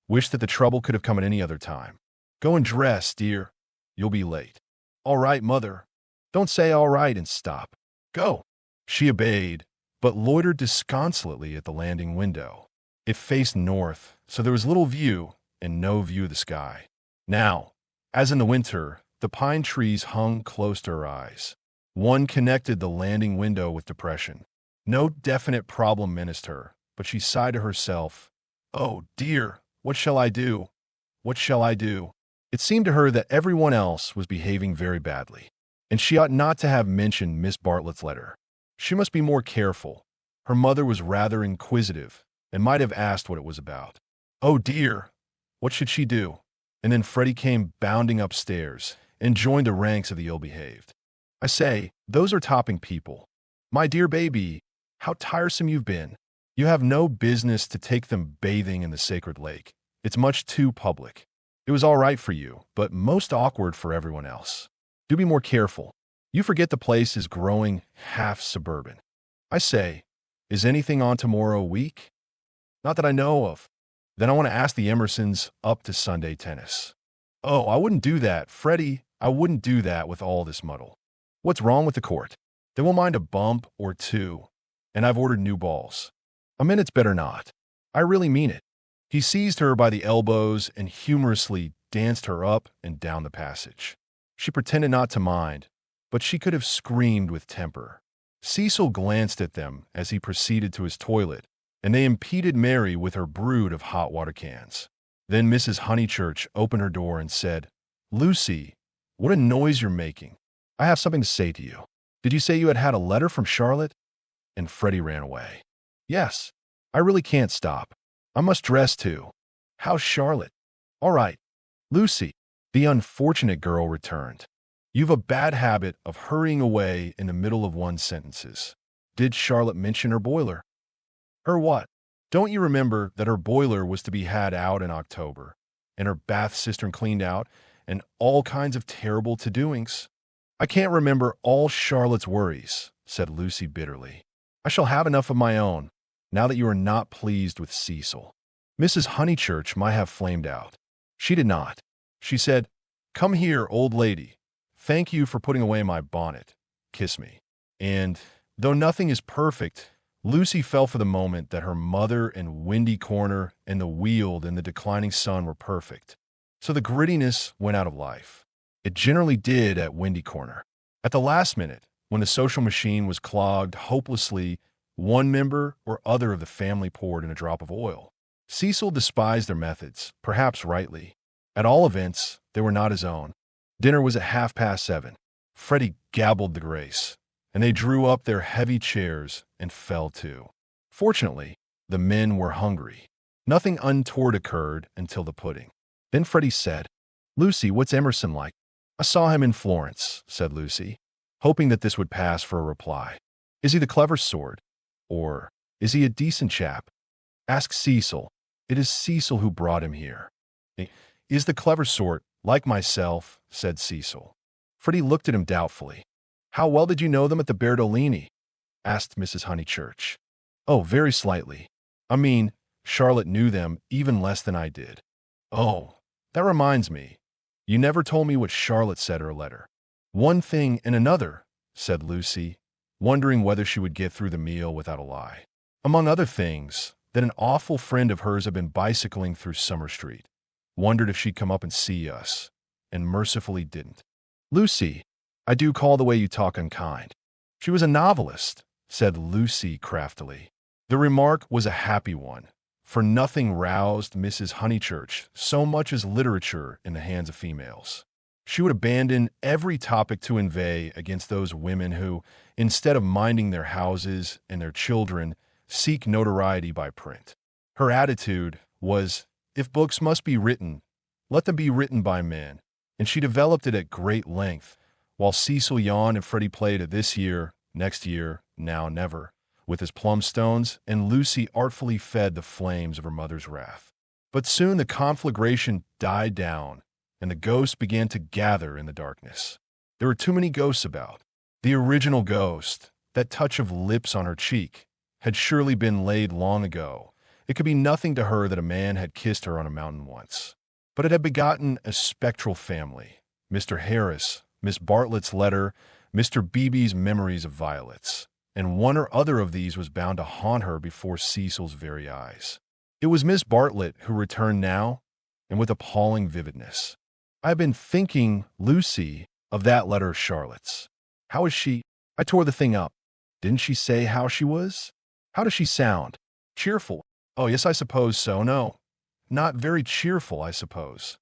wished that the trouble could have come at any other time. "Go and dress, dear. You'll be late." "All right, mother." "Don't say all right and stop. Go." She obeyed, but loitered disconsolately at the landing window. It faced north, so there was little view and no view of the sky. Now, as in the winter, the pine trees hung close to her eyes. One connected the landing window with depression. No definite problem menaced her, but she sighed to herself, "Oh, dear, what shall I do? What shall I do?" It seemed to her that everyone else was behaving very badly, and she ought not to have mentioned Miss Bartlett's letter. She must be more careful. Her mother was rather inquisitive and might have asked what it was about. Oh dear, what should she do? And then Freddy came bounding upstairs and joined the ranks of the ill-behaved. "I say, those are topping people. My dear baby, how tiresome you've been. You have no business to take them bathing in the sacred lake. It's much too public. It was all right for you, but most awkward for everyone else. Do be more careful. You forget the place is growing half suburban. I say, is anything on tomorrow week?" "Not that I know of." "Then I want to ask the Emersons up to Sunday tennis." "Oh, I wouldn't do that, Freddy. I wouldn't do that with all this muddle." "What's wrong with the court?" "They won't mind a bump or two, and I've ordered new balls." "A minute's better not. I really mean it." He seized her by the elbows and humorously danced her up and down the passage. She pretended not to mind, but she could have screamed with temper. Cecil glanced at them as he proceeded to his toilet, and they impeded Mary with her brood of hot water cans. Then Mrs. Honeychurch opened her door and said, "Lucy, what a noise you're making. I have something to say to you. Did you say you had had a letter from Charlotte?" And Freddy ran away. "Yes, I really can't stop. I must dress too. How's Charlotte?" "All right." "Lucy," the unfortunate girl returned, "you've a bad habit of hurrying away in the middle of one's sentences. Did Charlotte mention her boiler?" "Her what?" "Don't you remember that her boiler was to be had out in October, and her bath cistern cleaned out, and all kinds of terrible to-doings?" "I can't remember all Charlotte's worries," said Lucy bitterly. "I shall have enough of my own, now that you are not pleased with Cecil." Mrs. Honeychurch might have flamed out. She did not. She said, "Come here, old lady. Thank you for putting away my bonnet. Kiss me." And, though nothing is perfect, Lucy felt for the moment that her mother and Windy Corner and the Weald and the declining sun were perfect. So the grittiness went out of life. It generally did at Windy Corner. At the last minute, when the social machine was clogged hopelessly, one member or other of the family poured in a drop of oil. Cecil despised their methods, perhaps rightly. At all events, they were not his own. Dinner was at 7:30. Freddy gabbled the grace, and they drew up their heavy chairs and fell to. Fortunately, the men were hungry. Nothing untoward occurred until the pudding. Then Freddy said, "Lucy, what's Emerson like?" "I saw him in Florence," said Lucy, hoping that this would pass for a reply. "Is he the clever sort? Or is he a decent chap?" "Ask Cecil. It is Cecil who brought him here." "He is the clever sort, like myself," said Cecil. Freddy looked at him doubtfully. "How well did you know them at the Bertolini?" asked Mrs. Honeychurch. "Oh, very slightly. I mean, Charlotte knew them even less than I did." "Oh, that reminds me. You never told me what Charlotte said in her letter." "One thing and another," said Lucy, wondering whether she would get through the meal without a lie. "Among other things, that an awful friend of hers had been bicycling through Summer Street. Wondered if she'd come up and see us, and mercifully didn't." "Lucy, I do call the way you talk unkind." "She was a novelist," said Lucy craftily. The remark was a happy one, for nothing roused Mrs. Honeychurch so much as literature in the hands of females. She would abandon every topic to inveigh against those women who, instead of minding their houses and their children, seek notoriety by print. Her attitude was, if books must be written, Let them be written by men. And she developed it at great length, while Cecil yawned and Freddy played at this year, next year, now never, with his plumstones, and Lucy artfully fed the flames of her mother's wrath. But soon the conflagration died down, and the ghosts began to gather in the darkness. There were too many ghosts about. The original ghost, that touch of lips on her cheek, had surely been laid long ago. It could be nothing to her that a man had kissed her on a mountain once. But it had begotten a spectral family. Mr. Harris, Miss Bartlett's letter, Mr. Beebe's memories of violets, and one or other of these was bound to haunt her before Cecil's very eyes. It was Miss Bartlett who returned now, and with appalling vividness. I have been thinking, Lucy, of that letter of Charlotte's. How is she? I tore the thing up. Didn't she say how she was? How does she sound? Cheerful. Oh, yes, I suppose so. No, not very cheerful, I suppose.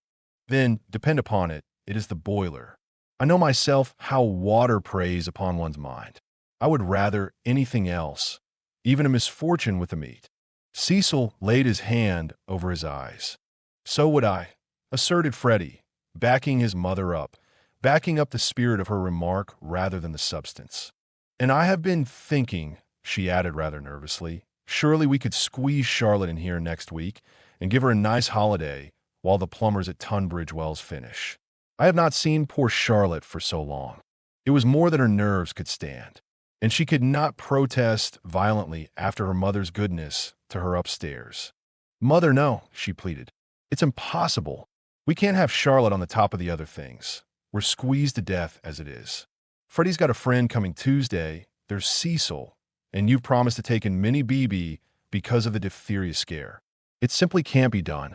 Then, depend upon it, it is the boiler. I know myself how water preys upon one's mind. I would rather anything else, even a misfortune with the meat. Cecil laid his hand over his eyes. So would I, asserted Freddy, backing his mother up, backing up the spirit of her remark rather than the substance. And I have been thinking, she added rather nervously, surely we could squeeze Charlotte in here next week and give her a nice holiday while the plumbers at Tunbridge Wells finish. I have not seen poor Charlotte for so long. It was more than her nerves could stand, and she could not protest violently after her mother's goodness to her upstairs. Mother, no, she pleaded. It's impossible. We can't have Charlotte on the top of the other things. We're squeezed to death as it is. Freddy's got a friend coming Tuesday. There's Cecil. And you've promised to take in Minnie Beebe because of the diphtheria scare. It simply can't be done.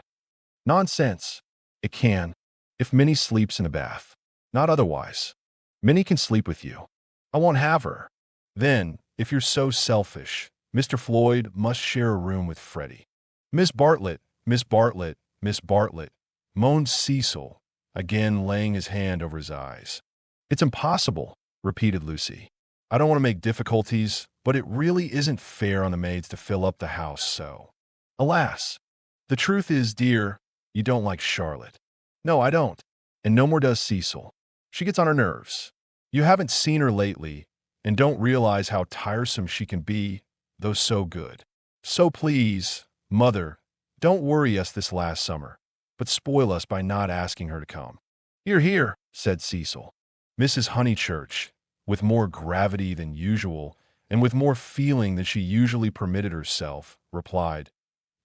Nonsense. It can, if Minnie sleeps in a bath. Not otherwise. Minnie can sleep with you. I won't have her. Then, if you're so selfish, Mr. Floyd must share a room with Freddy. Miss Bartlett, Miss Bartlett, Miss Bartlett, moaned Cecil, again laying his hand over his eyes. It's impossible, repeated Lucy. I don't want to make difficulties, but it really isn't fair on the maids to fill up the house so. Alas, the truth is, dear, you don't like Charlotte. No, I don't. And no more does Cecil. She gets on her nerves. You haven't seen her lately, and don't realize how tiresome she can be, though so good. So please, Mother, don't worry us this last summer, but spoil us by not asking her to come. Hear, hear, said Cecil. Mrs. Honeychurch, with more gravity than usual, and with more feeling than she usually permitted herself, replied,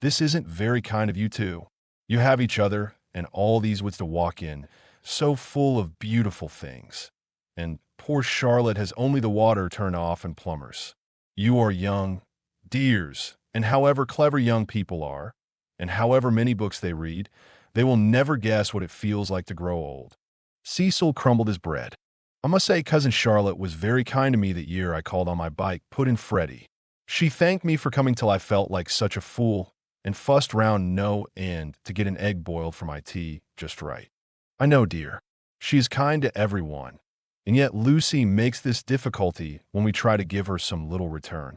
This isn't very kind of you two. You have each other, and all these woods to walk in, so full of beautiful things. And poor Charlotte has only the water turned off and plumbers. You are young, dears, and however clever young people are, and however many books they read, they will never guess what it feels like to grow old. Cecil crumbled his bread. I must say Cousin Charlotte was very kind to me that year I called on my bike, put in Freddy. She thanked me for coming till I felt like such a fool, and fussed round no end to get an egg boiled for my tea just right. I know, dear. She is kind to everyone, and yet Lucy makes this difficulty when we try to give her some little return.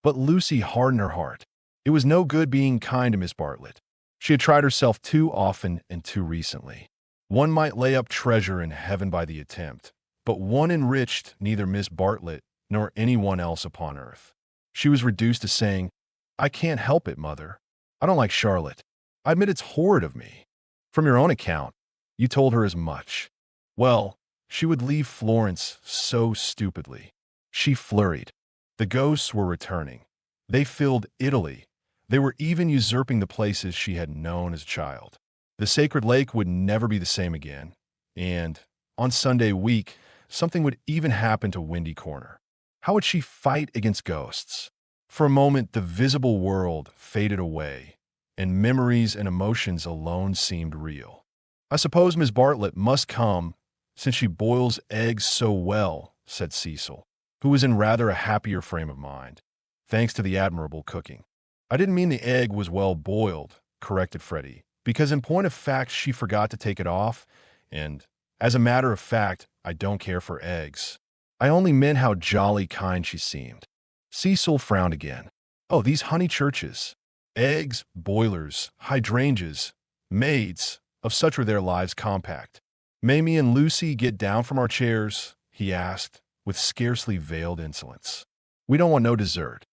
But Lucy hardened her heart. It was no good being kind to Miss Bartlett. She had tried herself too often and too recently. One might lay up treasure in heaven by the attempt, but one enriched neither Miss Bartlett nor anyone else upon earth. She was reduced to saying, I can't help it, Mother. I don't like Charlotte. I admit it's horrid of me. From your own account, you told her as much. Well, she would leave Florence so stupidly. She flurried. The ghosts were returning. They filled Italy. They were even usurping the places she had known as a child. The sacred lake would never be the same again, and, on Sunday week, something would even happen to Windy Corner. How would she fight against ghosts? For a moment, the visible world faded away, and memories and emotions alone seemed real. I suppose Miss Bartlett must come, since she boils eggs so well, said Cecil, who was in rather a happier frame of mind, thanks to the admirable cooking. I didn't mean the egg was well boiled, corrected Freddy, because in point of fact she forgot to take it off, and, as a matter of fact, I don't care for eggs. I only meant how jolly kind she seemed. Cecil frowned again. Oh, these Honeychurches. Eggs, boilers, hydrangeas, maids, of such were their lives compact. "May me and Lucy get down from our chairs?" he asked, with scarcely veiled insolence. "We don't want no dessert."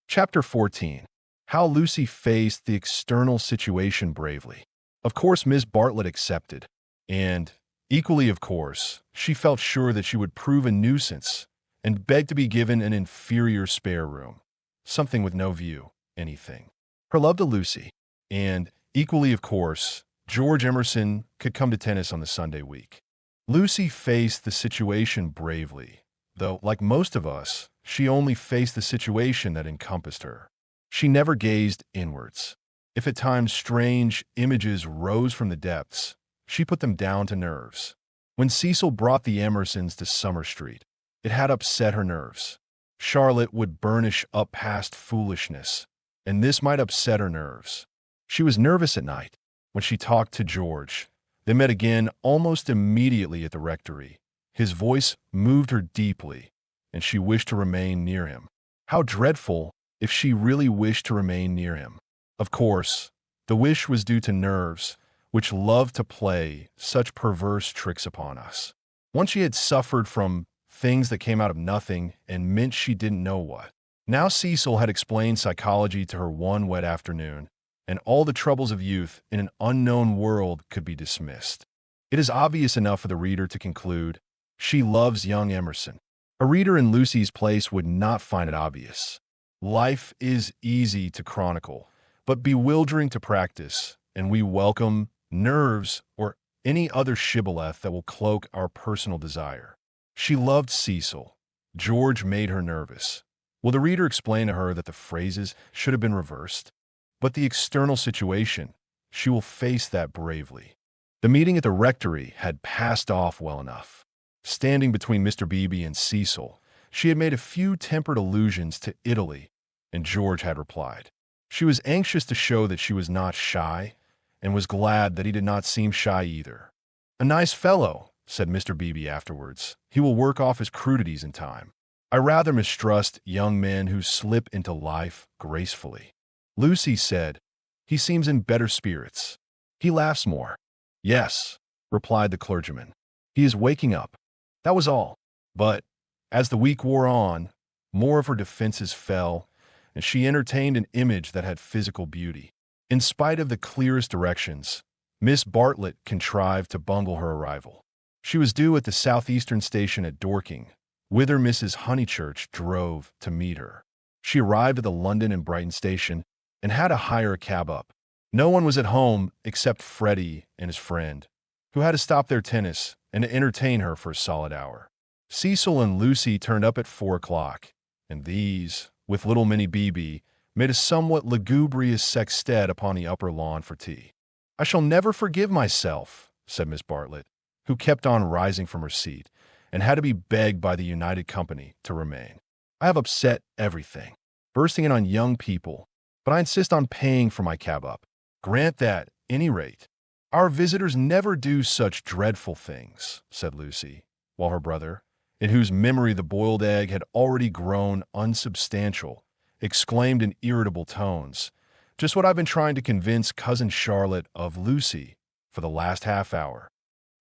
Chapter 14. How Lucy Faced the External Situation Bravely. Of course, Miss Bartlett accepted, and, equally of course, she felt sure that she would prove a nuisance and begged to be given an inferior spare room, something with no view, anything. Her love to Lucy, and, equally of course, George Emerson could come to tennis on the Sunday week. Lucy faced the situation bravely, though, like most of us, she only faced the situation that encompassed her. She never gazed inwards. If at times strange images rose from the depths, she put them down to nerves. When Cecil brought the Emersons to Summer Street, it had upset her nerves. Charlotte would burnish up past foolishness, and this might upset her nerves. She was nervous at night. When she talked to George, they met again almost immediately at the rectory. His voice moved her deeply, and she wished to remain near him. How dreadful if she really wished to remain near him. Of course, the wish was due to nerves, which love to play such perverse tricks upon us. Once she had suffered from things that came out of nothing and meant she didn't know what. Now Cecil had explained psychology to her one wet afternoon, and all the troubles of youth in an unknown world could be dismissed. It is obvious enough for the reader to conclude, she loves young Emerson. A reader in Lucy's place would not find it obvious. Life is easy to chronicle, but bewildering to practice, and we welcome nerves or any other shibboleth that will cloak our personal desire. She loved Cecil. George made her nervous. Will the reader explain to her that the phrases should have been reversed? But the external situation, she will face that bravely. The meeting at the rectory had passed off well enough. Standing between Mr. Beebe and Cecil, she had made a few tempered allusions to Italy, and George had replied. She was anxious to show that she was not shy, and was glad that he did not seem shy either. "A nice fellow," said Mr. Beebe afterwards. "He will work off his crudities in time. I rather mistrust young men who slip into life gracefully." Lucy said, "He seems in better spirits. He laughs more." "Yes," replied the clergyman. "He is waking up." That was all. But, as the week wore on, more of her defenses fell, and she entertained an image that had physical beauty. In spite of the clearest directions, Miss Bartlett contrived to bungle her arrival. She was due at the southeastern station at Dorking, whither Mrs. Honeychurch drove to meet her. She arrived at the London and Brighton station and had to hire a cab up. No one was at home except Freddy and his friend, who had to stop their tennis and to entertain her for a solid hour. Cecil and Lucy turned up at 4 o'clock, and these, with little Minnie Beebe, made a somewhat lugubrious sextet upon the upper lawn for tea. "I shall never forgive myself," said Miss Bartlett, who kept on rising from her seat and had to be begged by the United Company to remain. "I have upset everything, bursting in on young people, but I insist on paying for my cab up. Grant that, any rate." "Our visitors never do such dreadful things," said Lucy, while her brother, in whose memory the boiled egg had already grown unsubstantial, exclaimed in irritable tones, "Just what I've been trying to convince Cousin Charlotte of Lucy for the last half hour."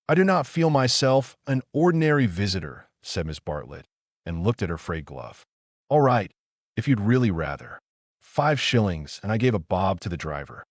"I do not feel myself an ordinary visitor," said Miss Bartlett, and looked at her frayed glove. "All right, if you'd really rather. 5 shillings, and I gave a bob to the driver."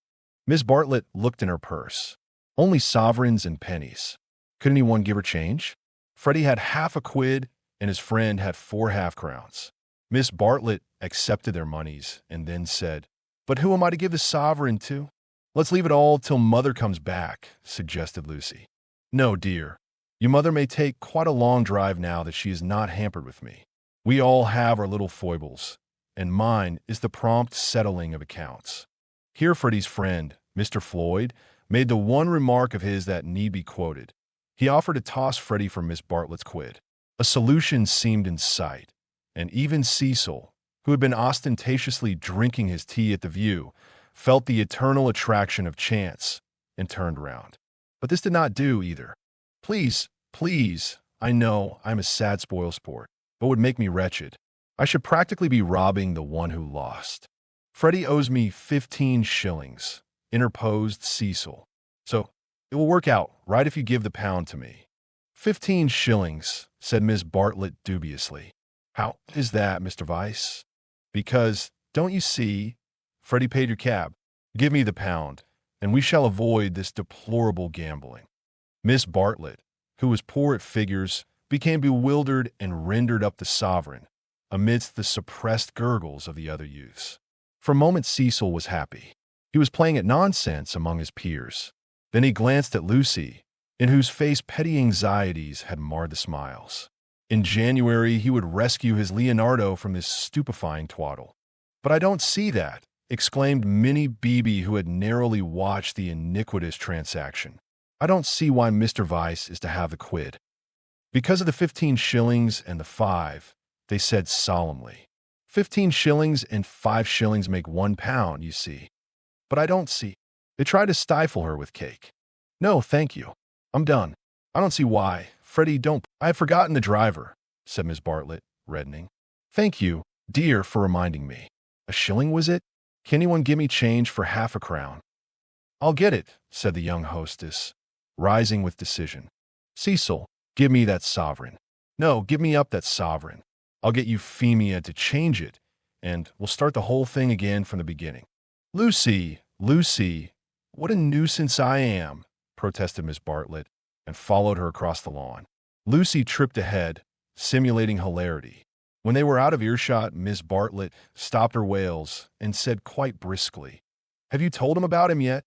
Miss Bartlett looked in her purse. Only sovereigns and pennies. Could anyone give her change? Freddy had half a quid, and his friend had 4 half-crowns. Miss Bartlett accepted their moneys and then said, "But who am I to give the sovereign to?" "Let's leave it all till Mother comes back," suggested Lucy. "No, dear. Your mother may take quite a long drive now that she is not hampered with me. We all have our little foibles, and mine is the prompt settling of accounts." Here Freddy's friend, Mr. Floyd, made the one remark of his that need be quoted. He offered to toss Freddy for Miss Bartlett's quid. A solution seemed in sight, and even Cecil, who had been ostentatiously drinking his tea at the view, felt the eternal attraction of chance and turned round. But this did not do either. "Please, please, I know I'm a sad spoil sport, but would make me wretched. I should practically be robbing the one who lost." Freddy owes me 15 shillings, interposed Cecil. So, it will work out, right, if you give the pound to me. 15 shillings, said Miss Bartlett dubiously. How is that, Mr. Vyse? Because, don't you see, Freddy paid your cab. Give me the pound, and we shall avoid this deplorable gambling. Miss Bartlett, who was poor at figures, became bewildered and rendered up the sovereign, amidst the suppressed gurgles of the other youths. For a moment Cecil was happy. He was playing at nonsense among his peers. Then he glanced at Lucy, in whose face petty anxieties had marred the smiles. In January he would rescue his Leonardo from this stupefying twaddle. But I don't see that, exclaimed Minnie Beebe, who had narrowly watched the iniquitous transaction. I don't see why Mr. Vyse is to have the quid. Because of the 15 shillings and the 5, they said solemnly. 15 shillings and 5 shillings make £1, you see. But I don't see. They tried to stifle her with cake. No, thank you. I'm done. I don't see why. Freddy, don't. I have forgotten the driver, said Miss Bartlett, reddening. Thank you, dear, for reminding me. A shilling, was it? Can anyone give me change for half a crown? I'll get it, said the young hostess, rising with decision. Cecil, give me that sovereign. No, give me up that sovereign. I'll get Euphemia to change it, and we'll start the whole thing again from the beginning. Lucy, Lucy, what a nuisance I am, protested Miss Bartlett, and followed her across the lawn. Lucy tripped ahead, simulating hilarity. When they were out of earshot, Miss Bartlett stopped her wails and said quite briskly, Have you told him about him yet?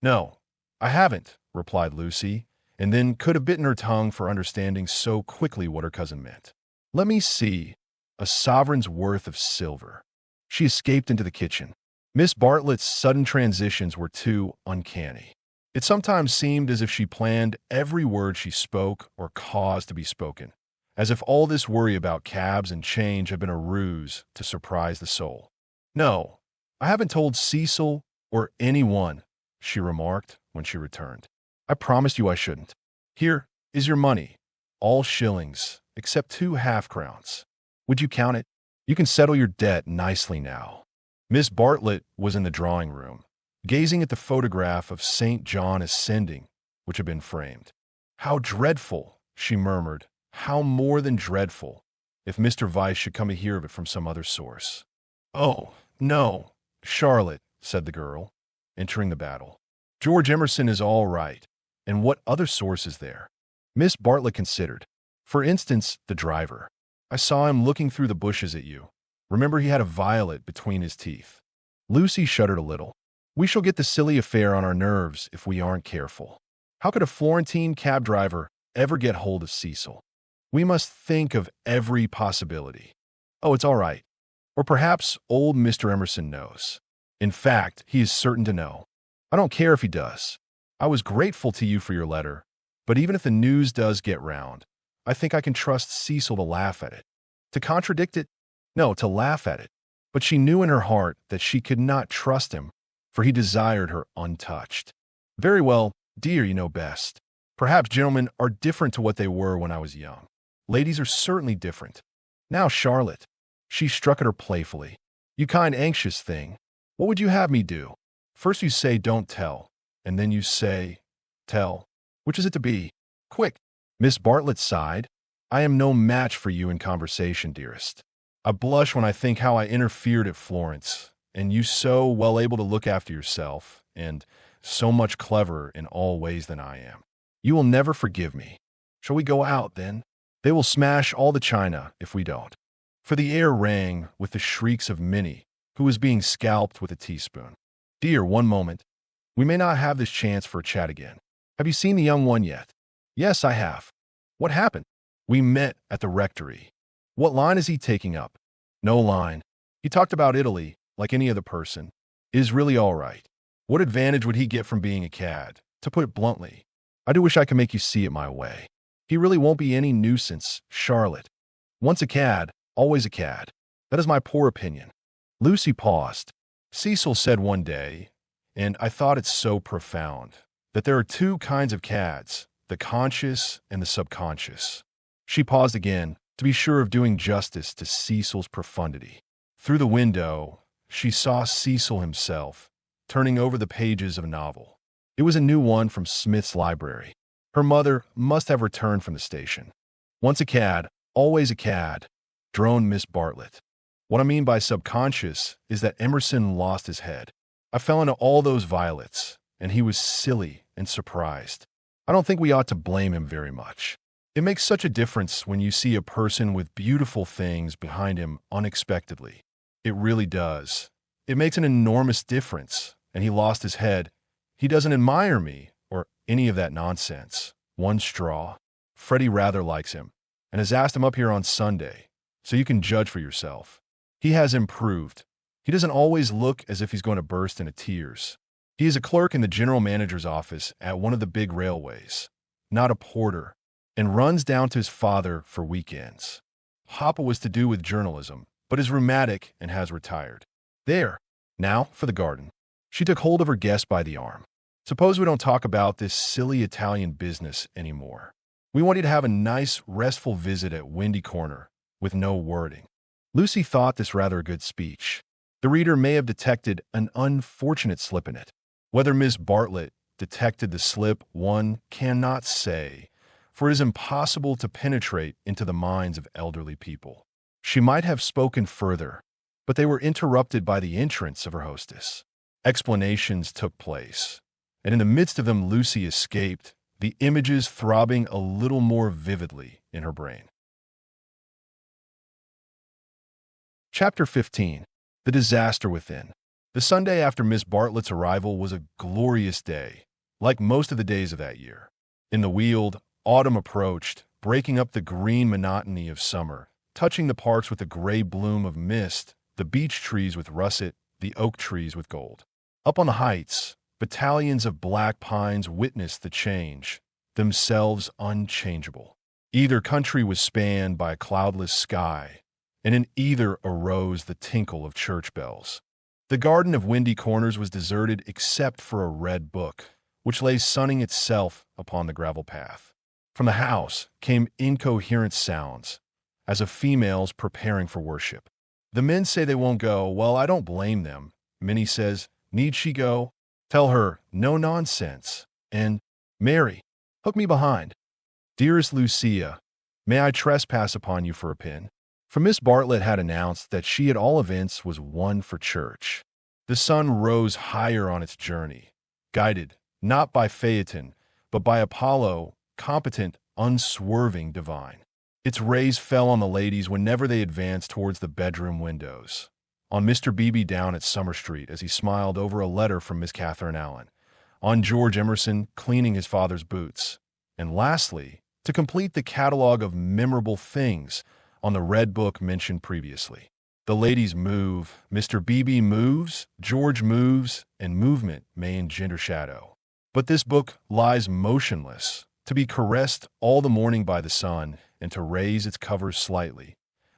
No, I haven't, replied Lucy, and then could have bitten her tongue for understanding so quickly what her cousin meant. Let me see. A sovereign's worth of silver. She escaped into the kitchen. Miss Bartlett's sudden transitions were too uncanny. It sometimes seemed as if she planned every word she spoke or caused to be spoken, as if all this worry about cabs and change had been a ruse to surprise the soul. No, I haven't told Cecil or anyone, she remarked when she returned. I promised you I shouldn't. Here is your money, all shillings, except 2 half-crowns. Would you count it? You can settle your debt nicely now. Miss Bartlett was in the drawing-room, gazing at the photograph of St. John ascending, which had been framed. How dreadful, she murmured, how more than dreadful, if Mr. Vyse should come to hear of it from some other source. Oh, no, Charlotte, said the girl, entering the battle. George Emerson is all right. And what other source is there? Miss Bartlett considered. For instance, the driver. I saw him looking through the bushes at you. Remember, he had a violet between his teeth. Lucy shuddered a little. We shall get the silly affair on our nerves if we aren't careful. How could a Florentine cab driver ever get hold of Cecil? We must think of every possibility. Oh, it's all right. Or perhaps old Mr. Emerson knows. In fact, he is certain to know. I don't care if he does. I was grateful to you for your letter, but even if the news does get round, I think I can trust Cecil to laugh at it. To contradict it? No, to laugh at it. But she knew in her heart that she could not trust him, for he desired her untouched. Very well, dear, you know best. Perhaps gentlemen are different to what they were when I was young. Ladies are certainly different. Now, Charlotte, she struck at her playfully. You kind, anxious thing. What would you have me do? First you say don't tell, and then you say tell. Which is it to be? Quick. Miss Bartlett sighed. I am no match for you in conversation, dearest. I blush when I think how I interfered at Florence, and you so well able to look after yourself, and so much cleverer in all ways than I am. You will never forgive me. Shall we go out, then? They will smash all the china if we don't. For the air rang with the shrieks of Minnie, who was being scalped with a teaspoon. Dear, one moment. We may not have this chance for a chat again. Have you seen the young one yet? Yes, I have. What happened? We met at the rectory. What line is he taking up? No line. He talked about Italy, like any other person. It is really all right. What advantage would he get from being a cad? To put it bluntly, I do wish I could make you see it my way. He really won't be any nuisance, Charlotte. Once a cad, always a cad. That is my poor opinion. Lucy paused. Cecil said one day, and I thought it so profound, that there are 2 kinds of cads, the conscious and the subconscious. She paused again, to be sure of doing justice to Cecil's profundity. Through the window, she saw Cecil himself, turning over the pages of a novel. It was a new one from Smith's library. Her mother must have returned from the station. Once a cad, always a cad, droned Miss Bartlett. What I mean by subconscious is that Emerson lost his head. I fell into all those violets, and he was silly and surprised. I don't think we ought to blame him very much. It makes such a difference when you see a person with beautiful things behind him unexpectedly. It really does. It makes an enormous difference, and he lost his head. He doesn't admire me, or any of that nonsense. One straw. Freddy rather likes him, and has asked him up here on Sunday, so you can judge for yourself. He has improved. He doesn't always look as if he's going to burst into tears. He is a clerk in the general manager's office at one of the big railways, not a porter, and runs down to his father for weekends. Papa was to do with journalism, but is rheumatic and has retired. There, now for the garden. She took hold of her guest by the arm. Suppose we don't talk about this silly Italian business anymore. We want you to have a nice, restful visit at Windy Corner, with no wording. Lucy thought this rather a good speech. The reader may have detected an unfortunate slip in it. Whether Miss Bartlett detected the slip, one cannot say, for it is impossible to penetrate into the minds of elderly people. She might have spoken further, but they were interrupted by the entrance of her hostess. Explanations took place, and in the midst of them Lucy escaped, the images throbbing a little more vividly in her brain. Chapter 15. The Disaster Within. The Sunday after Miss Bartlett's arrival was a glorious day, like most of the days of that year. In the Weald, autumn approached, breaking up the green monotony of summer, touching the parks with a gray bloom of mist, the beech trees with russet, the oak trees with gold. Up on the heights, battalions of black pines witnessed the change, themselves unchangeable. Either country was spanned by a cloudless sky, and in either arose the tinkle of church bells. The garden of Windy Corners was deserted except for a red book, which lay sunning itself upon the gravel path. From the house came incoherent sounds, as of females preparing for worship. The men say they won't go. Well, I don't blame them. Minnie says, need she go? Tell her, no nonsense. And, Mary, hook me behind. Dearest Lucia, may I trespass upon you for a pin? For Miss Bartlett had announced that she at all events was one for church. The sun rose higher on its journey, guided not by Phaeton, but by Apollo, competent, unswerving, divine. Its rays fell on the ladies whenever they advanced towards the bedroom windows, on Mr. Beebe down at Summer Street as he smiled over a letter from Miss Catherine Allen, on George Emerson cleaning his father's boots, and lastly, to complete the catalog of memorable things, on the red book mentioned previously. The ladies move, Mr. Beebe moves, George moves, and movement may engender shadow. But this book lies motionless, to be caressed all the morning by the sun, and to raise its covers slightly,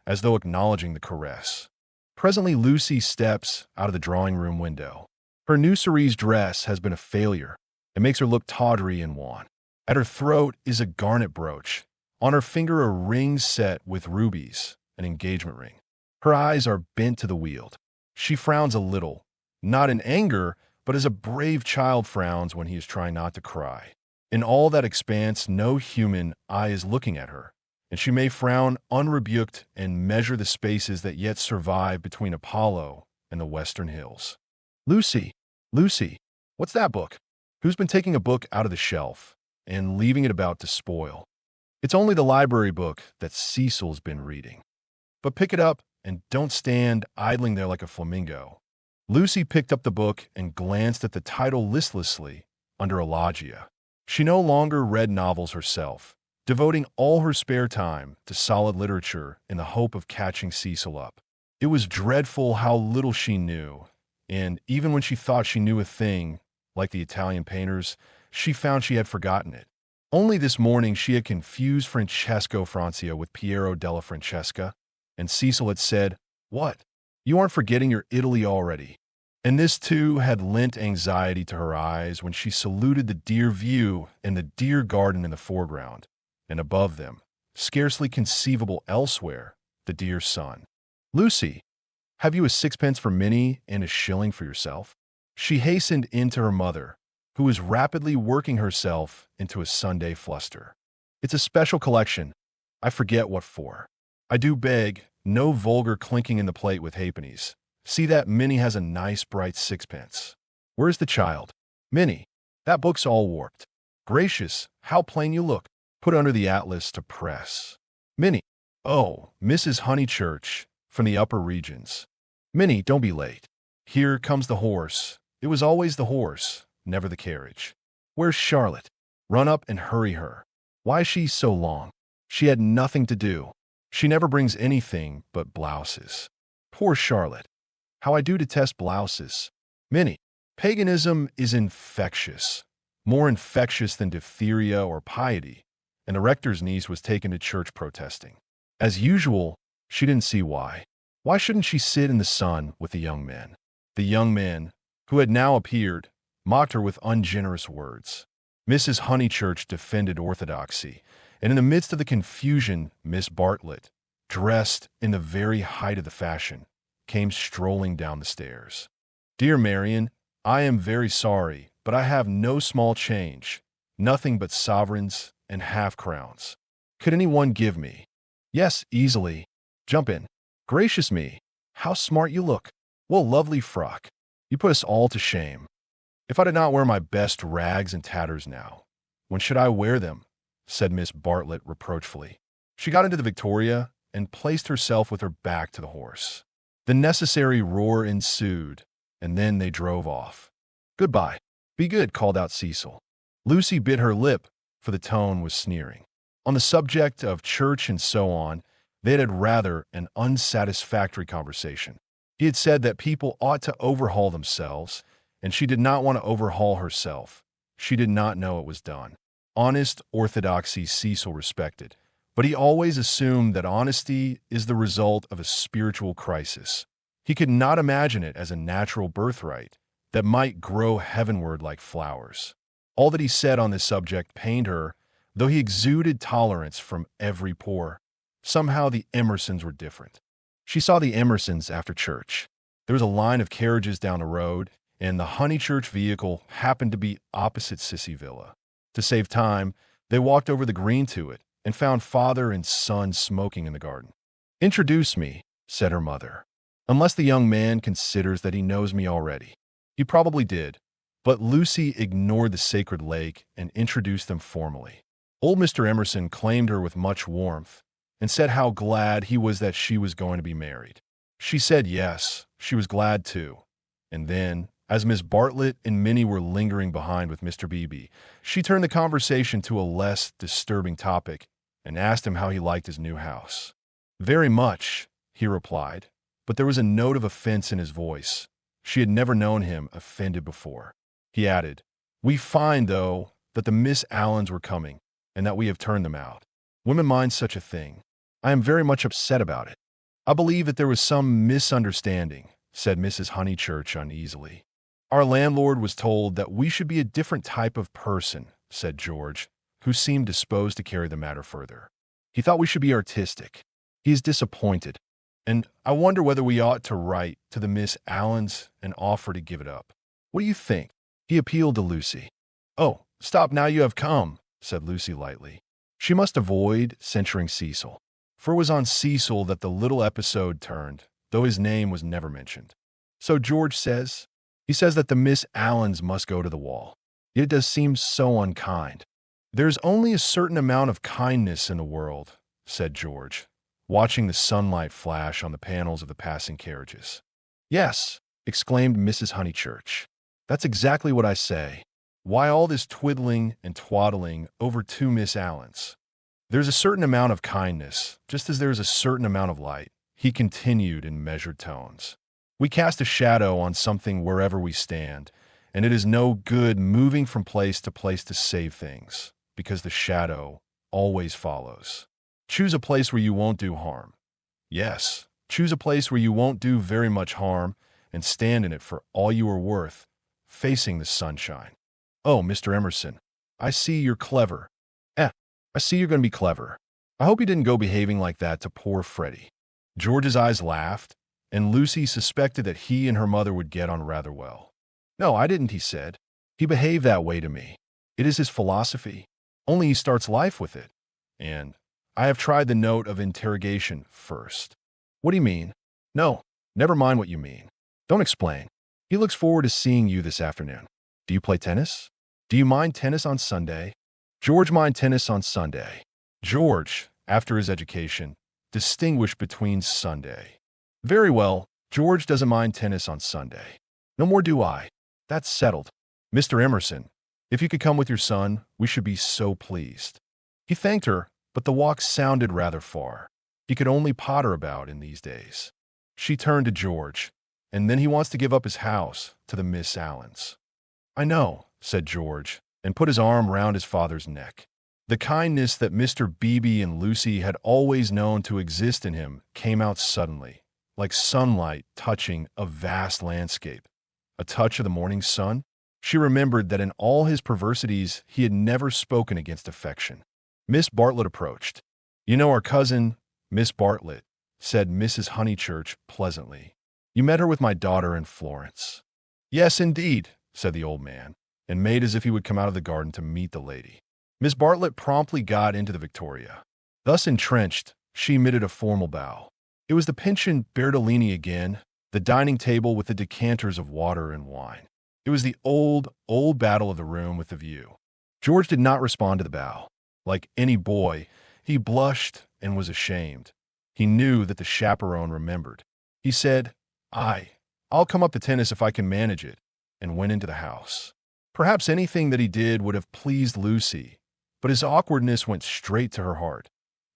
as though acknowledging the caress. Presently Lucy steps out of the drawing-room window. Her new cerise dress has been a failure. It makes her look tawdry and wan. At her throat is a garnet brooch. On her finger a ring set with rubies, an engagement ring. Her eyes are bent to the Weald. She frowns a little, not in anger, but as a brave child frowns when he is trying not to cry. In all that expanse no human eye is looking at her, and she may frown unrebuked and measure the spaces that yet survive between Apollo and the western hills. Lucy, Lucy, what's that book? Who's been taking a book out of the shelf and leaving it about to spoil? It's only the library book that Cecil's been reading. But pick it up and don't stand idling there like a flamingo. Lucy picked up the book and glanced at the title listlessly under Alogia. She no longer read novels herself, devoting all her spare time to solid literature in the hope of catching Cecil up. It was dreadful how little she knew, and even when she thought she knew a thing, like the Italian painters, she found she had forgotten it. Only this morning she had confused Francesco Francia with Piero della Francesca, and Cecil had said, "What? You aren't forgetting your Italy already." And this, too, had lent anxiety to her eyes when she saluted the dear view and the dear garden in the foreground, and above them, scarcely conceivable elsewhere, the dear sun. "Lucy, Have you a sixpence for Minnie and a shilling for yourself?" She hastened into her mother, who was rapidly working herself into a Sunday fluster. "It's a special collection. I forget what for. I do beg, no vulgar clinking in the plate with halfpennies. See that Minnie has a nice bright sixpence. Where's the child? Minnie, that book's all warped. Gracious, how plain you look. Put under the atlas to press. Minnie, oh, Mrs. Honeychurch, from the upper regions. Minnie, don't be late. Here comes the horse. It was always the horse, never the carriage. Where's Charlotte? Run up and hurry her. Why is she so long? She had nothing to do. She never brings anything but blouses. Poor Charlotte. How I do detest blouses. Minnie, paganism is infectious, more infectious than diphtheria or piety, and the rector's niece was taken to church protesting. As usual, she didn't see why. Why shouldn't she sit in the sun with the young men? The young men, who had now appeared, mocked her with ungenerous words. Mrs. Honeychurch defended orthodoxy, and in the midst of the confusion, Miss Bartlett, dressed in the very height of the fashion, came strolling down the stairs. "Dear Marian, I am very sorry, but I have no small change, nothing but sovereigns and half-crowns. Could anyone give me?" "Yes, easily. Jump in." "Gracious me, how smart you look. What a lovely frock. You put us all to shame. If I did not wear my best rags and tatters now, when should I wear them?" said Miss Bartlett reproachfully. She got into the Victoria and placed herself with her back to the horse. The necessary roar ensued, and then they drove off. "Goodbye. Be good," called out Cecil. Lucy bit her lip, for the tone was sneering. On the subject of church and so on, they had rather an unsatisfactory conversation. He had said that people ought to overhaul themselves, and she did not want to overhaul herself. She did not know it was done. Honest orthodoxy Cecil respected, but he always assumed that honesty is the result of a spiritual crisis. He could not imagine it as a natural birthright that might grow heavenward like flowers. All that he said on this subject pained her, though he exuded tolerance from every pore. Somehow the Emersons were different. She saw the Emersons after church. There was a line of carriages down the road, and the Honeychurch vehicle happened to be opposite Sissy Villa. To save time, they walked over the green to it and found father and son smoking in the garden. "Introduce me," said her mother. "Unless the young man considers that he knows me already." He probably did, but Lucy ignored the sacred lake and introduced them formally. Old Mr. Emerson claimed her with much warmth and said how glad he was that she was going to be married. She said yes, she was glad too. And then, as Miss Bartlett and Minnie were lingering behind with Mr. Beebe, she turned the conversation to a less disturbing topic and asked him how he liked his new house. "Very much," he replied, but there was a note of offense in his voice. She had never known him offended before. He added, "We find, though, that the Miss Allens were coming, and that we have turned them out. Women mind such a thing. I am very much upset about it." "I believe that there was some misunderstanding," said Mrs. Honeychurch uneasily. "Our landlord was told that we should be a different type of person," said George, who seemed disposed to carry the matter further. "He thought we should be artistic. He is disappointed, and I wonder whether we ought to write to the Miss Allens and offer to give it up. What do you think?" He appealed to Lucy. "Oh, stop now you have come," said Lucy lightly. She must avoid censuring Cecil, for it was on Cecil that the little episode turned, though his name was never mentioned. "So George says? He says that the Miss Allens must go to the wall. It does seem so unkind." "There's only a certain amount of kindness in the world," said George, watching the sunlight flash on the panels of the passing carriages. "Yes," exclaimed Mrs. Honeychurch. "That's exactly what I say. Why all this twiddling and twaddling over two Miss Allens? There's a certain amount of kindness, just as there's a certain amount of light," he continued in measured tones. "We cast a shadow on something wherever we stand, and it is no good moving from place to save things, because the shadow always follows. Choose a place where you won't do harm. Yes, choose a place where you won't do very much harm, and stand in it for all you are worth, facing the sunshine. Oh, Mr. Emerson, I see you're clever. I see you're going to be clever. I hope you didn't go behaving like that to poor Freddy." George's eyes laughed, and Lucy suspected that he and her mother would get on rather well. "No, I didn't," he said. "He behaved that way to me. It is his philosophy. Only he starts life with it. And I have tried the note of interrogation first." "What do you mean?" "No, never mind what you mean. Don't explain. He looks forward to seeing you this afternoon. Do you play tennis? Do you mind tennis on Sunday?" George mind tennis on Sunday. George, after his education, distinguished between Sunday. "Very well, George doesn't mind tennis on Sunday. No more do I. That's settled. Mr. Emerson, if you could come with your son, we should be so pleased." He thanked her, but the walk sounded rather far. He could only potter about in these days. She turned to George, "And then he wants to give up his house to the Miss Allens." "I know," said George, and put his arm round his father's neck. The kindness that Mr. Beebe and Lucy had always known to exist in him came out suddenly, like sunlight touching a vast landscape. A touch of the morning sun? She remembered that in all his perversities he had never spoken against affection. Miss Bartlett approached. "You know our cousin, Miss Bartlett," said Mrs. Honeychurch pleasantly. "You met her with my daughter in Florence." "Yes, indeed," said the old man, and made as if he would come out of the garden to meet the lady. Miss Bartlett promptly got into the Victoria. Thus entrenched, she emitted a formal bow. It was the pensioned Bertolini again, the dining table with the decanters of water and wine. It was the old battle of the room with the view. George did not respond to the bow. Like any boy, he blushed and was ashamed. He knew that the chaperone remembered. He said, I'll come up to tennis if I can manage it," and went into the house. Perhaps anything that he did would have pleased Lucy, but his awkwardness went straight to her heart.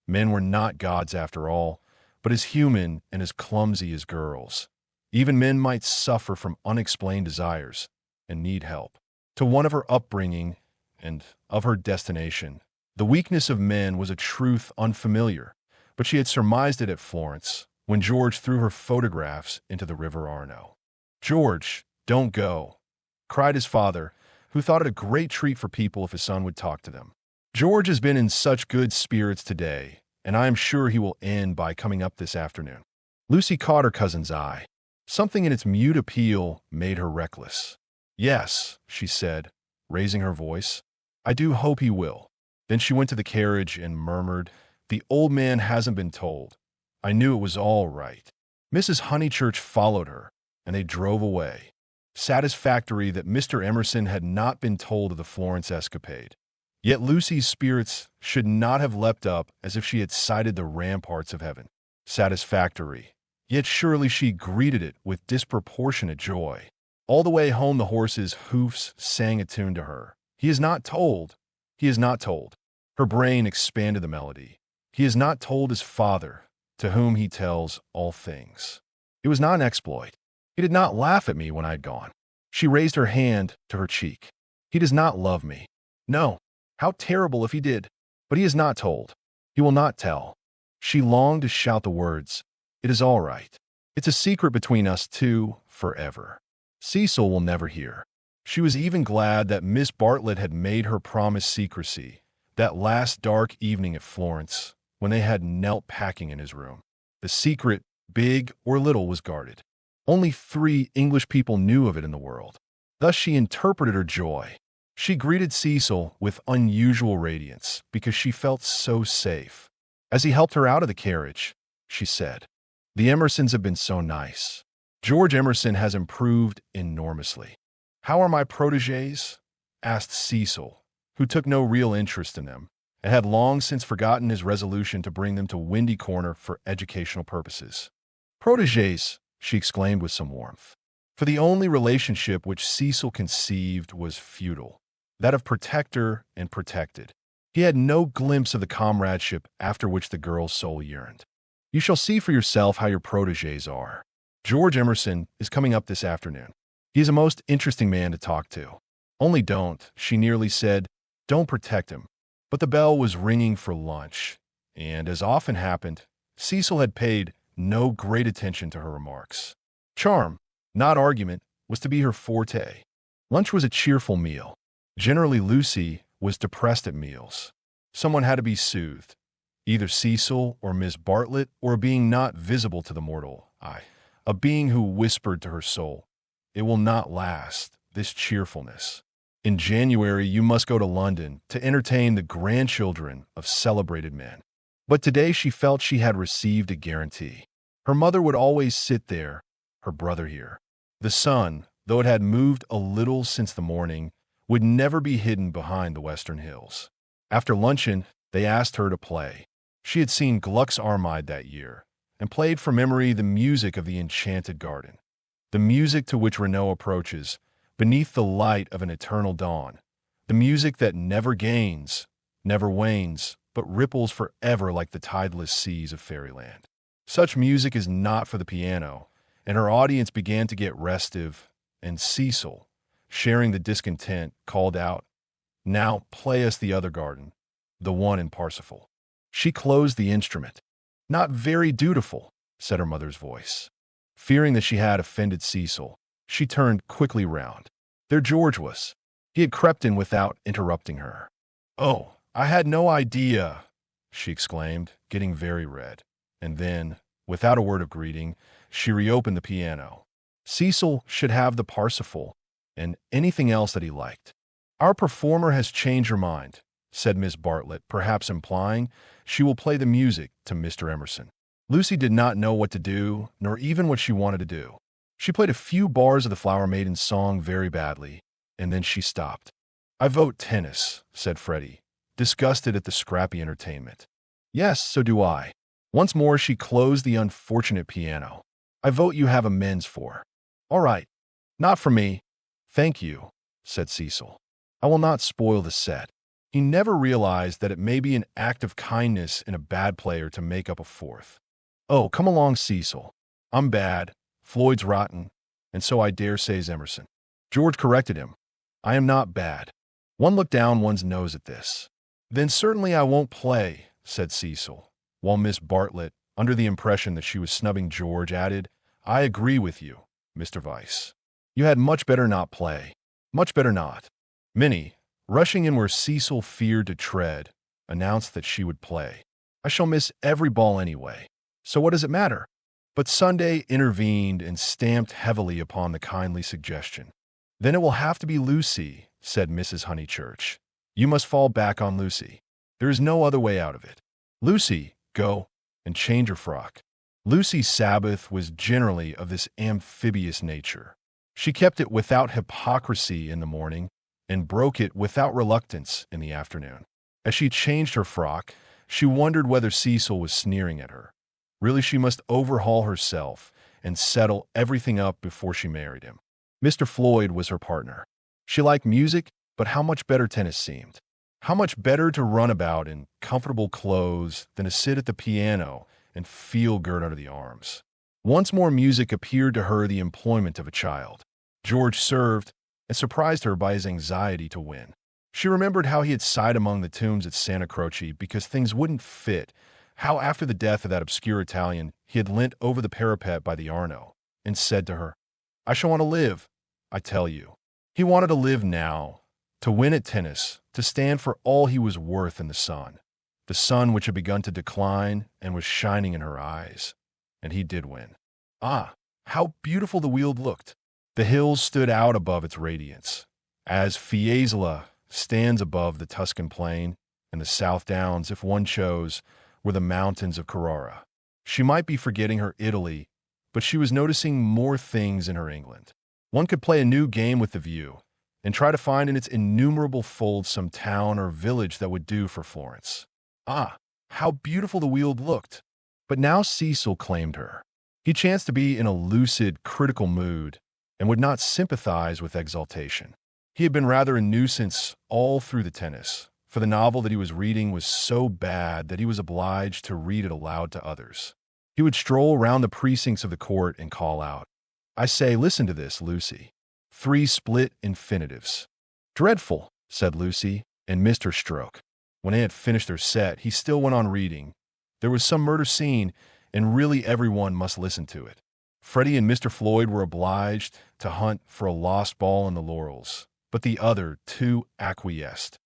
Men were not gods after all, but as human and as clumsy as girls. Even men might suffer from unexplained desires and need help. To one of her upbringing and of her destination, the weakness of men was a truth unfamiliar, but she had surmised it at Florence when George threw her photographs into the River Arno. "George, don't go," cried his father, who thought it a great treat for people if his son would talk to them. "George has been in such good spirits today, and I am sure he will end by coming up this afternoon." Lucy caught her cousin's eye. Something in its mute appeal made her reckless. "Yes," she said, raising her voice, "I do hope he will." Then she went to the carriage and murmured, "The old man hasn't been told. I knew it was all right." Mrs. Honeychurch followed her, and they drove away, satisfactory that Mr. Emerson had not been told of the Florence escapade. Yet Lucy's spirits should not have leapt up as if she had sighted the ramparts of heaven. Satisfactory. Yet surely she greeted it with disproportionate joy. All the way home the horses' hoofs sang a tune to her. "He is not told. He is not told." Her brain expanded the melody. "He is not told his Father, to whom he tells all things." It was not an exploit. He did not laugh at me when I had gone. She raised her hand to her cheek. "He does not love me. No. How terrible if he did. But he is not told. He will not tell." She longed to shout the words, "It is all right. It's a secret between us two forever. Cecil will never hear." She was even glad that Miss Bartlett had made her promise secrecy, that last dark evening at Florence, when they had knelt packing in his room. The secret, big or little, was guarded. Only 3 English people knew of it in the world. Thus she interpreted her joy. She greeted Cecil with unusual radiance because she felt so safe. As he helped her out of the carriage, she said, "The Emersons have been so nice. George Emerson has improved enormously." "How are my protégés?" asked Cecil, who took no real interest in them, and had long since forgotten his resolution to bring them to Windy Corner for educational purposes. "Protégés," she exclaimed with some warmth. For the only relationship which Cecil conceived was feudal, that of protector and protected. He had no glimpse of the comradeship after which the girl's soul yearned. "You shall see for yourself how your protégés are. George Emerson is coming up this afternoon. He is a most interesting man to talk to. Only don't," she nearly said, "don't protect him." But the bell was ringing for lunch, and, as often happened, Cecil had paid no great attention to her remarks. Charm, not argument, was to be her forte. Lunch was a cheerful meal. Generally, Lucy was depressed at meals. Someone had to be soothed, either Cecil or Miss Bartlett or a being not visible to the mortal eye. a being who whispered to her soul, "It will not last, this cheerfulness. In January, you must go to London to entertain the grandchildren of celebrated men." But today she felt she had received a guarantee. Her mother would always sit there, her brother here. The sun, though it had moved a little since the morning, would never be hidden behind the western hills. After luncheon, they asked her to play. She had seen Gluck's Armide that year, and played from memory the music of the enchanted garden, the music to which Renaud approaches, beneath the light of an eternal dawn, the music that never gains, never wanes, but ripples forever like the tideless seas of fairyland. Such music is not for the piano, and her audience began to get restive, and Cecil, sharing the discontent, called out, "Now play us the other garden, the one in Parsifal." She closed the instrument. "Not very dutiful," said her mother's voice. Fearing that she had offended Cecil, she turned quickly round. There George was. He had crept in without interrupting her. "Oh, I had no idea," she exclaimed, getting very red. And then, without a word of greeting, she reopened the piano. Cecil should have the Parsifal, and anything else that he liked. "Our performer has changed her mind," said Miss Bartlett, perhaps implying she will play the music to Mr. Emerson. Lucy did not know what to do, nor even what she wanted to do. She played a few bars of the Flower Maiden's song very badly, and then she stopped. "I vote tennis," said Freddy, disgusted at the scrappy entertainment. "Yes, so do I." Once more she closed the unfortunate piano. "I vote you have amends for." "All right. Not for me." "Thank you," said Cecil. "I will not spoil the set." He never realized that it may be an act of kindness in a bad player to make up a fourth. "Oh, come along, Cecil. I'm bad, Floyd's rotten, and so I dare say's Emerson." George corrected him. "I am not bad." One looked down one's nose at this. "Then certainly I won't play," said Cecil, while Miss Bartlett, under the impression that she was snubbing George, added, "I agree with you, Mr. Vyse. You had much better not play. Much better not." Minnie, rushing in where Cecil feared to tread, announced that she would play. "I shall miss every ball anyway, so what does it matter?" But Sunday intervened and stamped heavily upon the kindly suggestion. "Then it will have to be Lucy," said Mrs. Honeychurch. "You must fall back on Lucy. There is no other way out of it. Lucy, go and change your frock." Lucy's Sabbath was generally of this amphibious nature. She kept it without hypocrisy in the morning, and broke it without reluctance in the afternoon. As she changed her frock, she wondered whether Cecil was sneering at her. Really, she must overhaul herself and settle everything up before she married him. Mr. Floyd was her partner. She liked music, but how much better tennis seemed. How much better to run about in comfortable clothes than to sit at the piano and feel girt under the arms. Once more music appeared to her the employment of a child. George served, and surprised her by his anxiety to win. She remembered how he had sighed among the tombs at Santa Croce because things wouldn't fit, how after the death of that obscure Italian he had leant over the parapet by the Arno and said to her, "I shall want to live, I tell you." He wanted to live now, to win at tennis, to stand for all he was worth in the sun which had begun to decline and was shining in her eyes. And he did win. Ah, how beautiful the Weald looked! The hills stood out above its radiance, as Fiesole stands above the Tuscan plain, and the South Downs, if one chose, were the mountains of Carrara. She might be forgetting her Italy, but she was noticing more things in her England. One could play a new game with the view, and try to find in its innumerable folds some town or village that would do for Florence. Ah, how beautiful the Weald looked! But now Cecil claimed her. He chanced to be in a lucid, critical mood, and would not sympathize with exaltation. He had been rather a nuisance all through the tennis, for the novel that he was reading was so bad that he was obliged to read it aloud to others. He would stroll round the precincts of the court and call out, "I say, listen to this, Lucy. 3 split infinitives." "Dreadful," said Lucy, and missed her stroke. When they had finished their set, he still went on reading. There was some murder scene, and really everyone must listen to it. Freddy and Mr. Floyd were obliged to hunt for a lost ball in the laurels, but the other two acquiesced.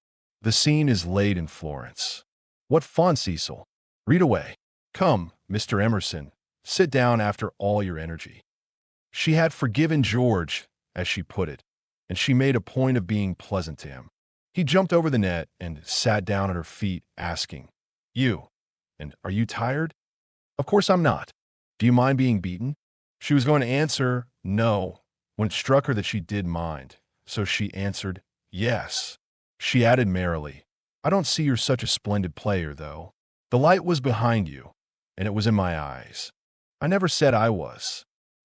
The scene is laid in Florence. What fun, Cecil! Read away. Come, Mr. Emerson, sit down after all your energy. She had forgiven George, as she put it, and she made a point of being pleasant to him. He jumped over the net and sat down at her feet, asking, "You, and are you tired?" "Of course I'm not. Do you mind being beaten?" She was going to answer no, when it struck her that she did mind, so she answered yes. She added merrily, "I don't see you're such a splendid player, though. The light was behind you, and it was in my eyes. I never said I was."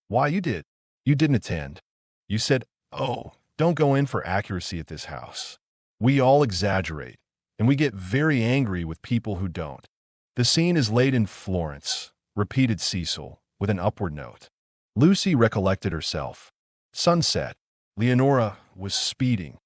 "Why, you did. You didn't attend. You said, 'Oh, don't go in for accuracy at this house.' We all exaggerate, and we get very angry with people who don't." "The scene is laid in Florence," repeated Cecil, with an upward note. Lucy recollected herself. Sunset. Leonora was speeding.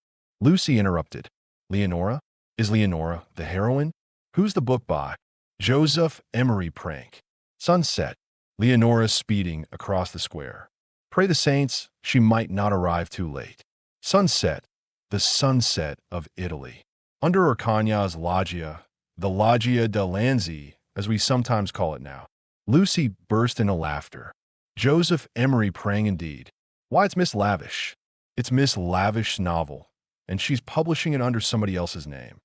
Lucy interrupted. "Leonora? Is Leonora the heroine? Who's the book by?" "Joseph Emery Prank." Sunset. Leonora speeding across the square. Pray the saints she might not arrive too late. Sunset. The sunset of Italy. Under Orcagna's loggia, the Loggia de Lanzi, as we sometimes call it now. Lucy burst into laughter. "Joseph Emery Prang indeed. Why, it's Miss Lavish. It's Miss Lavish's novel, and she's publishing it under somebody else's name."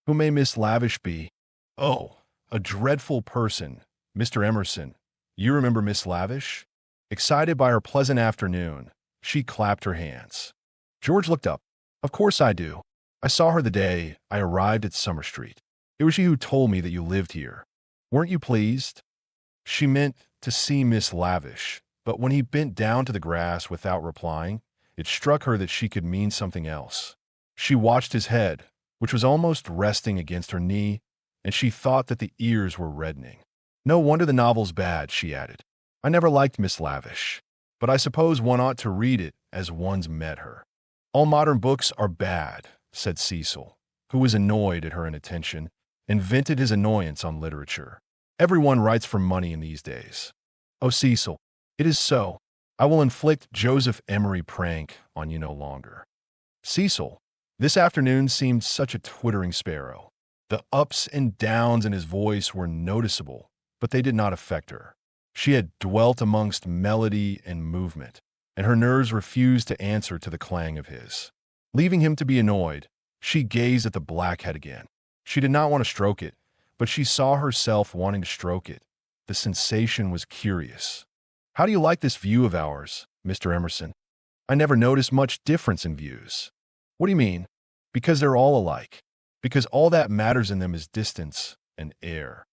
"Who may Miss Lavish be?" "Oh, a dreadful person, Mr. Emerson. You remember Miss Lavish?" Excited by her pleasant afternoon, she clapped her hands. George looked up. "Of course I do. I saw her the day I arrived at Summer Street. It was she who told me that you lived here. Weren't you pleased?" She meant to see Miss Lavish, but when he bent down to the grass without replying, it struck her that she could mean something else. She watched his head, which was almost resting against her knee, and she thought that the ears were reddening. "No wonder the novel's bad," she added. "I never liked Miss Lavish, but I suppose one ought to read it as one's met her." "All modern books are bad," said Cecil, who was annoyed at her inattention, and vented his annoyance on literature. "Everyone writes for money in these days." "Oh, Cecil, it is so. I will inflict Joseph Emery Prank on you no longer." Cecil, this afternoon, seemed such a twittering sparrow. The ups and downs in his voice were noticeable, but they did not affect her. She had dwelt amongst melody and movement, and her nerves refused to answer to the clang of his. Leaving him to be annoyed, she gazed at the black head again. She did not want to stroke it, but she saw herself wanting to stroke it. The sensation was curious. "How do you like this view of ours, Mr. Emerson?" "I never noticed much difference in views." "What do you mean?" "Because they're all alike. Because all that matters in them is distance and air."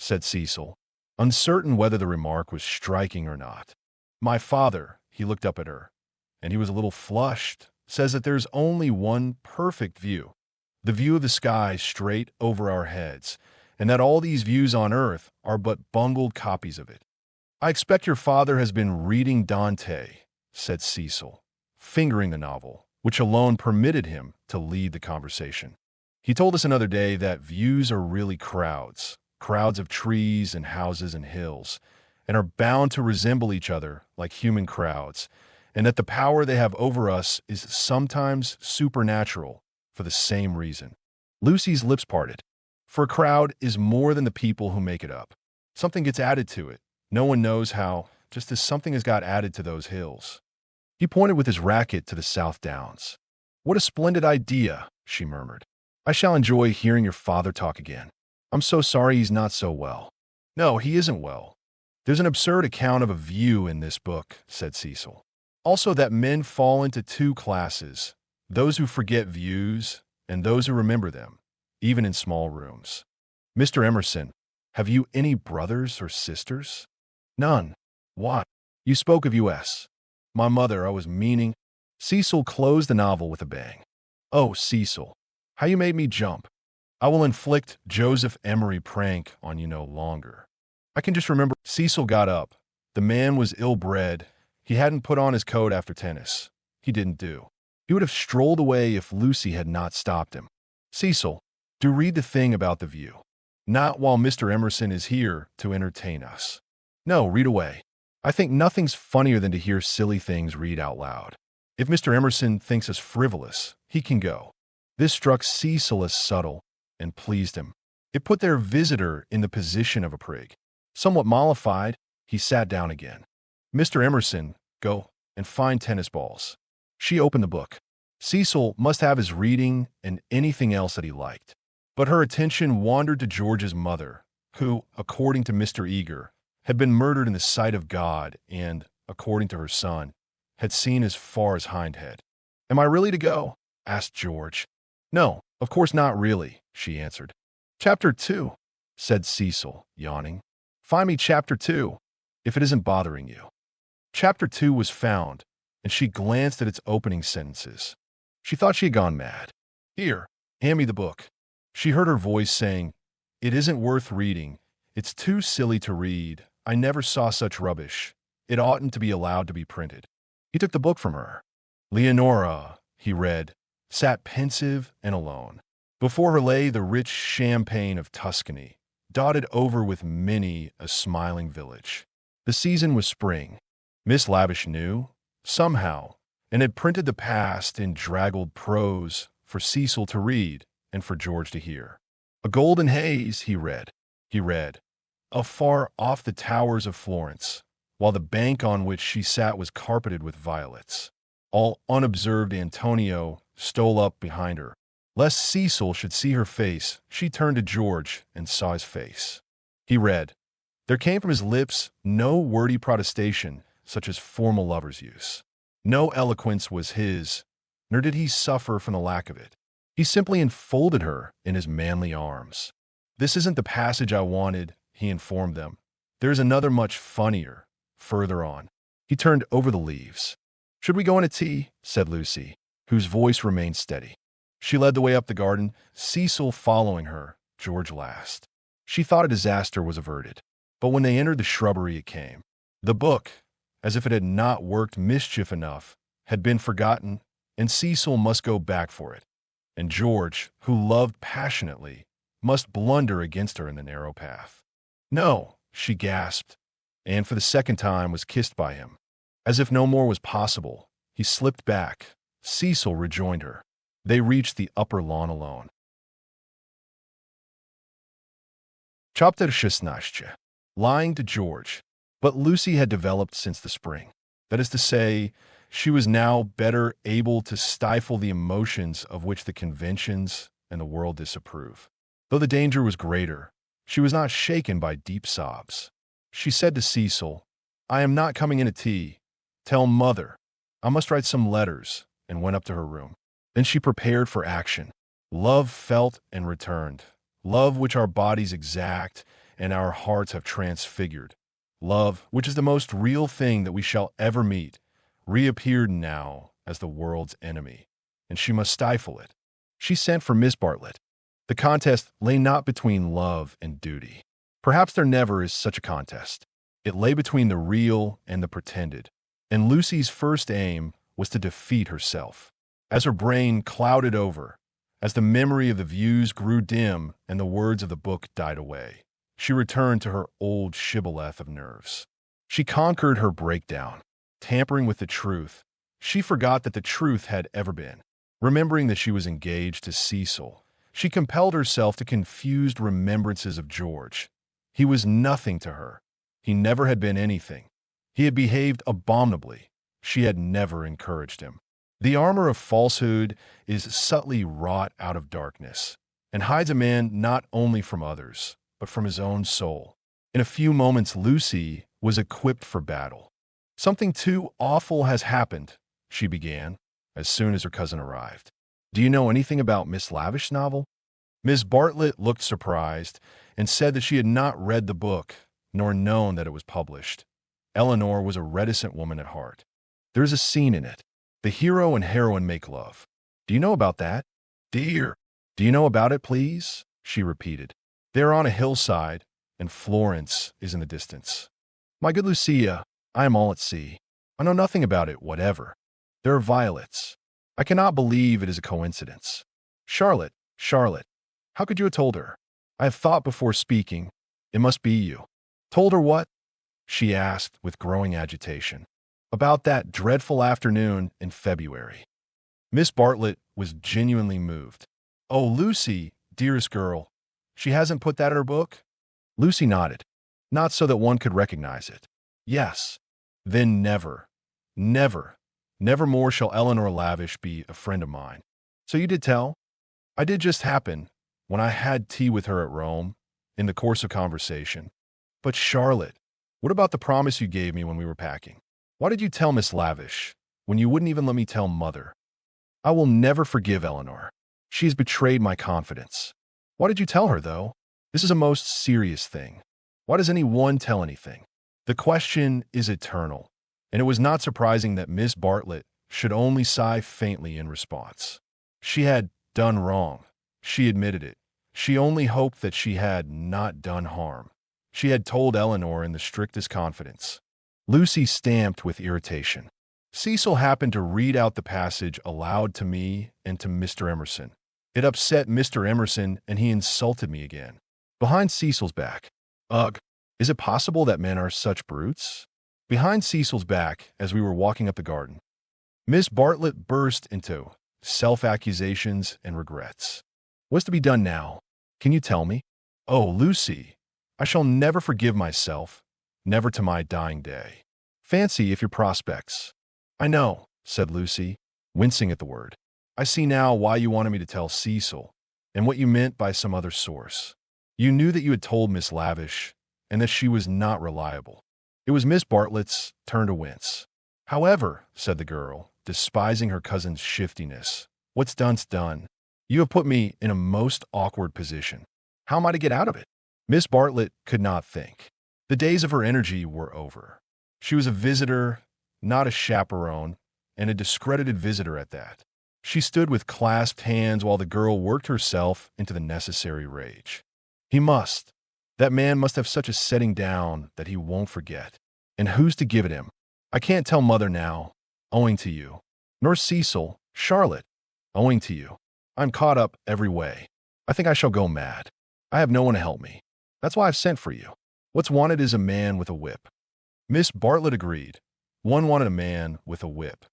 Said Cecil, uncertain whether the remark was striking or not. "My father," he looked up at her, and he was a little flushed, "says that there's only one perfect view, the view of the sky straight over our heads, and that all these views on earth are but bungled copies of it." "I expect your father has been reading Dante," said Cecil, fingering the novel, which alone permitted him to lead the conversation. "He told us another day that views are really crowds of trees and houses and hills, and are bound to resemble each other like human crowds, and that the power they have over us is sometimes supernatural for the same reason." Lucy's lips parted. "For a crowd is more than the people who make it up. Something gets added to it. No one knows how, just as something has got added to those hills." He pointed with his racket to the South Downs. "What a splendid idea," she murmured. "I shall enjoy hearing your father talk again. I'm so sorry he's not so well." "No, he isn't well. There's an absurd account of a view in this book," said Cecil. "Also that men fall into two classes, those who forget views and those who remember them, even in small rooms. Mr. Emerson, have you any brothers or sisters?" "None." "Why? You spoke of U.S. "My mother, I was meaning—" Cecil closed the novel with a bang. "Oh, Cecil, how you made me jump. I will inflict Joseph Emery Prank on you no longer. I can just remember—" Cecil got up. The man was ill-bred. He hadn't put on his coat after tennis. He didn't do. He would have strolled away if Lucy had not stopped him. "Cecil, do read the thing about the view. Not while Mr. Emerson is here to entertain us. No, read away. I think nothing's funnier than to hear silly things read out loud. If Mr. Emerson thinks us frivolous, he can go." This struck Cecil as subtle and pleased him. It put their visitor in the position of a prig. Somewhat mollified, he sat down again. Mr. Emerson, go and find tennis balls. She opened the book. Cecil must have his reading and anything else that he liked. But her attention wandered to George's mother, who, according to Mr. Eager, had been murdered in the sight of God and, according to her son, had seen as far as Hindhead. "Am I really to go?" asked George. "No, of course not really," she answered. "Chapter 2, said Cecil, yawning. "Find me Chapter 2, if it isn't bothering you." Chapter 2 was found, and she glanced at its opening sentences. She thought she had gone mad. "Here, hand me the book." She heard her voice saying, "It isn't worth reading. It's too silly to read. I never saw such rubbish. It oughtn't to be allowed to be printed." He took the book from her. Leonora, he read, sat pensive and alone. Before her lay the rich champaign of Tuscany, dotted over with many a smiling village. The season was spring. Miss Lavish knew, somehow, and had printed the past in draggled prose for Cecil to read and for George to hear. "A golden haze," he read, afar off the towers of Florence, while the bank on which she sat was carpeted with violets. All unobserved Antonio stole up behind her. Lest Cecil should see her face, she turned to George and saw his face. He read. There came from his lips no wordy protestation such as formal lovers use. No eloquence was his, nor did he suffer from the lack of it. He simply enfolded her in his manly arms. "This isn't the passage I wanted," he informed them. "There's another much funnier, further on." He turned over the leaves. "Should we go in to tea?" said Lucy, whose voice remained steady. She led the way up the garden, Cecil following her, George last. She thought a disaster was averted. But when they entered the shrubbery it came. The book, as if it had not worked mischief enough, had been forgotten, and Cecil must go back for it. And George, who loved passionately, must blunder against her in the narrow path. "No," she gasped, and for the second time was kissed by him. As if no more was possible, he slipped back. Cecil rejoined her. They reached the upper lawn alone. Chapter 16. Lying to George. But Lucy had developed since the spring. That is to say, she was now better able to stifle the emotions of which the conventions and the world disapprove. Though the danger was greater, she was not shaken by deep sobs. She said to Cecil, "I am not coming in to tea. Tell Mother. I must write some letters," and went up to her room. Then she prepared for action. Love felt and returned. Love which our bodies exact and our hearts have transfigured. Love, which is the most real thing that we shall ever meet, reappeared now as the world's enemy, and she must stifle it. She sent for Miss Bartlett. The contest lay not between love and duty. Perhaps there never is such a contest. It lay between the real and the pretended, and Lucy's first aim was to defeat herself. As her brain clouded over, as the memory of the views grew dim and the words of the book died away, she returned to her old shibboleth of nerves. She conquered her breakdown. Tampering with the truth, she forgot that the truth had ever been. Remembering that she was engaged to Cecil, she compelled herself to confused remembrances of George. He was nothing to her. He never had been anything. He had behaved abominably. She had never encouraged him. The armor of falsehood is subtly wrought out of darkness, and hides a man not only from others, but from his own soul. In a few moments, Lucy was equipped for battle. "Something too awful has happened," she began, as soon as her cousin arrived. "Do you know anything about Miss Lavish's novel?" Miss Bartlett looked surprised and said that she had not read the book, nor known that it was published. Eleanor was a reticent woman at heart. "There is a scene in it. The hero and heroine make love. Do you know about that?" "Dear, do you know about it, please?" she repeated. "They are on a hillside, and Florence is in the distance." "My good Lucia, I am all at sea. I know nothing about it whatever. There are violets. I cannot believe it is a coincidence. Charlotte, how could you have told her? I have thought before speaking. It must be you." "Told her what?" she asked with growing agitation. "About that dreadful afternoon in February." Miss Bartlett was genuinely moved. "Oh, Lucy, dearest girl, she hasn't put that in her book?" Lucy nodded. "Not so that one could recognize it." "Yes, Then never, never more shall Eleanor Lavish be a friend of mine. So you did tell? I did just happen, when I had tea with her at Rome, in the course of conversation. But Charlotte, what about the promise you gave me when we were packing? Why did you tell Miss Lavish, when you wouldn't even let me tell Mother? I will never forgive Eleanor. She has betrayed my confidence. Why did you tell her, though? This is a most serious thing. Why does anyone tell anything? The question is eternal, and it was not surprising that Miss Bartlett should only sigh faintly in response. She had done wrong. She admitted it. She only hoped that she had not done harm. She had told Eleanor in the strictest confidence. Lucy stamped with irritation. Cecil happened to read out the passage aloud to me and to Mr. Emerson. It upset Mr. Emerson, and he insulted me again. Behind Cecil's back. Ugh, is it possible that men are such brutes? Behind Cecil's back, as we were walking up the garden, Miss Bartlett burst into self-accusations and regrets. What's to be done now? Can you tell me? Oh, Lucy, I shall never forgive myself, never to my dying day. Fancy if your prospects. I know, said Lucy, wincing at the word. I see now why you wanted me to tell Cecil, and what you meant by some other source. You knew that you had told Miss Lavish, and that she was not reliable. It was Miss Bartlett's turn to wince. However, said the girl, despising her cousin's shiftiness, what's done's done. You have put me in a most awkward position. How am I to get out of it? Miss Bartlett could not think. The days of her energy were over. She was a visitor, not a chaperone, and a discredited visitor at that. She stood with clasped hands while the girl worked herself into the necessary rage. He must. That man must have such a setting down that he won't forget. And who's to give it him? I can't tell Mother now, owing to you. Nor Cecil, Charlotte, owing to you. I'm caught up every way. I think I shall go mad. I have no one to help me. That's why I've sent for you. What's wanted is a man with a whip. Miss Bartlett agreed. One wanted a man with a whip.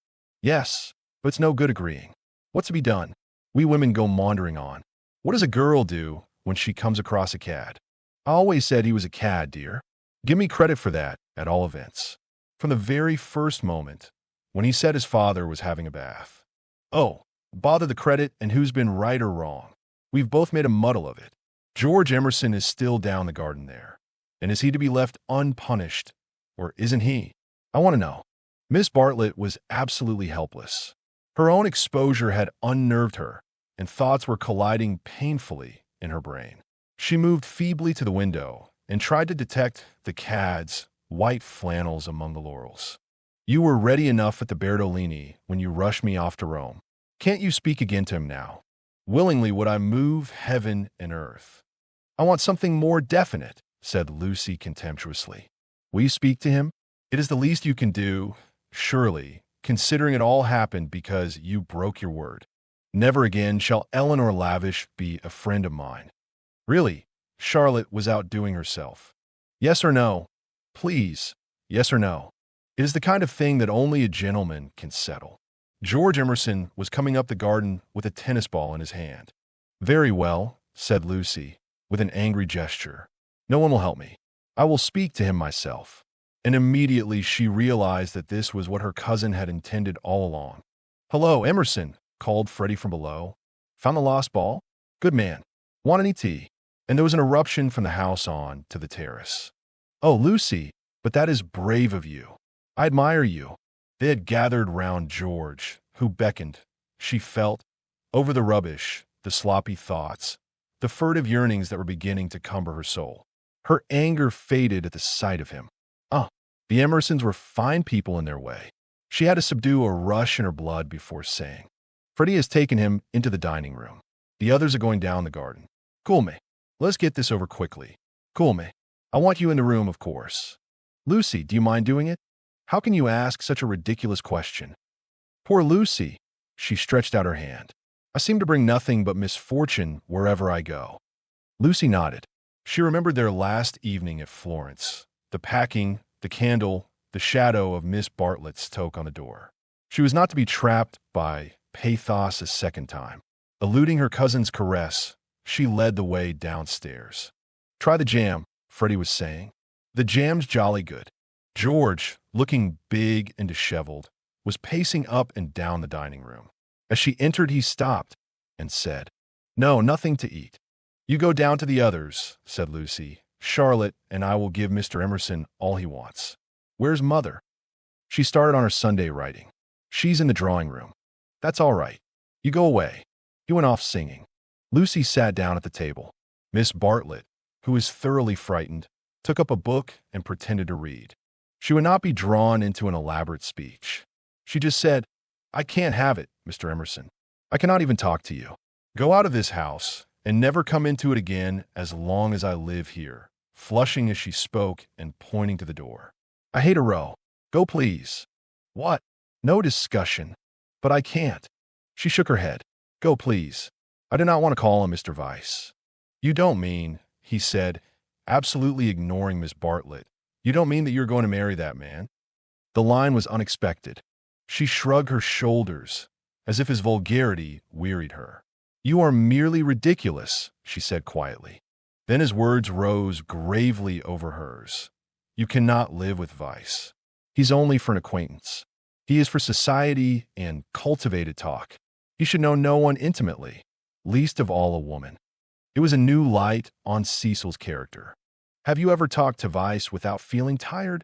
Yes, but it's no good agreeing. What's to be done? We women go maundering on. What does a girl do when she comes across a cad? I always said he was a cad, dear. Give me credit for that, at all events. From the very first moment, when he said his father was having a bath. Oh, bother the credit and who's been right or wrong. We've both made a muddle of it. George Emerson is still down the garden there. And is he to be left unpunished, or isn't he? I want to know. Miss Bartlett was absolutely helpless. Her own exposure had unnerved her, and thoughts were colliding painfully in her brain. She moved feebly to the window and tried to detect the cad's white flannels among the laurels. You were ready enough at the Bertolini when you rushed me off to Rome. Can't you speak again to him now? Willingly would I move heaven and earth. I want something more definite, said Lucy contemptuously. Will you speak to him? It is the least you can do, surely, considering it all happened because you broke your word. Never again shall Eleanor Lavish be a friend of mine. Really, Charlotte was outdoing herself. Yes or no? Please, yes or no? It is the kind of thing that only a gentleman can settle. George Emerson was coming up the garden with a tennis ball in his hand. Very well, said Lucy, with an angry gesture. No one will help me. I will speak to him myself. And immediately she realized that this was what her cousin had intended all along. Hello, Emerson, called Freddy from below. Found the lost ball? Good man. Want any tea? And there was an eruption from the house on to the terrace. Oh, Lucy, but that is brave of you. I admire you. They had gathered round George, who beckoned. She felt, over the rubbish, the sloppy thoughts, the furtive yearnings that were beginning to cumber her soul. Her anger faded at the sight of him. The Emersons were fine people in their way. She had to subdue a rush in her blood before saying, Freddy has taken him into the dining room. The others are going down the garden. Cool me. Let's get this over quickly. Cool me. I want you in the room, of course. Lucy, do you mind doing it? How can you ask such a ridiculous question? Poor Lucy. She stretched out her hand. I seem to bring nothing but misfortune wherever I go. Lucy nodded. She remembered their last evening at Florence, the packing, the candle, the shadow of Miss Bartlett's toque on the door. She was not to be trapped by pathos a second time. Eluding her cousin's caress, she led the way downstairs. Try the jam, Freddy was saying. The jam's jolly good. George, looking big and disheveled, was pacing up and down the dining room. As she entered, he stopped and said, "No, nothing to eat." "You go down to the others," said Lucy. "Charlotte and I will give Mr. Emerson all he wants." "Where's Mother?" "She started on her Sunday writing. She's in the drawing room." "That's all right. You go away." He went off singing. Lucy sat down at the table. Miss Bartlett, who was thoroughly frightened, took up a book and pretended to read. She would not be drawn into an elaborate speech. She just said, "I can't have it, Mr. Emerson. I cannot even talk to you. Go out of this house and never come into it again as long as I live here," flushing as she spoke and pointing to the door. "I hate a row. Go, please." "What?" "No discussion." "But I can't." She shook her head. "Go, please. I do not want to call on Mr. Vyse." "You don't mean," he said, absolutely ignoring Miss Bartlett, "you don't mean that you're going to marry that man?" The line was unexpected. She shrugged her shoulders, as if his vulgarity wearied her. "You are merely ridiculous," she said quietly. Then his words rose gravely over hers. "You cannot live with Vyse. He's only for an acquaintance. He is for society and cultivated talk. He should know no one intimately, least of all a woman." It was a new light on Cecil's character. "Have you ever talked to Vyse without feeling tired?"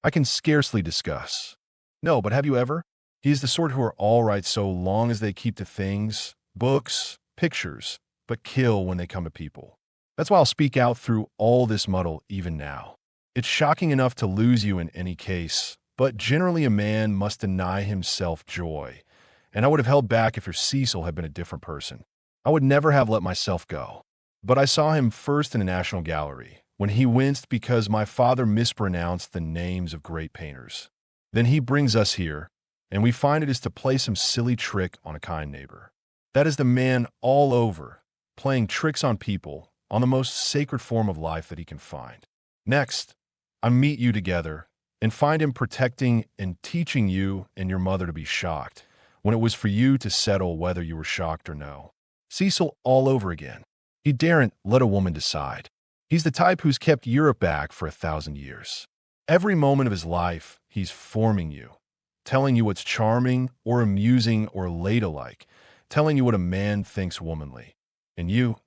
"I can scarcely discuss." "No, but have you ever? He is the sort who are all right so long as they keep to things, books, pictures, but kill when they come to people. That's why I'll speak out through all this muddle even now. It's shocking enough to lose you in any case, but generally a man must deny himself joy, and I would have held back if your Cecil had been a different person. I would never have let myself go. But I saw him first in the National Gallery, when he winced because my father mispronounced the names of great painters. Then he brings us here, and we find it is to play some silly trick on a kind neighbor. That is the man all over, playing tricks on people, on the most sacred form of life that he can find. Next, I meet you together, and find him protecting and teaching you and your mother to be shocked, when it was for you to settle whether you were shocked or no. Cecil all over again. He daren't let a woman decide. He's the type who's kept Europe back for 1,000 years. Every moment of his life, he's forming you, telling you what's charming or amusing or ladylike, telling you what a man thinks womanly. And you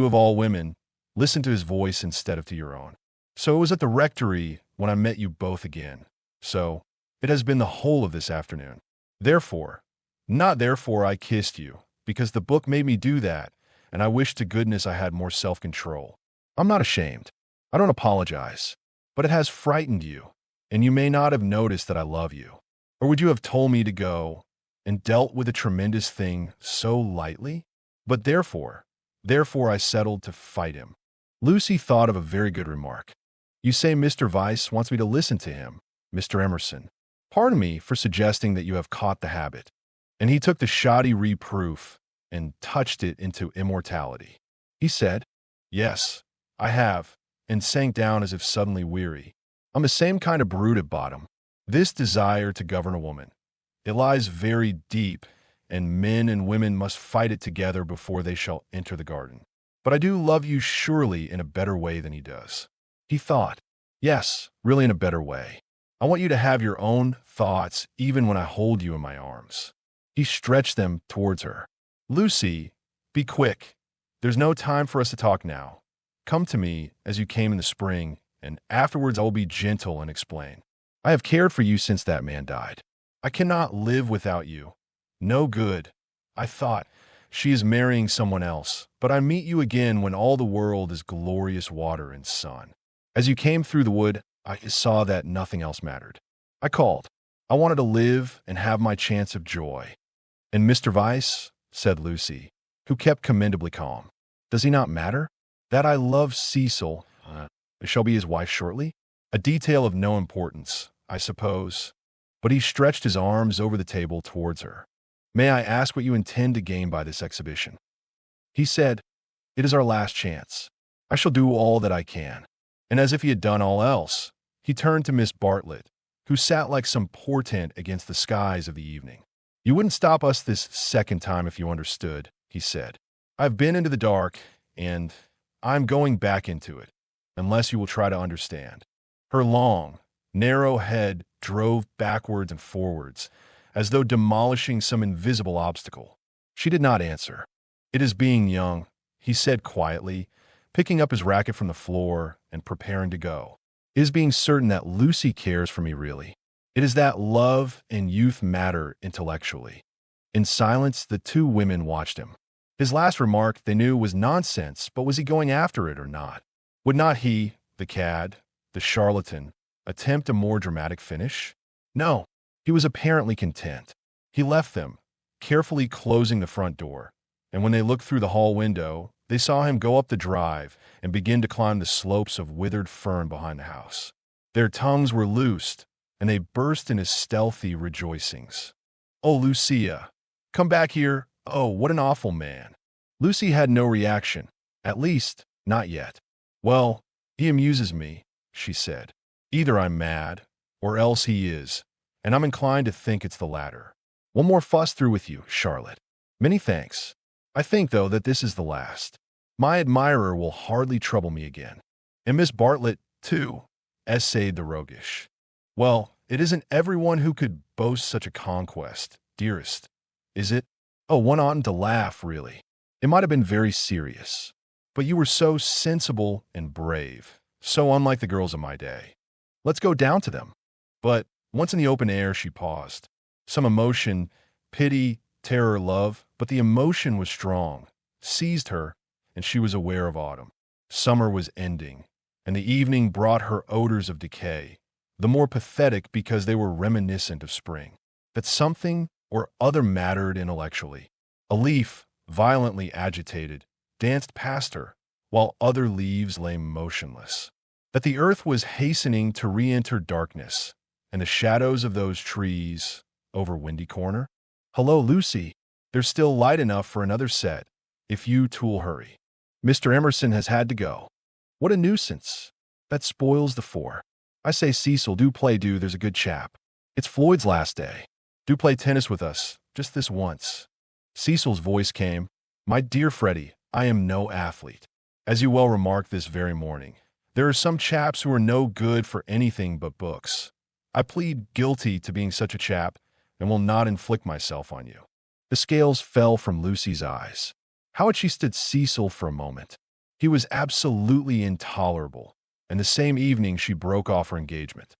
of all women, listen to his voice instead of to your own. So it was at the rectory when I met you both again. So it has been the whole of this afternoon. Therefore, not therefore I kissed you, because the book made me do that, and I wish to goodness I had more self-control. I'm not ashamed. I don't apologize. But it has frightened you, and you may not have noticed that I love you. Or would you have told me to go and dealt with a tremendous thing so lightly? But therefore I settled to fight him. Lucy thought of a very good remark. "You say Mr. Vyse wants me to listen to him, Mr. Emerson. Pardon me for suggesting that you have caught the habit." And he took the shoddy reproof and touched it into immortality. He said, "Yes, I have," and sank down as if suddenly weary. "I'm the same kind of brute at bottom. This desire to govern a woman. It lies very deep, and men and women must fight it together before they shall enter the garden. But I do love you surely in a better way than he does." He thought, "Yes, really in a better way. I want you to have your own thoughts even when I hold you in my arms." He stretched them towards her. "Lucy, be quick. There's no time for us to talk now. Come to me as you came in the spring, and afterwards I will be gentle and explain. I have cared for you since that man died. I cannot live without you. No good. I thought, she is marrying someone else, but I meet you again when all the world is glorious water and sun. As you came through the wood, I saw that nothing else mattered. I called. I wanted to live and have my chance of joy." "And Mr. Vyse," said Lucy, who kept commendably calm, "does he not matter? That I love Cecil, shall be his wife shortly? A detail of no importance, I suppose." But he stretched his arms over the table towards her. "May I ask what you intend to gain by this exhibition?" He said, "It is our last chance. I shall do all that I can." And as if he had done all else, he turned to Miss Bartlett, who sat like some portent against the skies of the evening. "You wouldn't stop us this second time if you understood," he said. "I've been into the dark, and I'm going back into it, unless you will try to understand." Her long, narrow head drove backwards and forwards, as though demolishing some invisible obstacle. She did not answer. "It is being young," he said quietly, picking up his racket from the floor and preparing to go. "It is being certain that Lucy cares for me really. It is that love and youth matter intellectually." In silence, the two women watched him. His last remark, they knew, was nonsense, but was he going after it or not? Would not he, the cad, the charlatan, attempt a more dramatic finish? No, he was apparently content. He left them, carefully closing the front door, and when they looked through the hall window, they saw him go up the drive and begin to climb the slopes of withered fern behind the house. Their tongues were loosed, and they burst into stealthy rejoicings. "Oh, Lucia, come back here. Oh, what an awful man." Lucy had no reaction, at least, not yet. "Well, he amuses me," she said. "Either I'm mad, or else he is, and I'm inclined to think it's the latter. One more fuss through with you, Charlotte. Many thanks. I think, though, that this is the last. My admirer will hardly trouble me again. And Miss Bartlett, too," essayed the roguish. "Well, it isn't everyone who could boast such a conquest, dearest, is it? Oh, one oughtn't to laugh, really. It might have been very serious. But you were so sensible and brave, so unlike the girls of my day. Let's go down to them." But once in the open air, she paused. Some emotion, pity, terror, love, but the emotion was strong, seized her, and she was aware of autumn. Summer was ending, and the evening brought her odors of decay, the more pathetic because they were reminiscent of spring. That something or other mattered intellectually. A leaf, violently agitated, danced past her, while other leaves lay motionless. That the earth was hastening to re-enter darkness, and the shadows of those trees over Windy Corner. "Hello, Lucy. There's still light enough for another set, if you two'll hurry. Mr. Emerson has had to go. What a nuisance. That spoils the four. I say, Cecil, do play, there's a good chap. It's Floyd's last day. Do play tennis with us, just this once." Cecil's voice came. "My dear Freddy, I am no athlete. As you well remarked this very morning, there are some chaps who are no good for anything but books. I plead guilty to being such a chap and will not inflict myself on you." The scales fell from Lucy's eyes. How had she stood Cecil for a moment? He was absolutely intolerable, and the same evening she broke off her engagement.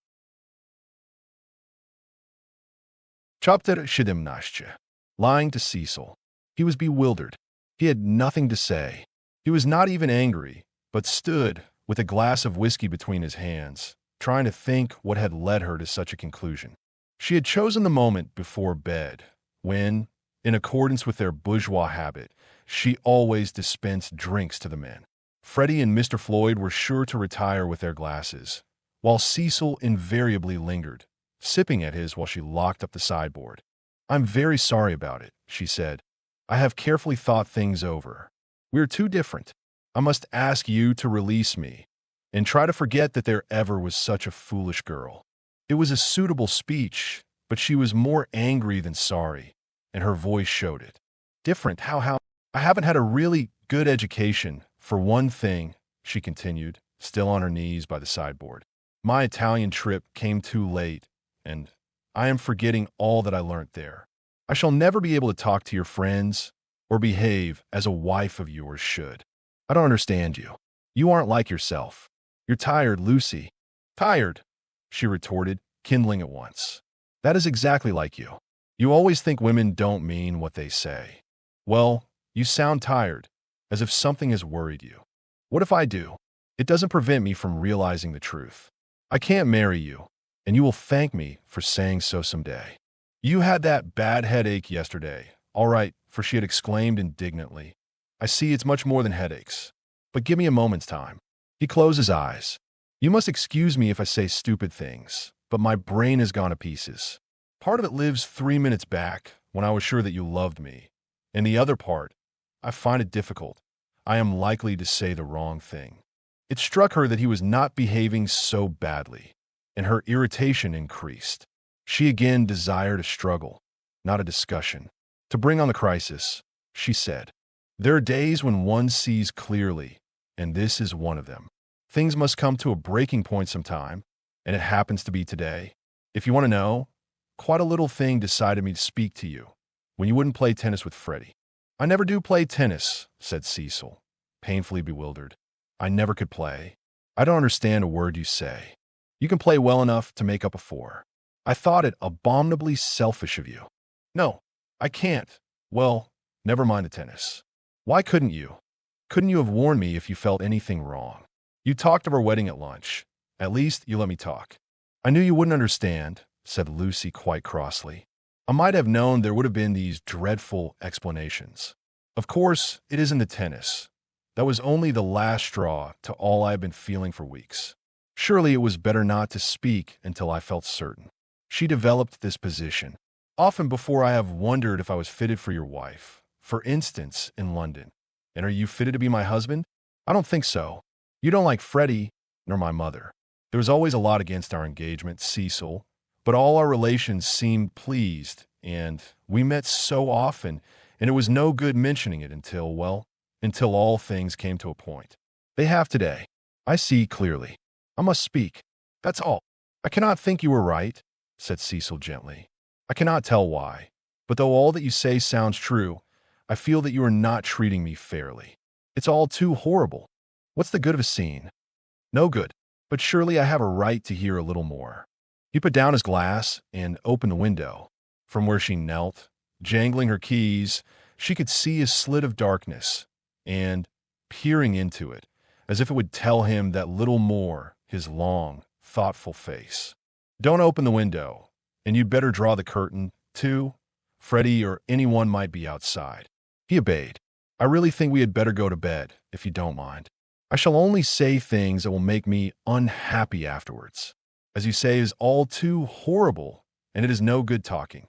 Chapter 17. Lying to Cecil. He was bewildered. He had nothing to say. He was not even angry, but stood, with a glass of whiskey between his hands, trying to think what had led her to such a conclusion. She had chosen the moment before bed, when, in accordance with their bourgeois habit, she always dispensed drinks to the men. Freddy and Mr. Floyd were sure to retire with their glasses, while Cecil invariably lingered, sipping at his while she locked up the sideboard. "I'm very sorry about it," she said. "I have carefully thought things over. We're too different. I must ask you to release me, and try to forget that there ever was such a foolish girl." It was a suitable speech, but she was more angry than sorry, and her voice showed it. "Different? How? I haven't had a really good education, for one thing," she continued, still on her knees by the sideboard. "My Italian trip came too late, and I am forgetting all that I learnt there. I shall never be able to talk to your friends or behave as a wife of yours should. I don't understand you. You aren't like yourself. You're tired, Lucy." "Tired?" she retorted, kindling at once. "That is exactly like you. You always think women don't mean what they say. Well, you sound tired, as if something has worried you. What if I do? It doesn't prevent me from realizing the truth. I can't marry you, and you will thank me for saying so someday. You had that bad headache yesterday. All right," for she had exclaimed indignantly. "I see it's much more than headaches. But give me a moment's time." He closed his eyes. "You must excuse me if I say stupid things, but my brain has gone to pieces. Part of it lives 3 minutes back, when I was sure that you loved me, and the other part, I find it difficult. I am likely to say the wrong thing." It struck her that he was not behaving so badly, and her irritation increased. She again desired a struggle, not a discussion. To bring on the crisis, she said, "There are days when one sees clearly, and this is one of them. Things must come to a breaking point sometime. and it happens to be today. If you want to know, quite a little thing decided me to speak to you when you wouldn't play tennis with Freddy. I never do play tennis, said Cecil, painfully bewildered. I never could play. I don't understand a word you say. You can play well enough to make up a 4. I thought it abominably selfish of you. No, I can't. Well, never mind the tennis. Why couldn't you? Couldn't you have warned me if you felt anything wrong? You talked of our wedding at lunch. At least you let me talk. I knew you wouldn't understand, said Lucy quite crossly. I might have known there would have been these dreadful explanations. Of course, it isn't the tennis. That was only the last straw to all I have been feeling for weeks. Surely it was better not to speak until I felt certain. She developed this position, often before I have wondered if I was fitted for your wife, for instance, in London. And are you fitted to be my husband? I don't think so. You don't like Freddy, nor my mother. There was always a lot against our engagement, Cecil, but all our relations seemed pleased, and we met so often, and it was no good mentioning it until all things came to a point. They have today. I see clearly. I must speak. That's all. I cannot think you were right, said Cecil gently. I cannot tell why, but though all that you say sounds true, I feel that you are not treating me fairly. It's all too horrible. What's the good of a scene? No good. But surely I have a right to hear a little more. He put down his glass and opened the window. From where she knelt, jangling her keys, she could see a slit of darkness, and, peering into it, as if it would tell him that little more, his long, thoughtful face. Don't open the window, and you'd better draw the curtain, too. Freddy or anyone might be outside. He obeyed. I really think we had better go to bed, if you don't mind. I shall only say things that will make me unhappy afterwards. As you say, it is all too horrible, and it is no good talking.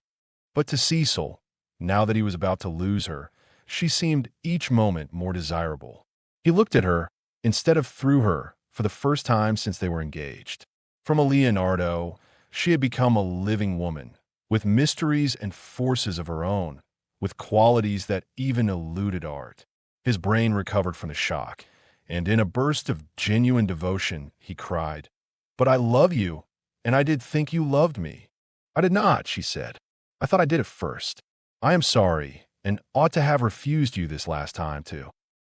But to Cecil, now that he was about to lose her, she seemed each moment more desirable. He looked at her, instead of through her, for the first time since they were engaged. From a Leonardo, she had become a living woman, with mysteries and forces of her own, with qualities that even eluded art. His brain recovered from the shock, and in a burst of genuine devotion, he cried, "But I love you, and I did think you loved me." "I did not," she said. "I thought I did at first. I am sorry, and ought to have refused you this last time, too."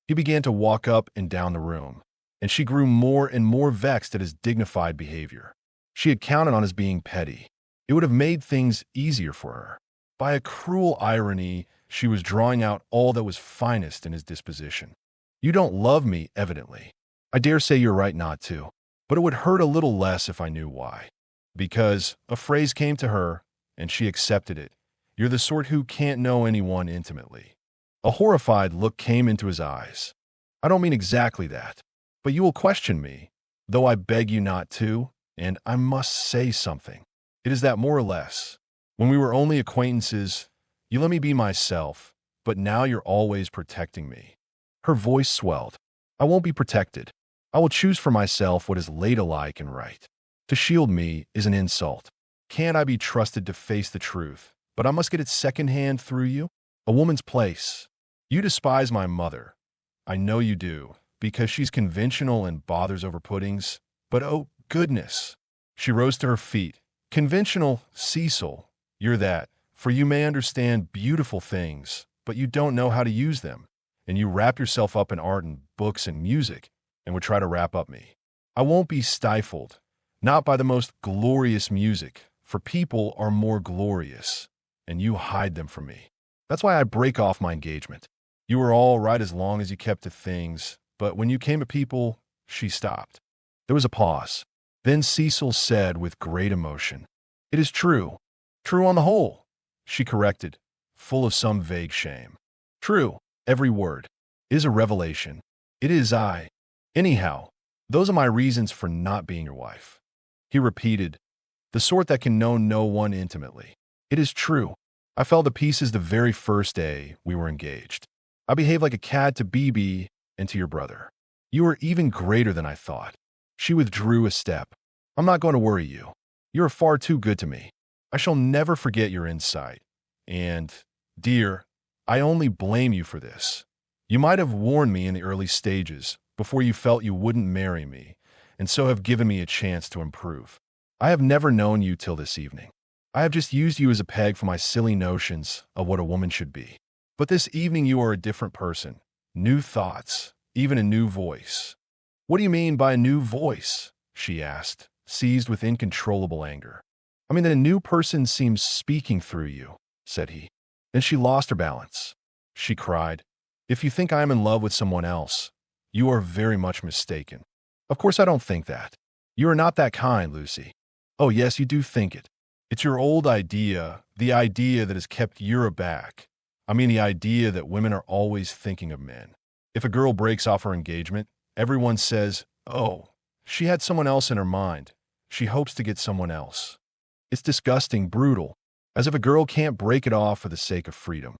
He began to walk up and down the room, and she grew more and more vexed at his dignified behavior. She had counted on his being petty. It would have made things easier for her. By a cruel irony, she was drawing out all that was finest in his disposition. "You don't love me, evidently. I dare say you're right not to, but it would hurt a little less if I knew why." Because a phrase came to her, and she accepted it. "You're the sort who can't know anyone intimately." A horrified look came into his eyes. "I don't mean exactly that, but you will question me, though I beg you not to, and I must say something. It is that more or less. When we were only acquaintances, you let me be myself, but now you're always protecting me." Her voice swelled. "I won't be protected. I will choose for myself what is ladylike and right. To shield me is an insult. Can't I be trusted to face the truth, but I must get it second-hand through you? A woman's place. You despise my mother. I know you do, because she's conventional and bothers over puddings. But oh, goodness!" She rose to her feet. "Conventional, Cecil. You're that, for you may understand beautiful things, but you don't know how to use them. And you wrap yourself up in art and books and music, and would try to wrap up me. I won't be stifled, not by the most glorious music, for people are more glorious, and you hide them from me. That's why I break off my engagement. You were all right as long as you kept to things, but when you came to people," she stopped. There was a pause. Then Cecil said with great emotion, "It is true. True on the whole," she corrected, full of some vague shame. "True. Every word. It is a revelation. It is I. Anyhow, those are my reasons for not being your wife." He repeated, "The sort that can know no one intimately. It is true. I fell to pieces the very first day we were engaged. I behaved like a cad to Beebe and to your brother. You are even greater than I thought." She withdrew a step. "I'm not going to worry you. You are far too good to me. I shall never forget your insight. And, dear, I only blame you for this. You might have warned me in the early stages, before you felt you wouldn't marry me, and so have given me a chance to improve. I have never known you till this evening. I have just used you as a peg for my silly notions of what a woman should be. But this evening you are a different person. New thoughts, even a new voice." "What do you mean by a new voice?" she asked, seized with incontrollable anger. "I mean that a new person seems speaking through you," said he. Then she lost her balance. She cried, "If you think I am in love with someone else, you are very much mistaken. Of course I don't think that. You are not that kind, Lucy. Oh yes, you do think it. It's your old idea, the idea that has kept you aback. I mean the idea that women are always thinking of men. If a girl breaks off her engagement, everyone says, 'Oh, she had someone else in her mind. She hopes to get someone else.' It's disgusting, brutal, as if a girl can't break it off for the sake of freedom."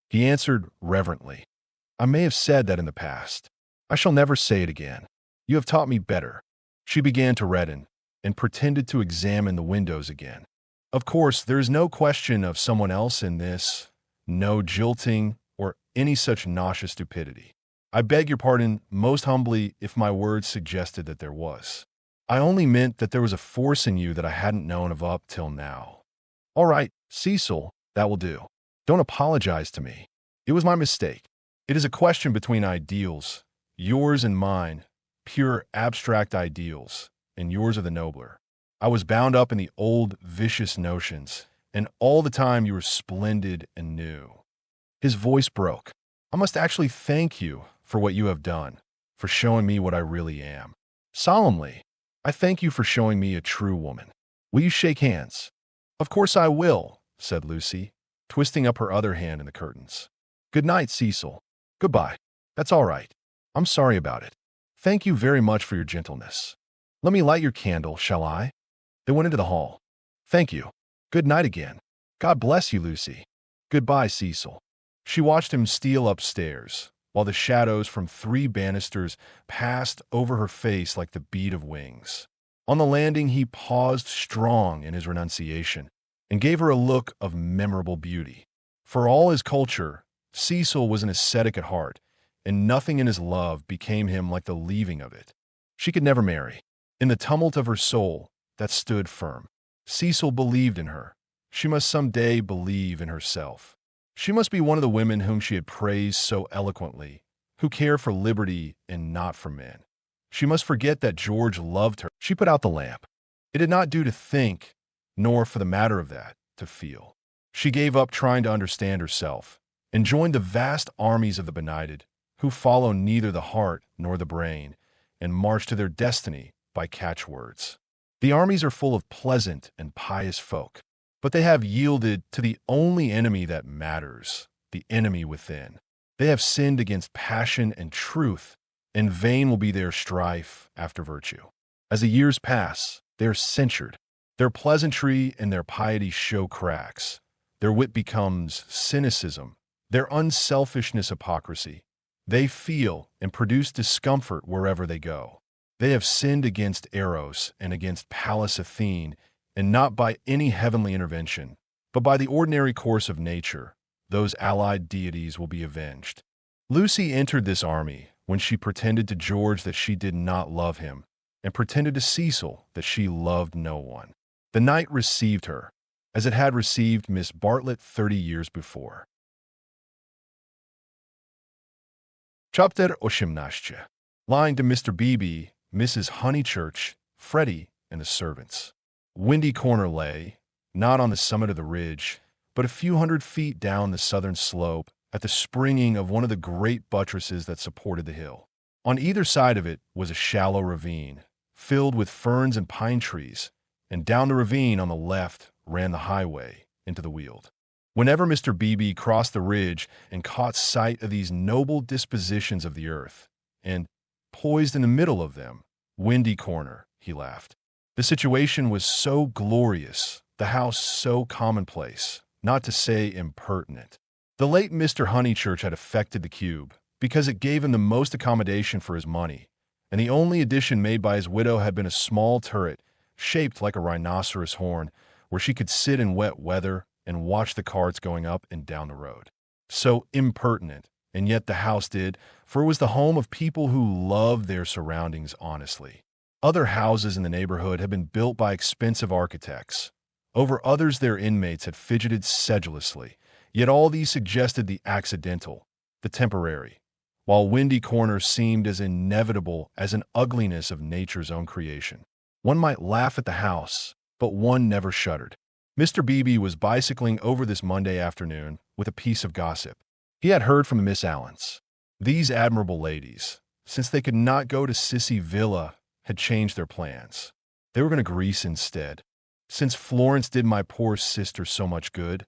He answered reverently, "I may have said that in the past. I shall never say it again. You have taught me better." She began to redden and pretended to examine the windows again. "Of course, there is no question of someone else in this, no jilting or any such nauseous stupidity. I beg your pardon most humbly if my words suggested that there was. I only meant that there was a force in you that I hadn't known of up till now." "All right, Cecil, that will do. Don't apologize to me. It was my mistake. It is a question between ideals, yours and mine, pure abstract ideals, and yours are the nobler. I was bound up in the old vicious notions, and all the time you were splendid and new." His voice broke. "I must actually thank you for what you have done, for showing me what I really am. Solemnly, I thank you for showing me a true woman. Will you shake hands?" "Of course I will," said Lucy, twisting up her other hand in the curtains. "Good night, Cecil. Goodbye. That's all right. I'm sorry about it. Thank you very much for your gentleness. Let me light your candle, shall I?" They went into the hall. "Thank you. Good night again. God bless you, Lucy. Goodbye, Cecil." She watched him steal upstairs, while the shadows from 3 banisters passed over her face like the beat of wings. On the landing he paused strong in his renunciation, and gave her a look of memorable beauty. For all his culture, Cecil was an ascetic at heart, and nothing in his love became him like the leaving of it. She could never marry. In the tumult of her soul, that stood firm. Cecil believed in her. She must some day believe in herself. She must be one of the women whom she had praised so eloquently, who care for liberty and not for men. She must forget that George loved her. She put out the lamp. It did not do to think, nor, for the matter of that, to feel. She gave up trying to understand herself, and joined the vast armies of the benighted, who follow neither the heart nor the brain, and march to their destiny by catchwords. The armies are full of pleasant and pious folk, but they have yielded to the only enemy that matters, the enemy within. They have sinned against passion and truth, and vain will be their strife after virtue. As the years pass, they are censured. Their pleasantry and their piety show cracks. Their wit becomes cynicism, their unselfishness hypocrisy. They feel and produce discomfort wherever they go. They have sinned against Eros and against Pallas Athene, and not by any heavenly intervention, but by the ordinary course of nature. Those allied deities will be avenged. Lucy entered this army when she pretended to George that she did not love him, and pretended to Cecil that she loved no one. The night received her, as it had received Miss Bartlett 30 years before. Chapter 18. Lying to Mr. Beebe, Mrs. Honeychurch, Freddy, and the servants. Windy Corner lay, not on the summit of the ridge, but a few hundred feet down the southern slope, at the springing of one of the great buttresses that supported the hill. On either side of it was a shallow ravine, filled with ferns and pine trees, and down the ravine on the left ran the highway into the Weald. Whenever Mr. Beebe crossed the ridge and caught sight of these noble dispositions of the earth, and poised in the middle of them, Windy Corner, he laughed. The situation was so glorious, the house so commonplace, not to say impertinent. The late Mr. Honeychurch had affected the cube, because it gave him the most accommodation for his money, and the only addition made by his widow had been a small turret, shaped like a rhinoceros horn, where she could sit in wet weather and watch the carts going up and down the road. So impertinent, and yet the house did, for it was the home of people who loved their surroundings honestly. Other houses in the neighborhood had been built by expensive architects. Over others their inmates had fidgeted sedulously, yet all these suggested the accidental, the temporary, while Windy Corner seemed as inevitable as an ugliness of nature's own creation. One might laugh at the house, but one never shuddered. Mr. Beebe was bicycling over this Monday afternoon with a piece of gossip. He had heard from the Miss Allens. These admirable ladies, since they could not go to Sissy Villa, had changed their plans. They were going to Greece instead. Since Florence did my poor sister so much good,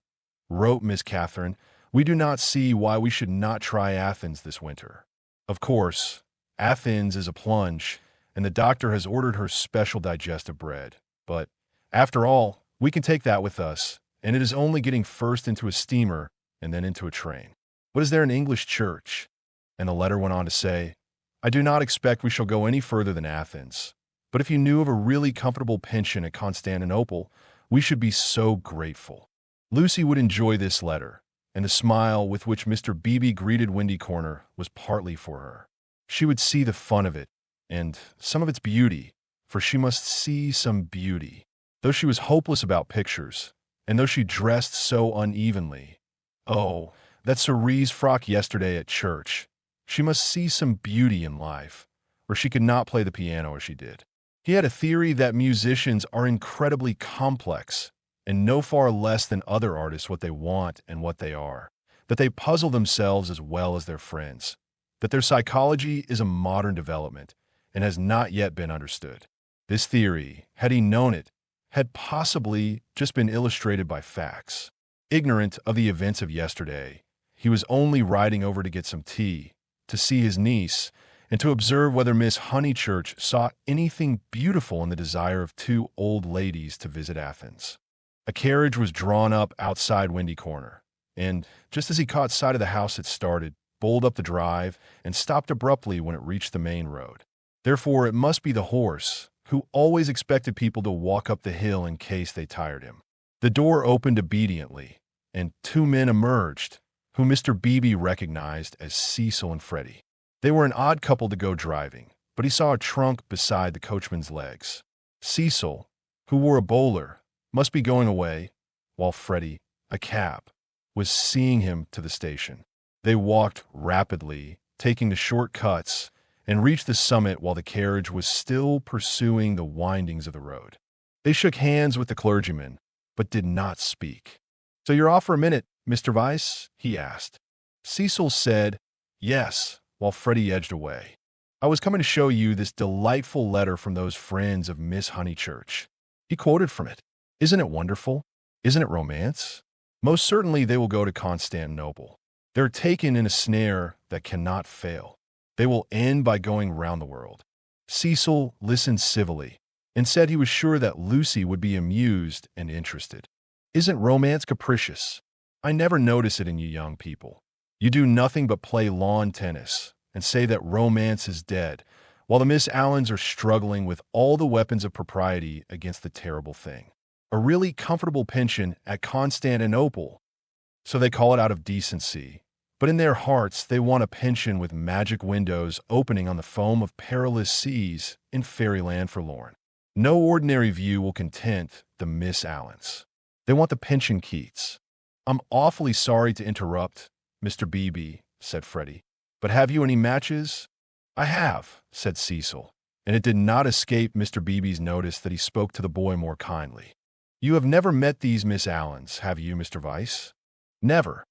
wrote Miss Catherine, we do not see why we should not try Athens this winter. Of course, Athens is a plunge, and the doctor has ordered her special digestive bread. But, after all, we can take that with us, and it is only getting first into a steamer and then into a train. What is there in English church? And the letter went on to say, I do not expect we shall go any further than Athens, but if you knew of a really comfortable pension at Constantinople, we should be so grateful. Lucy would enjoy this letter, and the smile with which Mr. Beebe greeted Windy Corner was partly for her. She would see the fun of it, and some of its beauty, for she must see some beauty. Though she was hopeless about pictures, and though she dressed so unevenly. Oh, that cerise frock yesterday at church. She must see some beauty in life, or she could not play the piano as she did. He had a theory that musicians are incredibly complex, and know far less than other artists what they want and what they are, that they puzzle themselves as well as their friends, that their psychology is a modern development and has not yet been understood. This theory, had he known it, had possibly just been illustrated by facts. Ignorant of the events of yesterday, he was only riding over to get some tea, to see his niece, and to observe whether Miss Honeychurch saw anything beautiful in the desire of two old ladies to visit Athens. A carriage was drawn up outside Windy Corner, and, just as he caught sight of the house it started, bowled up the drive, and stopped abruptly when it reached the main road. Therefore it must be the horse, who always expected people to walk up the hill in case they tired him. The door opened obediently, and two men emerged, whom Mr. Beebe recognized as Cecil and Freddy. They were an odd couple to go driving, but he saw a trunk beside the coachman's legs. Cecil, who wore a bowler, must be going away, while Freddy, a cab, was seeing him to the station. They walked rapidly, taking the short cuts, and reached the summit while the carriage was still pursuing the windings of the road. They shook hands with the clergyman, but did not speak. So you're off for a minute, Mr. Vyse? He asked. Cecil said, yes, while Freddy edged away. I was coming to show you this delightful letter from those friends of Miss Honeychurch. He quoted from it. Isn't it wonderful? Isn't it romance? Most certainly they will go to Constantinople. They're taken in a snare that cannot fail. They will end by going round the world. Cecil listened civilly and said he was sure that Lucy would be amused and interested. Isn't romance capricious? I never notice it in you young people. You do nothing but play lawn tennis and say that romance is dead, while the Miss Allens are struggling with all the weapons of propriety against the terrible thing. A really comfortable pension at Constantinople. So they call it out of decency. But in their hearts, they want a pension with magic windows opening on the foam of perilous seas in fairyland forlorn. No ordinary view will content the Miss Allens. They want the pension Keats. I'm awfully sorry to interrupt, Mr. Beebe, said Freddy. But have you any matches? I have, said Cecil, and it did not escape Mr. Beebe's notice that he spoke to the boy more kindly. You have never met these Miss Allens, have you, Mr. Vyse? Never.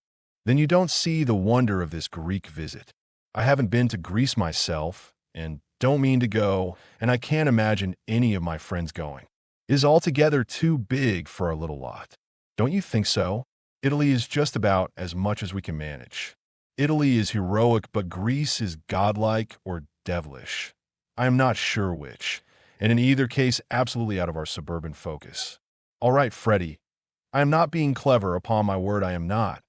Then you don't see the wonder of this Greek visit. I haven't been to Greece myself, and don't mean to go, and I can't imagine any of my friends going. It is altogether too big for our little lot. Don't you think so? Italy is just about as much as we can manage. Italy is heroic, but Greece is godlike or devilish. I am not sure which, and in either case absolutely out of our suburban focus. All right, Freddy. I am not being clever, upon my word I am not.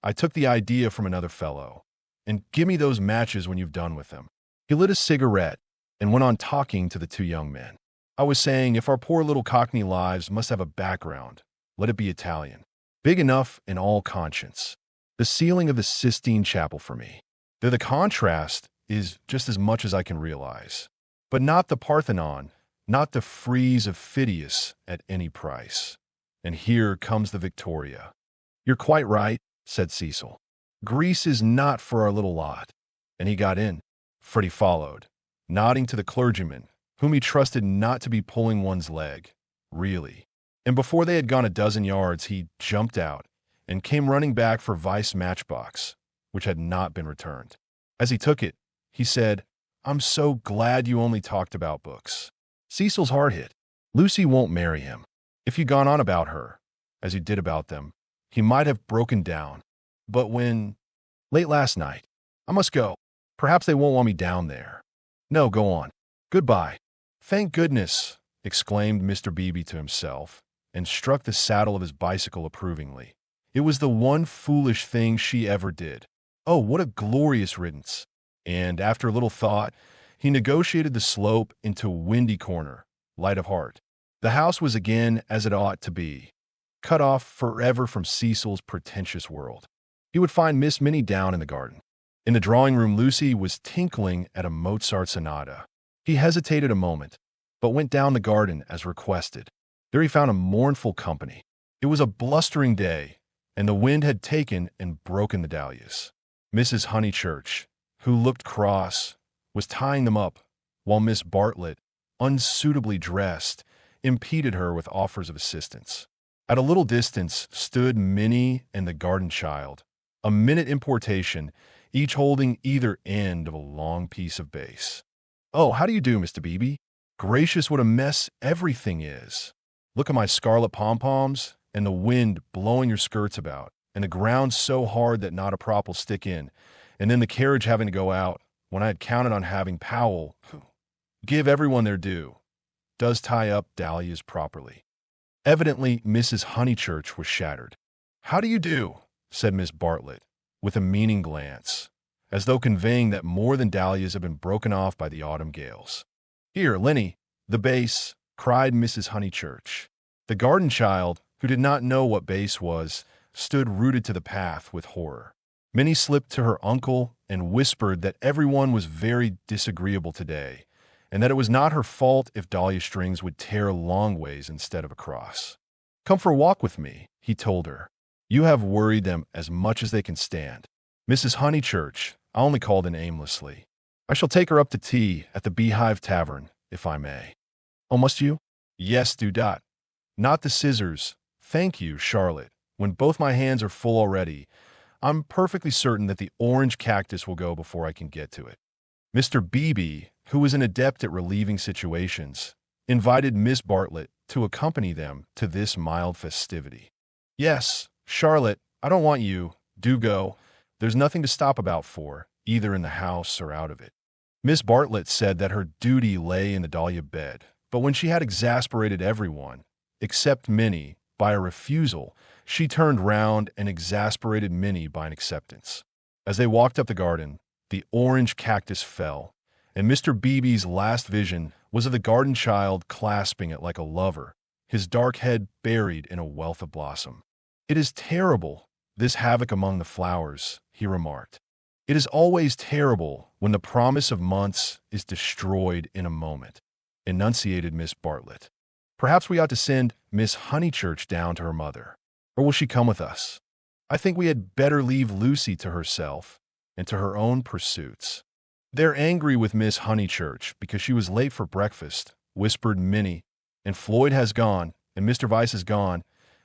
I took the idea from another fellow. And give me those matches when you've done with them. He lit a cigarette and went on talking to the two young men. I was saying, if our poor little Cockney lives must have a background, let it be Italian. Big enough in all conscience. The ceiling of the Sistine Chapel for me. Though the contrast is just as much as I can realize. But not the Parthenon, not the frieze of Phidias at any price. And here comes the Victoria. You're quite right, said Cecil. Greece is not for our little lot. And he got in. Freddy followed, nodding to the clergyman, whom he trusted not to be pulling one's leg. Really. And before they had gone a dozen yards, he jumped out and came running back for Vyse matchbox, which had not been returned. As he took it, he said, I'm so glad you only talked about books. Cecil's heart hit. Lucy won't marry him. If you'd gone on about her, as you did about them, he might have broken down. But when... Late last night. I must go. Perhaps they won't want me down there. No, go on. Goodbye. Thank goodness, exclaimed Mr. Beebe to himself, and struck the saddle of his bicycle approvingly. It was the one foolish thing she ever did. Oh, what a glorious riddance. And after a little thought, he negotiated the slope into Windy Corner, light of heart. The house was again as it ought to be, cut off forever from Cecil's pretentious world. He would find Miss Minnie down in the garden. In the drawing-room, Lucy was tinkling at a Mozart sonata. He hesitated a moment, but went down the garden as requested. There he found a mournful company. It was a blustering day, and the wind had taken and broken the dahlias. Mrs. Honeychurch, who looked cross, was tying them up, while Miss Bartlett, unsuitably dressed, impeded her with offers of assistance. At a little distance stood Minnie and the garden child, a minute importation, each holding either end of a long piece of base. Oh, how do you do, Mr. Beebe? Gracious, what a mess everything is. Look at my scarlet pom-poms, and the wind blowing your skirts about, and the ground so hard that not a prop will stick in, and then the carriage having to go out, when I had counted on having Powell, who, give everyone their due, does tie up dahlias properly. Evidently, Mrs. Honeychurch was shattered. How do you do? Said Miss Bartlett, with a meaning glance, as though conveying that more than dahlias had been broken off by the autumn gales. Here, Lenny, the base, cried Mrs. Honeychurch. The garden child, who did not know what base was, stood rooted to the path with horror. Minnie slipped to her uncle and whispered that everyone was very disagreeable today, and that it was not her fault if dahlia strings would tear long ways instead of across. Come for a walk with me, he told her. You have worried them as much as they can stand. Mrs. Honeychurch, I only called in aimlessly. I shall take her up to tea at the Beehive Tavern, if I may. Oh, must you? Yes, do dot. Not the scissors. Thank you, Charlotte. When both my hands are full already, I'm perfectly certain that the orange cactus will go before I can get to it. Mr. Beebe, who was an adept at relieving situations, invited Miss Bartlett to accompany them to this mild festivity. Yes, Charlotte, I don't want you. Do go. There's nothing to stop about for, either in the house or out of it. Miss Bartlett said that her duty lay in the dahlia bed, but when she had exasperated everyone, except Minnie, by a refusal, she turned round and exasperated Minnie by an acceptance. As they walked up the garden, the orange cactus fell, and Mr. Beebe's last vision was of the garden child clasping it like a lover, his dark head buried in a wealth of blossom. It is terrible, this havoc among the flowers, he remarked. It is always terrible when the promise of months is destroyed in a moment, enunciated Miss Bartlett. Perhaps we ought to send Miss Honeychurch down to her mother. Or will she come with us? I think we had better leave Lucy to herself and to her own pursuits. They're angry with Miss Honeychurch because she was late for breakfast, whispered Minnie, and Floyd has gone, and Mr. Vyse has gone,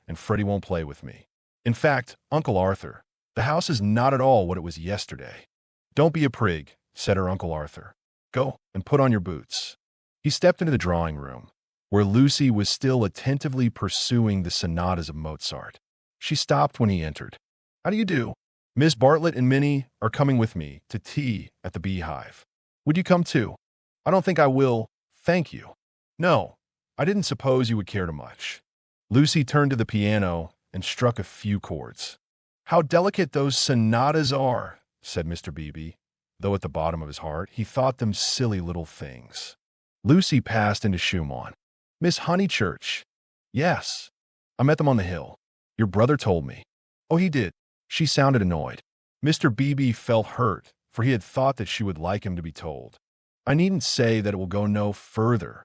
and Freddy won't play with me. In fact, Uncle Arthur, the house is not at all what it was yesterday. Don't be a prig, said her Uncle Arthur. Go and put on your boots. He stepped into the drawing-room, where Lucy was still attentively pursuing the sonatas of Mozart. She stopped when he entered. How do you do? Miss Bartlett and Minnie are coming with me to tea at the Beehive. Would you come too? I don't think I will, thank you. No, I didn't suppose you would care too much. Lucy turned to the piano and struck a few chords. How delicate those sonatas are, said Mr. Beebe, though at the bottom of his heart he thought them silly little things. Lucy passed into Schumann. Miss Honeychurch. Yes. I met them on the hill. Your brother told me. Oh, he did. She sounded annoyed. Mr. Beebe felt hurt, for he had thought that she would like him to be told. I needn't say that it will go no further,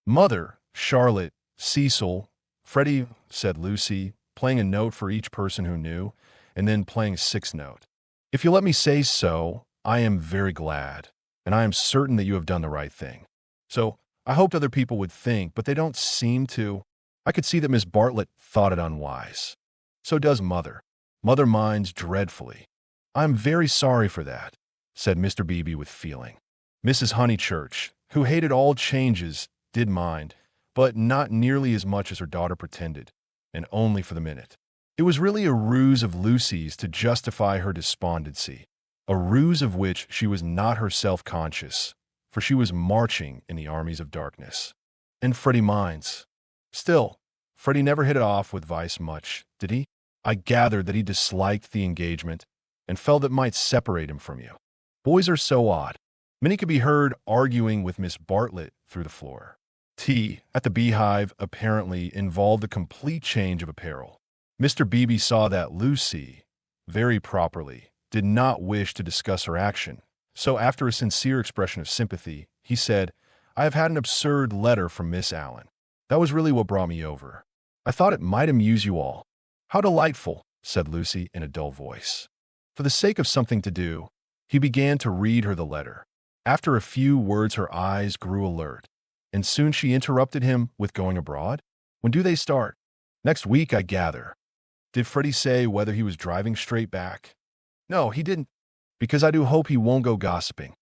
Mother, Charlotte, Cecil, Freddy, said Lucy, playing a note for each person who knew, and then playing a sixth note. If you let me say so, I am very glad, and I am certain that you have done the right thing. So, I hoped other people would think, but they don't seem to. I could see that Miss Bartlett thought it unwise. So does Mother. Mother minds dreadfully. I'm very sorry for that, said Mr. Beebe with feeling. Mrs. Honeychurch, who hated all changes, did mind, but not nearly as much as her daughter pretended, and only for the minute. It was really a ruse of Lucy's to justify her despondency, a ruse of which she was not herself conscious, for she was marching in the armies of darkness. And Freddy minds. Still, Freddy never hit it off with Vyse much, did he? I gathered that he disliked the engagement and felt it might separate him from you. Boys are so odd. Many could be heard arguing with Miss Bartlett through the floor. Tea at the Beehive apparently involved a complete change of apparel. Mr. Beebe saw that Lucy, very properly, did not wish to discuss her action, so after a sincere expression of sympathy, he said, I have had an absurd letter from Miss Allen. That was really what brought me over. I thought it might amuse you all. How delightful, said Lucy in a dull voice. For the sake of something to do, he began to read her the letter. After a few words her eyes grew alert, and soon she interrupted him with going abroad. When do they start? Next week, I gather. Did Freddy say whether he was driving straight back? No, he didn't, because I do hope he won't go gossiping.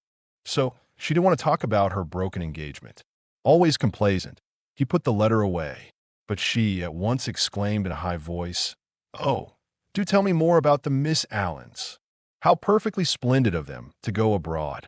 So, she didn't want to talk about her broken engagement. Always complaisant, he put the letter away, but she at once exclaimed in a high voice, Oh, do tell me more about the Miss Allens. How perfectly splendid of them to go abroad.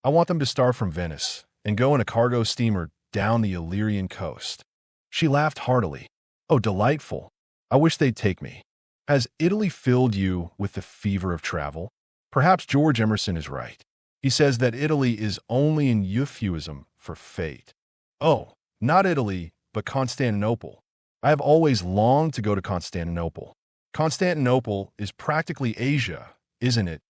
I want them to start from Venice and go in a cargo steamer down the Illyrian coast. She laughed heartily. Oh, delightful. I wish they'd take me. Has Italy filled you with the fever of travel? Perhaps George Emerson is right. He says that Italy is only an euphuism for fate. Oh, not Italy, but Constantinople. I have always longed to go to Constantinople. Constantinople is practically Asia, isn't it?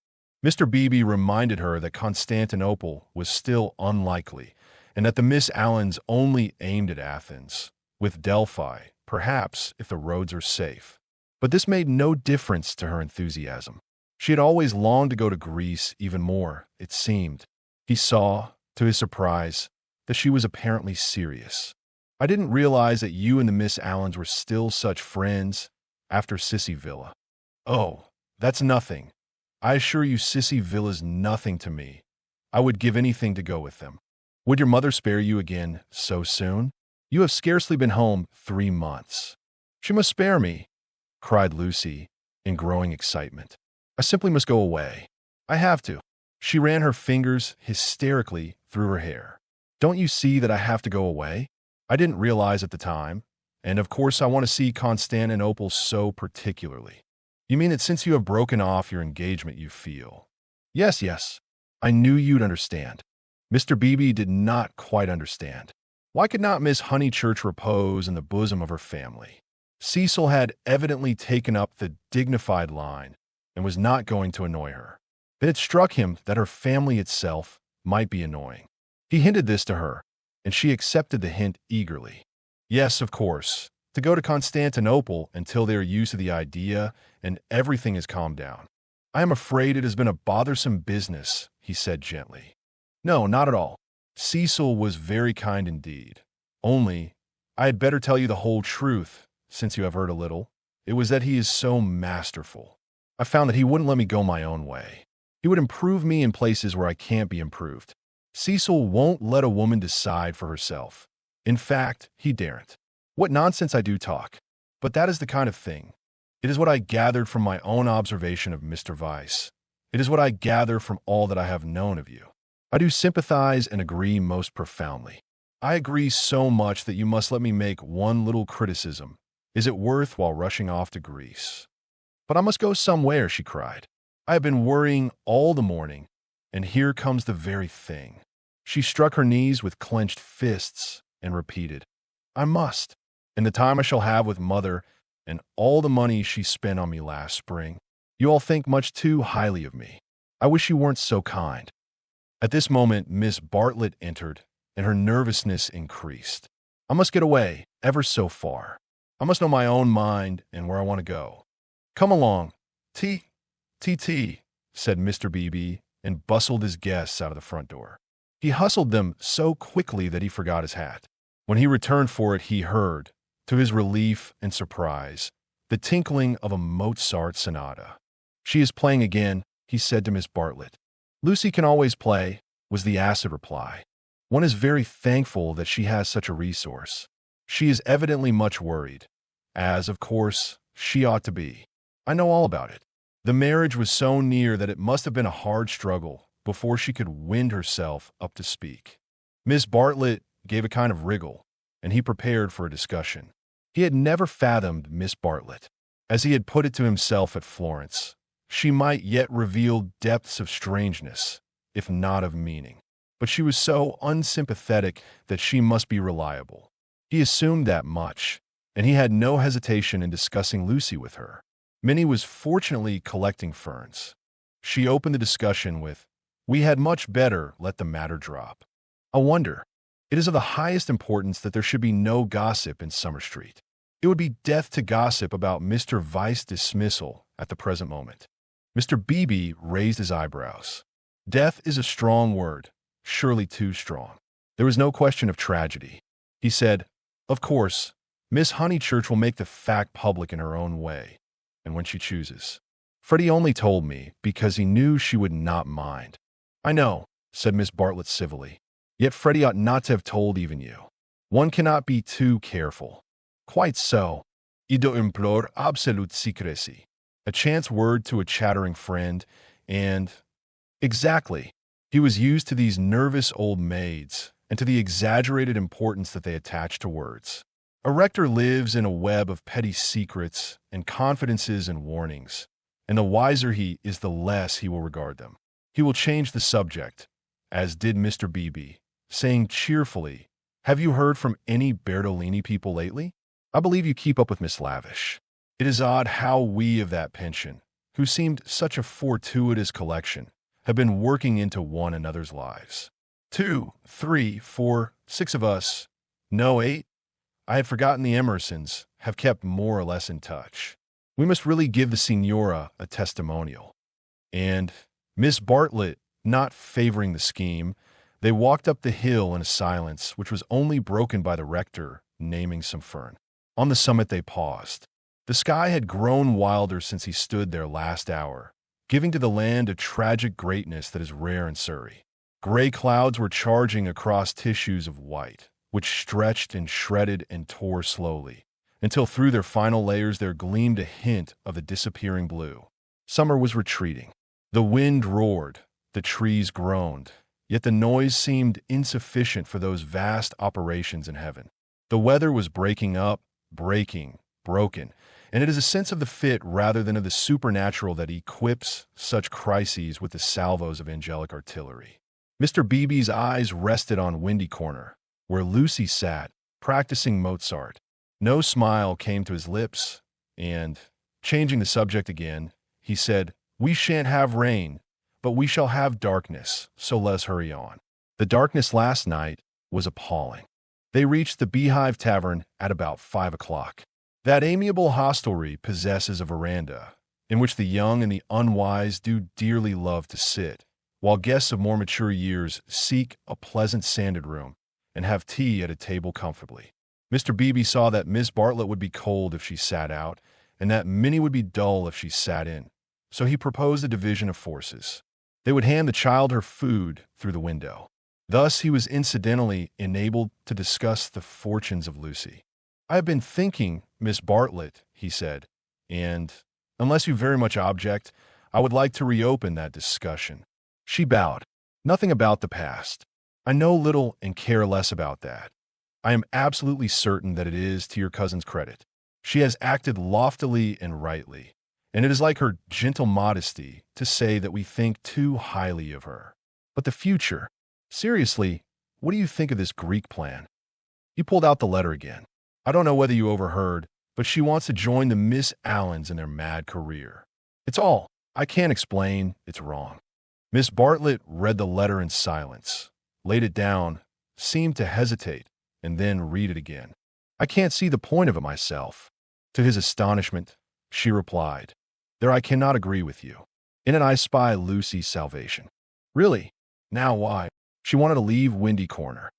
Mr. Beebe reminded her that Constantinople was still unlikely, and that the Miss Allens only aimed at Athens, with Delphi, perhaps, if the roads are safe. But this made no difference to her enthusiasm. She had always longed to go to Greece even more, it seemed. He saw, to his surprise, that she was apparently serious. I didn't realize that you and the Miss Allens were still such friends after Sissy Villa. Oh, that's nothing. I assure you Sissy Villa's nothing to me. I would give anything to go with them. Would your mother spare you again so soon? You have scarcely been home 3 months. She must spare me, cried Lucy in growing excitement. I simply must go away. I have to. She ran her fingers hysterically through her hair. Don't you see that I have to go away? I didn't realize at the time, and of course I want to see Constantinople so particularly. You mean that since you have broken off your engagement you feel? Yes. I knew you'd understand. Mr. Beebe did not quite understand. Why could not Miss Honeychurch repose in the bosom of her family? Cecil had evidently taken up the dignified line and was not going to annoy her. But it struck him that her family itself might be annoying. He hinted this to her, and she accepted the hint eagerly. Yes, of course, to go to Constantinople until they are used to the idea and everything has calmed down. I am afraid it has been a bothersome business, he said gently. No, not at all. Cecil was very kind indeed. Only, I had better tell you the whole truth, since you have heard a little. It was that he is so masterful. I found that he wouldn't let me go my own way. He would improve me in places where I can't be improved. Cecil won't let a woman decide for herself. In fact, he daren't. What nonsense I do talk. But that is the kind of thing. It is what I gathered from my own observation of Mr. Vyse. It is what I gather from all that I have known of you. I do sympathize and agree most profoundly. I agree so much that you must let me make one little criticism. Is it worth while rushing off to Greece? But I must go somewhere, she cried. I have been worrying all the morning, and here comes the very thing. She struck her knees with clenched fists and repeated, I must. In the time I shall have with Mother and all the money she spent on me last spring, you all think much too highly of me. I wish you weren't so kind. At this moment, Miss Bartlett entered, and her nervousness increased. I must get away, ever so far. I must know my own mind and where I want to go. Come along. Tea, said Mr. Beebe, and bustled his guests out of the front door. He hustled them so quickly that he forgot his hat. When he returned for it, he heard, to his relief and surprise, the tinkling of a Mozart sonata. She is playing again, he said to Miss Bartlett. Lucy can always play, was the acid reply. One is very thankful that she has such a resource. She is evidently much worried, as, of course, she ought to be. I know all about it. The marriage was so near that it must have been a hard struggle before she could wind herself up to speak. Miss Bartlett gave a kind of wriggle, and he prepared for a discussion. He had never fathomed Miss Bartlett. As he had put it to himself at Florence, she might yet reveal depths of strangeness, if not of meaning. But she was so unsympathetic that she must be reliable. He assumed that much, and he had no hesitation in discussing Lucy with her. Minnie was fortunately collecting ferns. She opened the discussion with, "We had much better let the matter drop. I wonder. It is of the highest importance that there should be no gossip in Summer Street. It would be death to gossip about Mr. Vyse's dismissal at the present moment." Mr. Beebe raised his eyebrows. Death is a strong word, surely too strong. There was no question of tragedy. He said, "Of course, Miss Honeychurch will make the fact public in her own way, and when she chooses. Freddy only told me because he knew she would not mind." "I know," said Miss Bartlett civilly. "Yet Freddy ought not to have told even you. One cannot be too careful." "Quite so. Il doit implore absolute secrecy." A chance word to a chattering friend, and... Exactly. He was used to these nervous old maids, and to the exaggerated importance that they attach to words. A rector lives in a web of petty secrets and confidences and warnings, and the wiser he is, the less he will regard them. He will change the subject, as did Mr. Beebe, saying cheerfully, "Have you heard from any Bertolini people lately? I believe you keep up with Miss Lavish. It is odd how we of that pension, who seemed such a fortuitous collection, have been working into one another's lives. 2, 3, 4, 6 of us, no 8. I had forgotten the Emersons, have kept more or less in touch. We must really give the Signora a testimonial." And, Miss Bartlett not favoring the scheme, they walked up the hill in a silence which was only broken by the rector naming some fern. On the summit they paused. The sky had grown wilder since he stood there last hour, giving to the land a tragic greatness that is rare in Surrey. Gray clouds were charging across tissues of white, which stretched and shredded and tore slowly, until through their final layers there gleamed a hint of the disappearing blue. Summer was retreating. The wind roared, the trees groaned, yet the noise seemed insufficient for those vast operations in heaven. The weather was breaking up, broken, and it is a sense of the fit rather than of the supernatural that equips such crises with the salvos of angelic artillery. Mr. Beebe's eyes rested on Windy Corner, where Lucy sat, practicing Mozart. No smile came to his lips, and, changing the subject again, he said, "We shan't have rain, but we shall have darkness, so let us hurry on." The darkness last night was appalling. They reached the Beehive Tavern at about 5 o'clock. That amiable hostelry possesses a veranda, in which the young and the unwise do dearly love to sit, while guests of more mature years seek a pleasant sanded room and have tea at a table comfortably. Mr. Beebe saw that Miss Bartlett would be cold if she sat out, and that Minnie would be dull if she sat in, so he proposed a division of forces. They would hand the child her food through the window. Thus he was incidentally enabled to discuss the fortunes of Lucy. "I have been thinking, Miss Bartlett," he said, "and, unless you very much object, I would like to reopen that discussion." She bowed. "Nothing about the past. I know little and care less about that. I am absolutely certain that it is to your cousin's credit. She has acted loftily and rightly, and it is like her gentle modesty to say that we think too highly of her. But the future, seriously, what do you think of this Greek plan?" He pulled out the letter again. "I don't know whether you overheard, but she wants to join the Miss Allens in their mad career. It's all. I can't explain. It's wrong." Miss Bartlett read the letter in silence, laid it down, seemed to hesitate and then read it again. "I can't see the point of it myself." To his astonishment, she replied, "There I cannot agree with you. In it I spy Lucy's salvation." "Really? Now why?" "She wanted to leave Windy Corner."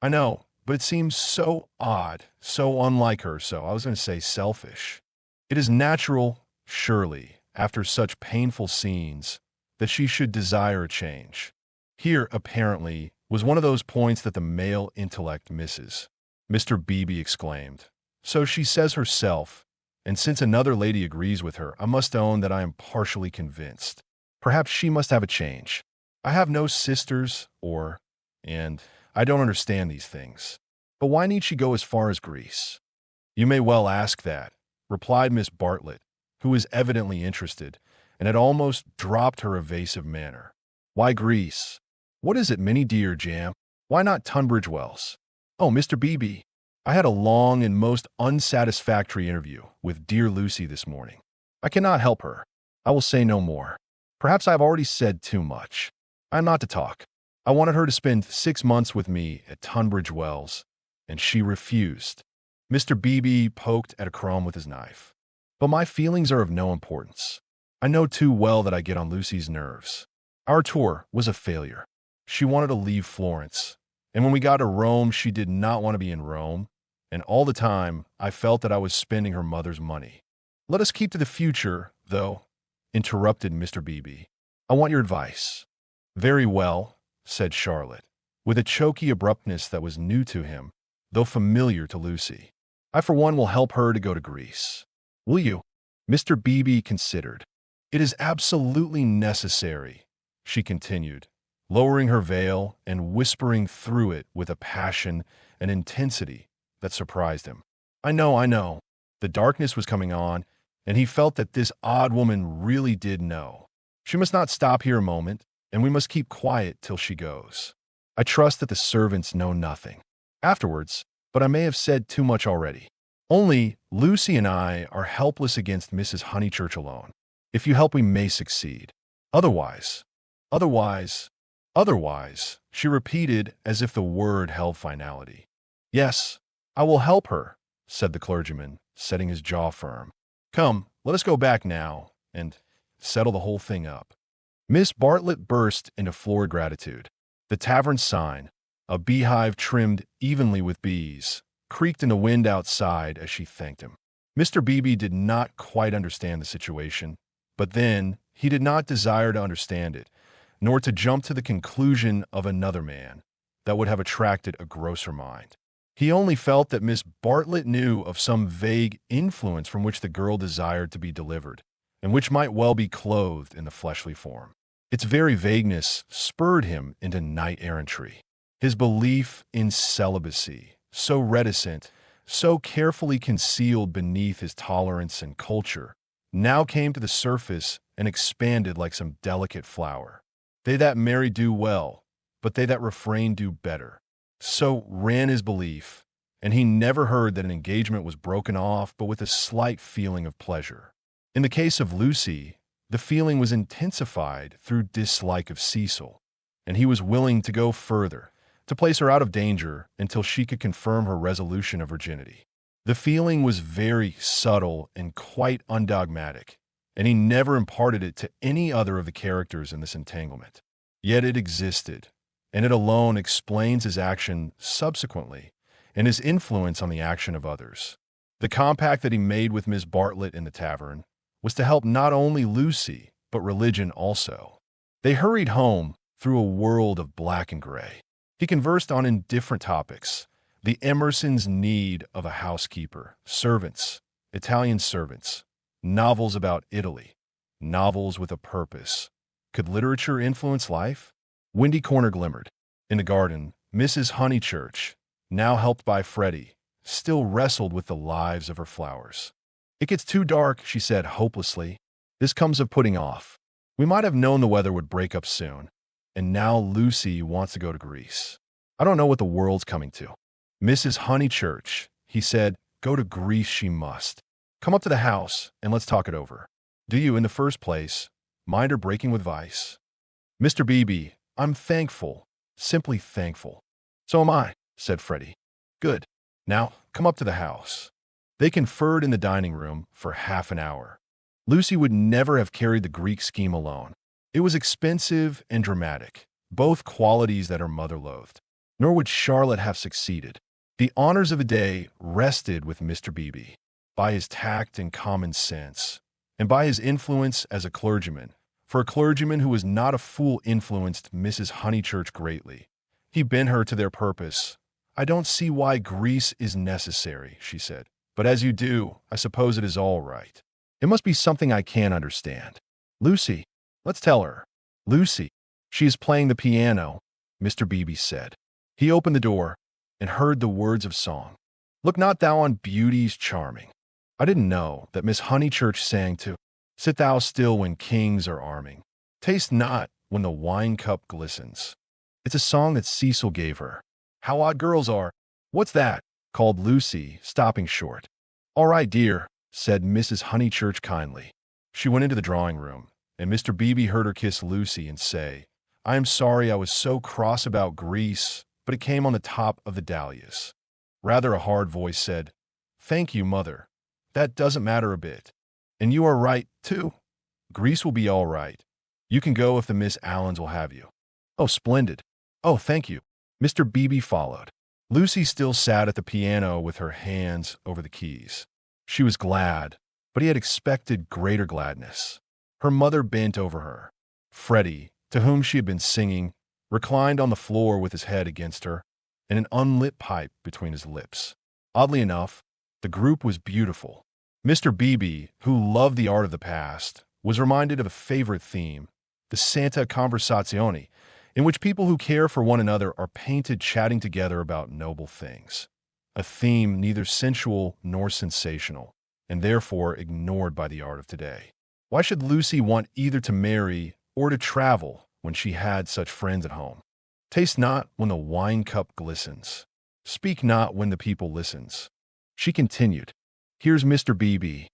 "I know, but it seems so odd, so unlike her, so I was going to say selfish. It is natural, surely, after such painful scenes, that she should desire a change." Here, apparently, was one of those points that the male intellect misses. Mr. Beebe exclaimed, "So she says herself, and since another lady agrees with her, I must own that I am partially convinced. Perhaps she must have a change. I have no sisters, and I don't understand these things. But why need she go as far as Greece?" "You may well ask that," replied Miss Bartlett, who was evidently interested, and had almost dropped her evasive manner. "Why Greece? What is it, Minnie dear Jam? Why not Tunbridge Wells?" "Oh, Mr. Beebe, I had a long and most unsatisfactory interview with dear Lucy this morning. I cannot help her. I will say no more. Perhaps I have already said too much. I am not to talk. I wanted her to spend 6 months with me at Tunbridge Wells, and she refused." Mr. Beebe poked at a crumb with his knife. "But my feelings are of no importance. I know too well that I get on Lucy's nerves. Our tour was a failure. She wanted to leave Florence, and when we got to Rome, she did not want to be in Rome, and all the time I felt that I was spending her mother's money." "Let us keep to the future, though," interrupted Mr. Beebe. "I want your advice." "Very well," said Charlotte, with a choky abruptness that was new to him, though familiar to Lucy. "I for one will help her to go to Greece." "Will you?" Mr. Beebe considered. "It is absolutely necessary," she continued, lowering her veil and whispering through it with a passion and intensity that surprised him. I know." The darkness was coming on, and he felt that this odd woman really did know. "She must not stop here a moment, and we must keep quiet till she goes. I trust that the servants know nothing. Afterwards, but I may have said too much already. Only Lucy and I are helpless against Mrs. Honeychurch alone. If you help, we may succeed. Otherwise, she repeated as if the word held finality. "Yes, I will help her," said the clergyman, setting his jaw firm. "Come, let us go back now and settle the whole thing up." Miss Bartlett burst into florid gratitude. The tavern sign, a beehive trimmed evenly with bees, creaked in the wind outside as she thanked him. Mr. Beebe did not quite understand the situation, but then he did not desire to understand it, nor to jump to the conclusion of another man that would have attracted a grosser mind. He only felt that Miss Bartlett knew of some vague influence from which the girl desired to be delivered, and which might well be clothed in the fleshly form. Its very vagueness spurred him into knight-errantry. His belief in celibacy, so reticent, so carefully concealed beneath his tolerance and culture, now came to the surface and expanded like some delicate flower. "They that marry do well, but they that refrain do better." So ran his belief, and he never heard that an engagement was broken off but with a slight feeling of pleasure. In the case of Lucy, the feeling was intensified through dislike of Cecil, and he was willing to go further, to place her out of danger until she could confirm her resolution of virginity. The feeling was very subtle and quite undogmatic, and he never imparted it to any other of the characters in this entanglement. Yet it existed, and it alone explains his action subsequently and his influence on the action of others. The compact that he made with Miss Bartlett in the tavern was to help not only Lucy, but religion also. They hurried home through a world of black and gray. He conversed on indifferent topics: the Emerson's need of a housekeeper, servants, Italian servants, novels about Italy, novels with a purpose. Could literature influence life? Windy Corner glimmered. In the garden, Mrs. Honeychurch, now helped by Freddy, still wrestled with the lives of her flowers. "It gets too dark," she said hopelessly. "This comes of putting off. We might have known the weather would break up soon. And now Lucy wants to go to Greece. I don't know what the world's coming to." "Mrs. Honeychurch," he said, "go to Greece she must. Come up to the house and let's talk it over. Do you, in the first place, mind her breaking with Vyse?" "Mr. Beebe, I'm thankful, simply thankful." "So am I," said Freddy. "Good. Now, come up to the house." They conferred in the dining room for half an hour. Lucy would never have carried the Greek scheme alone. It was expensive and dramatic, both qualities that her mother loathed. Nor would Charlotte have succeeded. The honors of the day rested with Mr. Beebe. By his tact and common sense, and by his influence as a clergyman, for a clergyman who was not a fool influenced Mrs. Honeychurch greatly. He bent her to their purpose. "I don't see why Greece is necessary," she said. "But as you do, I suppose it is all right. It must be something I can't understand. Lucy, let's tell her." "Lucy, she is playing the piano," Mr. Beebe said. He opened the door and heard the words of song. "Look not thou on beauties charming." I didn't know that Miss Honeychurch sang to "Sit thou still when kings are arming. Taste not when the wine cup glistens." It's a song that Cecil gave her. "How odd girls are." "What's that?" called Lucy, stopping short. "All right, dear," said Mrs. Honeychurch kindly. She went into the drawing room, and Mr. Beebe heard her kiss Lucy and say, "I am sorry I was so cross about Greece, but it came on the top of the dahlias." Rather a hard voice said, "Thank you, Mother. That doesn't matter a bit. And you are right, too. Greece will be all right. You can go if the Miss Allens will have you." "Oh, splendid. Oh, thank you." Mr. Beebe followed. Lucy still sat at the piano with her hands over the keys. She was glad, but he had expected greater gladness. Her mother bent over her. Freddy, to whom she had been singing, reclined on the floor with his head against her and an unlit pipe between his lips. Oddly enough, the group was beautiful. Mr. Beebe, who loved the art of the past, was reminded of a favorite theme, the Santa Conversazione, in which people who care for one another are painted chatting together about noble things. A theme neither sensual nor sensational, and therefore ignored by the art of today. Why should Lucy want either to marry or to travel when she had such friends at home? Taste not when the wine cup glistens. Speak not when the people listens. She continued, "Here's Mr. Beebe.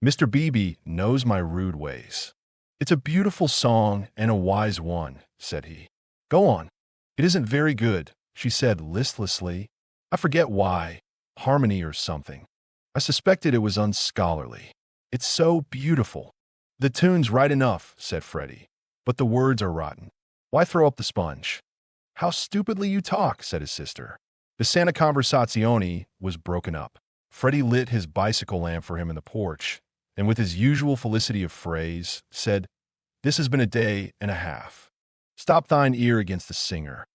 Mr. Beebe knows my rude ways." "It's a beautiful song and a wise one," said he. "Go on." "It isn't very good," she said listlessly. "I forget why. Harmony or something. I suspected it was unscholarly. It's so beautiful." "The tune's right enough," said Freddy, "but the words are rotten. Why throw up the sponge?" "How stupidly you talk," said his sister. The Santa Conversazione was broken up. Freddy lit his bicycle lamp for him in the porch, and with his usual felicity of phrase, said, "This has been a day and a half. Stop thine ear against the singer.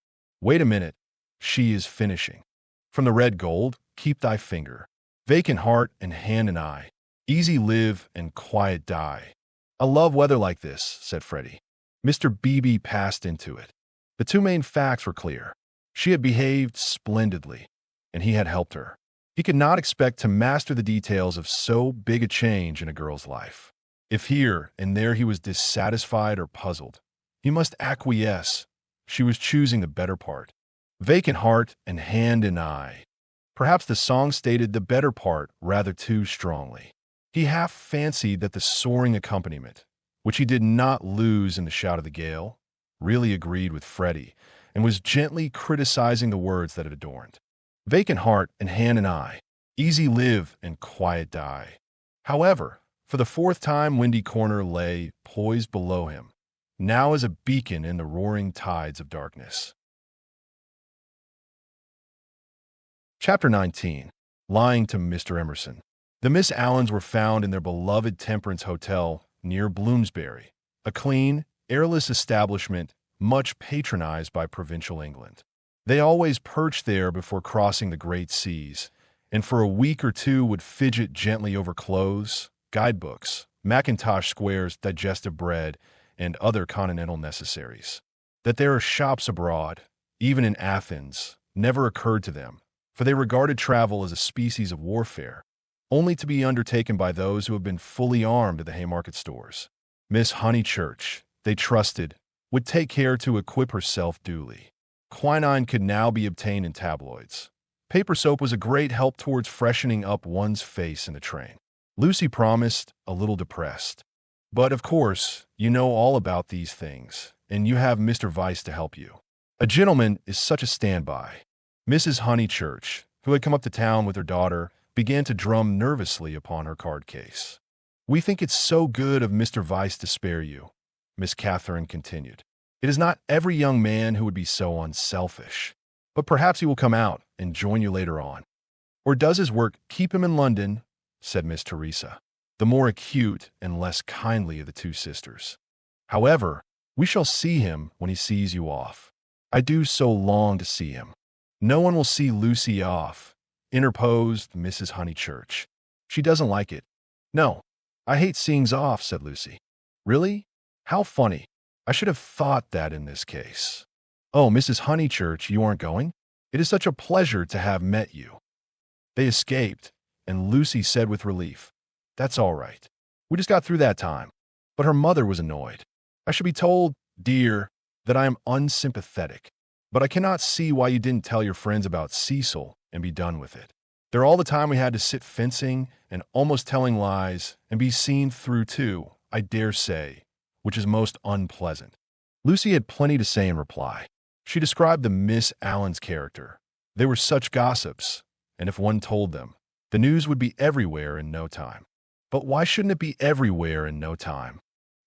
Wait a minute, she is finishing. From the red gold, keep thy finger. Vacant heart and hand and eye. Easy live and quiet die." "I love weather like this," said Freddy. Mr. Beebe passed into it. The two main facts were clear. She had behaved splendidly, and he had helped her. He could not expect to master the details of so big a change in a girl's life. If here and there he was dissatisfied or puzzled, he must acquiesce. She was choosing the better part. Vacant heart and hand and eye. Perhaps the song stated the better part rather too strongly. He half fancied that the soaring accompaniment, which he did not lose in the shout of the gale, really agreed with Freddy and was gently criticizing the words that it adorned. Vacant heart and hand and eye. Easy live and quiet die. However, for the fourth time Windy Corner lay poised below him, now as a beacon in the roaring tides of darkness. Chapter 19. Lying to Mr. Emerson. The Miss Allens were found in their beloved Temperance Hotel near Bloomsbury, a clean, airless establishment much patronized by provincial England. They always perched there before crossing the great seas, and for a week or two would fidget gently over clothes, guidebooks, Mackintosh Square's digestive bread, and other continental necessaries. That there are shops abroad, even in Athens, never occurred to them, for they regarded travel as a species of warfare, only to be undertaken by those who have been fully armed at the Haymarket stores. Miss Honeychurch, they trusted, would take care to equip herself duly. Quinine could now be obtained in tabloids. Paper soap was a great help towards freshening up one's face in the train. Lucy promised, a little depressed. "But, of course, you know all about these things, and you have Mr. Vyse to help you. A gentleman is such a standby. Mrs. Honeychurch, who had come up to town with her daughter, began to drum nervously upon her card case. "We think it's so good of Mr. Vyse to spare you," Miss Catherine continued. "It is not every young man who would be so unselfish. But perhaps he will come out and join you later on. Or does his work keep him in London?" said Miss Teresa, the more acute and less kindly of the two sisters. "However, we shall see him when he sees you off. I do so long to see him." "No one will see Lucy off," interposed Mrs. Honeychurch. "She doesn't like it." "No, I hate seeings off," said Lucy. "Really? How funny. I should have thought that in this case. Oh, Mrs. Honeychurch, you aren't going? It is such a pleasure to have met you." They escaped, and Lucy said with relief, "That's all right. We just got through that time." But her mother was annoyed. "I should be told, dear, that I am unsympathetic. But I cannot see why you didn't tell your friends about Cecil and be done with it. There all the time we had to sit fencing and almost telling lies and be seen through too, I dare say, which is most unpleasant." Lucy had plenty to say in reply. She described the Miss Allen's character. They were such gossips, and if one told them, the news would be everywhere in no time. But why shouldn't it be everywhere in no time?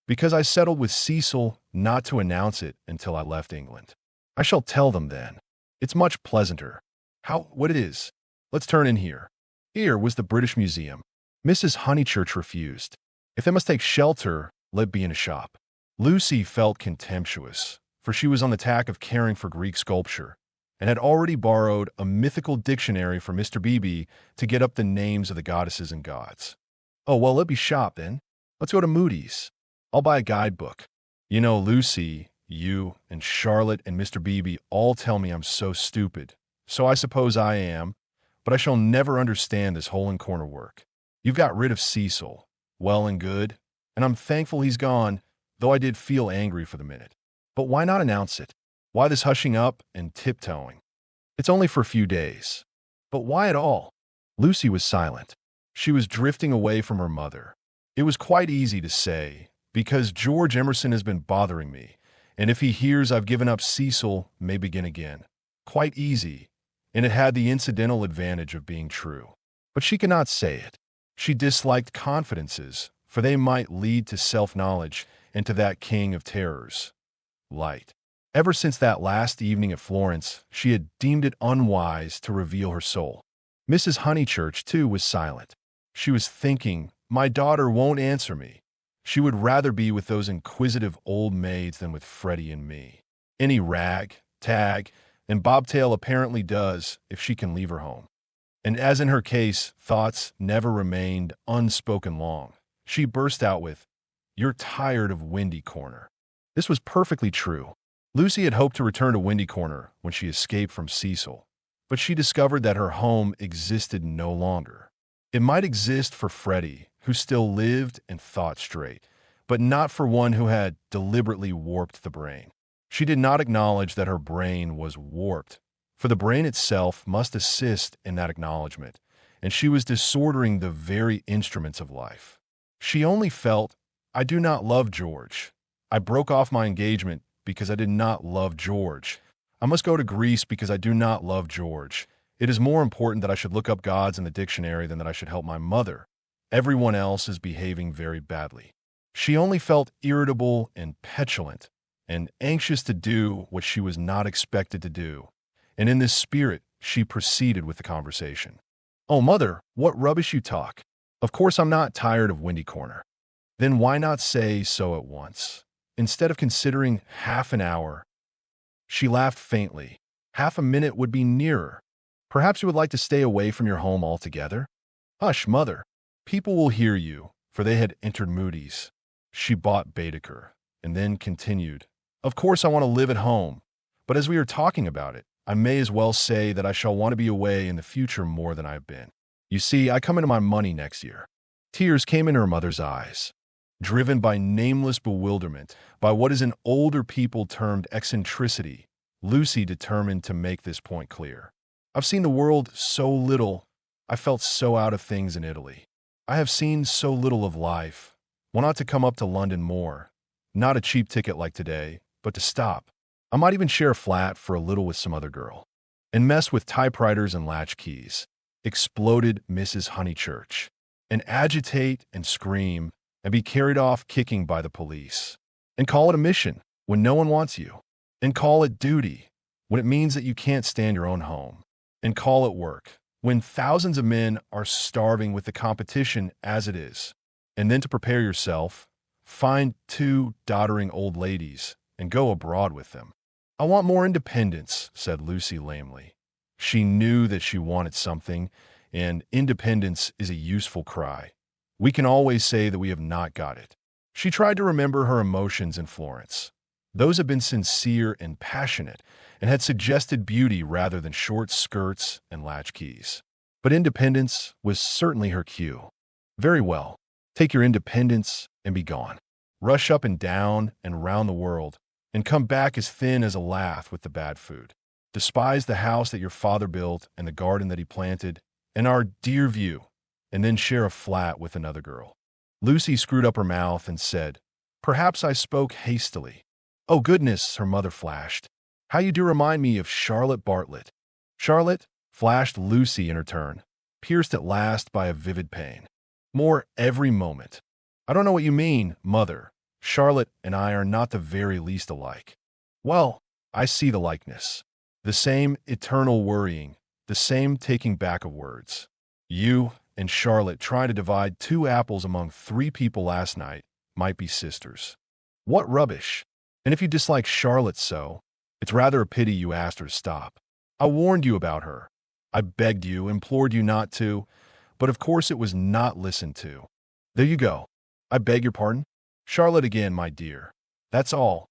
Because I settled with Cecil not to announce it until I left England. I shall tell them then. It's much pleasanter. What it is? Let's turn in here. Here was the British Museum. Mrs. Honeychurch refused. If they must take shelter, let be in a shop. Lucy felt contemptuous, for she was on the tack of caring for Greek sculpture, and had already borrowed a mythical dictionary from Mr. Beebe to get up the names of the goddesses and gods. "Oh, well, let me shop, then. Let's go to Moody's. I'll buy a guidebook. You know, Lucy, you and Charlotte and Mr. Beebe all tell me I'm so stupid, so I suppose I am, but I shall never understand this hole-and-corner work. You've got rid of Cecil. Well and good, and I'm thankful he's gone, though I did feel angry for the minute. But why not announce it? Why this hushing up and tiptoeing? It's only for a few days. But why at all?" Lucy was silent. She was drifting away from her mother. It was quite easy to say, "Because George Emerson has been bothering me, and if he hears I've given up Cecil, may begin again." Quite easy, and it had the incidental advantage of being true. But she could not say it. She disliked confidences, for they might lead to self-knowledge and to that king of terrors, light. Ever since that last evening at Florence, she had deemed it unwise to reveal her soul. Mrs. Honeychurch, too, was silent. She was thinking, "My daughter won't answer me. She would rather be with those inquisitive old maids than with Freddy and me. Any rag, tag, and bobtail apparently does if she can leave her home." And as in her case, thoughts never remained unspoken long. She burst out with, "You're tired of Windy Corner." This was perfectly true. Lucy had hoped to return to Windy Corner when she escaped from Cecil, but she discovered that her home existed no longer. It might exist for Freddy, who still lived and thought straight, but not for one who had deliberately warped the brain. She did not acknowledge that her brain was warped, for the brain itself must assist in that acknowledgement, and she was disordering the very instruments of life. She only felt, "I do not love George. I broke off my engagement because I did not love George. I must go to Greece because I do not love George. It is more important that I should look up gods in the dictionary than that I should help my mother. Everyone else is behaving very badly." She only felt irritable and petulant, and anxious to do what she was not expected to do, and in this spirit she proceeded with the conversation. "Oh, Mother, what rubbish you talk. Of course I'm not tired of Windy Corner." "Then why not say so at once, instead of considering half an hour?" She laughed faintly. "Half a minute would be nearer. Perhaps you would like to stay away from your home altogether?" "Hush, Mother. People will hear you," for they had entered Moody's. She bought Baedeker, and then continued, "Of course I want to live at home, but as we are talking about it, I may as well say that I shall want to be away in the future more than I have been. You see, I come into my money next year." Tears came into her mother's eyes. Driven by nameless bewilderment, by what is in older people termed eccentricity, Lucy determined to make this point clear. "I've seen the world so little. I felt so out of things in Italy. I have seen so little of life. One ought to come up to London more. Not a cheap ticket like today, but to stop. I might even share a flat for a little with some other girl." and mess with typewriters and latchkeys, exploded Mrs. Honeychurch, and agitate and scream and be carried off kicking by the police, and call it a mission when no one wants you, and call it duty when it means that you can't stand your own home, and call it work when thousands of men are starving with the competition as it is. And then to prepare yourself, find 2 doddering old ladies and go abroad with them. I want more independence, said Lucy lamely. She knew that she wanted something, and independence is a useful cry. We can always say that we have not got it. She tried to remember her emotions in Florence. Those had been sincere and passionate, and had suggested beauty rather than short skirts and latchkeys. But independence was certainly her cue. Very well, take your independence and be gone. Rush up and down and round the world, and come back as thin as a lath with the bad food. Despise the house that your father built and the garden that he planted, and our dear view, and then share a flat with another girl. Lucy screwed up her mouth and said, "Perhaps I spoke hastily." "Oh, goodness," her mother flashed. "How you do remind me of Charlotte Bartlett." "Charlotte?" flashed Lucy in her turn, pierced at last by a vivid pain. "More every moment." "I don't know what you mean, mother. Charlotte and I are not the very least alike." "Well, I see the likeness. The same eternal worrying, the same taking back of words. You and Charlotte trying to divide 2 apples among 3 people last night might be sisters. What rubbish! And if you dislike Charlotte so, it's rather a pity you asked her to stop. I warned you about her. I begged you, implored you not to, but of course it was not listened to. There you go. I beg your pardon? Charlotte again, my dear. That's all."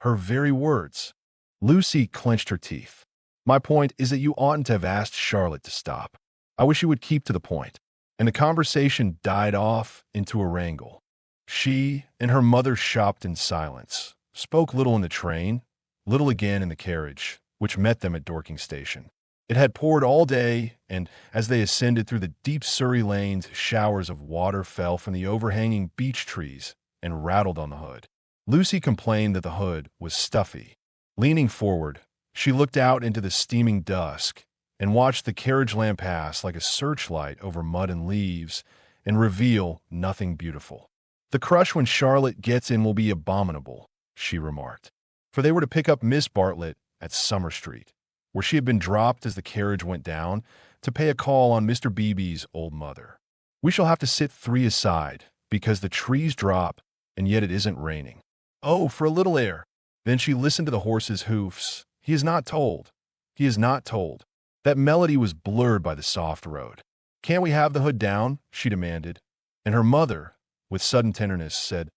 Her very words. Lucy clenched her teeth. "My point is that you oughtn't to have asked Charlotte to stop. I wish you would keep to the point." And the conversation died off into a wrangle. She and her mother shopped in silence, spoke little in the train, little again in the carriage, which met them at Dorking Station. It had poured all day, and as they ascended through the deep Surrey lanes, showers of water fell from the overhanging beech trees and rattled on the hood. Lucy complained that the hood was stuffy. Leaning forward, she looked out into the steaming dusk and watched the carriage lamp pass like a searchlight over mud and leaves and reveal nothing beautiful. "The crush when Charlotte gets in will be abominable," she remarked, for they were to pick up Miss Bartlett at Summer Street, where she had been dropped as the carriage went down, to pay a call on Mr. Beebe's old mother. "We shall have to sit 3 aside, because the trees drop, and yet it isn't raining. Oh, for a little air." Then she listened to the horse's hoofs. He is not told. He is not told. That melody was blurred by the soft road. "Can't we have the hood down?" she demanded. And her mother, with sudden tenderness, said,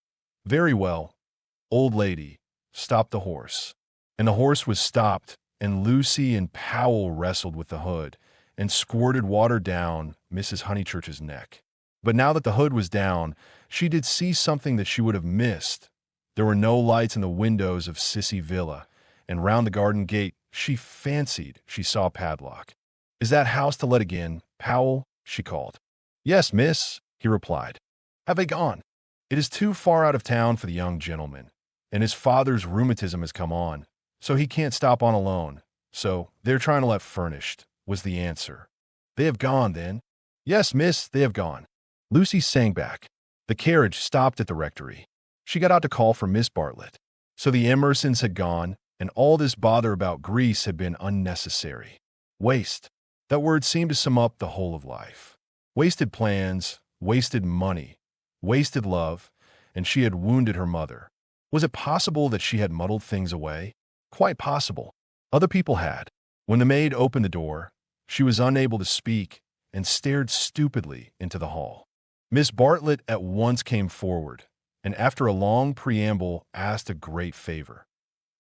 "Very well, old lady, stop the horse." And the horse was stopped, and Lucy and Powell wrestled with the hood and squirted water down Mrs. Honeychurch's neck. But now that the hood was down, she did see something that she would have missed. There were no lights in the windows of Sissy Villa, and round the garden gate she fancied she saw a padlock. "Is that house to let again, Powell?" she called. "Yes, miss," he replied. "Have they gone?" "It is too far out of town for the young gentleman, and his father's rheumatism has come on, so he can't stop on alone. So they're trying to let furnished," was the answer. "They have gone, then?" "Yes, miss, they have gone." Lucy sang back. The carriage stopped at the rectory. She got out to call for Miss Bartlett. So the Emersons had gone, and all this bother about Greece had been unnecessary. Waste. That word seemed to sum up the whole of life. Wasted plans, wasted money, wasted love, and she had wounded her mother. Was it possible that she had muddled things away? Quite possible. Other people had. When the maid opened the door, she was unable to speak and stared stupidly into the hall. Miss Bartlett at once came forward, and after a long preamble asked a great favor.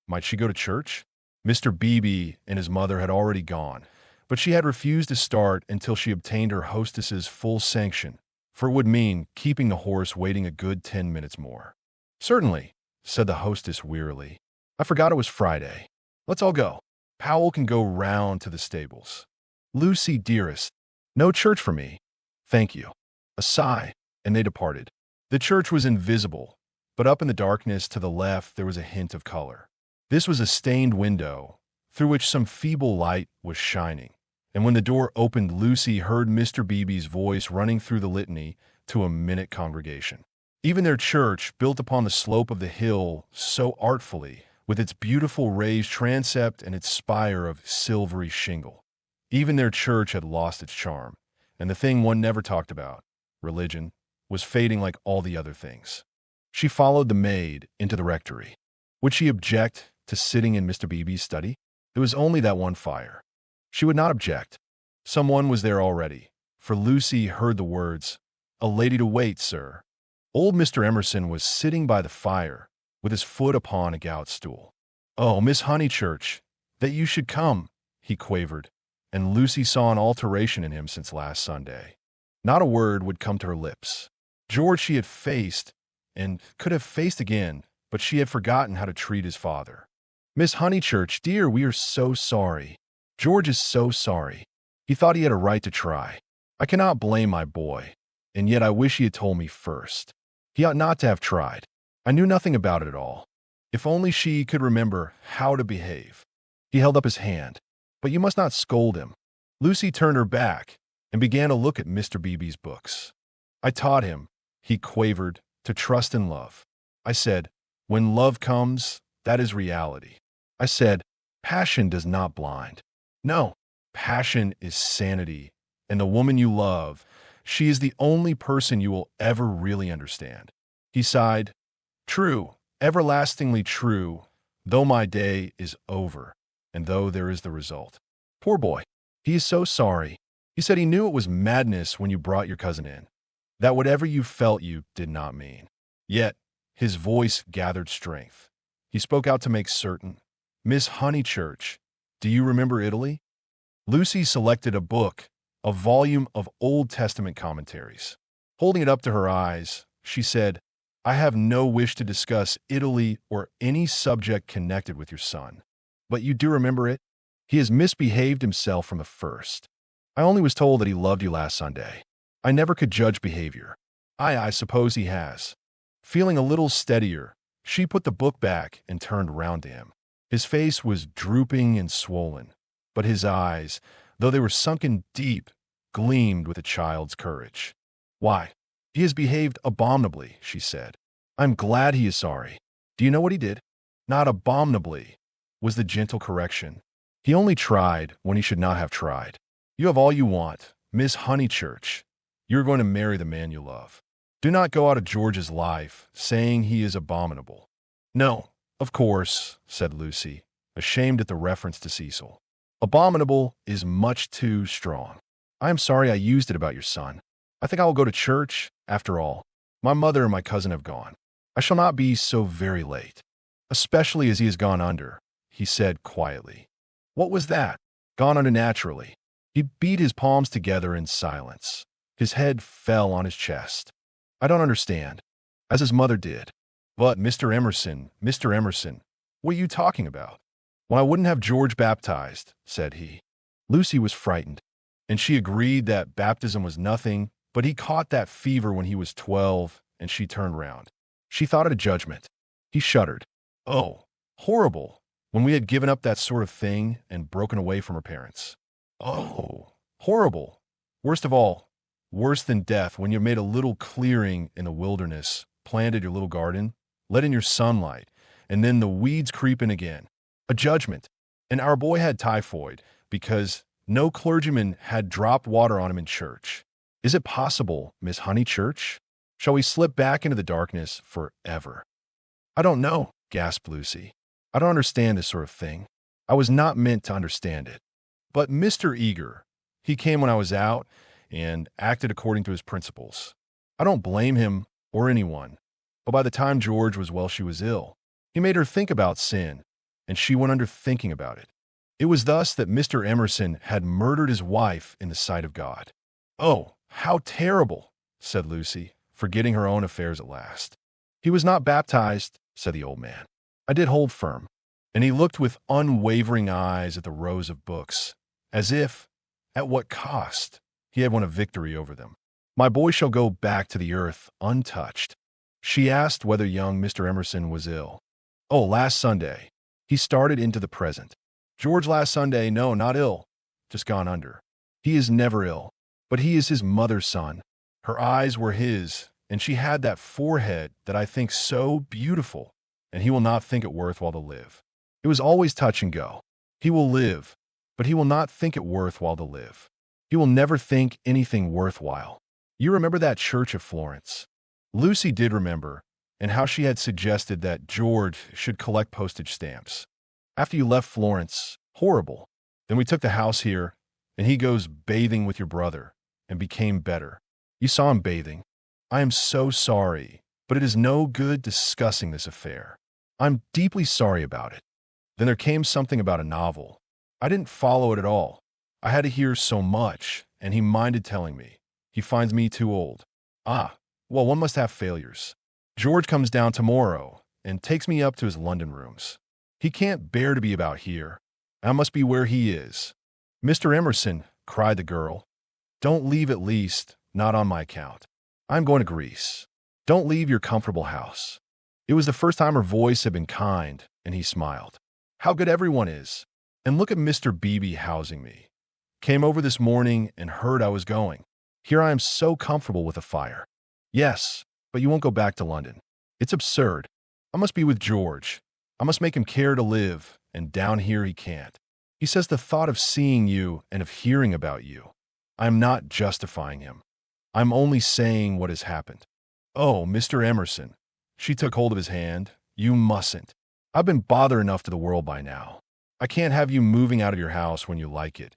Might she go to church? Mr. Beebe and his mother had already gone, but she had refused to start until she obtained her hostess's full sanction, for it would mean keeping the horse waiting a good 10 minutes more. "Certainly," said the hostess wearily. "I forgot it was Friday. Let's all go. Powell can go round to the stables. Lucy, dearest, no church for me. Thank you." A sigh, and they departed. The church was invisible, but up in the darkness to the left there was a hint of color. This was a stained window, through which some feeble light was shining. And when the door opened, Lucy heard Mr. Beebe's voice running through the litany to a minute congregation. Even their church, built upon the slope of the hill so artfully, with its beautiful raised transept and its spire of silvery shingle, even their church had lost its charm, and the thing one never talked about, religion, was fading like all the other things. She followed the maid into the rectory. Would she object to sitting in Mr. Beebe's study? There was only that one fire. She would not object. Someone was there already, for Lucy heard the words, "A lady to wait, sir." Old Mr. Emerson was sitting by the fire, with his foot upon a gout stool. "Oh, Miss Honeychurch, that you should come," he quavered, and Lucy saw an alteration in him since last Sunday. Not a word would come to her lips. George she had faced, and could have faced again, but she had forgotten how to treat his father. "Miss Honeychurch, dear, we are so sorry. George is so sorry. He thought he had a right to try. I cannot blame my boy, and yet I wish he had told me first. He ought not to have tried. I knew nothing about it at all. If only she could remember how to behave." He held up his hand. "But you must not scold him." Lucy turned her back and began to look at Mr. Beebe's books. "I taught him," he quavered, "to trust in love. I said, when love comes, that is reality. I said, passion does not blind. No, passion is sanity, and the woman you love, she is the only person you will ever really understand." He sighed. "True, everlastingly true, though my day is over, and though there is the result. Poor boy, he is so sorry. He said he knew it was madness when you brought your cousin in, that whatever you felt you did not mean." Yet his voice gathered strength. He spoke out to make certain. "Miss Honeychurch, do you remember Italy?" Lucy selected a book, a volume of Old Testament commentaries. Holding it up to her eyes, she said, "I have no wish to discuss Italy or any subject connected with your son. But you do remember it? He has misbehaved himself from the first. I only was told that he loved you last Sunday. I never could judge behavior. I suppose he has." Feeling a little steadier, she put the book back and turned round to him. His face was drooping and swollen, but his eyes, though they were sunken deep, gleamed with a child's courage. "Why, he has behaved abominably," she said. "I'm glad he is sorry. Do you know what he did?" "Not abominably," was the gentle correction. "He only tried when he should not have tried. You have all you want, Miss Honeychurch. You are going to marry the man you love. Do not go out of George's life saying he is abominable." "No, of course," said Lucy, ashamed at the reference to Cecil. "Abominable is much too strong. I am sorry I used it about your son. I think I will go to church, after all. My mother and my cousin have gone. I shall not be so very late, especially as he has gone under," he said quietly. "What was that? Gone under naturally?" He beat his palms together in silence. His head fell on his chest. "I don't understand," as his mother did. "But, Mr. Emerson, what are you talking about?" "When I wouldn't have George baptized," said he. Lucy was frightened, and she agreed that baptism was nothing, but he caught that fever when he was 12, and she turned round. She thought it a judgment. He shuddered. "Oh, horrible, when we had given up that sort of thing and broken away from her parents. Oh, horrible. Worst of all, worse than death, when you made a little clearing in the wilderness, planted your little garden, let in your sunlight, and then the weeds creep in again. A judgment. And our boy had typhoid because no clergyman had dropped water on him in church. Is it possible, Miss Honeychurch? Shall we slip back into the darkness forever?" "I don't know," gasped Lucy. "I don't understand this sort of thing. I was not meant to understand it. But Mr. Eager, he came when I was out and acted according to his principles. I don't blame him or anyone, but by the time George was well, she was ill. He made her think about sin, and she went under thinking about it. It was thus that Mr. Emerson had murdered his wife in the sight of God." "Oh, how terrible," said Lucy, forgetting her own affairs at last. "He was not baptized," said the old man. "I did hold firm." And he looked with unwavering eyes at the rows of books, as if, at what cost, he had won a victory over them. "My boy shall go back to the earth untouched." She asked whether young Mr. Emerson was ill. "Oh, last Sunday. He started into the present." George last Sunday, no, not ill, just gone under. He is never ill, but he is his mother's son. Her eyes were his, and she had that forehead that I think so beautiful, and he will not think it worthwhile to live. It was always touch and go. He will live, but he will not think it worthwhile to live. He will never think anything worthwhile. You remember that church of Florence? Lucy did remember, and how she had suggested that George should collect postage stamps. After you left Florence, horrible. Then we took the house here, and he goes bathing with your brother, and became better. You saw him bathing. I am so sorry, but it is no good discussing this affair. I'm deeply sorry about it. Then there came something about a novel. I didn't follow it at all. I had to hear so much, and he minded telling me. He finds me too old. Ah, well, one must have failures. George comes down tomorrow and takes me up to his London rooms. He can't bear to be about here. I must be where he is. Mr. Emerson, cried the girl, don't leave, at least, not on my account. I'm going to Greece. Don't leave your comfortable house. It was the first time her voice had been kind, and he smiled. How good everyone is. And look at Mr. Beebe housing me. Came over this morning and heard I was going. Here I am so comfortable with a fire. Yes, but you won't go back to London. It's absurd. I must be with George. I must make him care to live, and down here he can't. He says the thought of seeing you and of hearing about you. I am not justifying him. I'm only saying what has happened. Oh, Mr. Emerson. She took hold of his hand. You mustn't. I've been bother enough to the world by now. I can't have you moving out of your house when you like it,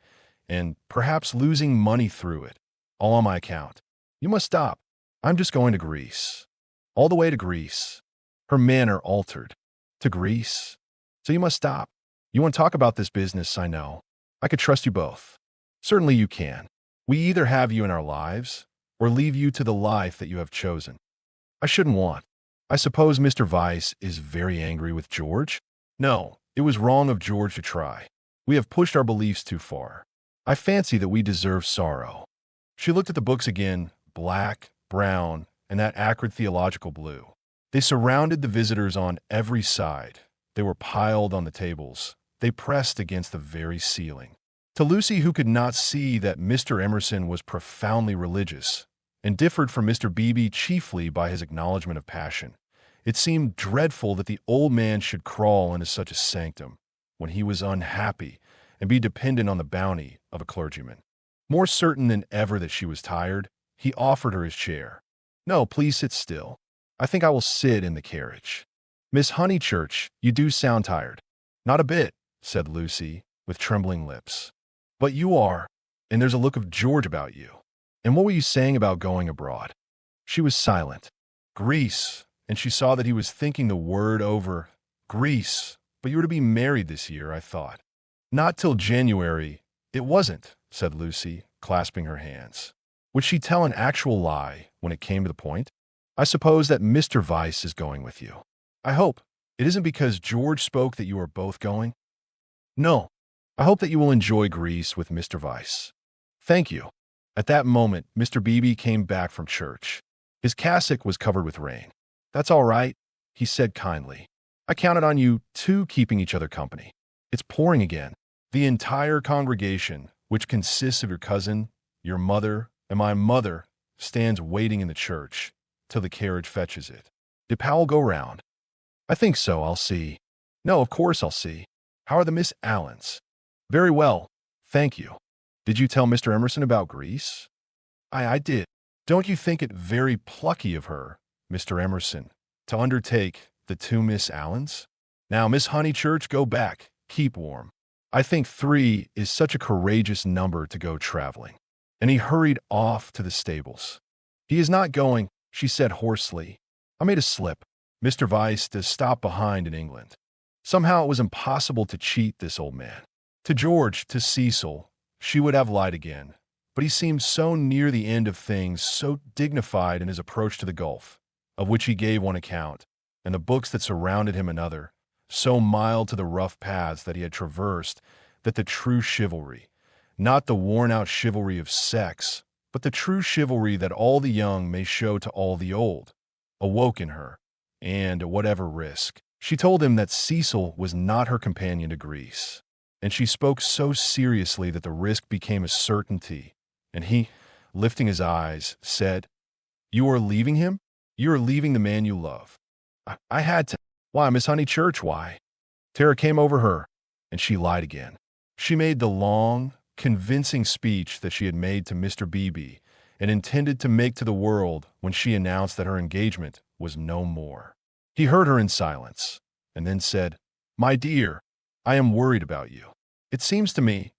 and perhaps losing money through it, all on my account. You must stop. I'm just going to Greece. All the way to Greece. Her manner altered. To Greece? So you must stop. You want to talk about this business, I know. I could trust you both. Certainly you can. We either have you in our lives, or leave you to the life that you have chosen. I shouldn't want. I suppose Mr. Vyse is very angry with George? No, it was wrong of George to try. We have pushed our beliefs too far. I fancy that we deserve sorrow. She looked at the books again, black, brown, and that acrid theological blue. They surrounded the visitors on every side. They were piled on the tables. They pressed against the very ceiling. To Lucy, who could not see that Mr. Emerson was profoundly religious, and differed from Mr. Beebe chiefly by his acknowledgment of passion, it seemed dreadful that the old man should crawl into such a sanctum, when he was unhappy, and be dependent on the bounty of a clergyman. More certain than ever that she was tired, he offered her his chair. No, please sit still. I think I will sit in the carriage. Miss Honeychurch, you do sound tired. Not a bit, said Lucy, with trembling lips. But you are, and there's a look of George about you. And what were you saying about going abroad? She was silent. Greece, and she saw that he was thinking the word over. Greece, but you were to be married this year, I thought. Not till January. It wasn't, said Lucy, clasping her hands. Would she tell an actual lie when it came to the point? I suppose that Mr. Vyse is going with you. I hope. It isn't because George spoke that you are both going? No. I hope that you will enjoy Greece with Mr. Vyse. Thank you. At that moment, Mr. Beebe came back from church. His cassock was covered with rain. That's all right, he said kindly. I counted on you two keeping each other company. It's pouring again. The entire congregation, which consists of your cousin, your mother, and my mother, stands waiting in the church till the carriage fetches it. Did Powell go round? I think so. I'll see. No, of course I'll see. How are the Miss Allens? Very well, thank you. Did you tell Mr. Emerson about Greece? I did. Don't you think it very plucky of her, Mr. Emerson, to undertake the two Miss Allens? Now, Miss Honeychurch, go back. Keep warm. I think 3 is such a courageous number to go traveling. And he hurried off to the stables. He is not going, she said hoarsely. I made a slip. Mr. Vyse does stop behind in England. Somehow it was impossible to cheat this old man. To George, to Cecil, she would have lied again. But he seemed so near the end of things, so dignified in his approach to the gulf, of which he gave one account, and the books that surrounded him another, so mild to the rough paths that he had traversed, that the true chivalry, not the worn-out chivalry of sex, but the true chivalry that all the young may show to all the old, awoke in her, and, at whatever risk, she told him that Cecil was not her companion to Greece. And she spoke so seriously that the risk became a certainty. And he, lifting his eyes, said, "You are leaving him? You are leaving the man you love." I had to. Why, Miss Honeychurch, why? Terror came over her, and she lied again. She made the long, convincing speech that she had made to Mr. Beebe and intended to make to the world when she announced that her engagement was no more. He heard her in silence, and then said, "My dear, I am worried about you. It seems to me,"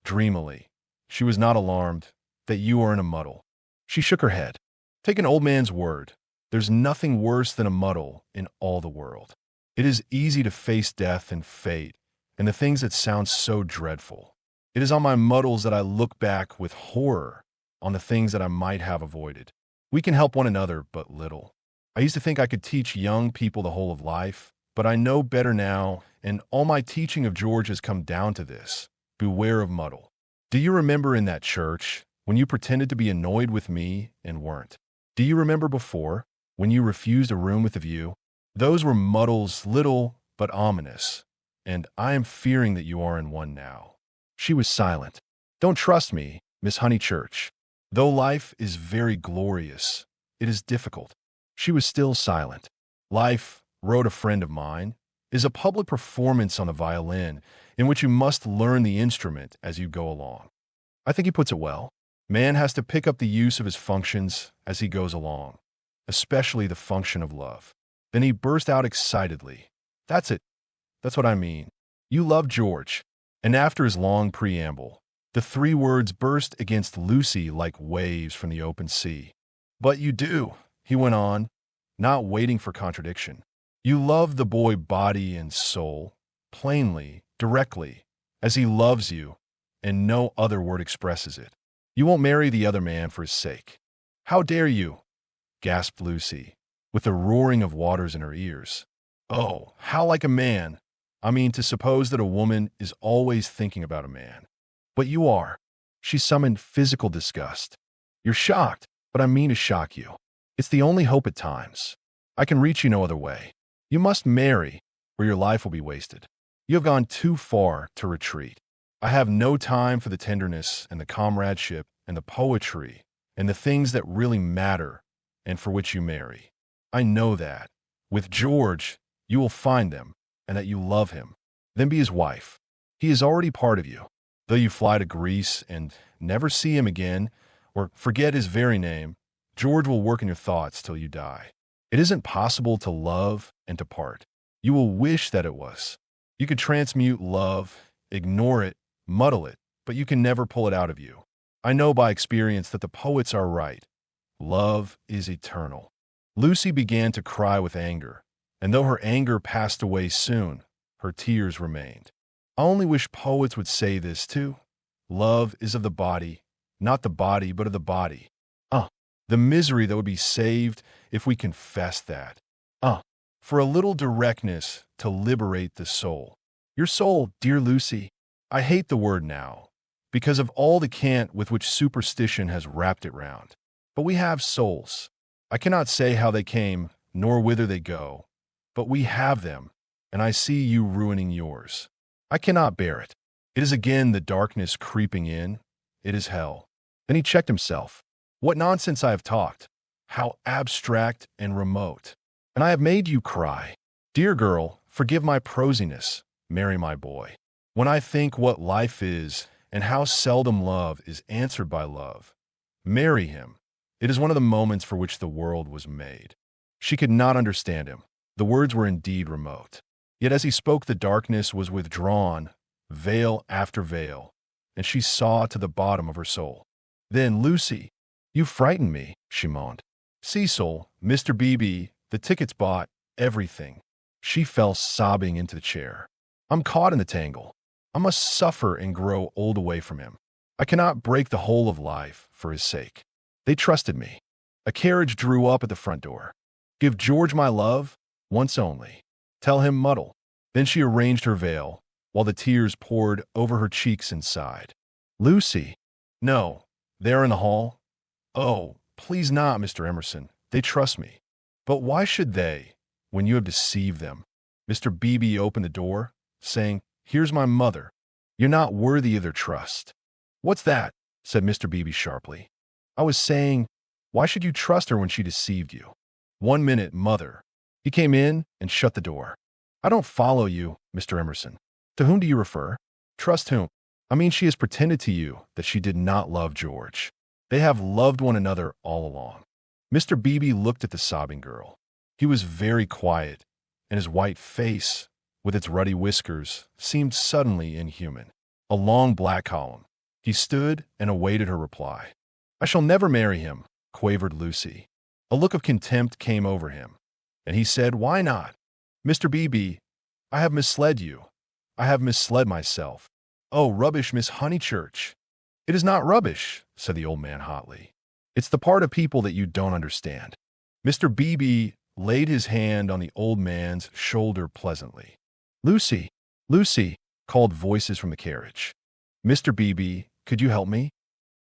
dreamily, she was not alarmed, "that you are in a muddle." She shook her head. "Take an old man's word. There's nothing worse than a muddle in all the world. It is easy to face death and fate and the things that sound so dreadful. It is on my muddles that I look back with horror on the things that I might have avoided. We can help one another but little. I used to think I could teach young people the whole of life, but I know better now, and all my teaching of George has come down to this: beware of muddle. Do you remember in that church when you pretended to be annoyed with me and weren't? Do you remember before, when you refused a room with a view? Those were muddles, little but ominous, and I am fearing that you are in one now." She was silent. "Don't trust me, Miss Honeychurch. Though life is very glorious, it is difficult." She was still silent. "Life," wrote a friend of mine, "is a public performance on the violin in which you must learn the instrument as you go along." I think he puts it well. Man has to pick up the use of his functions as he goes along, especially the function of love. Then he burst out excitedly. "That's it. That's what I mean. You love George." And after his long preamble, the three words burst against Lucy like waves from the open sea. "But you do," he went on, not waiting for contradiction. "You love the boy body and soul, plainly, directly, as he loves you, and no other word expresses it. You won't marry the other man for his sake." "How dare you?" gasped Lucy, with the roaring of waters in her ears. "Oh, how like a man! I mean, to suppose that a woman is always thinking about a man. But you are." She summoned physical disgust. "You're shocked, but I mean to shock you. It's the only hope at times. I can reach you no other way. You must marry, or your life will be wasted. You have gone too far to retreat. I have no time for the tenderness and the comradeship and the poetry and the things that really matter and for which you marry. I know that. With George, you will find them, and that you love him. Then be his wife. He is already part of you. Though you fly to Greece and never see him again, or forget his very name, George will work in your thoughts till you die. It isn't possible to love and to part. You will wish that it was. You could transmute love, ignore it, muddle it, but you can never pull it out of you. I know by experience that the poets are right. Love is eternal." Lucy began to cry with anger, and though her anger passed away soon, her tears remained. "I only wish poets would say this too. Love is of the body, not the body, but of the body. The misery that would be saved if we confessed that. For a little directness to liberate the soul. Your soul, dear Lucy. I hate the word now, because of all the cant with which superstition has wrapped it round. But we have souls. I cannot say how they came, nor whither they go, but we have them, and I see you ruining yours. I cannot bear it. It is again the darkness creeping in. It is hell." Then he checked himself. "What nonsense I have talked! How abstract and remote! And I have made you cry. Dear girl, forgive my prosiness. Marry my boy. When I think what life is, and how seldom love is answered by love, marry him. It is one of the moments for which the world was made." She could not understand him. The words were indeed remote. Yet as he spoke, the darkness was withdrawn, veil after veil, and she saw to the bottom of her soul. "Then, Lucy, you frightened me," she moaned. "Cecil, Mr. Beebe, the tickets bought, everything." She fell sobbing into the chair. "I'm caught in the tangle. I must suffer and grow old away from him. I cannot break the whole of life for his sake. They trusted me. A carriage drew up at the front door. Give George my love, once only. Tell him muddle." Then she arranged her veil, while the tears poured over her cheeks and sighed. "Lucy." "No. There in the hall." "Oh, please not, Mr. Emerson. They trust me." "But why should they, when you have deceived them?" Mr. Beebe opened the door, saying, "Here's my mother." You're not worthy of their trust." "What's that?" said Mr. Beebe sharply. "I was saying, why should you trust her when she deceived you?" "1 minute, mother." He came in and shut the door. "I don't follow you, Mr. Emerson. To whom do you refer?" "Trust whom?" "I mean, she has pretended to you that she did not love George. They have loved one another all along." Mr. Beebe looked at the sobbing girl. He was very quiet, and his white face, with its ruddy whiskers, seemed suddenly inhuman. A long black column. He stood and awaited her reply. "I shall never marry him," quavered Lucy. A look of contempt came over him, and he said, "Why not?" "Mr. Beebe, I have misled you. I have misled myself." "Oh, rubbish, Miss Honeychurch." "It is not rubbish," said the old man hotly. "It's the part of people that you don't understand." Mr. Beebe laid his hand on the old man's shoulder pleasantly. "Lucy, Lucy," called voices from the carriage. "Mr. Beebe, could you help me?"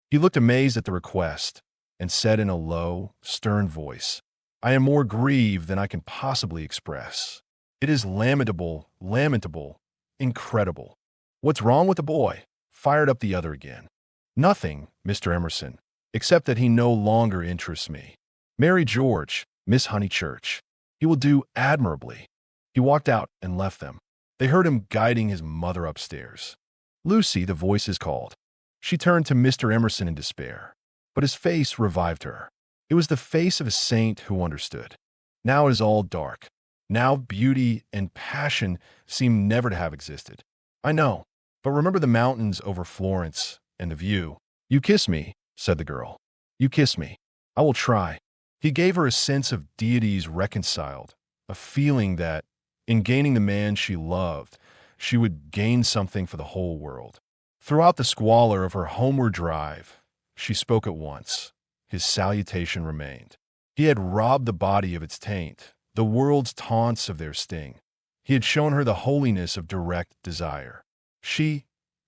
He looked amazed at the request and said in a low, stern voice, "I am more grieved than I can possibly express. It is lamentable, lamentable, incredible." "What's wrong with the boy?" fired up the other again. "Nothing, Mr. Emerson, except that he no longer interests me. Marry George, Miss Honeychurch. He will do admirably." He walked out and left them. They heard him guiding his mother upstairs. "Lucy," the voices called. She turned to Mr. Emerson in despair, but his face revived her. It was the face of a saint who understood. Now it is all dark. Now beauty and passion seem never to have existed. "I know, but remember the mountains over Florence and the view." "You kiss me," said the girl. "You kiss me. I will try." He gave her a sense of deities reconciled, a feeling that, in gaining the man she loved, she would gain something for the whole world. Throughout the squalor of her homeward drive, she spoke at once. His salutation remained. He had robbed the body of its taint, the world's taunts of their sting. He had shown her the holiness of direct desire. She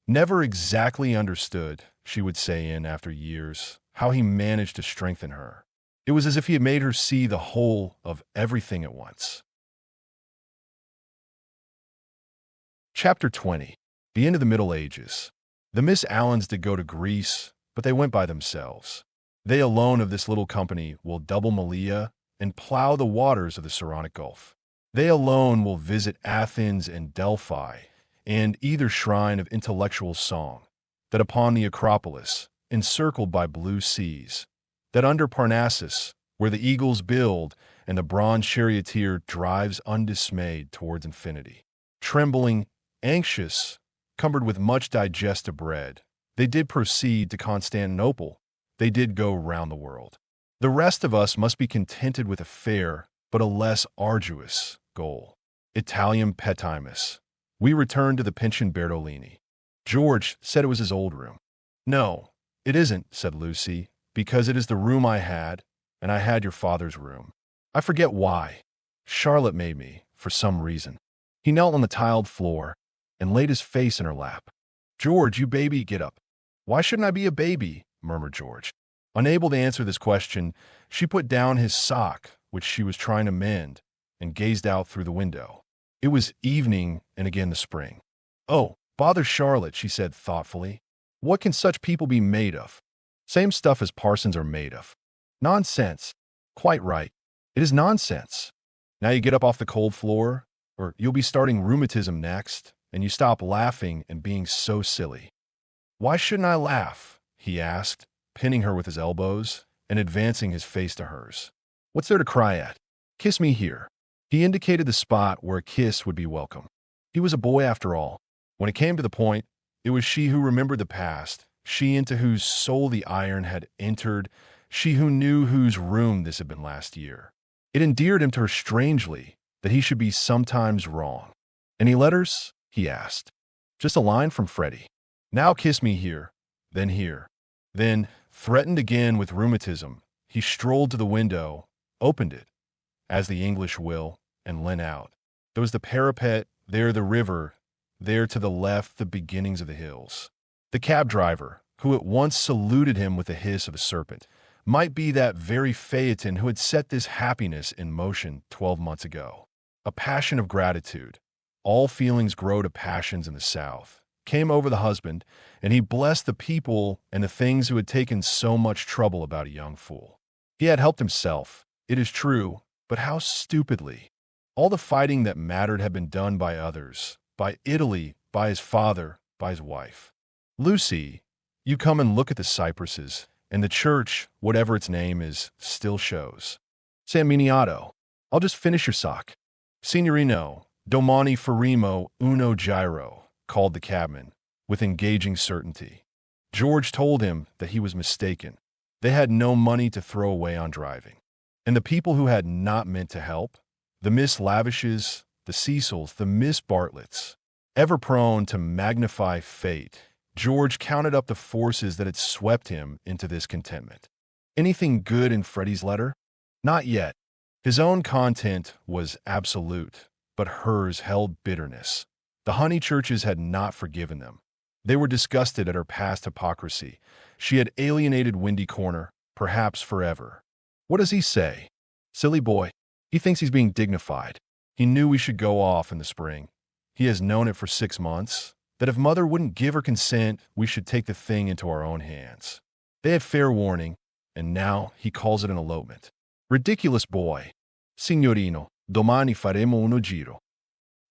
never exactly understood, she would say in after years, how he managed to strengthen her. It was as if he had made her see the whole of everything at once. Chapter 20. The End of the Middle Ages. The Miss Allens did go to Greece, but they went by themselves. They alone of this little company will double Malea and plow the waters of the Saronic Gulf. They alone will visit Athens and Delphi, and either shrine of intellectual song, that upon the Acropolis, encircled by blue seas, that under Parnassus, where the eagles build and the bronze charioteer drives undismayed towards infinity. Trembling, anxious, cumbered with much digestive bread, they did proceed to Constantinople. They did go round the world. The rest of us must be contented with a fair, but a less arduous, goal. Italiam petimus. We returned to the pension Bertolini. George said it was his old room. "No, it isn't," said Lucy, "because it is the room I had, and I had your father's room. I forget why. Charlotte made me, for some reason." He knelt on the tiled floor and laid his face in her lap. "George, you baby, get up." "Why shouldn't I be a baby?" murmured George. Unable to answer this question, she put down his sock, which she was trying to mend, and gazed out through the window. It was evening and again the spring. "Oh, bother Charlotte," she said thoughtfully. "What can such people be made of?" "Same stuff as parsons are made of." "Nonsense." "Quite right. It is nonsense. Now you get up off the cold floor, or you'll be starting rheumatism next, and you stop laughing and being so silly." "Why shouldn't I laugh?" he asked, pinning her with his elbows and advancing his face to hers. "What's there to cry at? Kiss me here." He indicated the spot where a kiss would be welcome. He was a boy after all. When it came to the point, it was she who remembered the past, she into whose soul the iron had entered, she who knew whose room this had been last year. It endeared him to her strangely that he should be sometimes wrong. "Any letters?" he asked. "Just a line from Freddy." "Now kiss me here, then here." Then, threatened again with rheumatism, he strolled to the window, opened it, as the English will, and leant out. There was the parapet, there the river, there to the left the beginnings of the hills. The cab driver, who at once saluted him with the hiss of a serpent, might be that very Phaeton who had set this happiness in motion 12 months ago. A passion of gratitude. All feelings grow to passions in the South, came over the husband, and he blessed the people and the things who had taken so much trouble about a young fool. He had helped himself, it is true, but how stupidly. All the fighting that mattered had been done by others, by Italy, by his father, by his wife. Lucy, you come and look at the cypresses, and the church, whatever its name is, still shows. San Miniato, I'll just finish your sock. Signorino, domani faremo uno giro, called the cabman, with engaging certainty. George told him that he was mistaken. They had no money to throw away on driving. And the people who had not meant to help, the Miss Lavishes, the Cecils, the Miss Bartletts, ever prone to magnify fate, George counted up the forces that had swept him into this contentment. Anything good in Freddy's letter? Not yet. His own content was absolute, but hers held bitterness. The Honeychurches had not forgiven them. They were disgusted at her past hypocrisy. She had alienated Windy Corner, perhaps forever. What does he say? Silly boy. He thinks he's being dignified. He knew we should go off in the spring. He has known it for 6 months, that if Mother wouldn't give her consent, we should take the thing into our own hands. They had fair warning, and now he calls it an elopement. Ridiculous boy. Signorino, domani faremo uno giro.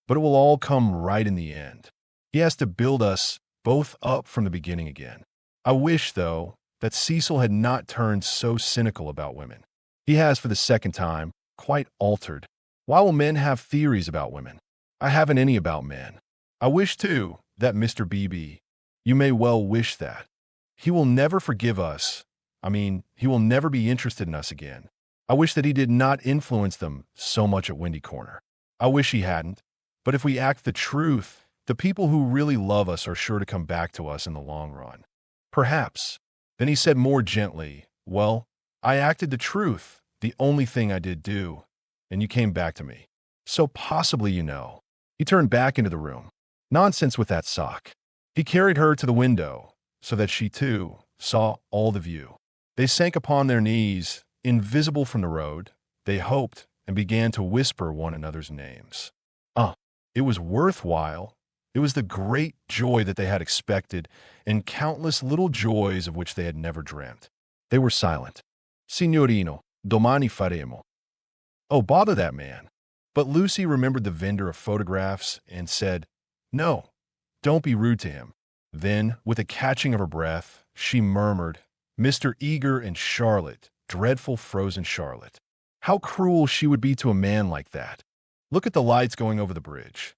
But it will all come right in the end. He has to build us both up from the beginning again. I wish, though, that Cecil had not turned so cynical about women. He has, for the second time, quite altered. Why will men have theories about women? I haven't any about men. I wish, too, that Mr. Beebe, you may well wish that. He will never forgive us. He will never be interested in us again. I wish that he did not influence them so much at Windy Corner. I wish he hadn't. But if we act the truth, the people who really love us are sure to come back to us in the long run. Perhaps. Then he said more gently, well, I acted the truth, the only thing I did do, and you came back to me. So possibly you know. He turned back into the room. Nonsense with that sock. He carried her to the window, so that she, too, saw all the view. They sank upon their knees, invisible from the road. They hoped and began to whisper one another's names. It was worthwhile. It was the great joy that they had expected, and countless little joys of which they had never dreamt. They were silent. Signorino, domani faremo. Oh, bother that man. But Lucy remembered the vendor of photographs and said, no, don't be rude to him. Then, with a catching of her breath, she murmured, Mr. Eager and Charlotte, dreadful frozen Charlotte. How cruel she would be to a man like that. Look at the lights going over the bridge.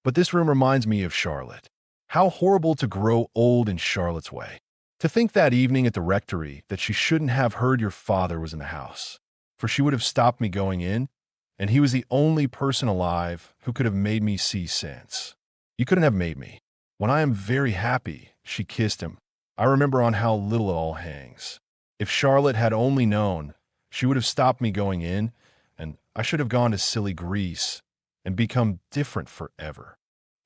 But this room reminds me of Charlotte. How horrible to grow old in Charlotte's way. To think that evening at the rectory that she shouldn't have heard your father was in the house, for she would have stopped me going in, and he was the only person alive who could have made me see sense. You couldn't have made me. When I am very happy, she kissed him. I remember on how little it all hangs. If Charlotte had only known, she would have stopped me going in, and I should have gone to silly Greece and become different forever.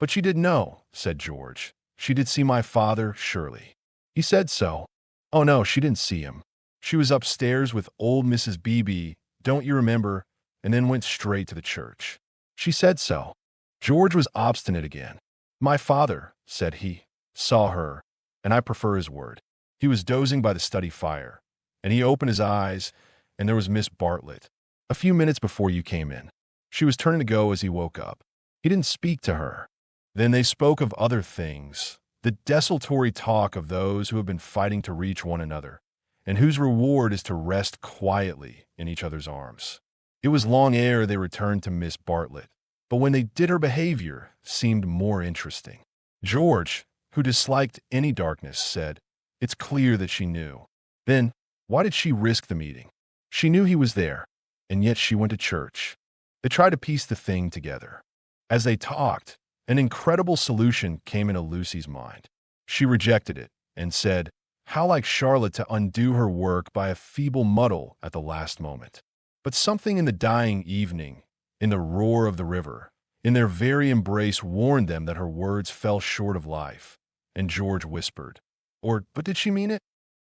But she didn't know, said George. She did see my father, surely. He said so. Oh no, she didn't see him. She was upstairs with old Mrs. Beebe, don't you remember, and then went straight to the church. She said so. George was obstinate again. My father, said he, saw her, and I prefer his word. He was dozing by the study fire, and he opened his eyes, and there was Miss Bartlett, a few minutes before you came in. She was turning to go as he woke up. He didn't speak to her. Then they spoke of other things, the desultory talk of those who have been fighting to reach one another, and whose reward is to rest quietly in each other's arms. It was long ere they returned to Miss Bartlett, but when they did, her behavior seemed more interesting. George, who disliked any darkness, said, it's clear that she knew. Then, why did she risk the meeting? She knew he was there, and yet she went to church. They tried to piece the thing together. As they talked, an incredible solution came into Lucy's mind. She rejected it and said, how like Charlotte to undo her work by a feeble muddle at the last moment. But something in the dying evening, in the roar of the river, in their very embrace warned them that her words fell short of life. And George whispered, but did she mean it?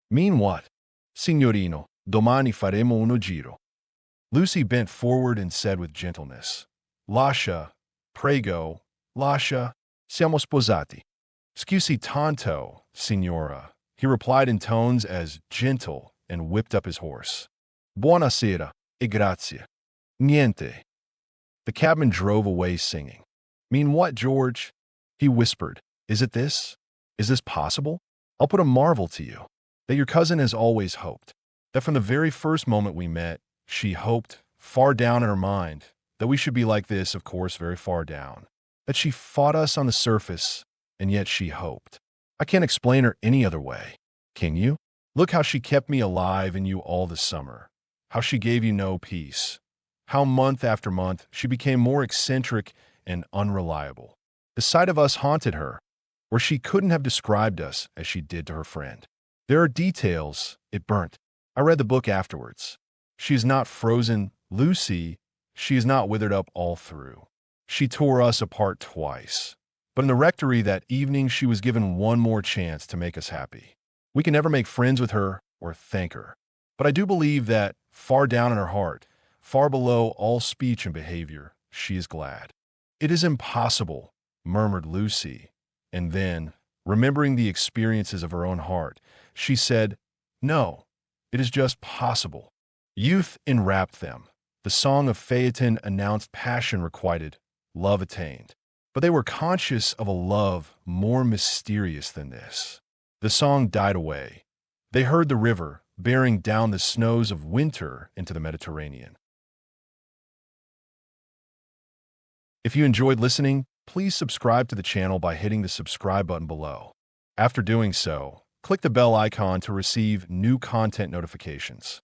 Mean what? Signorino, domani faremo uno giro. Lucy bent forward and said with gentleness, Lascia, prego, lascia, siamo sposati. Scusi tanto, signora, he replied in tones as gentle, and whipped up his horse. Buonasera, e grazie. Niente. The cabman drove away singing. Mean what, George? He whispered. Is it this? Is this possible? I'll put a marvel to you. That your cousin has always hoped. That from the very first moment we met, she hoped, far down in her mind, that we should be like this, of course, very far down. That she fought us on the surface, and yet she hoped. I can't explain her any other way. Can you? Look how she kept me alive in you all the summer. How she gave you no peace. How month after month she became more eccentric and unreliable. The sight of us haunted her, where she couldn't have described us as she did to her friend. There are details. It burnt. I read the book afterwards. She is not frozen, Lucy. She is not withered up all through. She tore us apart twice. But in the rectory that evening she was given one more chance to make us happy. We can never make friends with her or thank her. But I do believe that, far down in her heart, far below all speech and behavior, she is glad. It is impossible, murmured Lucy. And then, remembering the experiences of her own heart, she said, no, it is just possible. Youth enwrapped them. The song of Phaeton announced passion requited, love attained. But they were conscious of a love more mysterious than this. The song died away. They heard the river bearing down the snows of winter into the Mediterranean. If you enjoyed listening, please subscribe to the channel by hitting the subscribe button below. After doing so, click the bell icon to receive new content notifications.